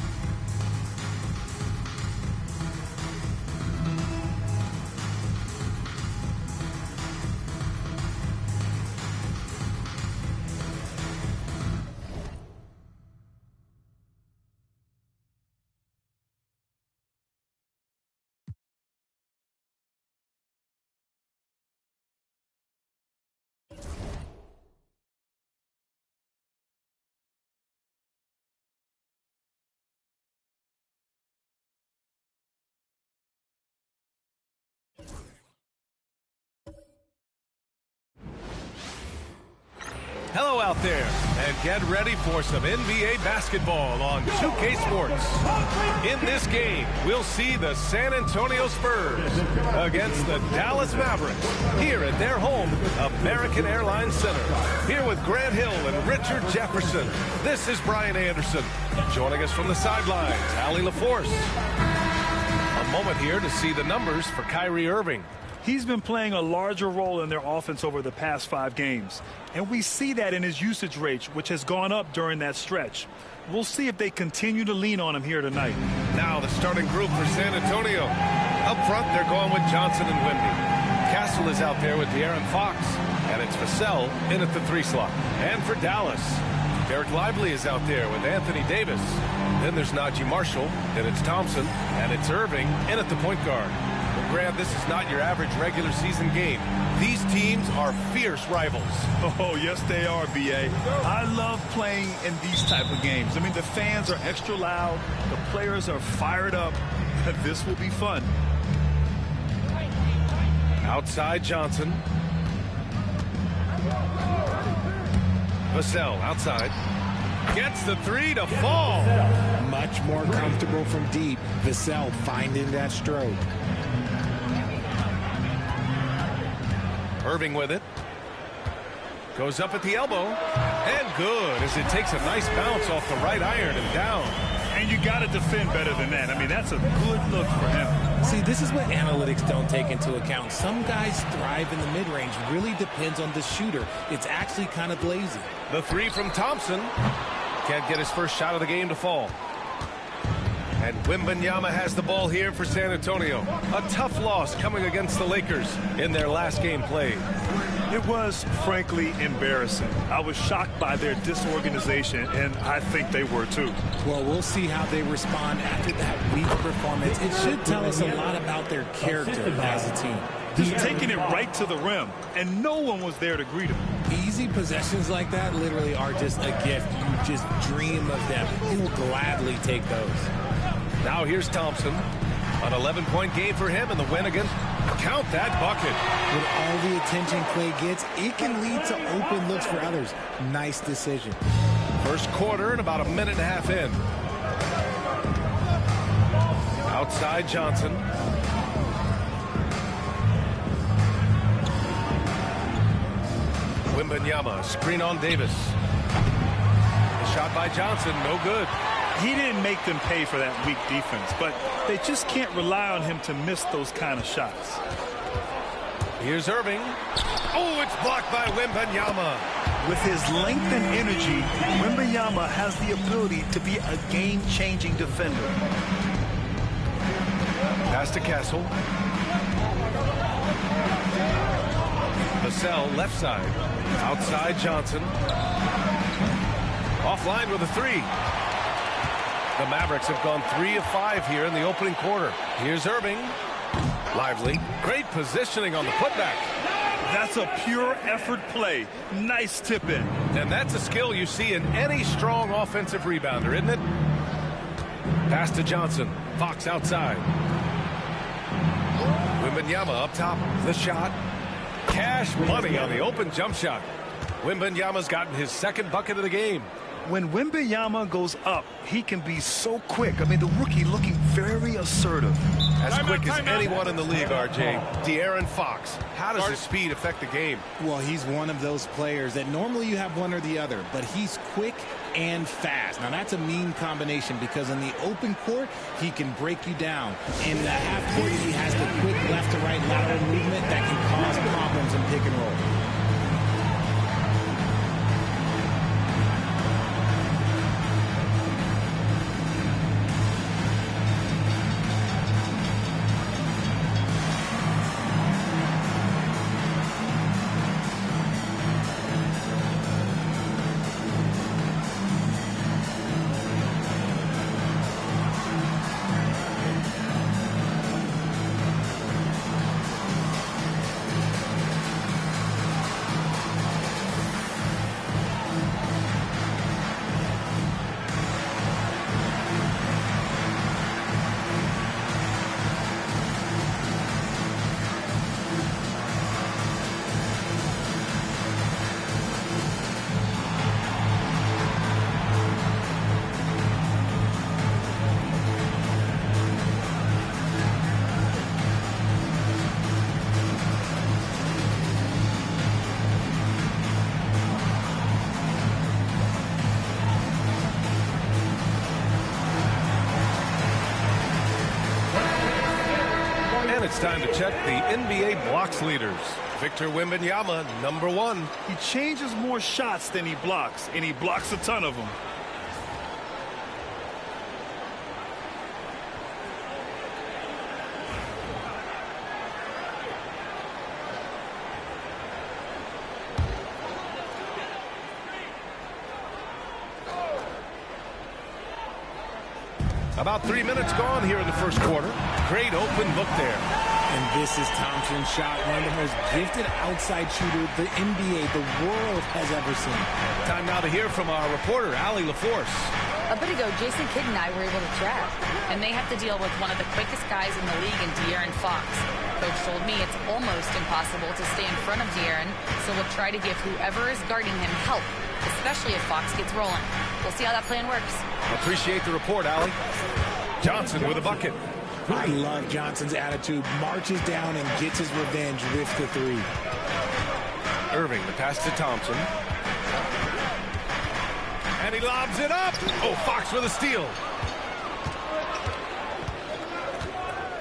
Hello out there, and get ready for some NBA basketball on 2K Sports. In this game, we'll see the San Antonio Spurs against the Dallas Mavericks here at their home, American Airlines Center. Here with Grant Hill and Richard Jefferson, this is Brian Anderson. Joining us from the sidelines, Allie LaForce. A moment here to see the numbers for Kyrie Irving. He's been playing a larger role in their offense over the past 5 games. And we see that in his usage rate, which has gone up during that stretch. We'll see if they continue to lean on him here tonight. Now the starting group for San Antonio. Up front, they're going with Johnson and Wemby. Castle is out there with De'Aaron Fox. And it's Vassell in at the 3 slot. And for Dallas, Derek Lively is out there with Anthony Davis. Then there's Najee Marshall. Then it's Thompson. And it's Irving in at the point guard. Grant, this is not your average regular season game. These teams are fierce rivals. Oh, yes, they are, B.A. I love playing in these type of games. I mean, the fans are extra loud. The players are fired up. This will be fun. Outside Johnson. Vassell outside. Gets the 3 to fall. Much more comfortable from deep. Vassell finding that stroke. Irving with it. Goes up at the elbow. And good as it takes a nice bounce off the right iron and down. And you got to defend better than that. I mean, that's a good look for him. See, this is what analytics don't take into account. Some guys thrive in the mid-range. Really depends on the shooter. It's actually kind of lazy. The 3 from Thompson. Can't get his first shot of the game to fall. And Wembanyama has the ball here for San Antonio. A tough loss coming against the Lakers in their last game played. It was, frankly, embarrassing. I was shocked by their disorganization, and I think they were too. Well, we'll see how they respond after that weak performance. It should tell us a lot about their character as a team. Just taking it right to the rim, and no one was there to greet him. Easy possessions like that literally are just a gift. You just dream of them. He will gladly take those. Now here's Thompson. An 11-point game for him in the win against. Count that bucket. With all the attention Clay gets, it can lead to open looks for others. Nice decision. First quarter and about a minute and a half in. Outside Johnson. Wembanyama, screen on Davis. The shot by Johnson, no good. He didn't make them pay for that weak defense, but they just can't rely on him to miss those kind of shots. Here's Irving. Oh, it's blocked by Wembanyama. With his length and energy, Wembanyama has the ability to be a game-changing defender. Pass to Castle. Vassell left side. Outside Johnson. Offline with a three. The Mavericks have gone 3 of 5 here in the opening quarter. Here's Irving. Lively. Great positioning on the putback. That's a pure effort play. Nice tip in. And that's a skill you see in any strong offensive rebounder, isn't it? Pass to Johnson. Fox outside. Wembanyama up top. The shot. Cash money on the open jump shot. Wembanyama's gotten his second bucket of the game. When Wembanyama goes up, he can be so quick. I mean, the rookie looking very assertive. As quick as anyone in the league, RJ. De'Aaron Fox. How does his speed affect the game? Well, he's one of those players that normally you have one or the other, but he's quick and fast. Now, that's a mean combination because in the open court, he can break you down. In the half court, he has the quick left to right lateral movement that can cause problems in pick and roll. It's time to check the NBA blocks leaders. Victor Wembanyama, number 1. He changes more shots than he blocks, and he blocks a ton of them. About 3 minutes gone here in the first quarter. Great open look there. And this is Thompson's shot, one of the most gifted outside shooter the NBA, the world has ever seen. Time now to hear from our reporter, Allie LaForce. A bit ago, Jason Kidd and I were able to chat, and they have to deal with one of the quickest guys in the league in De'Aaron Fox. Coach told me it's almost impossible to stay in front of De'Aaron, so we'll try to give whoever is guarding him help, especially if Fox gets rolling. We'll see how that plan works. Appreciate the report, Allie. Johnson with a bucket. I love Johnson's attitude. Marches down and gets his revenge with the three. Irving, the pass to Thompson. And he lobs it up. Oh, Fox with a steal.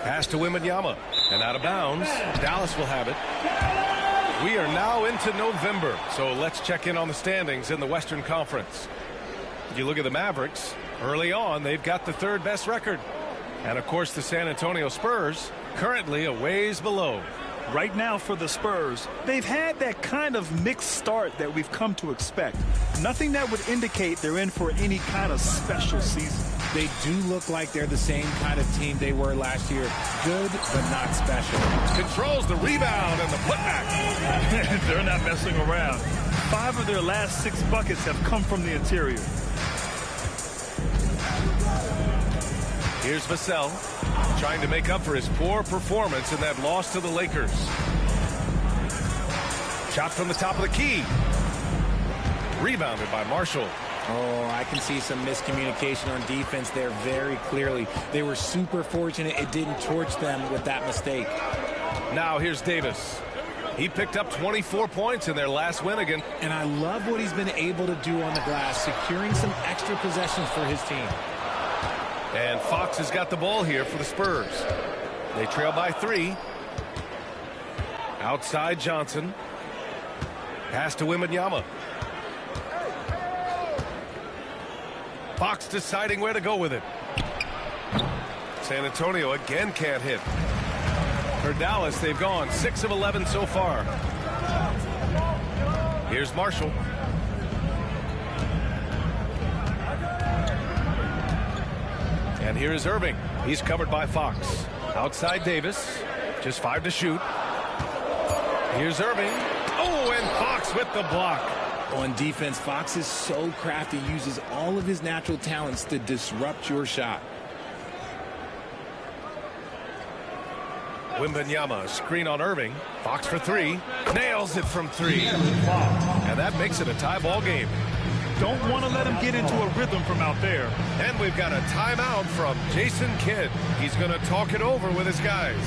Pass to Wembanyama. And out of bounds. Dallas will have it. We are now into November, so let's check in on the standings in the Western Conference. If you look at the Mavericks, early on, they've got the 3rd best record. And, of course, the San Antonio Spurs currently a ways below. Right now for the Spurs, they've had that kind of mixed start that we've come to expect. Nothing that would indicate they're in for any kind of special season. They do look like they're the same kind of team they were last year. Good, but not special. Controls the rebound and the putback. They're not messing around. 5 of their last 6 buckets have come from the interior. Here's Vassell trying to make up for his poor performance in that loss to the Lakers. Shot from the top of the key. Rebounded by Marshall. Oh, I can see some miscommunication on defense there very clearly. They were super fortunate it didn't torch them with that mistake. Now here's Davis. He picked up 24 points in their last win again. And I love what he's been able to do on the glass, securing some extra possessions for his team. And Fox has got the ball here for the Spurs. They trail by 3. Outside Johnson. Pass to Wembanyama. Fox deciding where to go with it. San Antonio again can't hit. For Dallas, they've gone 6 of 11 so far. Here's Marshall. And here is Irving. He's covered by Fox. Outside Davis. Just 5 to shoot. Here's Irving. Oh, and Fox with the block. On defense, Fox is so crafty, uses all of his natural talents to disrupt your shot. Wembanyama, screen on Irving. Fox for 3. Nails it from 3. And that makes it a tie ball game. Don't want to let him get into a rhythm from out there. And we've got a timeout from Jason Kidd. He's going to talk it over with his guys.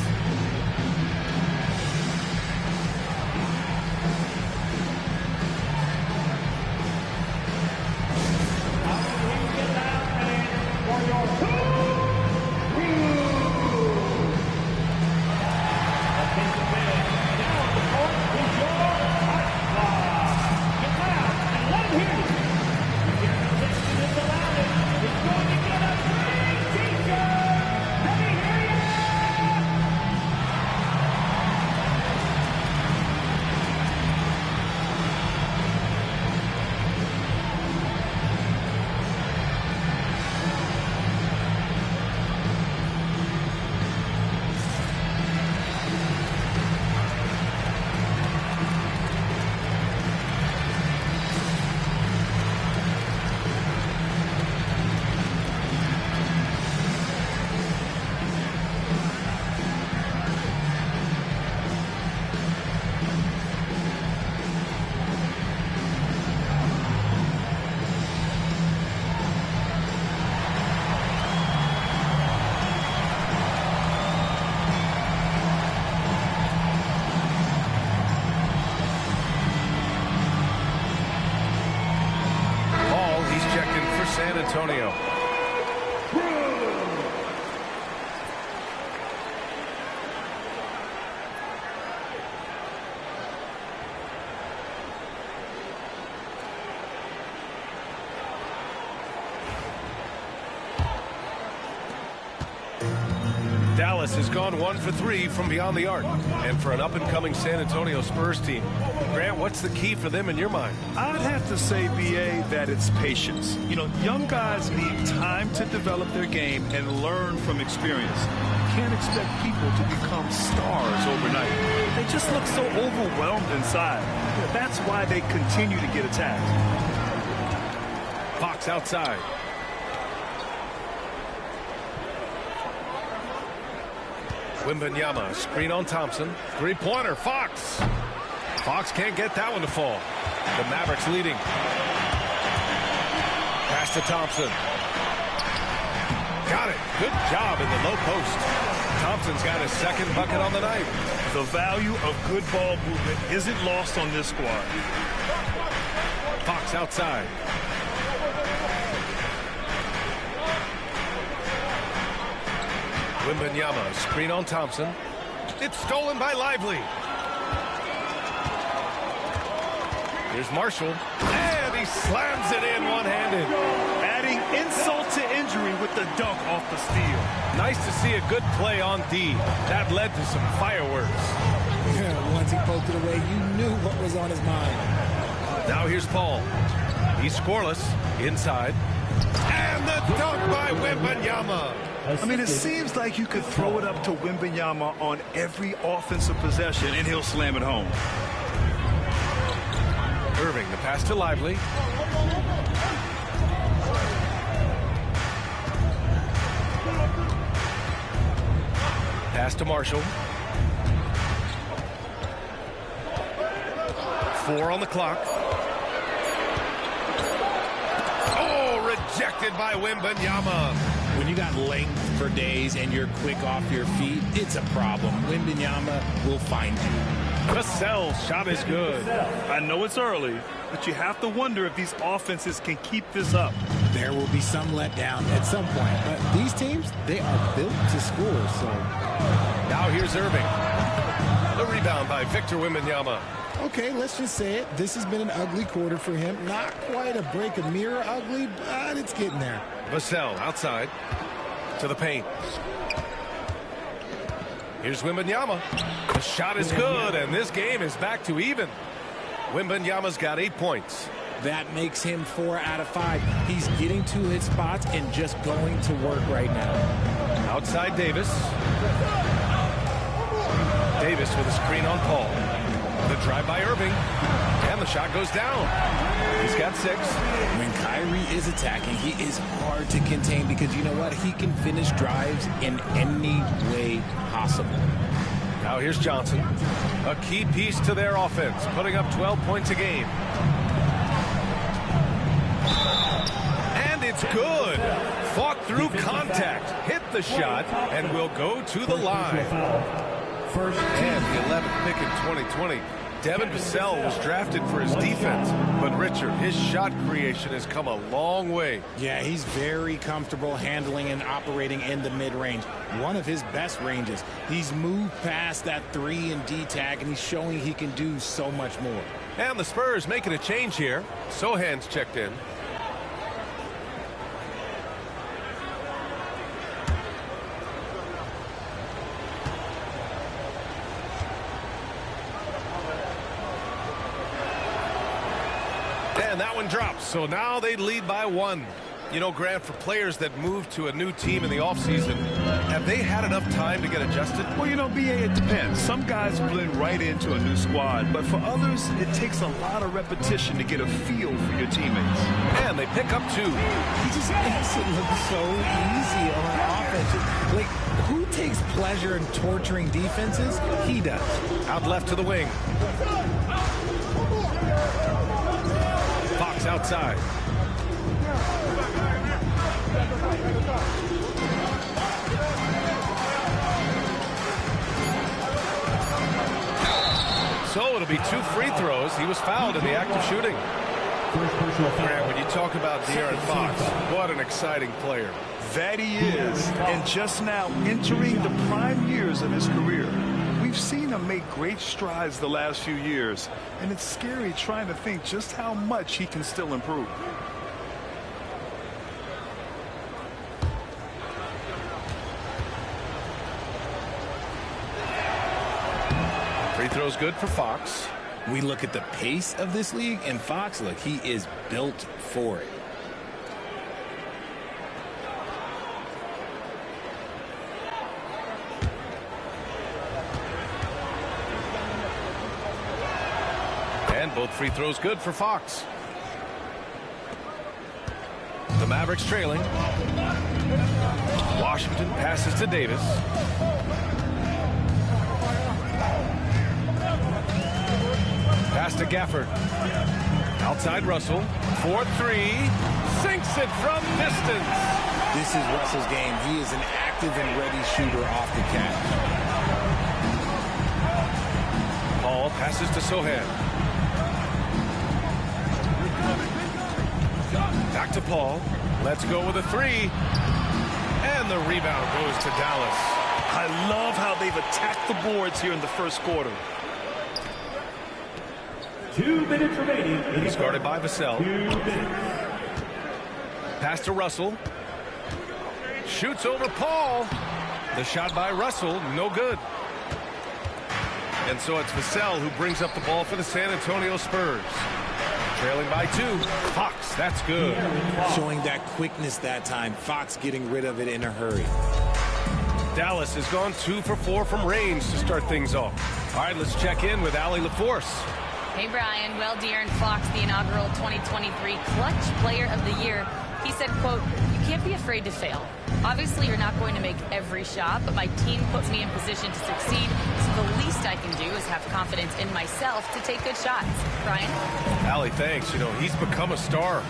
San Antonio. Dallas has gone 1 for 3 from beyond the arc. And for an up-and-coming San Antonio Spurs team, Grant, what's the key for them in your mind? I'd have to say, B.A., that it's patience. You know, young guys need time to develop their game and learn from experience. You can't expect people to become stars overnight. They just look so overwhelmed inside. That's why they continue to get attacked. Fox outside. Wembanyama, screen on Thompson. Three-pointer, Fox. Fox can't get that one to fall. The Mavericks leading. Pass to Thompson. Got it. Good job in the low post. Thompson's got his second bucket on the night. The value of good ball movement isn't lost on this squad. Fox outside. Wembanyama, screen on Thompson. It's stolen by Lively. Here's Marshall. And he slams it in one-handed. Adding insult to injury with the dunk off the steal. Nice to see a good play on D. That led to some fireworks. Once he poked it away, you knew what was on his mind. Now here's Paul. He's scoreless. Inside. And the dunk by Wembanyama. I mean, it seems like you could throw it up to Wembanyama on every offensive possession, and he'll slam it home. Irving, the pass to Lively. Pass to Marshall. 4 on the clock. Oh, rejected by Wembanyama. When you got length for days and you're quick off your feet, it's a problem. Wembanyama will find you. Vassell's shot is good. I know it's early, but you have to wonder if these offenses can keep this up. There will be some letdown at some point, but these teams, they are built to score. So now here's Irving. The rebound by Victor Wembanyama. Okay, let's just say it. This has been an ugly quarter for him. Not quite a break a mirror ugly, but it's getting there. Vassell outside to the paint. Here's Wembanyama. The shot is good, and this game is back to even. Wembanyama's got 8 points. That makes him 4 out of 5. He's getting to his spots and just going to work right now. Outside Davis. Davis with a screen on Paul. The drive by Irving. And the shot goes down. He's got 6. When Kyrie is attacking, he is hard to contain because you know what? He can finish drives in any way possible. Now here's Johnson. A key piece to their offense, putting up 12 points a game. And it's good. Fought through contact. Hit the shot and will go to the line. And the 11th pick in 2020. Devin Vassell was drafted for his defense, but Richard, his shot creation has come a long way. Yeah, he's very comfortable handling and operating in the mid-range. One of his best ranges. He's moved past that 3 and D tag, and he's showing he can do so much more. And the Spurs making a change here. Sohan's checked in. And that one drops. So now they lead by 1. You know, Grant, for players that move to a new team in the offseason, have they had enough time to get adjusted? Well, you know, BA, it depends. Some guys blend right into a new squad, but for others, it takes a lot of repetition to get a feel for your teammates. And they pick up 2. He just makes it look so easy on offense. Like, who takes pleasure in torturing defenses? He does. Out left to the wing. Fox outside. So it'll be 2 free throws. He was fouled in the act of shooting. Grant, when you talk about De'Aaron Fox, what an exciting player. That he is, and just now entering the prime years of his career. We've seen him make great strides the last few years, and it's scary trying to think just how much he can still improve. Free throw's good for Fox. We look at the pace of this league, and Fox, look, he is built for it. And both free throws good for Fox. The Mavericks trailing. Washington passes to Davis. Pass to Gafford. Outside Russell. 4-3. Sinks it from distance. This is Russell's game. He is an active and ready shooter off the catch. Paul passes to Sohan. Back to Paul. Let's go with a 3. And the rebound goes to Dallas. I love how they've attacked the boards here in the first quarter. 2 minutes remaining. He's guarded by Vassell. Pass to Russell. Shoots over Paul. The shot by Russell, no good. And so it's Vassell who brings up the ball for the San Antonio Spurs. Trailing by 2. Fox, that's good. Showing that quickness that time. Fox getting rid of it in a hurry. Dallas has gone 2 for 4 from range to start things off. All right, let's check in with Allie LaForce. Hey, Brian. Well, De'Aaron Fox, the inaugural 2023 Clutch Player of the Year, he said, quote, "You can't be afraid to fail. Obviously, you're not going to make every shot, but my team put me in position to succeed, so the least I can do is have confidence in myself to take good shots." Brian? Allie, thanks. You know, he's become a star.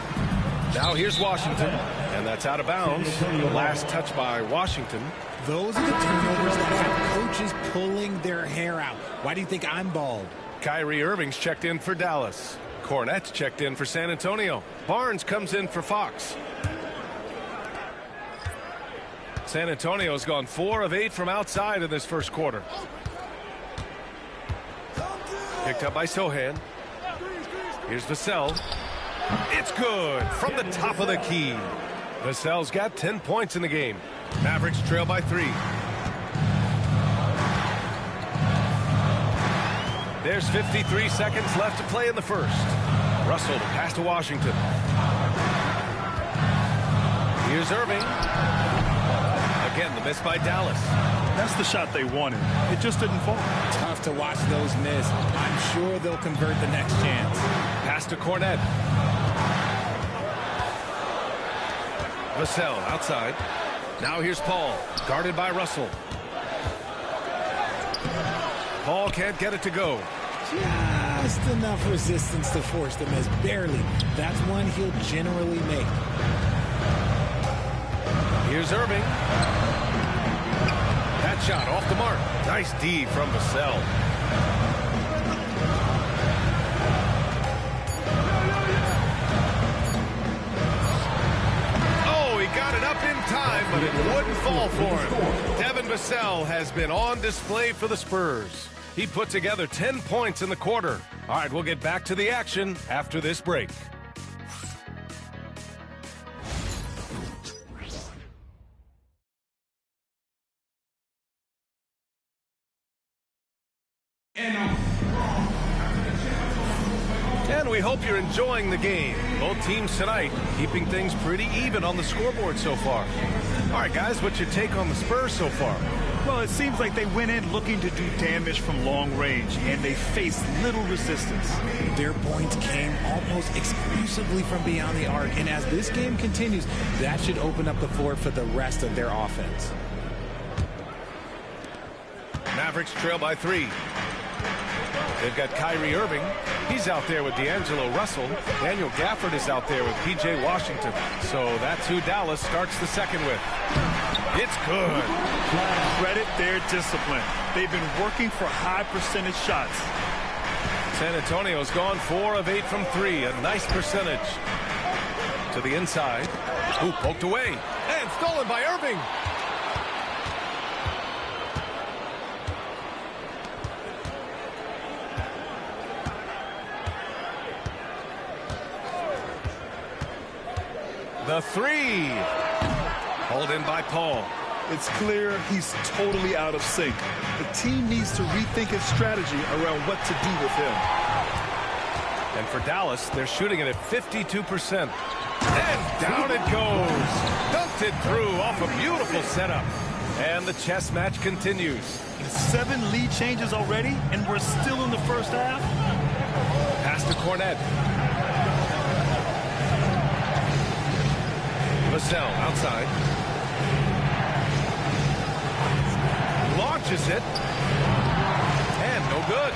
Now here's Washington, and that's out of bounds. The last touch by Washington. Those are the turnovers that have coaches pulling their hair out. Why do you think I'm bald? Kyrie Irving's checked in for Dallas. Cornette's checked in for San Antonio. Barnes comes in for Fox. San Antonio's gone 4 of 8 from outside in this first quarter. Picked up by Sohan. Here's Vassell. It's good from the top of the key. Vassell's got 10 points in the game. Mavericks trail by 3. There's 53 seconds left to play in the first. Russell to pass to Washington. Here's Irving. Again, the miss by Dallas. That's the shot they wanted. It just didn't fall. Tough to watch those miss. I'm sure they'll convert the next chance. Pass to Cornette. Vassell outside. Now here's Paul, guarded by Russell. Paul can't get it to go. Just enough resistance to force the miss. Barely. That's one he'll generally make. Here's Irving. That shot off the mark. Nice D from Vassell. Oh, he got it up in time, but it wouldn't fall for him. Devin Vassell has been on display for the Spurs. He put together 10 points in the quarter. All right, we'll get back to the action after this break. And we hope you're enjoying the game. Both teams tonight keeping things pretty even on the scoreboard so far. All right, guys, what's your take on the Spurs so far? Well, it seems like they went in looking to do damage from long range, and they faced little resistance. Their points came almost exclusively from beyond the arc, and as this game continues, that should open up the floor for the rest of their offense. Mavericks trail by 3. They've got Kyrie Irving. He's out there with D'Angelo Russell. Daniel Gafford is out there with P.J. Washington. So that's who Dallas starts the second with. It's good. Credit their discipline. They've been working for high percentage shots. San Antonio's gone 4 of 8 from 3. A nice percentage. To the inside. Ooh, poked away. And stolen by Irving. The 3. Hauled in by Paul. It's clear he's totally out of sync. The team needs to rethink its strategy around what to do with him. And for Dallas, they're shooting it at 52%. And down it goes. Dunked it through off a beautiful setup. And the chess match continues. 7 lead changes already, and we're still in the first half. Pass to Cornette. Vassell outside. Launches it. And no good.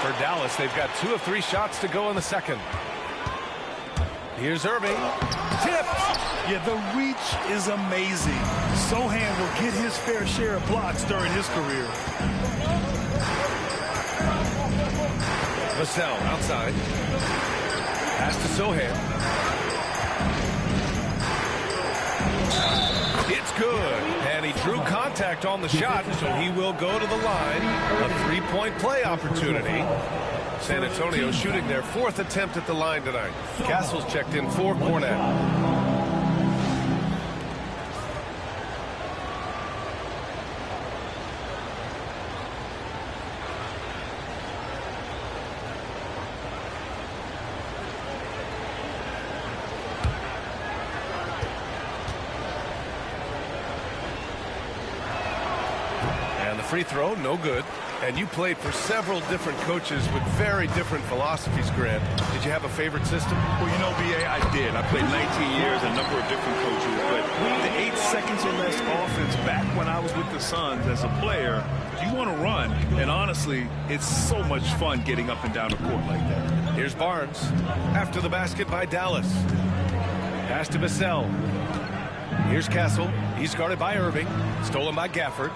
For Dallas, they've got 2 of 3 shots to go in the second. Here's Irving. Tipped. Yeah, the reach is amazing. Sohan will get his fair share of blocks during his career. Vassell outside. Pass to Sohan. It's good. And he drew contact on the shot, so he will go to the line. A 3-point play opportunity. San Antonio shooting their 4th attempt at the line tonight. Castle's checked in for Cornette. Free throw, no good. And you played for several different coaches with very different philosophies, Grant. Did you have a favorite system? Well, you know, B.A., I did. I played 19 years, a number of different coaches. But the 8 seconds or less offense back when I was with the Suns as a player, you want to run. And honestly, it's so much fun getting up and down the court like that. Here's Barnes. After the basket by Dallas. Pass to Vassell. Here's Castle. He's guarded by Irving. Stolen by Gafford.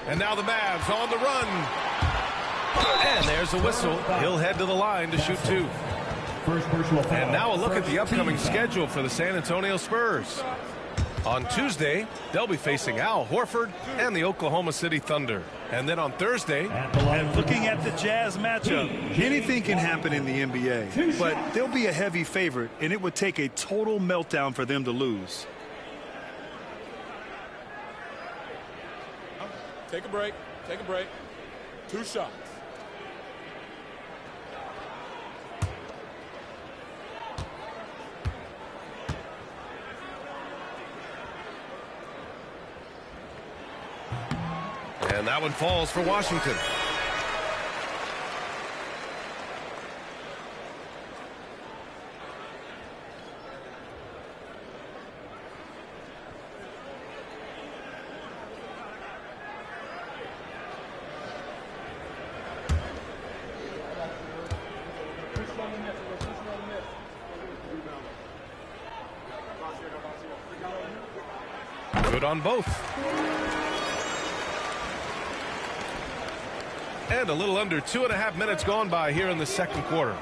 And now the Mavs on the run. And there's a whistle. He'll head to the line to shoot 2. And now a look at the upcoming schedule for the San Antonio Spurs. On Tuesday, they'll be facing Al Horford and the Oklahoma City Thunder. And then on Thursday... And looking at the Jazz matchup, anything can happen in the NBA. But they'll be a heavy favorite, and it would take a total meltdown for them to lose. Take a break. Take a break. 2 shots. And that one falls for Washington. Good on both. And a little under 2.5 minutes gone by here in the second quarter.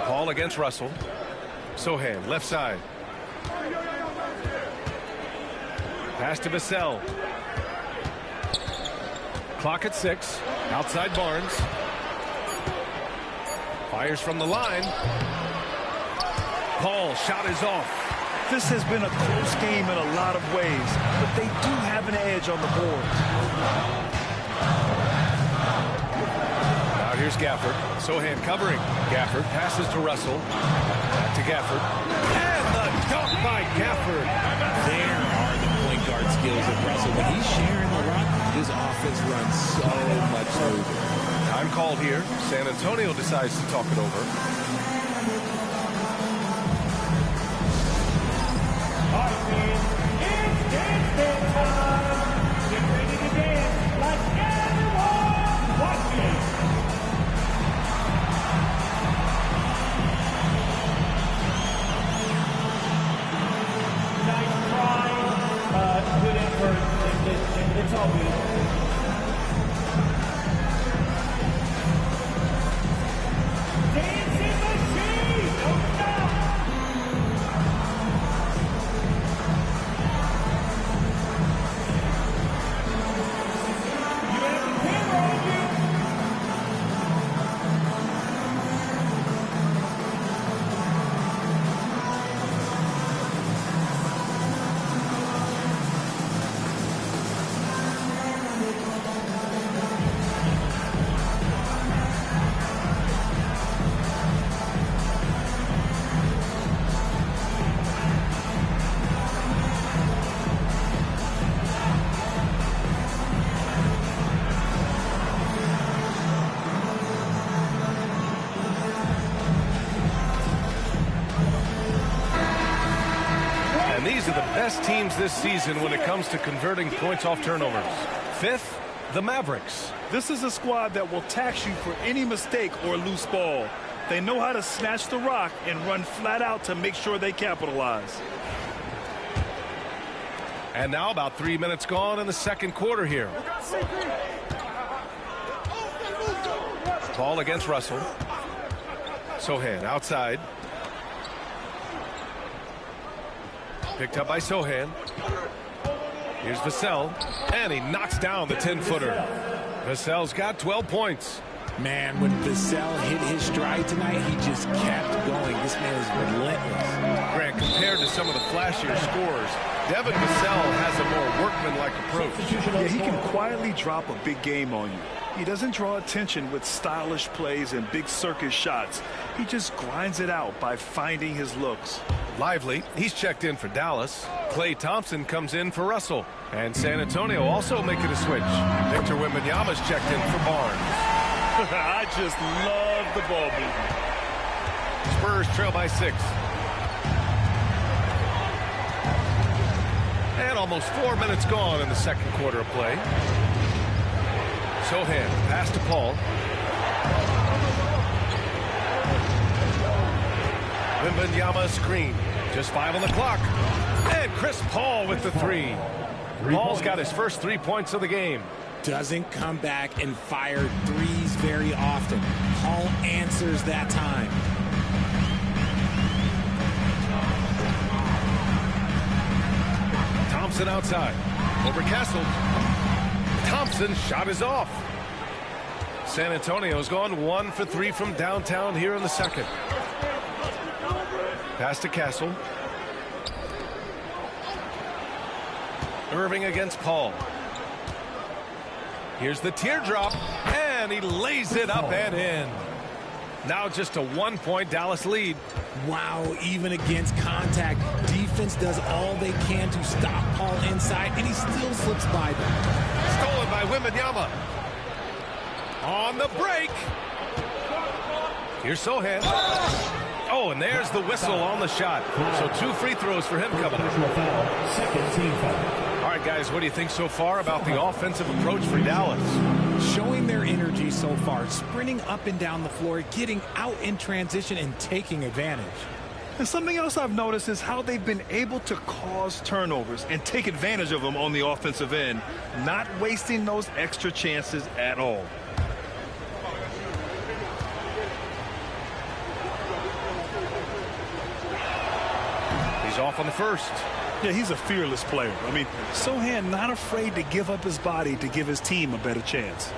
Paul against Russell. Sohan, left side. Pass to Vassell. Clock at 6. Outside Barnes. Fires from the line. Paul, shot is off. This has been a close game in a lot of ways, but they do have an edge on the board. Now here's Gafford. Sohan covering. Gafford passes to Russell. Back to Gafford. And the dunk by Gafford. There are the point guard skills of Russell. When he's sharing the rock, his offense runs so much smoother. Time called here. San Antonio decides to talk it over. It's all good. Dancing machine! Don't stop! You have the camera on you! These are the best teams this season when it comes to converting points off turnovers. 5th, the Mavericks. This is a squad that will tax you for any mistake or loose ball. They know how to snatch the rock and run flat out to make sure they capitalize. And now about 3 minutes gone in the second quarter here. Ball against Russell. Sohan outside. Picked up by Sohan. Here's Vassell. And he knocks down the 10-footer. Vassell's got 12 points. Man, when Vassell hit his stride tonight, he just kept going. This man is relentless. Grant, compared to some of the flashier scores, Devin Vassell has a more workmanlike approach. Yeah, he can quietly drop a big game on you. He doesn't draw attention with stylish plays and big circus shots. He just grinds it out by finding his looks. Lively, he's checked in for Dallas. Klay Thompson comes in for Russell. And San Antonio also making a switch. Victor Wembanyama's checked in for Barnes. I just love the ball movement. Spurs trail by 6. And almost 4 minutes gone in the second quarter of play. Sohan, pass to Paul. Wembanyama screen. Just 5 on the clock. And Chris Paul with the 3. Paul's got his first 3 points of the game. Doesn't come back and fire threes very often. Paul answers that time. Thompson outside. Over Castle. Thompson's shot is off. San Antonio's gone 1 for 3 from downtown here in the second. Pass to Castle. Irving against Paul. Here's the teardrop, and he lays it up and in. Now just a 1-point Dallas lead. Wow, even against contact, defense does all they can to stop Paul inside, and he still slips by them. Stolen by Wembanyama. On the break. Here's Sohan. Oh, and there's the whistle on the shot. So 2 free throws for him coming up. Second team foul. All right, guys, what do you think so far about the offensive approach for Dallas? Showing their energy so far, sprinting up and down the floor, getting out in transition, and taking advantage. And something else I've noticed is how they've been able to cause turnovers and take advantage of them on the offensive end, not wasting those extra chances at all. He's off on the first. Yeah, he's a fearless player. I mean, Sohan not afraid to give up his body to give his team a better chance.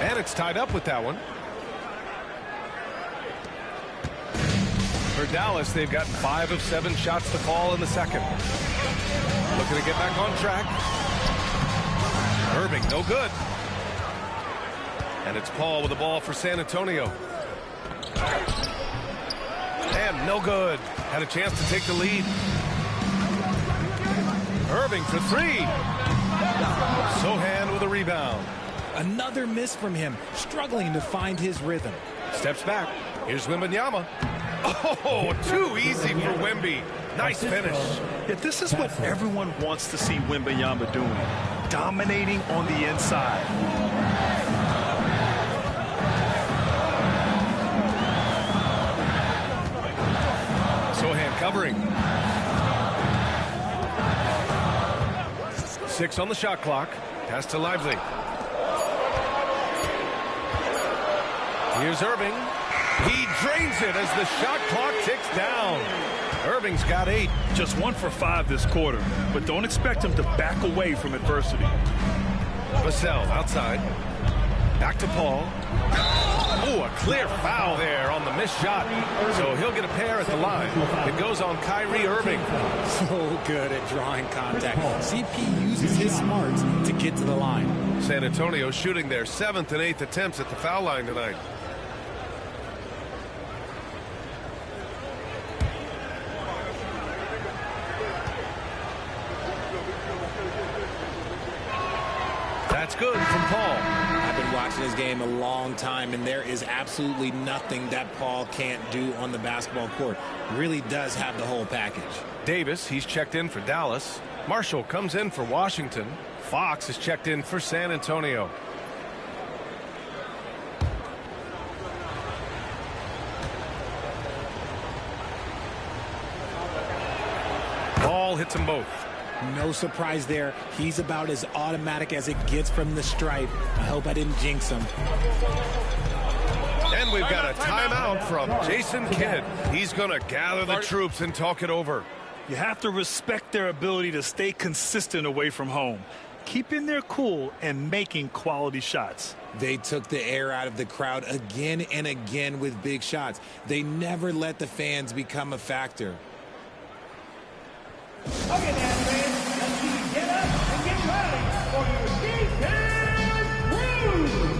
And it's tied up with that one. For Dallas, they've gotten 5 of 7 shots to fall in the second. Looking to get back on track. Irving, no good. And it's Paul with the ball for San Antonio. And no good. Had a chance to take the lead. Irving for 3. Sohan with a rebound. Another miss from him, struggling to find his rhythm. Steps back. Here's Wembanyama. Oh, too easy for Wemby. Nice finish. Yeah, this is what everyone wants to see Wembanyama doing. Dominating on the inside. Sohan covering. 6 on the shot clock. Pass to Lively. Here's Irving. He drains it as the shot clock ticks down. Irving's got 8. Just 1 for 5 this quarter, but don't expect him to back away from adversity. Vassell outside. Back to Paul. Oh, a clear foul there on the missed shot. So he'll get a pair at the line. It goes on Kyrie Irving. So good at drawing contact. CP uses his smarts to get to the line. San Antonio shooting their 7th and 8th attempts at the foul line tonight. That's good from Paul. I've been watching this game a long time, and there is absolutely nothing that Paul can't do on the basketball court. Really does have the whole package. Davis, he's checked in for Dallas. Marshall comes in for Washington. Fox is checked in for San Antonio. Ball hits them both. No surprise there. He's about as automatic as it gets from the stripe. I hope I didn't jinx him. And we've got a timeout from Jason Kidd. He's going to gather the troops and talk it over. You have to respect their ability to stay consistent away from home, keeping their cool and making quality shots. They took the air out of the crowd again and again with big shots. They never let the fans become a factor. Okay, now, fans, let's see you get up and get ready for your defense crew.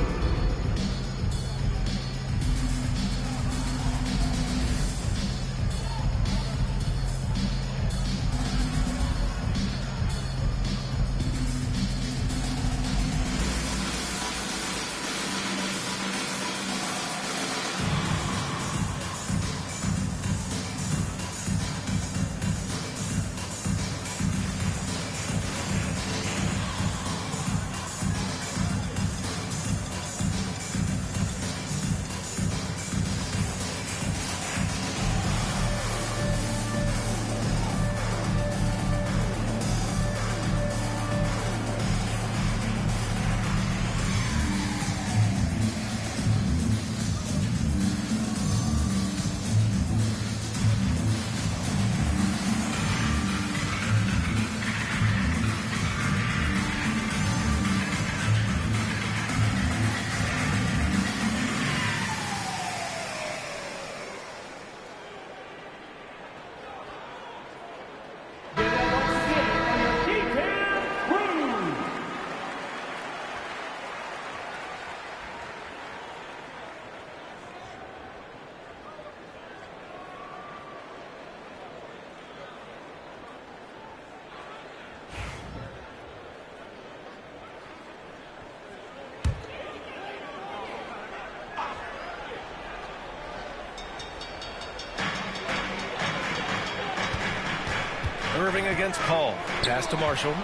Irving against Paul. Pass to Marshall.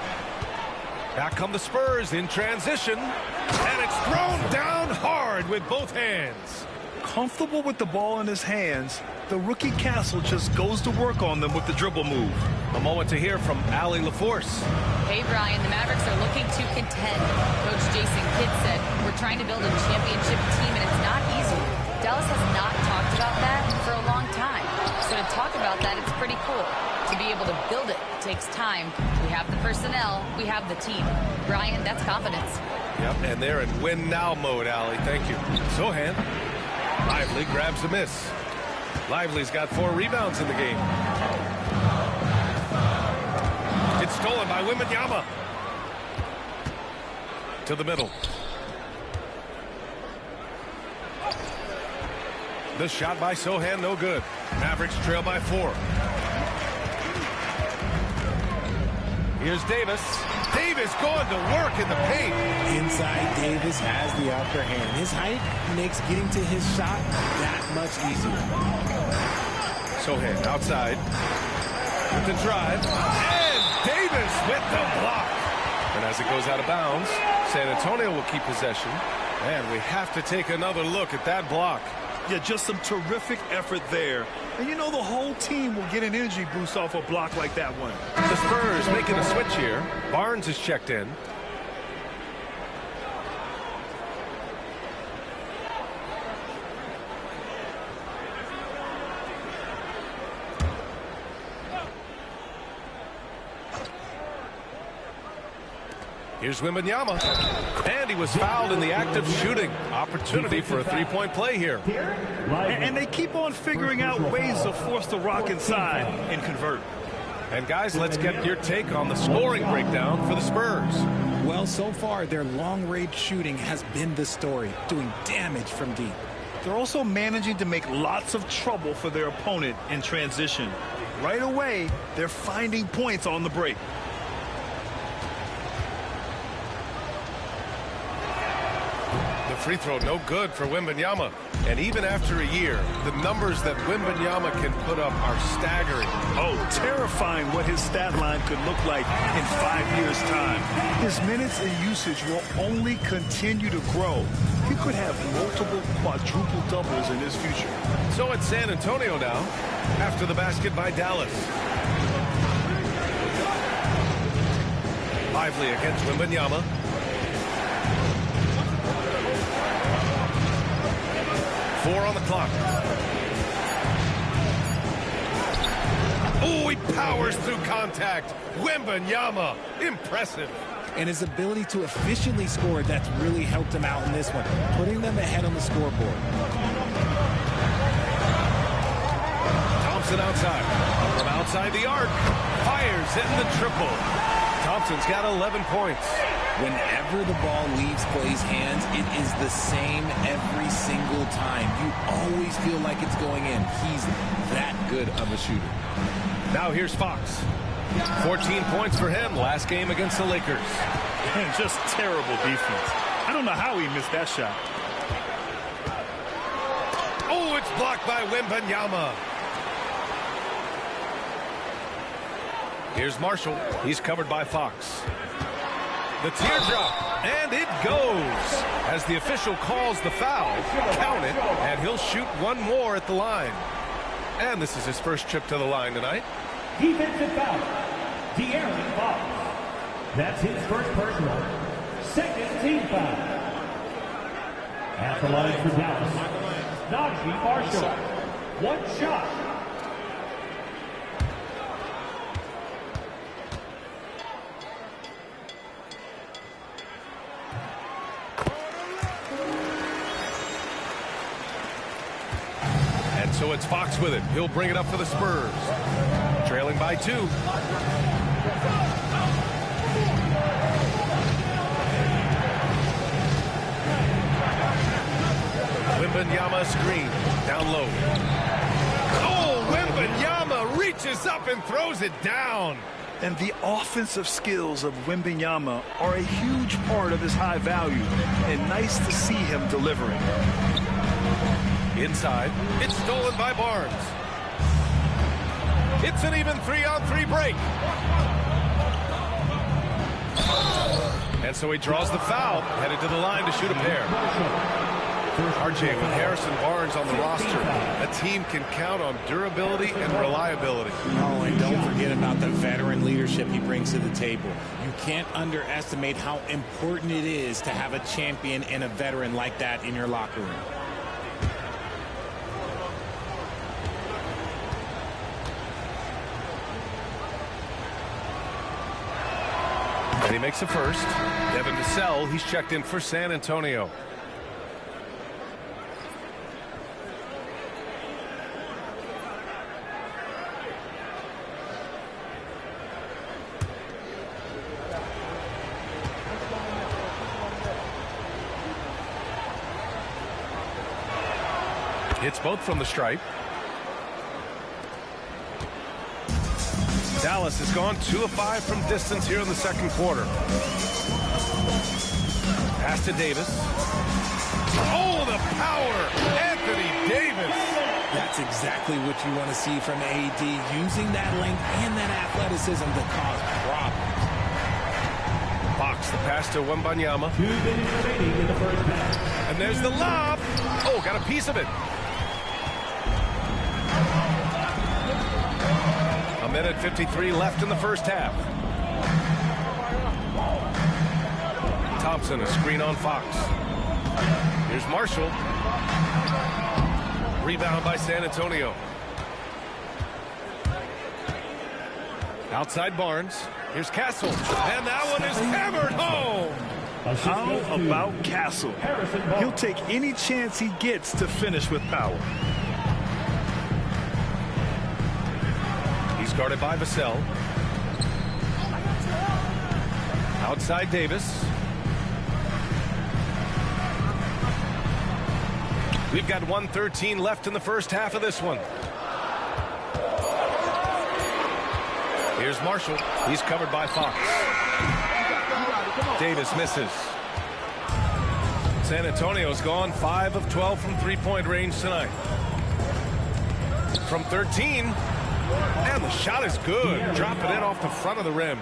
Back come the Spurs in transition. And it's thrown down hard with both hands. Comfortable with the ball in his hands, the rookie Castle just goes to work on them with the dribble move. A moment to hear from Allie LaForce. Hey, Brian, the Mavericks are looking to contend. Coach Jason Kidd said, we're trying to build a championship team, and it's not easy. Dallas has not talked about that for a long time. So to talk about that, it's pretty cool. To be able to build it takes time. We have the personnel. We have the team. Brian, that's confidence. Yep, and they're in win-now mode, Allie. Thank you. Sohan. Lively grabs a miss. Lively's got 4 rebounds in the game. It's stolen by Wembanyama. To the middle. The shot by Sohan, no good. Mavericks trail by 4. Here's Davis. Davis going to work in the paint. Inside, Davis has the upper hand. His height makes getting to his shot that much easier. Sohan outside with the drive. And Davis with the block. And as it goes out of bounds, San Antonio will keep possession. And we have to take another look at that block. Yeah, just some terrific effort there. And you know the whole team will get an energy boost off a block like that one. The Spurs making a switch here. Barnes is checked in. Here's Wembanyama. And he was fouled in the act of shooting. Opportunity for a three-point play here. And they keep on figuring out ways to force the rock inside and convert. And guys, let's get your take on the scoring breakdown for the Spurs. Well, so far, their long-range shooting has been the story, doing damage from deep. They're also managing to make lots of trouble for their opponent in transition. Right away, they're finding points on the break. The free throw no good for Wembanyama. And even after a year, the numbers that Wembanyama can put up are staggering. Oh, terrifying what his stat line could look like in 5 years' time. His minutes and usage will only continue to grow. He could have multiple quadruple doubles in his future. So it's San Antonio now, after the basket by Dallas. Lively against Wembanyama. Four on the clock. Oh, he powers through contact. Wembanyama, impressive. And his ability to efficiently score, that's really helped him out in this one, putting them ahead on the scoreboard. Thompson outside. From outside the arc. Fires in the triple. Thompson's got 11 points. Whenever the ball leaves Clay's hands, it is the same every single time. You always feel like it's going in. He's that good of a shooter. Now here's Fox. 14 points for him last game against the Lakers. And just terrible defense. I don't know how he missed that shot. Oh, it's blocked by Wembanyama. Here's Marshall. He's covered by Fox. The teardrop, and it goes. As the official calls the foul, count it, and he'll shoot one more at the line. And this is his first trip to the line tonight. Defensive foul, De'Aaron Fox. That's his first personal, second team foul. At the line for Dallas, Najee Marshall. One shot. So it's Fox with it. He'll bring it up for the Spurs. Trailing by 2. Wembanyama screen. Down low. Oh, Wembanyama reaches up and throws it down. And the offensive skills of Wembanyama are a huge part of his high value. And nice to see him delivering. Inside, it's stolen by Barnes. It's an even 3-on-3 break. And so he draws the foul, headed to the line to shoot a pair. RJ, with Harrison Barnes on the roster, a team can count on durability and reliability. Oh, and don't forget about the veteran leadership he brings to the table. You can't underestimate how important it is to have a champion and a veteran like that in your locker room. And he makes a first. Devin Vassell, he's checked in for San Antonio. Hits both from the stripe. Dallas has gone 2 of 5 from distance here in the second quarter. Pass to Davis. Oh, the power! Anthony Davis! That's exactly what you want to see from AD, using that length and that athleticism to cause problems. Fox, the pass to Wembanyama. 2 minutes remaining in the first half. And there's the lob. Oh, got a piece of it. A minute 53 left in the first half. Thompson, a screen on Fox. Here's Marshall. Rebound by San Antonio. Outside Barnes. Here's Castle. And that one is hammered home. How about Castle? He'll take any chance he gets to finish with power. He's guarded by Vassell. Outside Davis. We've got 1:13 left in the first half of this one. Here's Marshall. He's covered by Fox. Davis misses. San Antonio's gone 5 of 12 from three-point range tonight. From 13. And the shot is good. Drop it in off the front of the rim.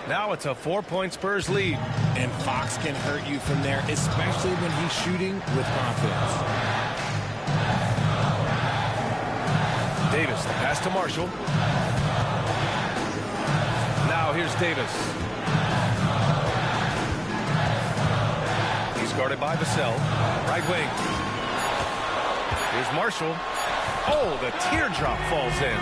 Now it's a 4-point Spurs lead. And Fox can hurt you from there, especially when he's shooting with confidence. Davis, the pass to Marshall. Now here's Davis. He's guarded by Vassell. Right wing. Here's Marshall. Oh, the teardrop falls in.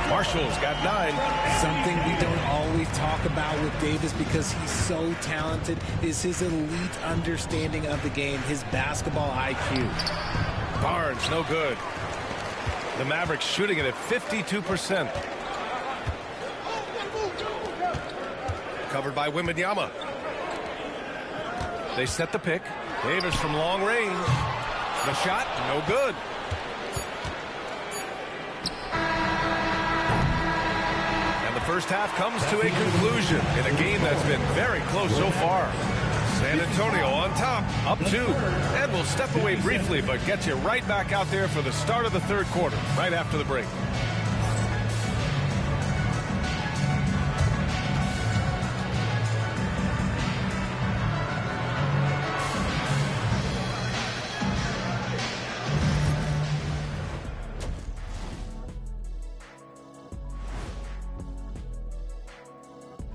Marshall's got 9. Something we don't always talk about with Davis because he's so talented is his elite understanding of the game, his basketball IQ. Barnes, no good. The Mavericks shooting it at 52%. Covered by Wembanyama. They set the pick. Davis from long range. The shot, no good. First half comes to a conclusion in a game that's been very close so far. San Antonio on top, up 2. And we'll step away briefly, but get you right back out there for the start of the third quarter, right after the break.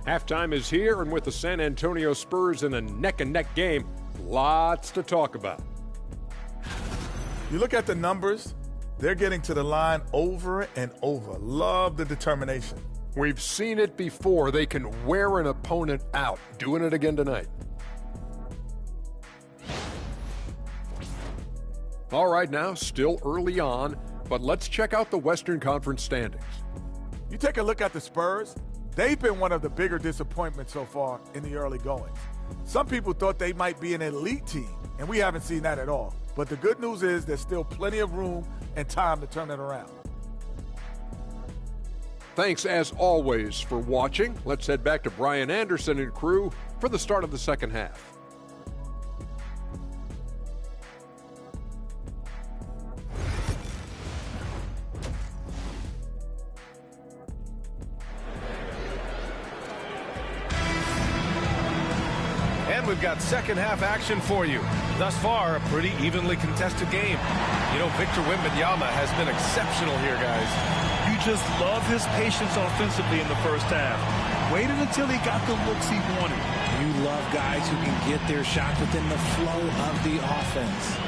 Halftime is here, and with the San Antonio Spurs in a neck-and-neck game, lots to talk about. You look at the numbers, they're getting to the line over and over. Love the determination. We've seen it before. They can wear an opponent out. Doing it again tonight. All right, now, still early on, but let's check out the Western Conference standings. You take a look at the Spurs. They've been one of the bigger disappointments so far in the early goings. Some people thought they might be an elite team, and we haven't seen that at all. But the good news is there's still plenty of room and time to turn it around. Thanks, as always, for watching. Let's head back to Brian Anderson and crew for the start of the second half. we've got second half action for you. Thus far, a pretty evenly contested game. You know, Victor Wembanyama has been exceptional here, guys. You just love his patience offensively in the first half. Waited until he got the looks he wanted. You love guys who can get their shot within the flow of the offense.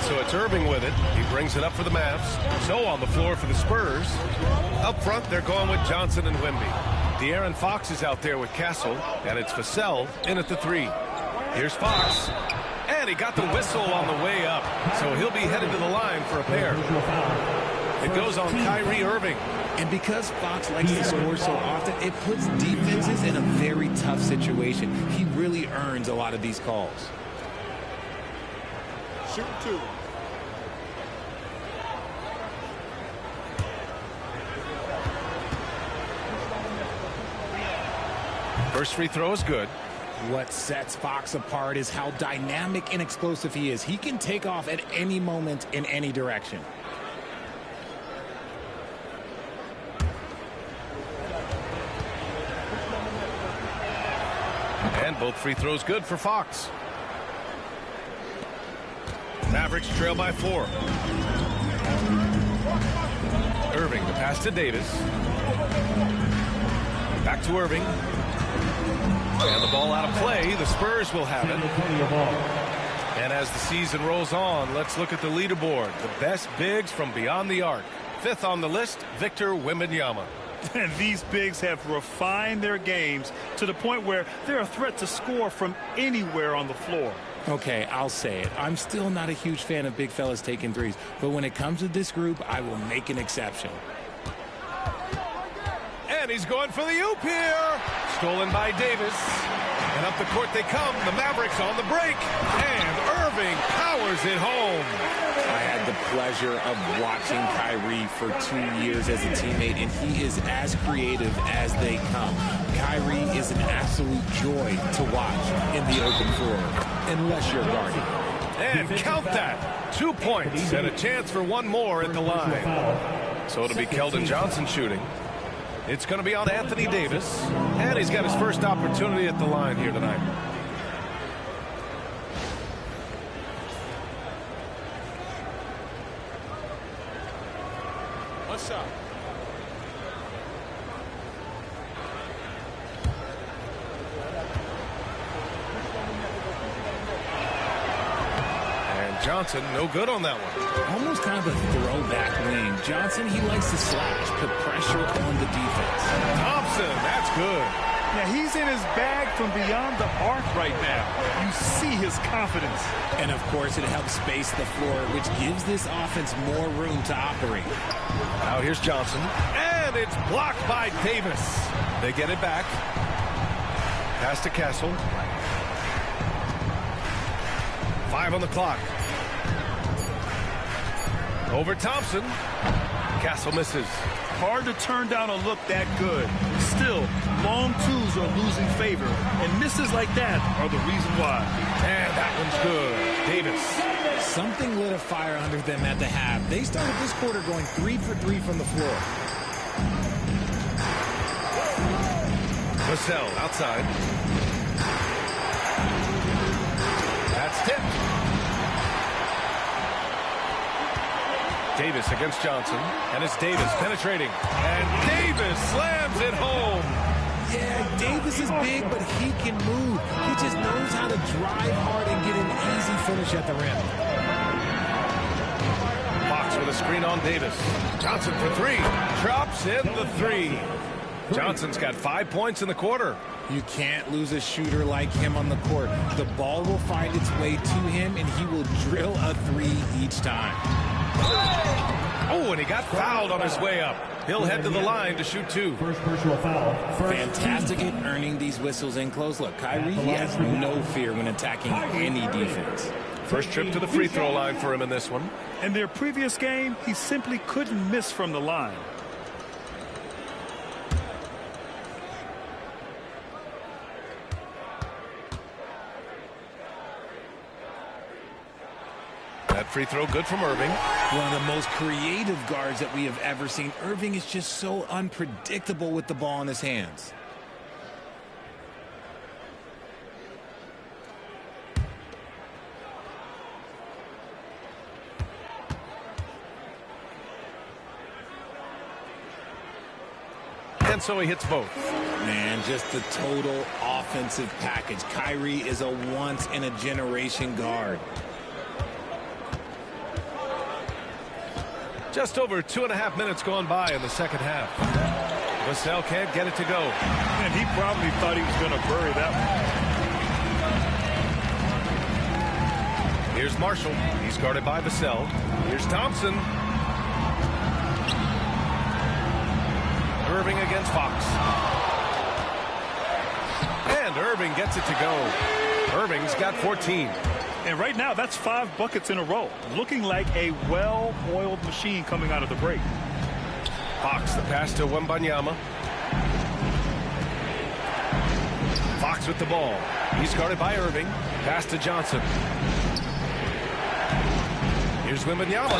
So it's Irving with it. He brings it up for the Mavs. So on the floor for the Spurs. Up front, they're going with Johnson and Wemby. De'Aaron Fox is out there with Castle, and it's Vassell in at the 3. Here's Fox. And he got the whistle on the way up. So he'll be headed to the line for a pair. It goes on Kyrie Irving. And because Fox likes to score so often, it puts defenses in a very tough situation. He really earns a lot of these calls. Shoot 2. First free throw is good. What sets Fox apart is how dynamic and explosive he is. He can take off at any moment in any direction. And both free throws good for Fox. Mavericks trail by 4. Irving, the pass to Davis. Back to Irving. And the ball out of play. The Spurs will have it. And as the season rolls on, let's look at the leaderboard. The best bigs from beyond the arc. 5th on the list, Victor Wembanyama. And these bigs have refined their games to the point where they're a threat to score from anywhere on the floor. Okay, I'll say it. I'm still not a huge fan of big fellas taking threes, but when it comes to this group, I will make an exception. And he's going for the oop here. Stolen by Davis. And up the court they come. The Mavericks on the break. And Irving powers it home. I had the pleasure of watching Kyrie for 2 years as a teammate, and he is as creative as they come. Kyrie is an absolute joy to watch in the open floor, unless you're guarding. And count that. 2 points and a chance for one more at the line. So it'll be Keldon Johnson shooting. It's going to be on Anthony Davis. And he's got his first opportunity at the line here tonight. What's up? Johnson, no good on that one. Almost kind of a throwback wing. Johnson, he likes to slash, put pressure on the defense. Thompson, that's good. Yeah, he's in his bag from beyond the arc right now. You see his confidence. And, of course, it helps space the floor, which gives this offense more room to operate. Now here's Johnson. And it's blocked by Davis. They get it back. Pass to Castle. 5 on the clock. Over Thompson. Castle misses. Hard to turn down a look that good. Still, long twos are losing favor, and misses like that are the reason why. And that one's good. Davis. Something lit a fire under them at the half. They started this quarter going 3 for 3 from the floor. Vassell outside. That's tipped. Davis against Johnson, and it's Davis penetrating, and Davis slams it home. Yeah, Davis is big, but he can move. He just knows how to drive hard and get an easy finish at the rim. Fox with a screen on Davis. Johnson for 3. Drops in the 3. Johnson's got 5 points in the quarter. You can't lose a shooter like him on the court. The ball will find its way to him, and he will drill a 3 each time. Oh, and he got fouled on his way up. He'll head to the line to shoot 2. First personal foul. Fantastic at earning these whistles in close. Look, Kyrie, he has no fear when attacking any defense. First trip to the free throw line for him in this one. In their previous game, he simply couldn't miss from the line. free throw good from Irving. One of the most creative guards that we have ever seen. Irving is just so unpredictable with the ball in his hands. And so he hits both. Man, just the total offensive package. Kyrie is a once-in-a-generation guard. Just over 2.5 minutes gone by in the second half. Vassell can't get it to go. And he probably thought he was going to bury that one. Here's Marshall. He's guarded by Vassell. Here's Thompson. Irving against Fox. And Irving gets it to go. Irving's got 14. And right now, that's 5 buckets in a row. Looking like a well-oiled machine coming out of the break. Fox, the pass to Wembanyama. Fox with the ball. He's guarded by Irving. Pass to Johnson. Here's Wembanyama.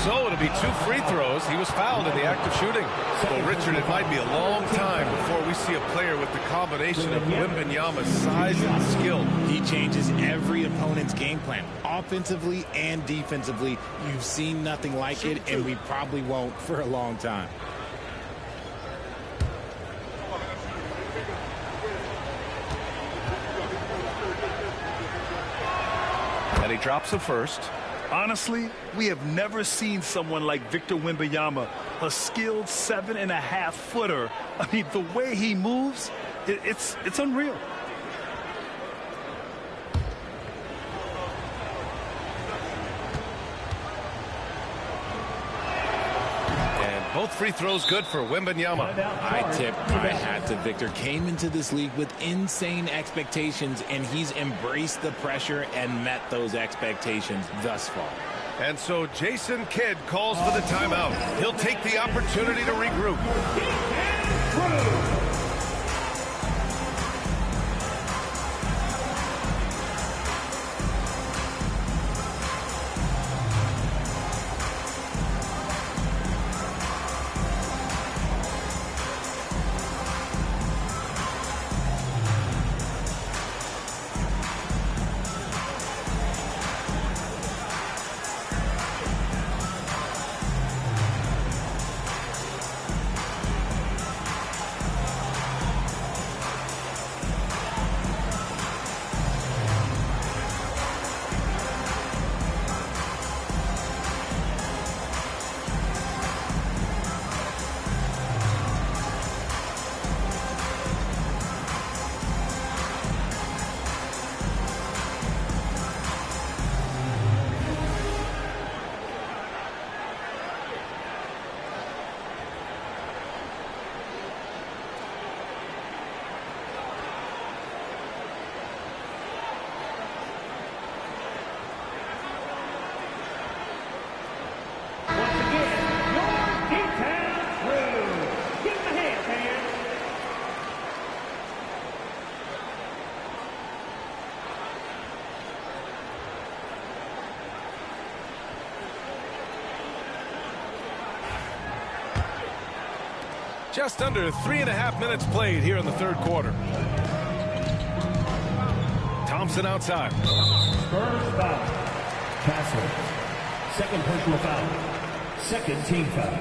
So it'll be 2 free throws. He was fouled in the act of shooting. Well, Richard, it might be a long time before we see a player with the combination of Wembanyama's size and skill. He changes every opponent's game plan, offensively and defensively. You've seen nothing like it, and we probably won't for a long time. And he drops the first. Honestly, we have never seen someone like Victor Wembanyama, a skilled 7.5-footer. I mean, the way he moves, it's unreal. And both free throws good for Wembanyama. I tip my hat to Victor. Came into this league with insane expectations, and he's embraced the pressure and met those expectations thus far. And so Jason Kidd calls for the timeout. He'll take the opportunity to regroup. Just under 3.5 minutes played here in the third quarter. Thompson outside. Spurs foul. Castle. Second personal foul. Second team foul.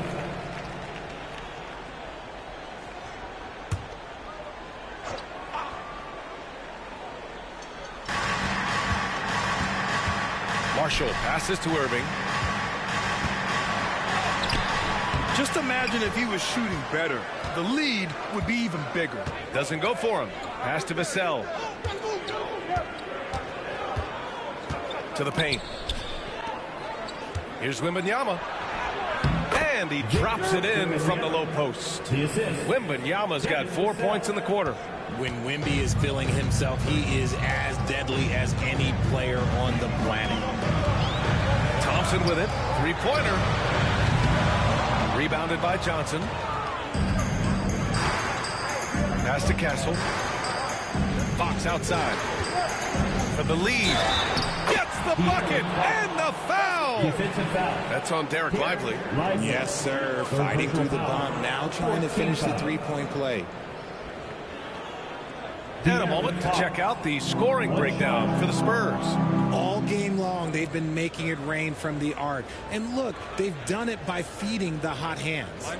Marshall passes to Irving. Just imagine if he was shooting better. The lead would be even bigger. Doesn't go for him. Pass to Vassell. To the paint. Here's Wembanyama. And he drops it in from the low post. Wembanyama's got 4 points in the quarter. When Wemby is feeling himself, he is as deadly as any player on the planet. Thompson with it. Three-pointer. Rebounded by Johnson. Pass to Castle. Fox outside. For the lead. Gets the bucket and the foul. Oh, defensive foul. That's on Derek Lively. Yes, sir. Fighting through the bump. Now trying to finish the three-point play. And a moment to check out the scoring breakdown for the Spurs. All game long, they've been making it rain from the arc. And look, they've done it by feeding the hot hands.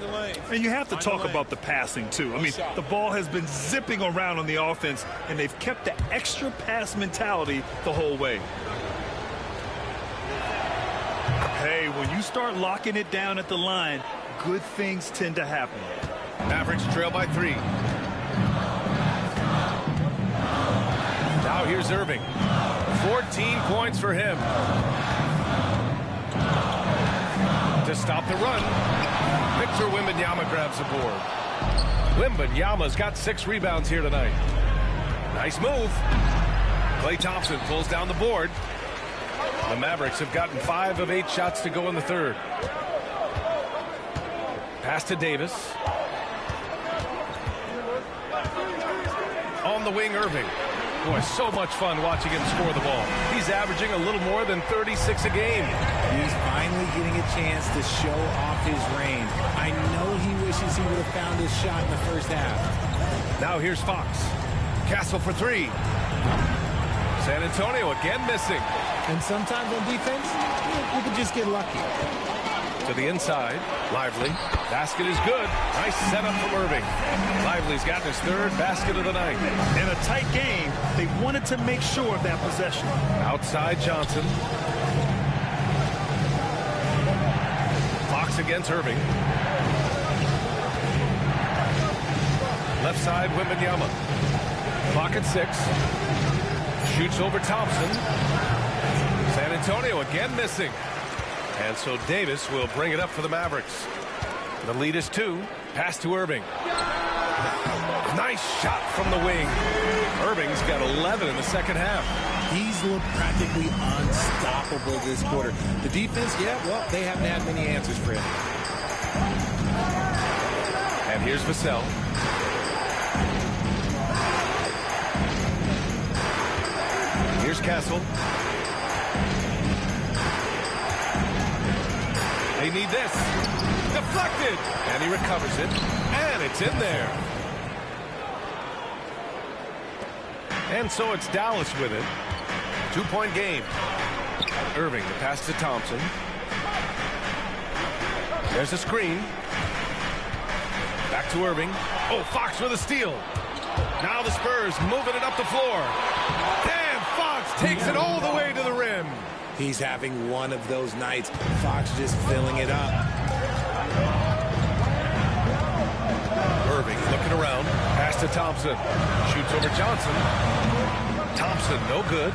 And you have to talk about the passing, too. I mean, the ball has been zipping around on the offense, and they've kept the extra pass mentality the whole way. Hey, when you start locking it down at the line, good things tend to happen. Mavericks trail by 3. Now here's Irving. 14 points for him. To stop the run, Victor Wembanyama grabs the board. Wembanyama's got 6 rebounds here tonight. Nice move. Klay Thompson pulls down the board. The Mavericks have gotten 5 of 8 shots to go in the third. Pass to Davis. On the wing, Irving. Boy, so much fun watching him score the ball. He's averaging a little more than 36 a game. He's finally getting a chance to show off his range. I know he wishes he would have found his shot in the first half. Now here's Fox. Castle for 3. San Antonio again missing. And sometimes on defense, you can just get lucky. To the inside, Lively. Basket is good. Nice setup from Irving. Lively's gotten his 3rd basket of the night. In a tight game, they wanted to make sure of that possession. Outside Johnson. Fox against Irving. Left side, Wembanyama. Clock at 6. Shoots over Thompson. San Antonio again missing. And so Davis will bring it up for the Mavericks. The lead is 2. Pass to Irving. Nice shot from the wing. Irving's got 11 in the second half. He's looked practically unstoppable this quarter. The defense, yeah, well, they haven't had many answers for him. And here's Vassell. Here's Castle. They need this. Deflected. And he recovers it. And it's in there. And so it's Dallas with it. 2-point game. Irving, the pass to Thompson. There's a screen. Back to Irving. Oh, Fox with a steal. Now the Spurs moving it up the floor. And Fox takes it all the way to the rim. He's having one of those nights. Fox just filling it up. Irving looking around. Pass to Thompson. Shoots over Johnson. Thompson, no good.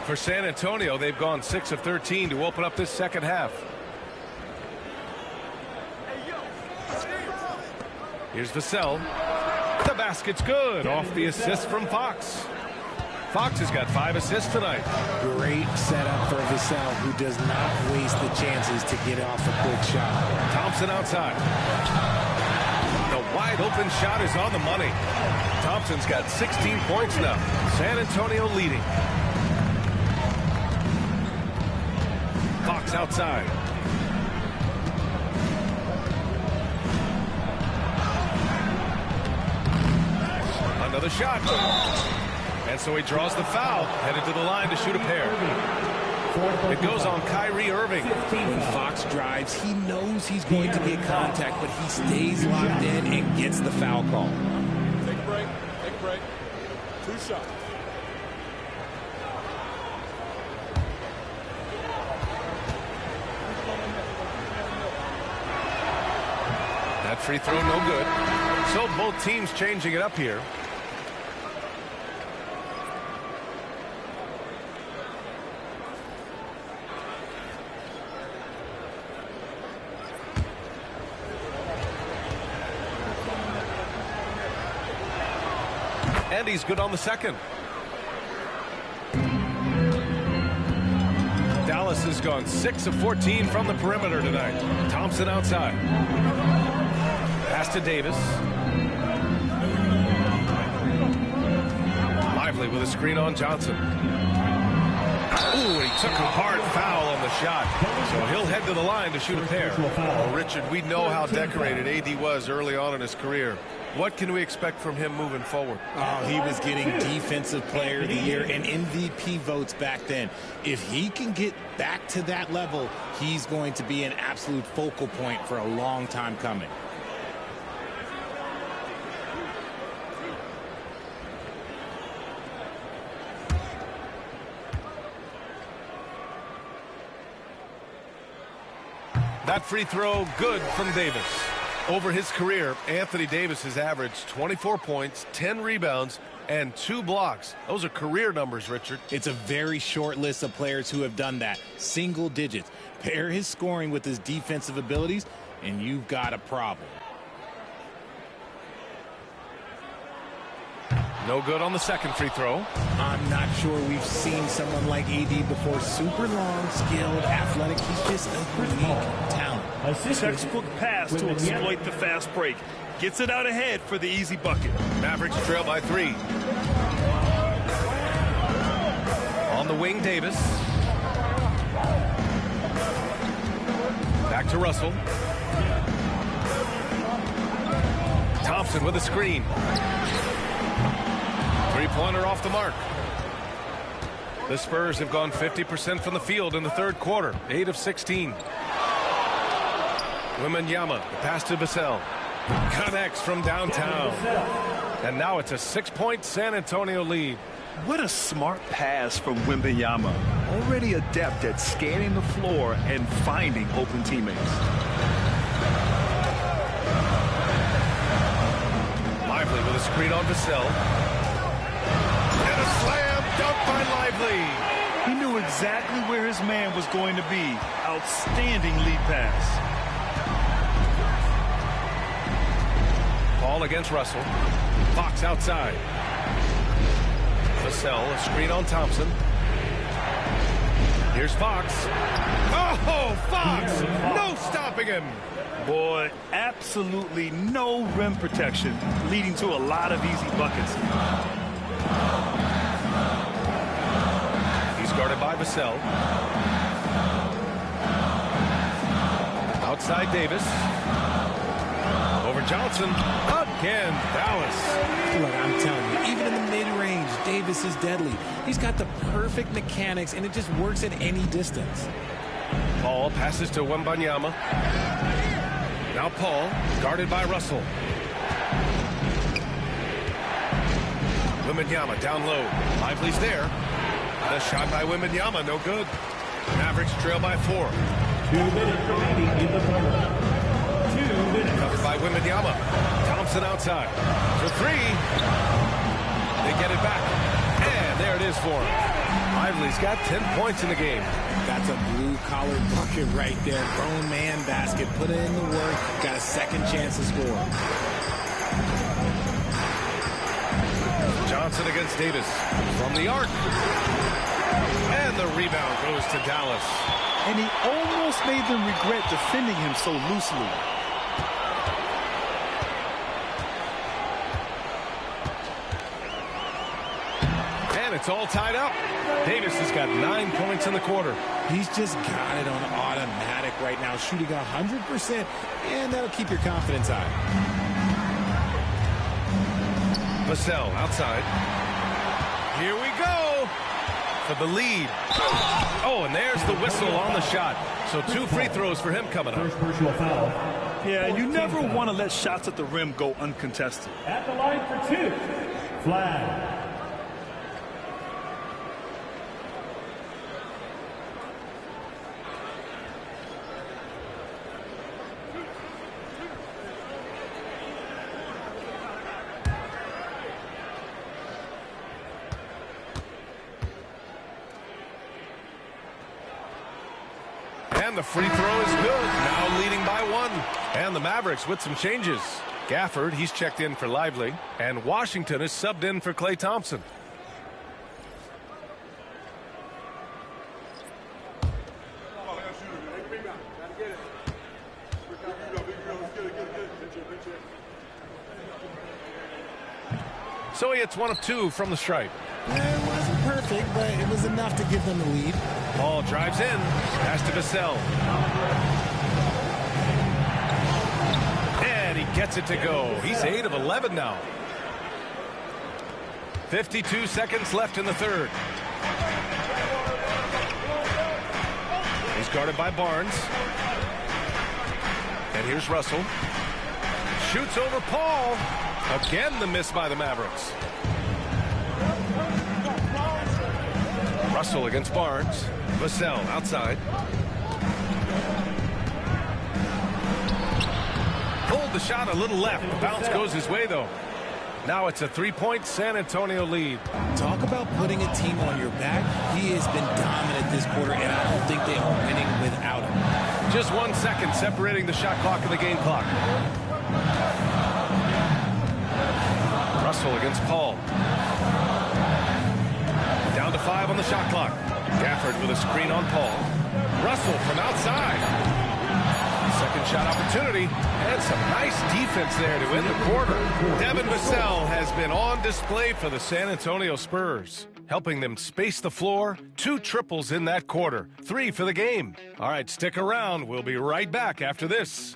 For San Antonio, they've gone 6 of 13 to open up this second half. Here's Vassell. The basket's good. Off the assist from Fox. Fox has got 5 assists tonight. Great setup for Vassell, who does not waste the chances to get off a quick shot. Thompson outside. The wide open shot is on the money. Thompson's got 16 points now. San Antonio leading. Fox outside. Another shot. And so he draws the foul, headed to the line to shoot a pair. It goes on Kyrie Irving. When Fox drives, he knows he's going to get contact, but he stays locked in and gets the foul call. Take a break. Take a break. 2 shots. That free throw no good. So both teams changing it up here. And he's good on the second. Dallas has gone 6 of 14 from the perimeter tonight. Thompson outside. Pass to Davis. Lively with a screen on Johnson. Ooh, he took a hard foul on the shot. So he'll head to the line to shoot a pair. Well, Richard, we know how decorated AD was early on in his career. What can we expect from him moving forward? Oh, he was getting Defensive Player of the Year and MVP votes back then. If he can get back to that level, he's going to be an absolute focal point for a long time coming. That free throw good from Davis. Over his career, Anthony Davis has averaged 24 points, 10 rebounds, and 2 blocks. Those are career numbers, Richard. It's a very short list of players who have done that. Single digits. Pair his scoring with his defensive abilities, and you've got a problem. No good on the second free throw. I'm not sure we've seen someone like AD before. Super long, skilled, athletic. He's just a unique talent. A textbook pass to exploit the fast break. Gets it out ahead for the easy bucket. Mavericks trail by 3. On the wing, Davis. Back to Russell. Thompson with a screen. Three-pointer off the mark. The Spurs have gone 50% from the field in the third quarter. 8 of 16. Wembanyama, the pass to Vassell. Connects from downtown. And now it's a 6-point San Antonio lead. What a smart pass from Wembanyama. Already adept at scanning the floor and finding open teammates. Lively with a screen on Vassell. And a slam dunk by Lively. He knew exactly where his man was going to be. Outstanding lead pass. Ball against Russell. Fox outside. Vassell, a screen on Thompson. Here's Fox. Oh, Fox! No stopping him. Boy, absolutely no rim protection, leading to a lot of easy buckets. He's guarded by Vassell. Outside Davis. Over Johnson. Again, Dallas. Look, I'm telling you, even in the mid-range, Davis is deadly. He's got the perfect mechanics, and it just works at any distance. Paul passes to Wembanyama. Now Paul, guarded by Russell. Wembanyama down low. Lively's there. The shot by Wembanyama, no good. Mavericks trail by 4. 2 minutes remaining in the quarter. 2 minutes. Covered by Wembanyama. Thompson outside. For 3. They get it back. And there it is for him. Lively's got 10 points in the game. That's a blue-collar bucket right there. Grown man basket. Put in the work. Got a second chance to score. Johnson against Davis. From the arc. And the rebound goes to Dallas. And he almost made them regret defending him so loosely. And it's all tied up. Davis has got 9 points in the quarter. He's just got it on automatic right now, shooting 100%, and that'll keep your confidence high. Vassell outside. Here we go for the lead. Oh, and there's the whistle on the shot. So 2 free throws for him coming up. First personal foul. Yeah, you never want to let shots at the rim go uncontested. At the line for 2. Flag. And the free throw is good. Now leading by 1. And the Mavericks with some changes. Gafford, he's checked in for Lively. And Washington is subbed in for Klay Thompson. So he hits 1 of 2 from the stripe. It wasn't perfect. perfect, but it was enough to give them the lead. Ball drives in. Pass to Vassell. And he gets it to go. He's 8 of 11 now. 52 seconds left in the third. He's guarded by Barnes. And here's Russell. Shoots over Paul. Again, the miss by the Mavericks. Russell against Barnes. Vassell outside. Pulled the shot a little left. The bounce goes his way, though. Now it's a 3-point San Antonio lead. Talk about putting a team on your back. He has been dominant this quarter, and I don't think they are winning without him. Just 1 second separating the shot clock and the game clock. Russell against Paul. Down to 5 on the shot clock. Gafford with a screen on Paul. Russell from outside. Second shot opportunity. And some nice defense there to end the quarter. Devin Vassell has been on display for the San Antonio Spurs, helping them space the floor. 2 triples in that quarter. 3 for the game. All right, stick around. We'll be right back after this.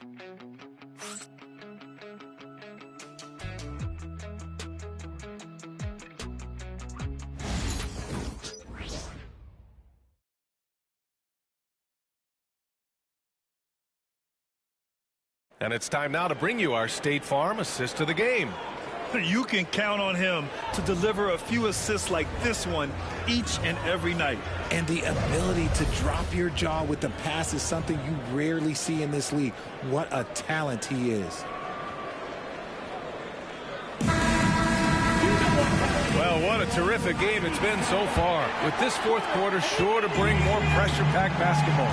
And it's time now to bring you our State Farm assist of the game. You can count on him to deliver a few assists like this one each and every night. And the ability to drop your jaw with the pass is something you rarely see in this league. What a talent he is. Well, what a terrific game it's been so far. With this fourth quarter sure to bring more pressure-packed basketball.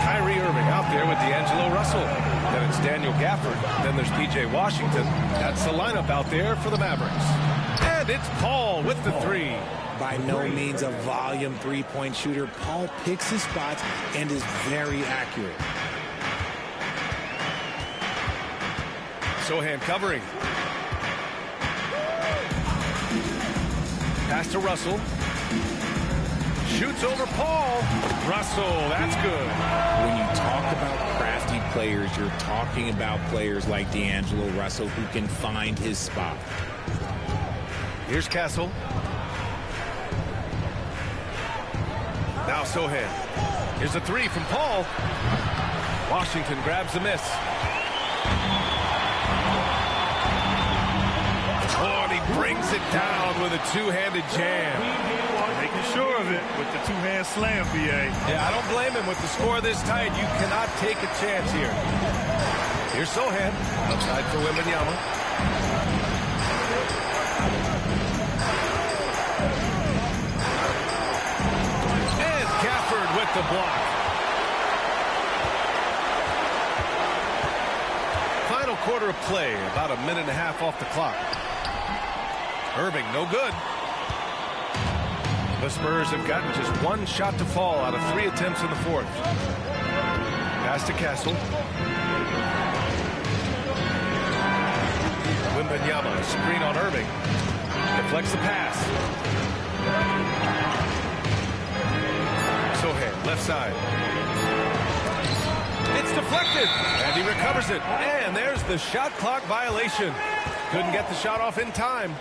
Kyrie Irving out there with D'Angelo Russell. Then it's Daniel Gafford. Then there's P.J. Washington. That's the lineup out there for the Mavericks. And it's Paul with the 3. By no means a volume three-point shooter, Paul picks his spots and is very accurate. Sohan covering. Pass to Russell. Shoots over Paul. Russell, that's good. When you talk about crafty players, you're talking about players like D'Angelo Russell who can find his spot. Here's Castle. Now Sohan. Here's a 3 from Paul. Washington grabs the miss. Oh, and he brings it down with a two-handed jam. Making sure of it with the two-hand slam, B.A. Yeah, I don't blame him with the score this tight. You cannot take a chance here. Here's Sohan. Outside for Wembanyama. And Gafford with the block. Final quarter of play. About a minute and a half off the clock. Irving, no good. The Spurs have gotten just 1 shot to fall out of 3 attempts in the fourth. Pass to Castle. Wembanyama, screen on Irving. Deflects the pass. Sohan, left side. It's deflected, and he recovers it. And there's the shot clock violation. Couldn't get the shot off in time.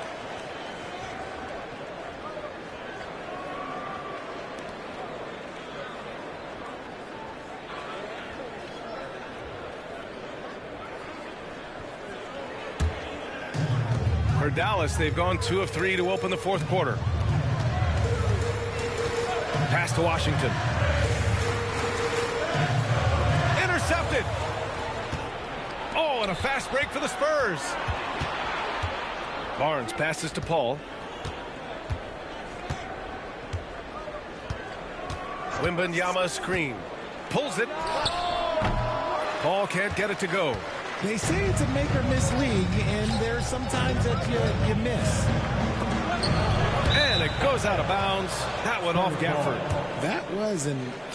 For Dallas, they've gone 2 of 3 to open the fourth quarter. Pass to Washington. Intercepted. Oh, and a fast break for the Spurs. Barnes passes to Paul. Wembanyama screen. Pulls it. Paul can't get it to go. They say it's a make or miss league, and there's sometimes that you miss. And it goes out of bounds. That one off Gafford. That was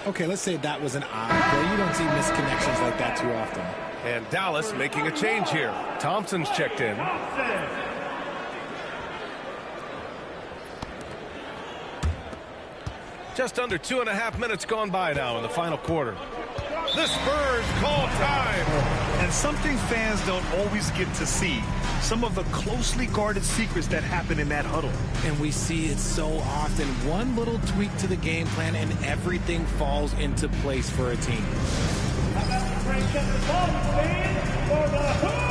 okay, let's say that was an odd play. You don't see misconnections like that too often. And Dallas making a change here. Thompson's checked in. Just under 2.5 minutes gone by now in the final quarter. The Spurs call time. And something fans don't always get to see. Some of the closely guarded secrets that happen in that huddle. And we see it so often. One little tweak to the game plan and everything falls into place for a team. How about the break up the ball, fans, for the Hoop Crew?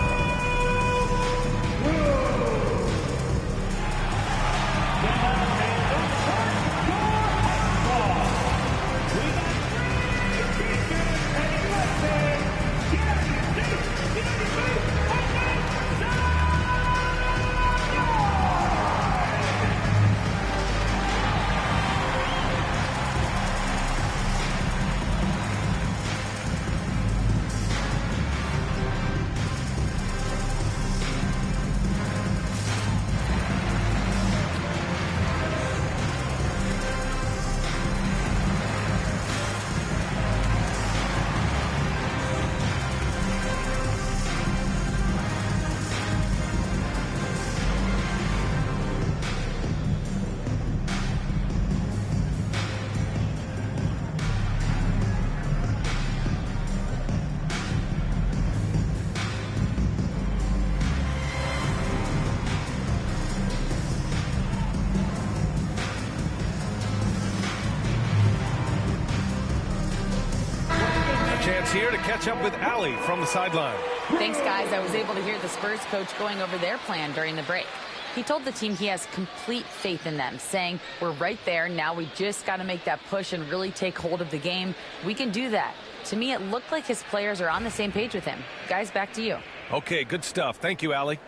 Here to catch up with Allie from the sideline. Thanks, guys. I was able to hear the Spurs coach going over their plan during the break. He told the team he has complete faith in them, saying, we're right there. Now we just got to make that push and really take hold of the game. We can do that. To me, it looked like his players are on the same page with him. Guys, back to you. Okay, good stuff. Thank you, Allie.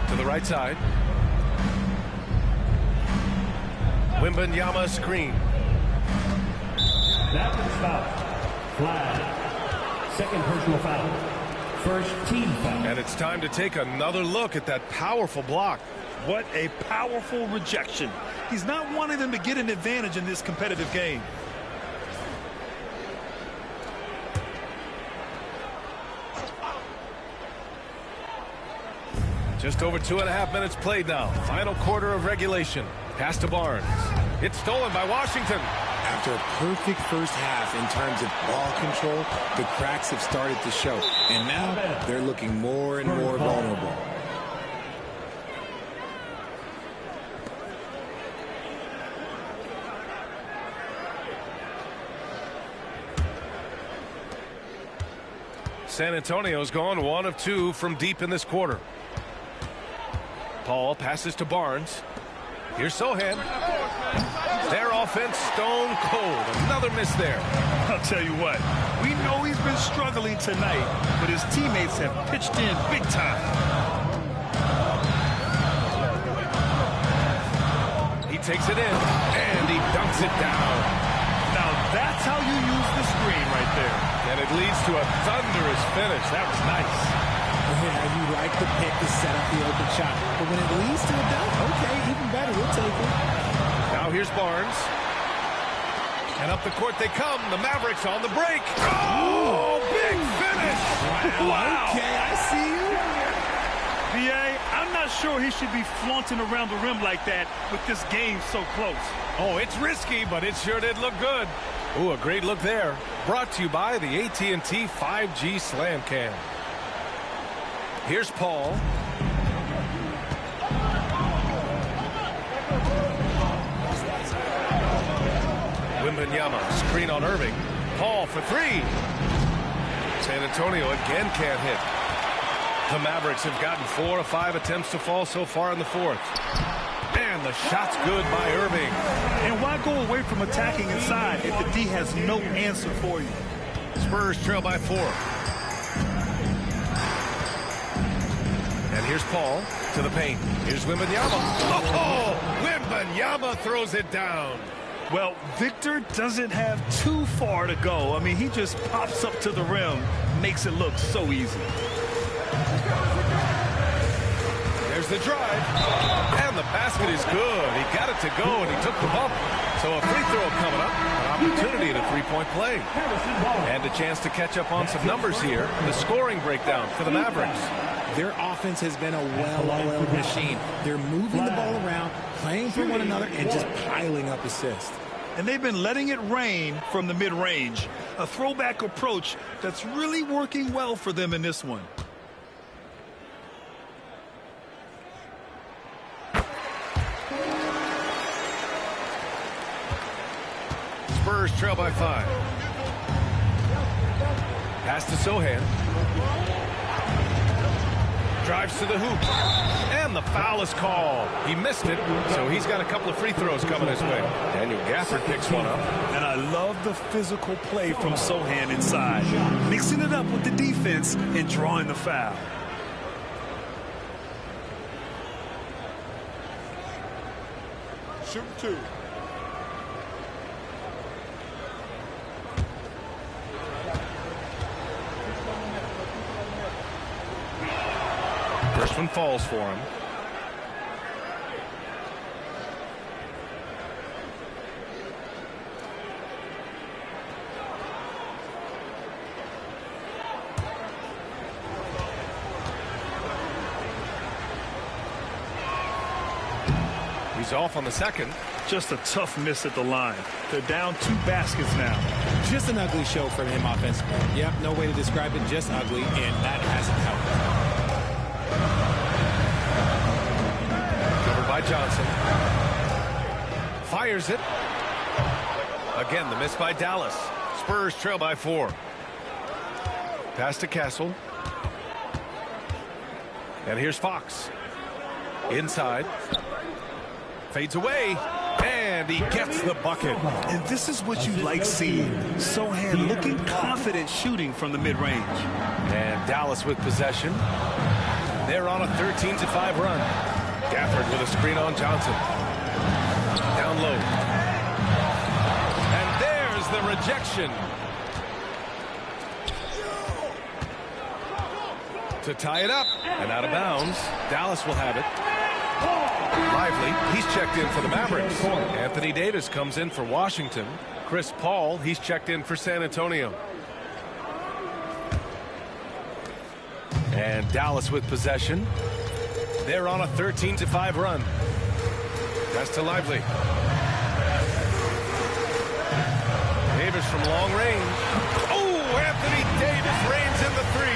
To the right side. Wembanyama screen. Raptors foul. Flag. Second personal foul. First team foul. And it's time to take another look at that powerful block. What a powerful rejection. He's not wanting them to get an advantage in this competitive game. Just over 2.5 minutes played now. Final quarter of regulation. Pass to Barnes. It's stolen by Washington. After a perfect first half in terms of ball control, the cracks have started to show. And now they're looking more and more vulnerable. San Antonio's gone 1 of 2 from deep in this quarter. Paul passes to Barnes. Here's Sohan. Their offense stone cold. Another miss there. I'll tell you what, we know he's been struggling tonight, but his teammates have pitched in big time. He takes it in, and he dunks it down. Now that's how you use the screen right there. And it leads to a thunderous finish. That was nice. Yeah, you like the pick to set up the open shot. But when it leads to a dunk, okay, even better, we'll take it. Now here's Barnes. And up the court they come. The Mavericks on the break. Oh, big finish. Wow. Okay, I see you. B.A., I'm not sure he should be flaunting around the rim like that with this game so close. Oh, it's risky, but it sure did look good. Ooh, a great look there. Brought to you by the AT&T 5G Slam Cam. Here's Paul. Wembanyama, screen on Irving. Paul for 3. San Antonio again can't hit. The Mavericks have gotten 4 of 5 attempts to fall so far in the fourth. And the shot's good by Irving. And why go away from attacking inside if the D has no answer for you? Spurs trail by 4. And here's Paul to the paint. Here's Wembanyama. Oh, Wembanyama throws it down. Well, Victor doesn't have too far to go. I mean, he just pops up to the rim, makes it look so easy. There's the drive. And the basket is good. He got it to go, and he took the bump. So a free throw coming up, an opportunity at a three-point play. And a chance to catch up on some numbers here. The scoring breakdown for the Mavericks. Their offense has been a well-oiled machine. They're moving the ball around, playing for one another, and just piling up assists. And they've been letting it rain from the mid-range. A throwback approach that's really working well for them in this one. Spurs trail by 5. Pass to Sohan. Drives to the hoop. And the foul is called. He missed it, so he's got a couple of free throws coming his way. Daniel Gafford picks one up. And I love the physical play from Sohan inside. Mixing it up with the defense and drawing the foul. Shoot 2. First one falls for him. He's off on the second. Just a tough miss at the line. They're down 2 baskets now. Just an ugly show from him offensively. Yep, no way to describe it, just ugly, and that hasn't helped. Covered by Johnson. Fires it. Again, the miss by Dallas. Spurs trail by 4. Pass to Castle. And here's Fox. Inside. Fades away. And he gets the bucket. And this is what you like seeing. Sohan looking confident shooting from the mid-range. And Dallas with possession. They're on a 13-5 run. Gafford with a screen on Johnson. Down low. And there's the rejection. To tie it up. And out of bounds. Dallas will have it. Lively, he's checked in for the Mavericks. Anthony Davis comes in for Washington. Chris Paul, he's checked in for San Antonio. And Dallas with possession. They're on a 13-5 run. Pass to Lively. Davis from long range. Oh, Anthony Davis reigns in the 3.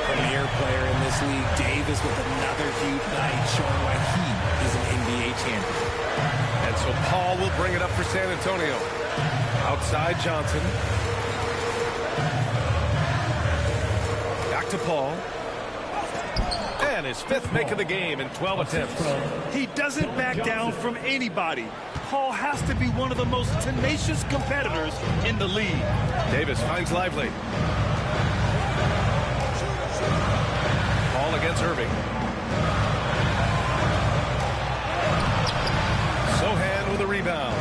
Premier player in this league, Davis with another huge night, showing why he is an NBA champion. And so Paul will bring it up for San Antonio. Outside Johnson. Back to Paul. And his 5th make of the game in 12 attempts. He doesn't back down from anybody. Paul has to be one of the most tenacious competitors in the league. Davis finds Lively. Paul against Irving. Sohan with a rebound.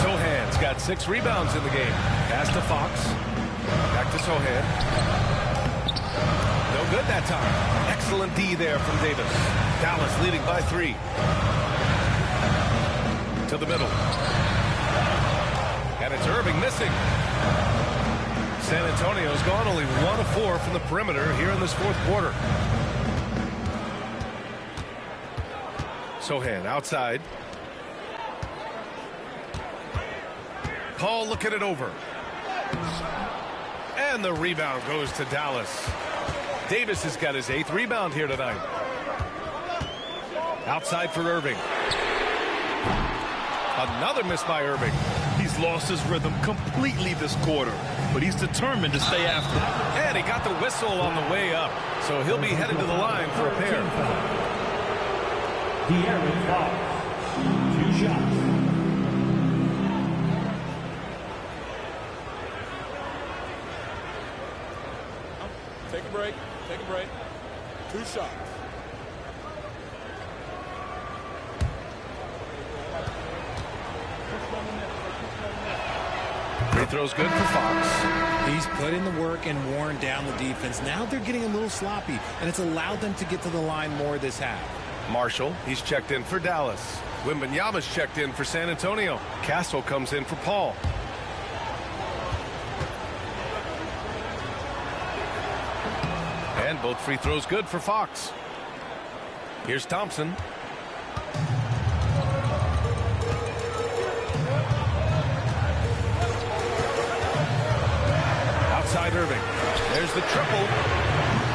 Sohan's got 6 rebounds in the game. Pass to Fox. Back to Sohan. No good that time. Excellent D there from Davis. Dallas leading by 3. To the middle. And it's Irving missing. San Antonio's gone only 1 of 4 from the perimeter here in this 4th quarter. Sohan outside. Paul looking it over. And the rebound goes to Dallas. Davis has got his 8th rebound here tonight. Outside for Irving. Another miss by Irving. He's lost his rhythm completely this quarter, but he's determined to stay after it. And he got the whistle on the way up, so he'll be headed to the line for a pair. De'Aaron Fox, 2 shots. Take a break. Take a break. 2 shots. Free throw's good for Fox. He's put in the work and worn down the defense. Now they're getting a little sloppy, and it's allowed them to get to the line more this half. Marshall, he's checked in for Dallas. Wembanyama's checked in for San Antonio. Castle comes in for Paul. And both free throws good for Fox. Here's Thompson. Outside Irving. There's the triple.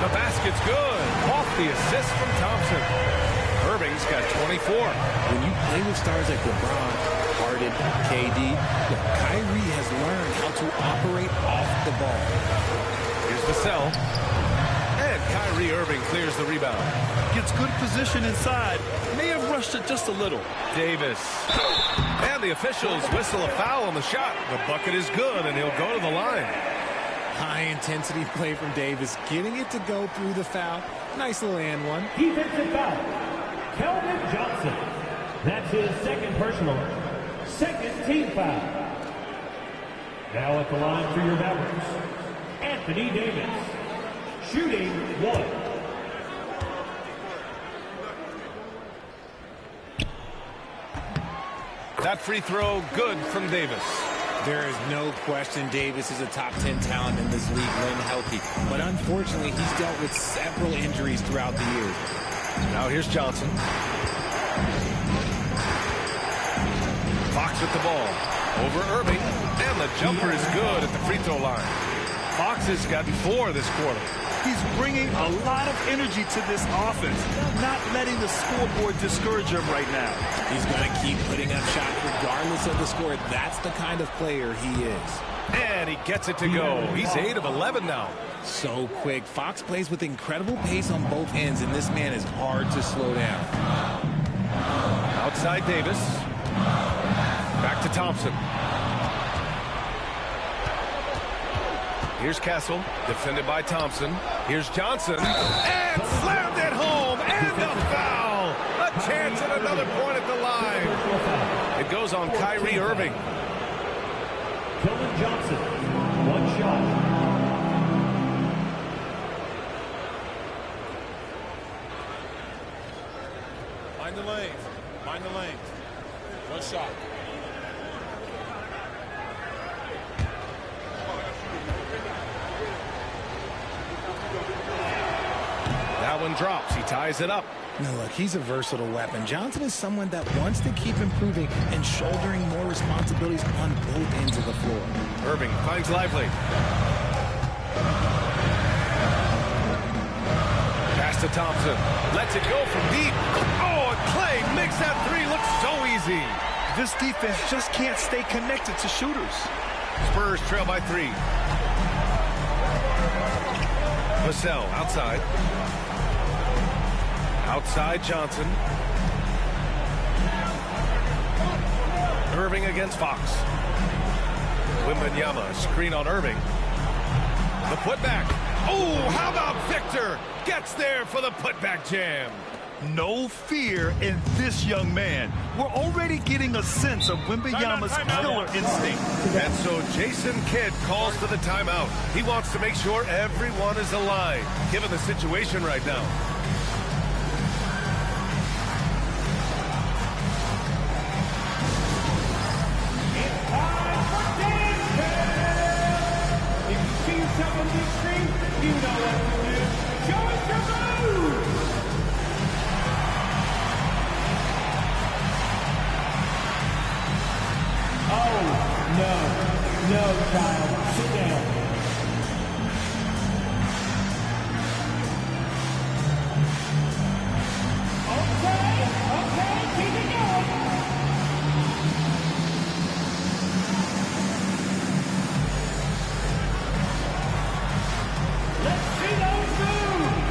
The basket's good. Off the assist from Thompson. Irving's got 24. When you play with stars like LeBron, Harden, KD, Kyrie has learned how to operate off the ball. Here's the cell. And Kyrie Irving clears the rebound. Gets good position inside. May have rushed it just a little. Davis. And the officials whistle a foul on the shot. The bucket is good, and he'll go to the line. High-intensity play from Davis, getting it to go through the foul. Nice little and one. Defensive foul. Kelvin Johnson. That's his second personal. Second team foul. Now at the line for your Mavericks, Anthony Davis. Shooting 1. That free throw good from Davis. There is no question Davis is a top 10 talent in this league when healthy. But unfortunately, he's dealt with several injuries throughout the years. Now here's Johnson. Fox with the ball. Over Irving. And the jumper is good at the free throw line. Fox has gotten 4 this quarter. He's bringing a lot of energy to this offense, not letting the scoreboard discourage him right now. He's going to keep putting up shots regardless of the score. That's the kind of player he is. And he gets it to go. He's 8 of 11 now. So quick. Fox plays with incredible pace on both ends, and this man is hard to slow down. Outside Davis. Back to Thompson. Here's Castle, defended by Thompson. Here's Johnson, and slammed it home, and the foul! A chance at another point at the line. It goes on Kyrie Irving. Kelvin Johnson, 1 shot. Mind the lanes. Mind the lanes. 1 shot. That one drops. He ties it up. No, look, he's a versatile weapon. Johnson is someone that wants to keep improving and shouldering more responsibilities on both ends of the floor. Irving finds Lively. Pass to Thompson. Lets it go from deep. Oh, and Clay makes that 3 look so easy. This defense just can't stay connected to shooters. Spurs trail by 3. Vassell outside. Outside Johnson. Irving against Fox. Wembanyama, screen on Irving. The putback. Oh, how about Victor? Gets there for the putback jam. No fear in this young man. We're already getting a sense of Wembanyama's killer instinct. And so Jason Kidd calls for the timeout. He wants to make sure everyone is alive, given the situation right now. No, child. Sit down. Okay, keep it going. Let's see those moves.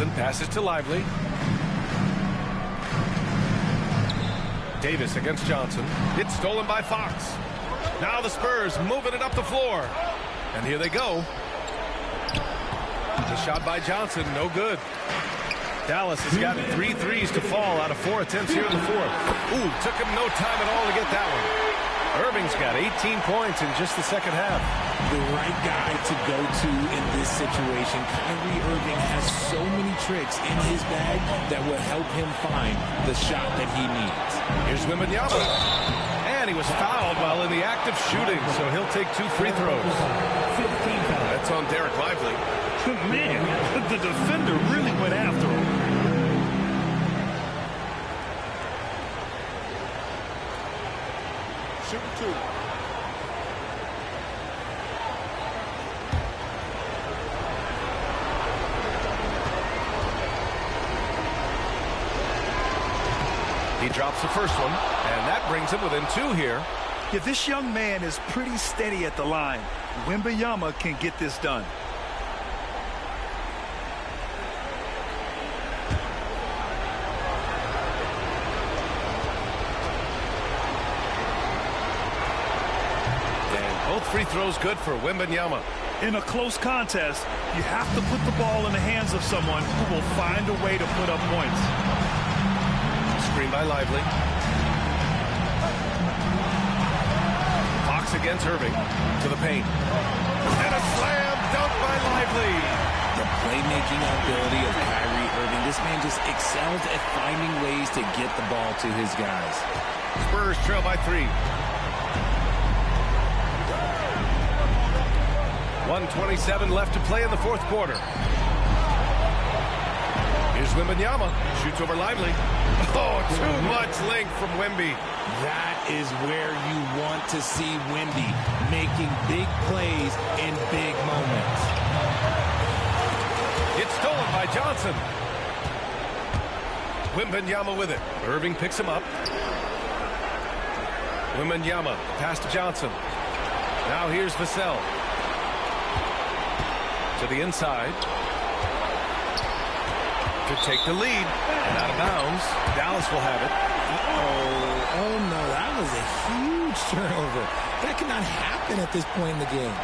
Johnson passes to Lively. Davis against Johnson. It's stolen by Fox. Now the Spurs moving it up the floor. And here they go. The shot by Johnson, no good. Dallas has gotten 3 threes to fall out of 4 attempts here in the fourth. Ooh, took him no time at all to get that one. Irving's got 18 points in just the second half. The right guy to go to in this situation. Kyrie Irving has so many tricks in his bag that will help him find the shot that he needs. Here's Wembanyama. And he was fouled while in the act of shooting, so he'll take 2 free throws. That's on Derek Lively. Man, the defender really went after him. Shooting 2. He drops the first one, and that brings him within 2 here. Yeah, this young man is pretty steady at the line. Wembanyama can get this done. Both free throws good for Wembanyama. In a close contest, you have to put the ball in the hands of someone who will find a way to put up points. Screen by Lively. Fox against Irving to the paint. And a slam dunk by Lively. The playmaking ability of Kyrie Irving. This man just excels at finding ways to get the ball to his guys. Spurs trail by 3. 1:27 left to play in the fourth quarter. Here's Wembanyama. Shoots over Lively. Oh, too much length from Wemby. That is where you want to see Wemby making big plays in big moments. It's stolen by Johnson. Wembanyama with it. Irving picks him up. Wembanyama pass to Johnson. Now here's Vassell. To the inside. To take the lead. And out of bounds. Dallas will have it. Oh no, that was a huge turnover. That cannot happen at this point in the game.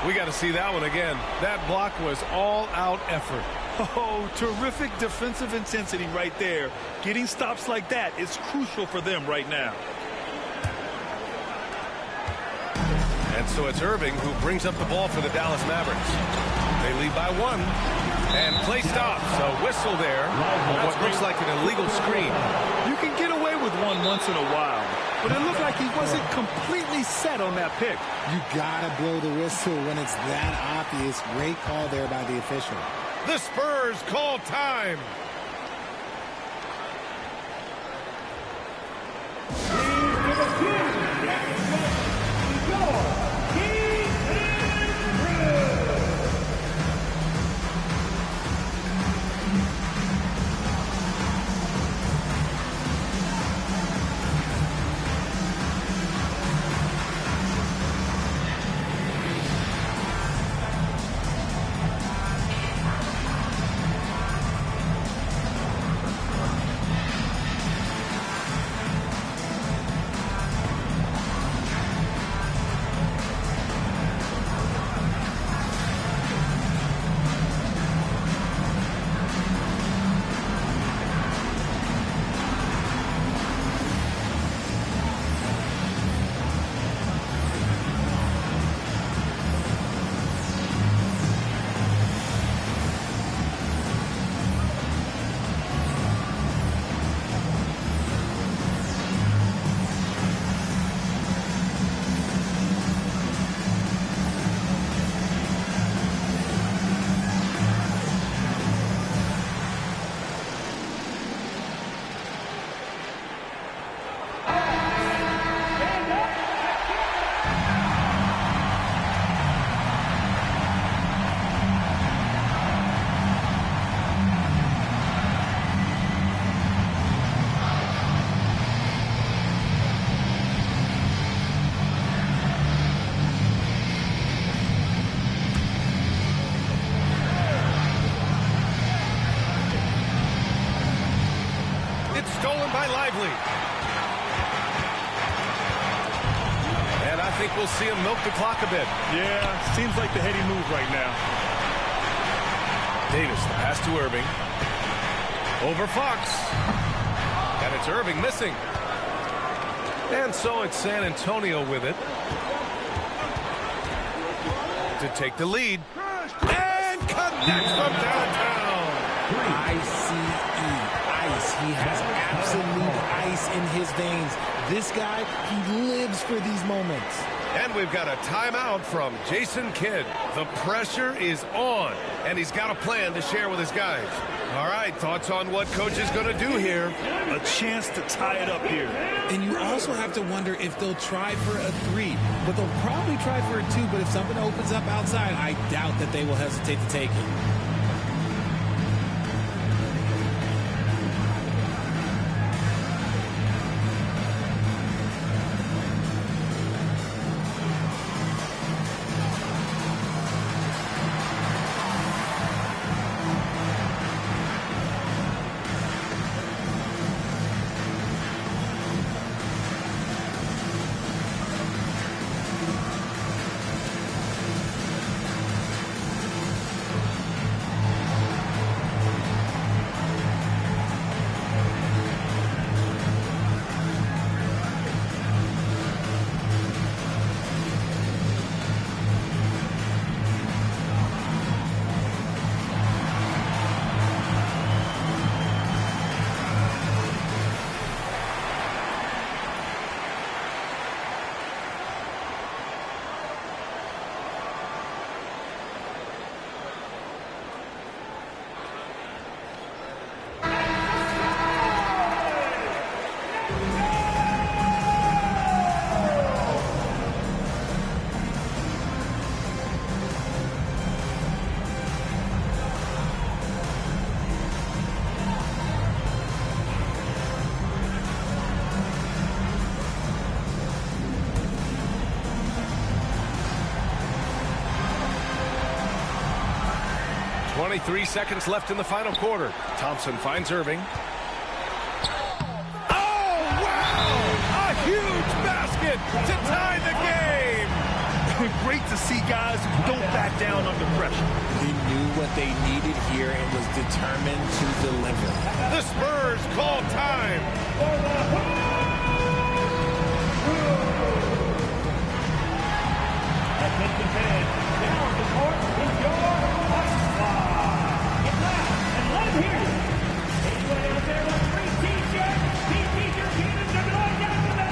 We got to see that one again. That block was all-out effort. Oh, terrific defensive intensity right there. Getting stops like that is crucial for them right now. And so it's Irving who brings up the ball for the Dallas Mavericks. They lead by 1. And play stops. A whistle there on what looks like an illegal screen. You can get away with one once in a while, but it looked like he wasn't completely set on that pick. You gotta blow the whistle when it's that obvious. Great call there by the official. The Spurs call time. stolen by Lively. And I think we'll see him milk the clock a bit. Yeah, seems like the heady move right now. Davis, the pass to Irving. Over Fox. And it's Irving missing. And so it's San Antonio with it to take the lead. And connects from downtown. ICE. Ice. He has absolute ice in his veins. This guy, he lives for these moments. And we've got a timeout from Jason Kidd. The pressure is on, and he's got a plan to share with his guys. All right, thoughts on what coach is going to do here? A chance to tie it up here. And you also have to wonder if they'll try for a 3, but they'll probably try for a 2, but if something opens up outside, I doubt that they will hesitate to take it. .3 seconds left in the final quarter. Thompson finds Irving. Oh, wow! A huge basket to tie the game! Great to see guys who don't back down under pressure. He knew what they needed here and was determined to deliver. The Spurs call time. Attention fans, down the court is your let him hear you. Anybody out there with free t-shirts? Free t-shirts, get them to go down to that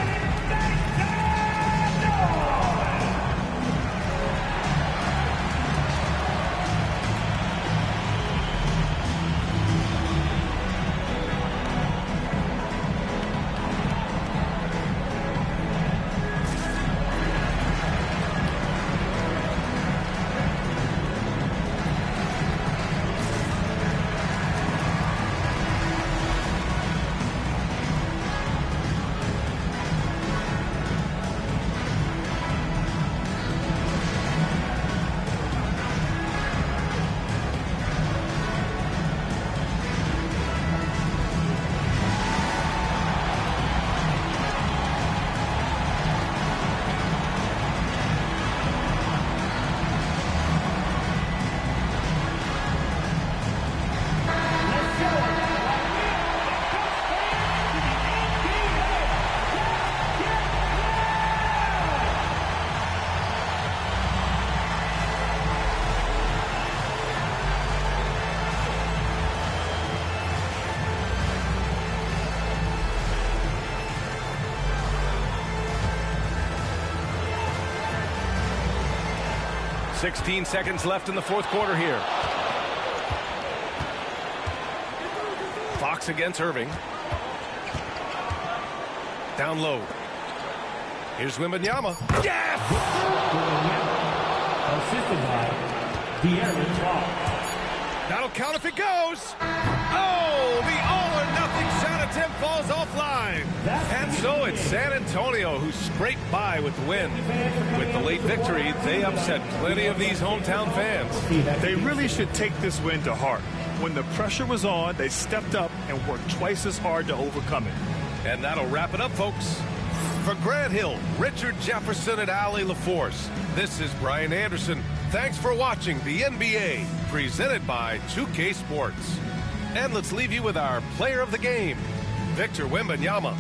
16 seconds left in the fourth quarter here. Fox against Irving. Down low. Here's Wembanyama. Yes! Assisted by De'Aaron Fox. That'll count if it goes. Oh, the all-or-nothing shot attempt falls offline. And so it's San Antonio who scraped by with the win. With the late victory, they upset plenty of these hometown fans. They really should take this win to heart. When the pressure was on, they stepped up and worked twice as hard to overcome it. And that'll wrap it up, folks. For Grant Hill, Richard Jefferson, and Allie LaForce, this is Brian Anderson. Thanks for watching the NBA, presented by 2K Sports. And let's leave you with our player of the game, Victor Wembanyama.